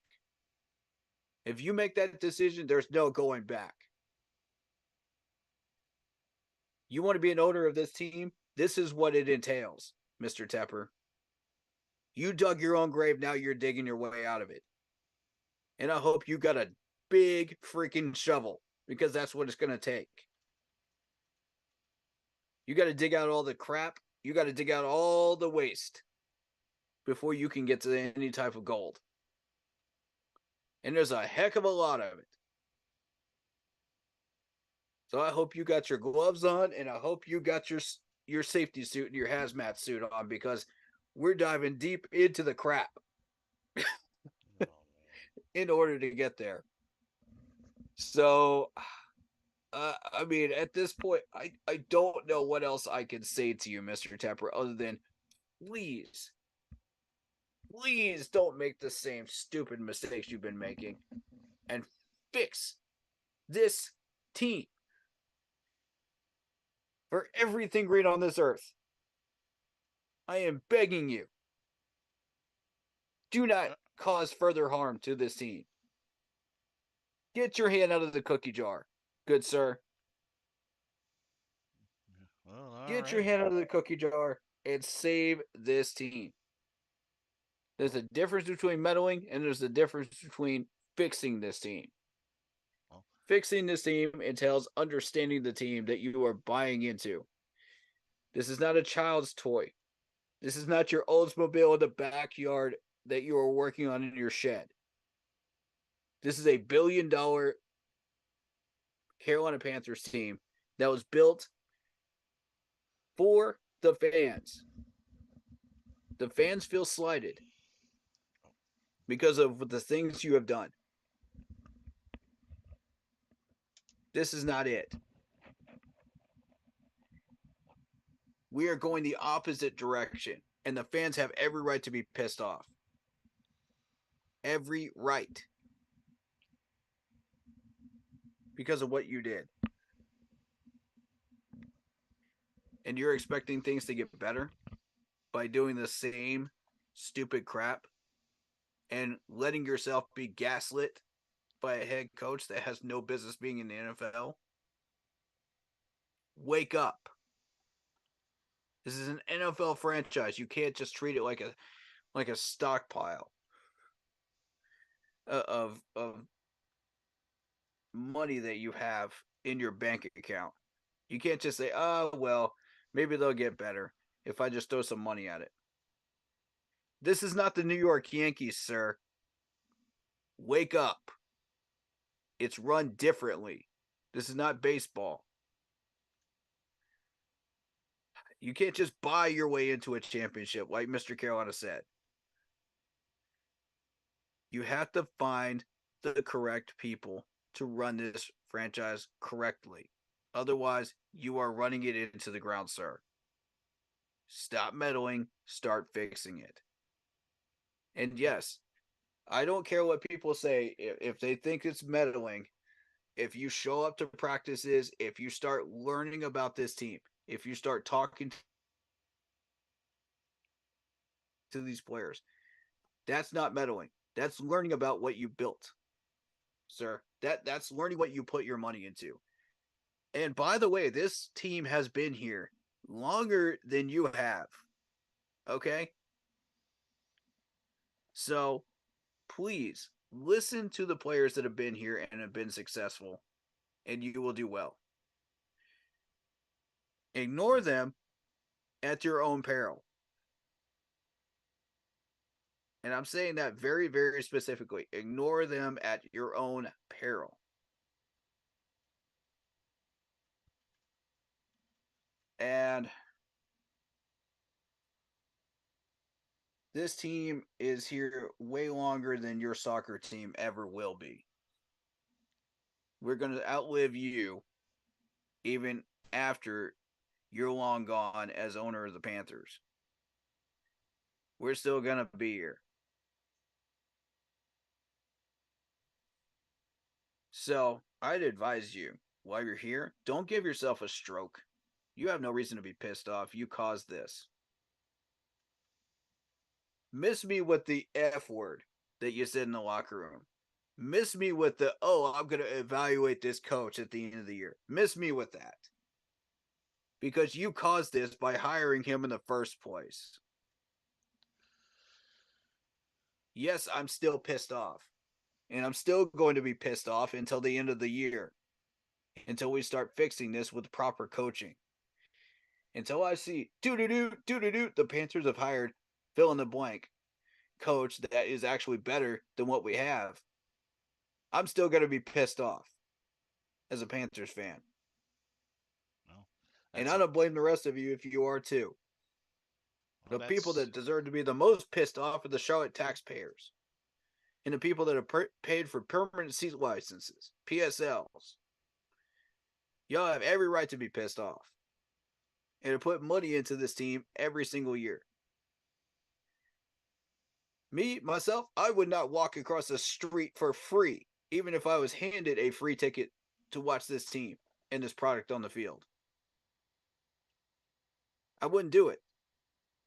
If you make that decision, there's no going back. You want to be an owner of this team? This is what it entails, Mr. Tepper. You dug your own grave, now you're digging your way out of it. And I hope you got a big freaking shovel because that's what it's going to take. You got to dig out all the crap. You got to dig out all the waste before you can get to any type of gold. And there's a heck of a lot of it. So I hope you got your gloves on and I hope you got your safety suit and your hazmat suit on because we're diving deep into the crap in order to get there. So, I mean, at this point, I don't know what else I can say to you, Mr. Tepper, other than please don't make the same stupid mistakes you've been making and fix this team for everything great on this earth. I am begging you. Do not cause further harm to this team. Get your hand out of the cookie jar, good sir. Well, Get your hand out of the cookie jar and save this team. There's a difference between meddling and there's a difference between fixing this team. Well, fixing this team entails understanding the team that you are buying into. This is not a child's toy. This is not your Oldsmobile in the backyard that you are working on in your shed. This is a $1 billion Carolina Panthers team that was built for the fans. The fans feel slighted because of the things you have done. This is not it. We are going the opposite direction, and the fans have every right to be pissed off. Every right. Because of what you did. And you're expecting things to get better by doing the same stupid crap and letting yourself be gaslit by a head coach that has no business being in the NFL. Wake up. This is an NFL franchise. You can't just treat it like a stockpile of money that you have in your bank account. You can't just say, "Oh, well, maybe they'll get better if I just throw some money at it." This is not the New York Yankees, sir. Wake up. It's run differently. This is not baseball. You can't just buy your way into a championship, like Mr. Carolina said. You have to find the correct people to run this franchise correctly. Otherwise, you are running it into the ground, sir. Stop meddling, start fixing it. And yes, I don't care what people say. If they think it's meddling, if you show up to practices, if you start learning about this team, if you start talking to these players, that's not meddling. That's learning about what you built, sir. That's learning what you put your money into. And by the way, this team has been here longer than you have. Okay? So, please listen to the players that have been here and have been successful, and you will do well. Ignore them at your own peril. And I'm saying that very, very specifically. Ignore them at your own peril. And this team is here way longer than your soccer team ever will be. We're going to outlive you even after you're long gone as owner of the Panthers. We're still going to be here. So I'd advise you, while you're here, don't give yourself a stroke. You have no reason to be pissed off. You caused this. Miss me with the F word that you said in the locker room. Miss me with the, oh, I'm going to evaluate this coach at the end of the year. Miss me with that. Because you caused this by hiring him in the first place. Yes, I'm still pissed off. And I'm still going to be pissed off until the end of the year. Until we start fixing this with proper coaching. Until I see, the Panthers have hired fill in the blank coach that is actually better than what we have. I'm still going to be pissed off as a Panthers fan. Well, And I don't blame the rest of you if you are too. well, The people that deserve to be the most pissed off are the Charlotte taxpayers. And the people that are paid for permanent seat licenses, PSLs. Y'all have every right to be pissed off. And to put money into this team every single year. Me, myself, I would not walk across the street for free, even if I was handed a free ticket to watch this team and this product on the field. I wouldn't do it.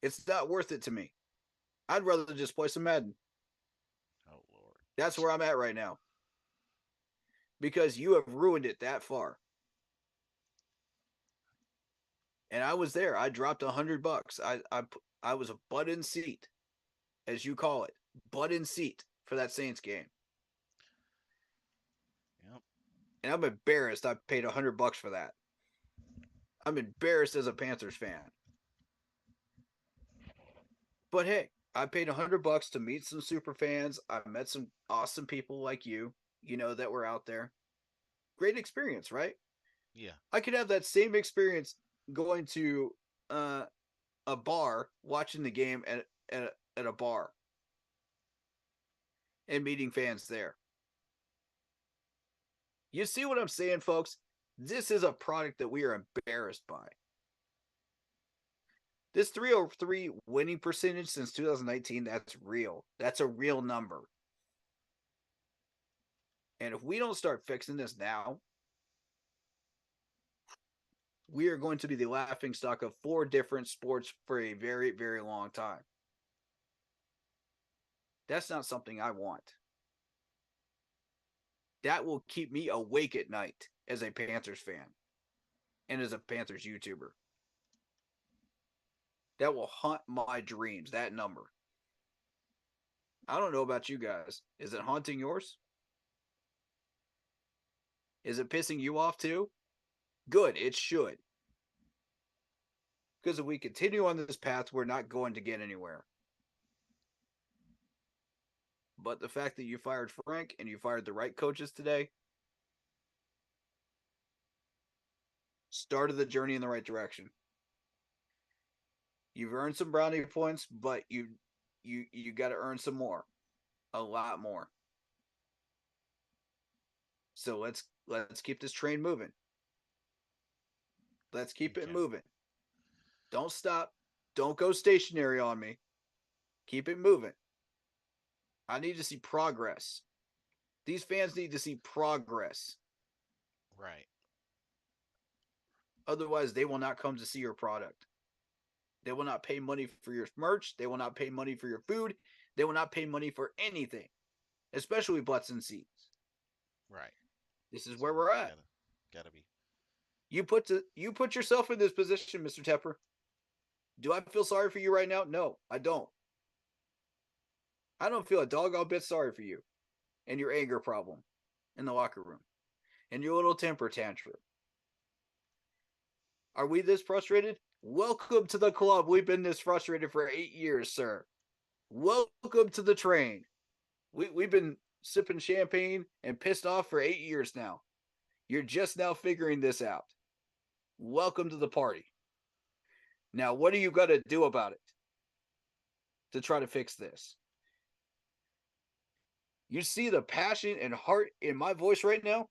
It's not worth it to me. I'd rather just play some Madden. Oh, Lord. That's where I'm at right now. Because you have ruined it that far. And I was there. I dropped $100. I was a butt-in seat, as you call it. Butt-in seat for that Saints game. Yep. And I'm embarrassed I paid $100 for that. I'm embarrassed as a Panthers fan. But hey, I paid $100 to meet some super fans. I met some awesome people like you, that were out there. Great experience, right? Yeah. I could have that same experience going to a bar, watching the game at a bar, and meeting fans there. You see what I'm saying, folks? This is a product that we are embarrassed by. This 303 winning percentage since 2019, that's real. That's a real number. And if we don't start fixing this now, we are going to be the laughingstock of 4 different sports for a very, very long time. That's not something I want. That will keep me awake at night as a Panthers fan and as a Panthers YouTuber. That will haunt my dreams, that number. I don't know about you guys. Is it haunting yours? Is it pissing you off too? Good, it should. Because if we continue on this path, we're not going to get anywhere. But the fact that you fired Frank and you fired the right coaches today started the journey in the right direction. You've earned some brownie points, but you got to earn some more. A lot more. So let's keep this train moving. Let's keep it moving. Don't stop. Don't go stationary on me. Keep it moving. I need to see progress. These fans need to see progress. Right. Otherwise, they will not come to see your product. They will not pay money for your merch. They will not pay money for your food. They will not pay money for anything, especially butts and seats. Right. This is where we're at. Gotta be. You put yourself in this position, Mr. Tepper. Do I feel sorry for you right now? No, I don't. I don't feel a doggone bit sorry for you and your anger problem in the locker room and your little temper tantrum. Are we this frustrated? Welcome to the club. We've been this frustrated for 8 years, sir. Welcome to the train. We've been sipping champagne and pissed off for 8 years now. You're just now figuring this out. Welcome to the party. Now, what are you going to do about it to try to fix this? You see the passion and heart in my voice right now?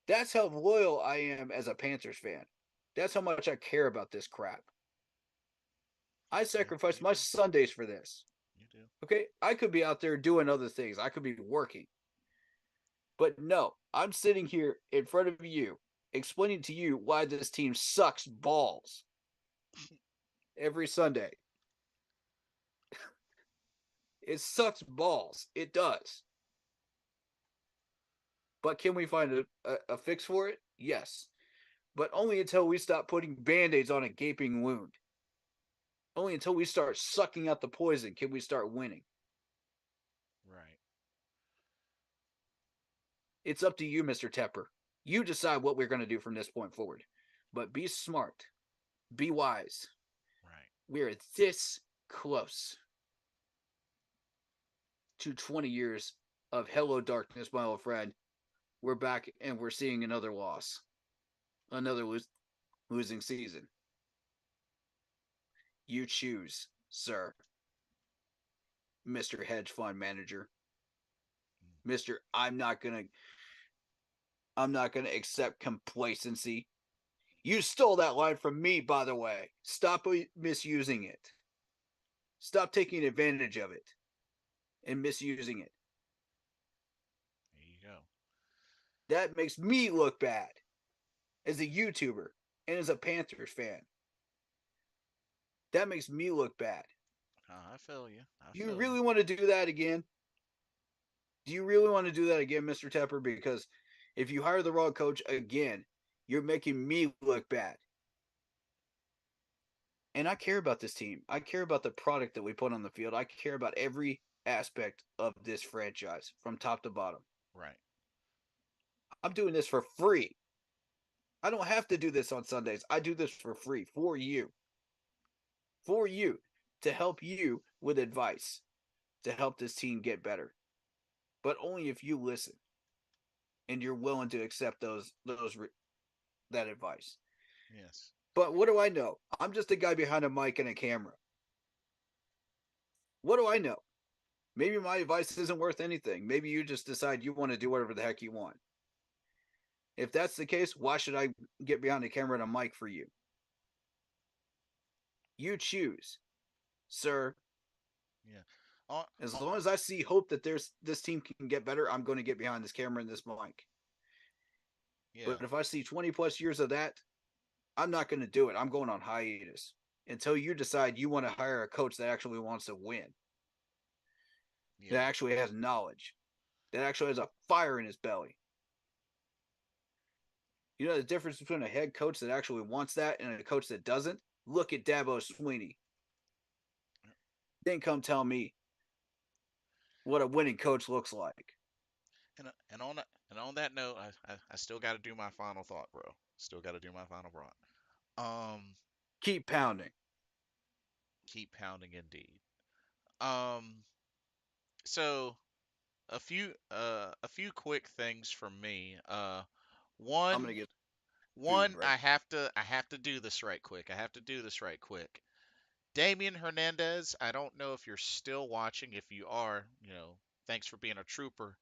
That's how loyal I am as a Panthers fan. That's how much I care about this crap. I sacrifice my Sundays for this. You do. Okay? I could be out there doing other things. I could be working. But no, I'm sitting here in front of you explaining to you why this team sucks balls every Sunday. It sucks balls. It does. But can we find a fix for it? Yes. But only until we stop putting band-aids on a gaping wound. Only until we start sucking out the poison can we start winning. Right. It's up to you, Mr. Tepper. You decide what we're going to do from this point forward. But be smart. Be wise. Right. We're this close to 20 years of hello darkness, my old friend. We're back and we're seeing another loss. Another losing season. You choose, sir. Mr. Hedge Fund Manager. Mr. I'm not gonna accept complacency. You stole that line from me, by the way. Stop misusing it. Stop taking advantage of it and misusing it. There you go. That makes me look bad as a YouTuber and as a Panthers fan. That makes me look bad. I feel you. Do you really want to do that again? Do you really want to do that again, Mr. Tepper? Because if you hire the wrong coach again, you're making me look bad. And I care about this team. I care about the product that we put on the field. I care about every aspect of this franchise from top to bottom. Right. I'm doing this for free. I don't have to do this on Sundays. I do this for free for you. For you to help you with advice to help this team get better. But only if you listen and you're willing to accept that advice. Yes. But what do I know? I'm just a guy behind a mic and a camera. What do I know? Maybe my advice isn't worth anything. Maybe you just decide you want to do whatever the heck you want. If that's the case, why should I get behind a camera and a mic for you? You choose, sir. Yeah. As long as I see hope that this team can get better, I'm going to get behind this camera and this mic. Yeah. But if I see 20 plus years of that, I'm not going to do it. I'm going on hiatus until you decide you want to hire a coach that actually wants to win, that actually has knowledge, that actually has a fire in his belly. You know the difference between a head coach that actually wants that and a coach that doesn't? Look at Dabo Sweeney. Then come tell me what a winning coach looks like. And on that note, I still got to do my final thought, bro. Still got to do my final thought. Keep pounding. Keep pounding, indeed. Um, so a few quick things from me. I'm gonna get food right. I have to do this right quick. I have to do this right quick. Damian Hernandez, I don't know if you're still watching. If you are, thanks for being a trooper.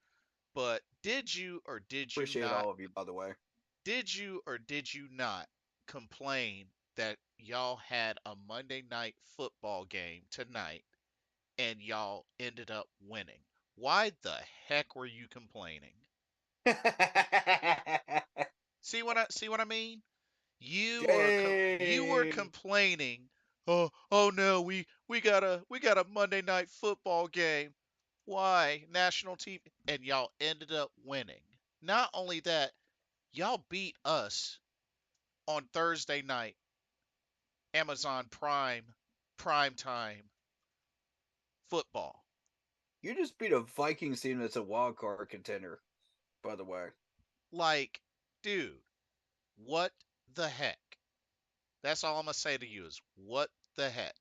But did you or did you Appreciate not all of you, by the way. did you or did you not complain that y'all had a Monday night football game tonight and y'all ended up winning? Why the heck were you complaining? See what I mean? You were complaining. Oh no, we got a Monday night football game. Why? National team, and y'all ended up winning. Not only that, y'all beat us on Thursday night, Amazon Prime time football. You just beat a Vikings team that's a wild card contender, by the way. Like, dude, what the heck? That's all I'm gonna say to you is what the heck?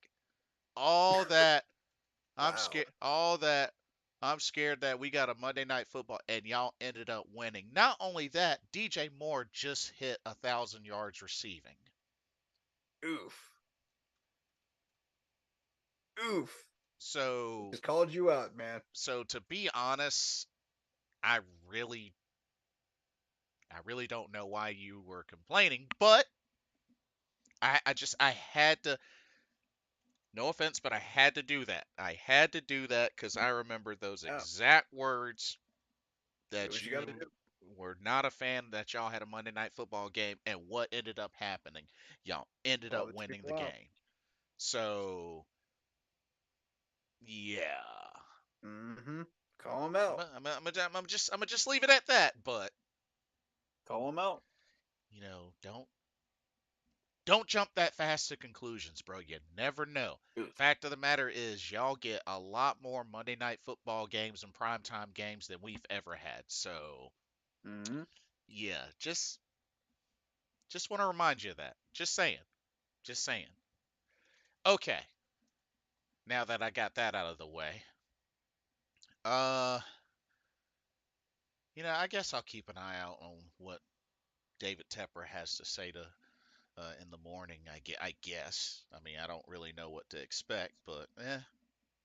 All that I'm Wow. scared. All that I'm scared that we got a Monday night football and y'all ended up winning. Not only that, DJ Moore just hit 1,000 yards receiving. Oof. Oof. So Just called you out, man. So to be honest, I really don't know why you were complaining, but I had to, no offense, but I had to do that. I had to do that because I remember those exact words that what you got to you do. were not a fan that y'all had a Monday Night Football game, and what ended up happening? Y'all ended Call up the winning the people out. game. So, yeah. Mm-hmm. Call them out. I'm gonna just leave it at that. But Call them out. don't jump that fast to conclusions, bro. You never know. Fact of the matter is, y'all get a lot more Monday Night Football games and primetime games than we've ever had. So, Mm-hmm. yeah, just want to remind you of that. Just saying. Just saying. Okay. Now that I got that out of the way, uh, I guess I'll keep an eye out on what David Tepper has to say to in the morning. I guess. I mean, I don't really know what to expect, but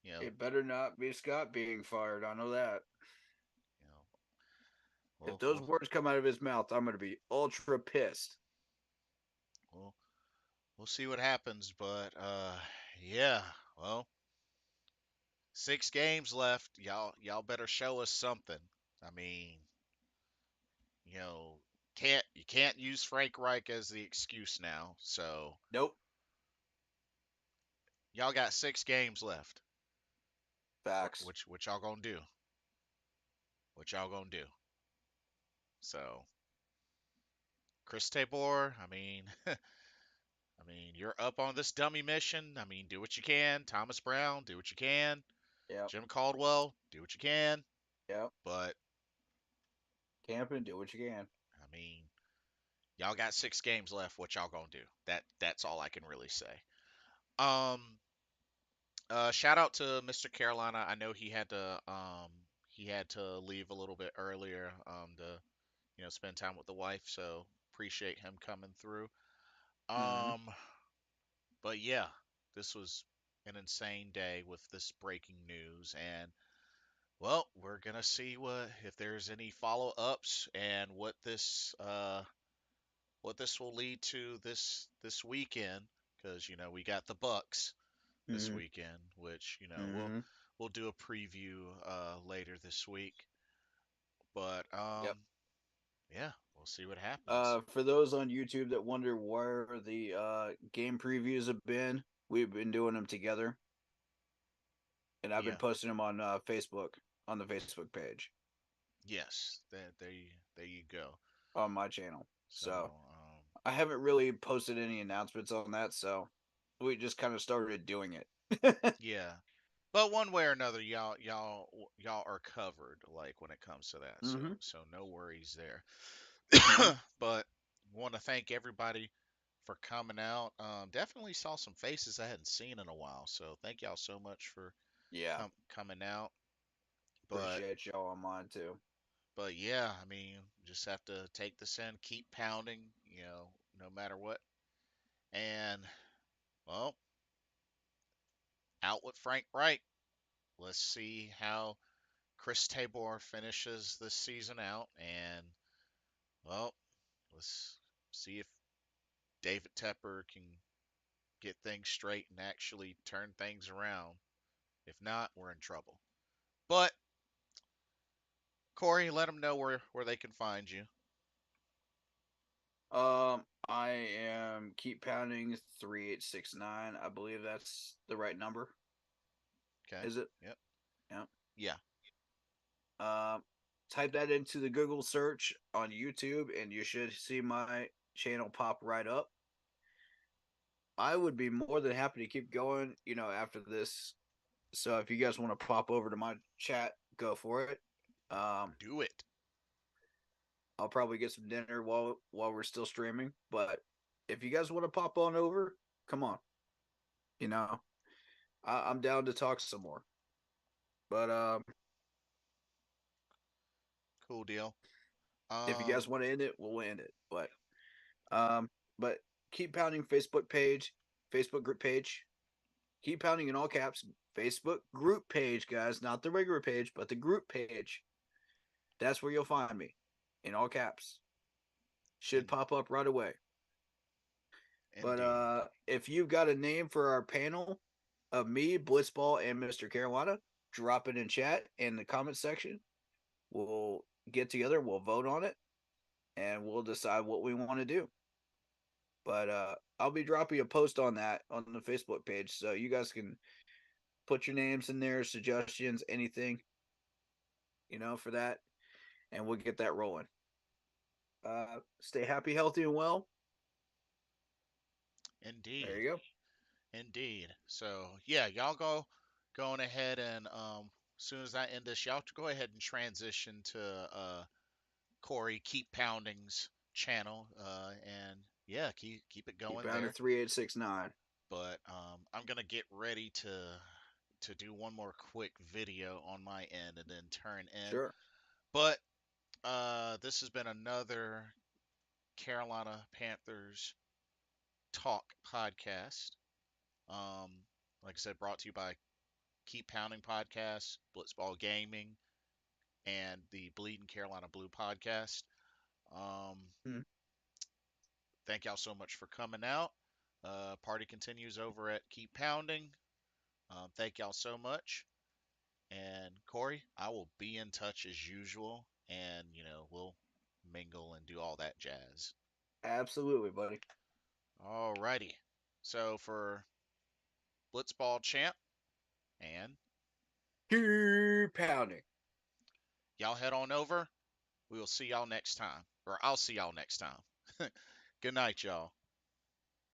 you know, It better not be Scott being fired. I know that. you know, If we'll those we'll words come out of his mouth, I'm going to be ultra pissed. we'll, we'll see what happens. But yeah, well, 6 games left. Y'all better show us something. I mean, you know, you can't use Frank Reich as the excuse now. So Nope. y'all got 6 games left. Facts. What y'all gonna do? What y'all gonna do? So Chris Tabor, you're up on this dummy mission. I mean, do what you can. Thomas Brown, do what you can. Yep. Jim Caldwell, do what you can. Yep. But Camping, do what you can. I mean, y'all got 6 games left. What y'all gonna do? That's all I can really say. Um, shout out to Mr. Carolina. I know he had to leave a little bit earlier to spend time with the wife. So appreciate him coming through. Mm-hmm. Um, but yeah, this was an insane day with this breaking news, and well, we're gonna see what if there's any follow-ups and what this will lead to this weekend, because we got the Bucks this Mm-hmm. weekend, which Mm-hmm. we'll do a preview later this week. But Yep. yeah, we'll see what happens. For those on YouTube that wonder where the game previews have been, we've been doing them together, and I've been Yeah, posting them on Facebook on the Facebook page yes, there you go. on my channel. So So I haven't really posted any announcements on that, so we just kind of started doing it. yeah, but one way or another, y'all are covered, like when it comes to that. So Mm-hmm. no worries there. Mm-hmm. But want to thank everybody for coming out. Definitely saw some faces I hadn't seen in a while, so thank y'all so much for Yeah. coming out. But Appreciate y'all on mine too. yeah, just have to take this in, keep pounding, no matter what. And well, out with Frank Wright. Let's see how Chris Tabor finishes this season out, and well, let's see if David Tepper can get things straight and actually turn things around. If not, we're in trouble. But Corey, let them know where they can find you. I am keep pounding 3869. I believe that's the right number. Okay. Is it? Yep. Yeah. Yeah. Um, type that into the Google search on YouTube, and you should see my channel pop right up. I would be more than happy to keep going, after this. So if you guys want to pop over to my chat, go for it. Do it. I'll probably get some dinner while we're still streaming. But if you guys want to pop on over, come on. You know, I'm down to talk some more. But Cool deal. if you guys Um, want to end it, we'll end it. But keep pounding Facebook group page. Keep pounding in all caps. Facebook group page, guys, not the regular page, but the group page. That's where you'll find me, in all caps. Should in, pop up right away. But indeed. if you've got a name for our panel of me, Blitzball, and Mr. Carolina, drop it in chat in the comment section. We'll get together. We'll vote on it, and we'll decide what we want to do. But I'll be dropping a post on that on the Facebook page, so you guys can put your names in there, suggestions, anything, for that, and we'll get that rolling. Stay happy, healthy, and well. Indeed. There you go. Indeed. So yeah, y'all going ahead and as soon as I end this, y'all go ahead and transition to Corey Keep Pounding's channel. And yeah, keep it Keep going pounding there. 3869. But I'm gonna get ready to do one more quick video on my end and then turn in. Sure. But this has been another Carolina Panthers talk podcast. Like I said, brought to you by Keep Pounding Podcast, Blitzball Gaming, and the Bleeding Carolina Blue Podcast. Hmm. Thank y'all so much for coming out. Party continues over at Keep Pounding. Thank y'all so much. And Corey, I will be in touch as usual, and we'll mingle and do all that jazz. Absolutely, buddy. Alrighty. So for Blitzball Champ and Keep pounding. y'all head on over. We will see y'all next time. Or I'll see y'all next time. Good night, y'all.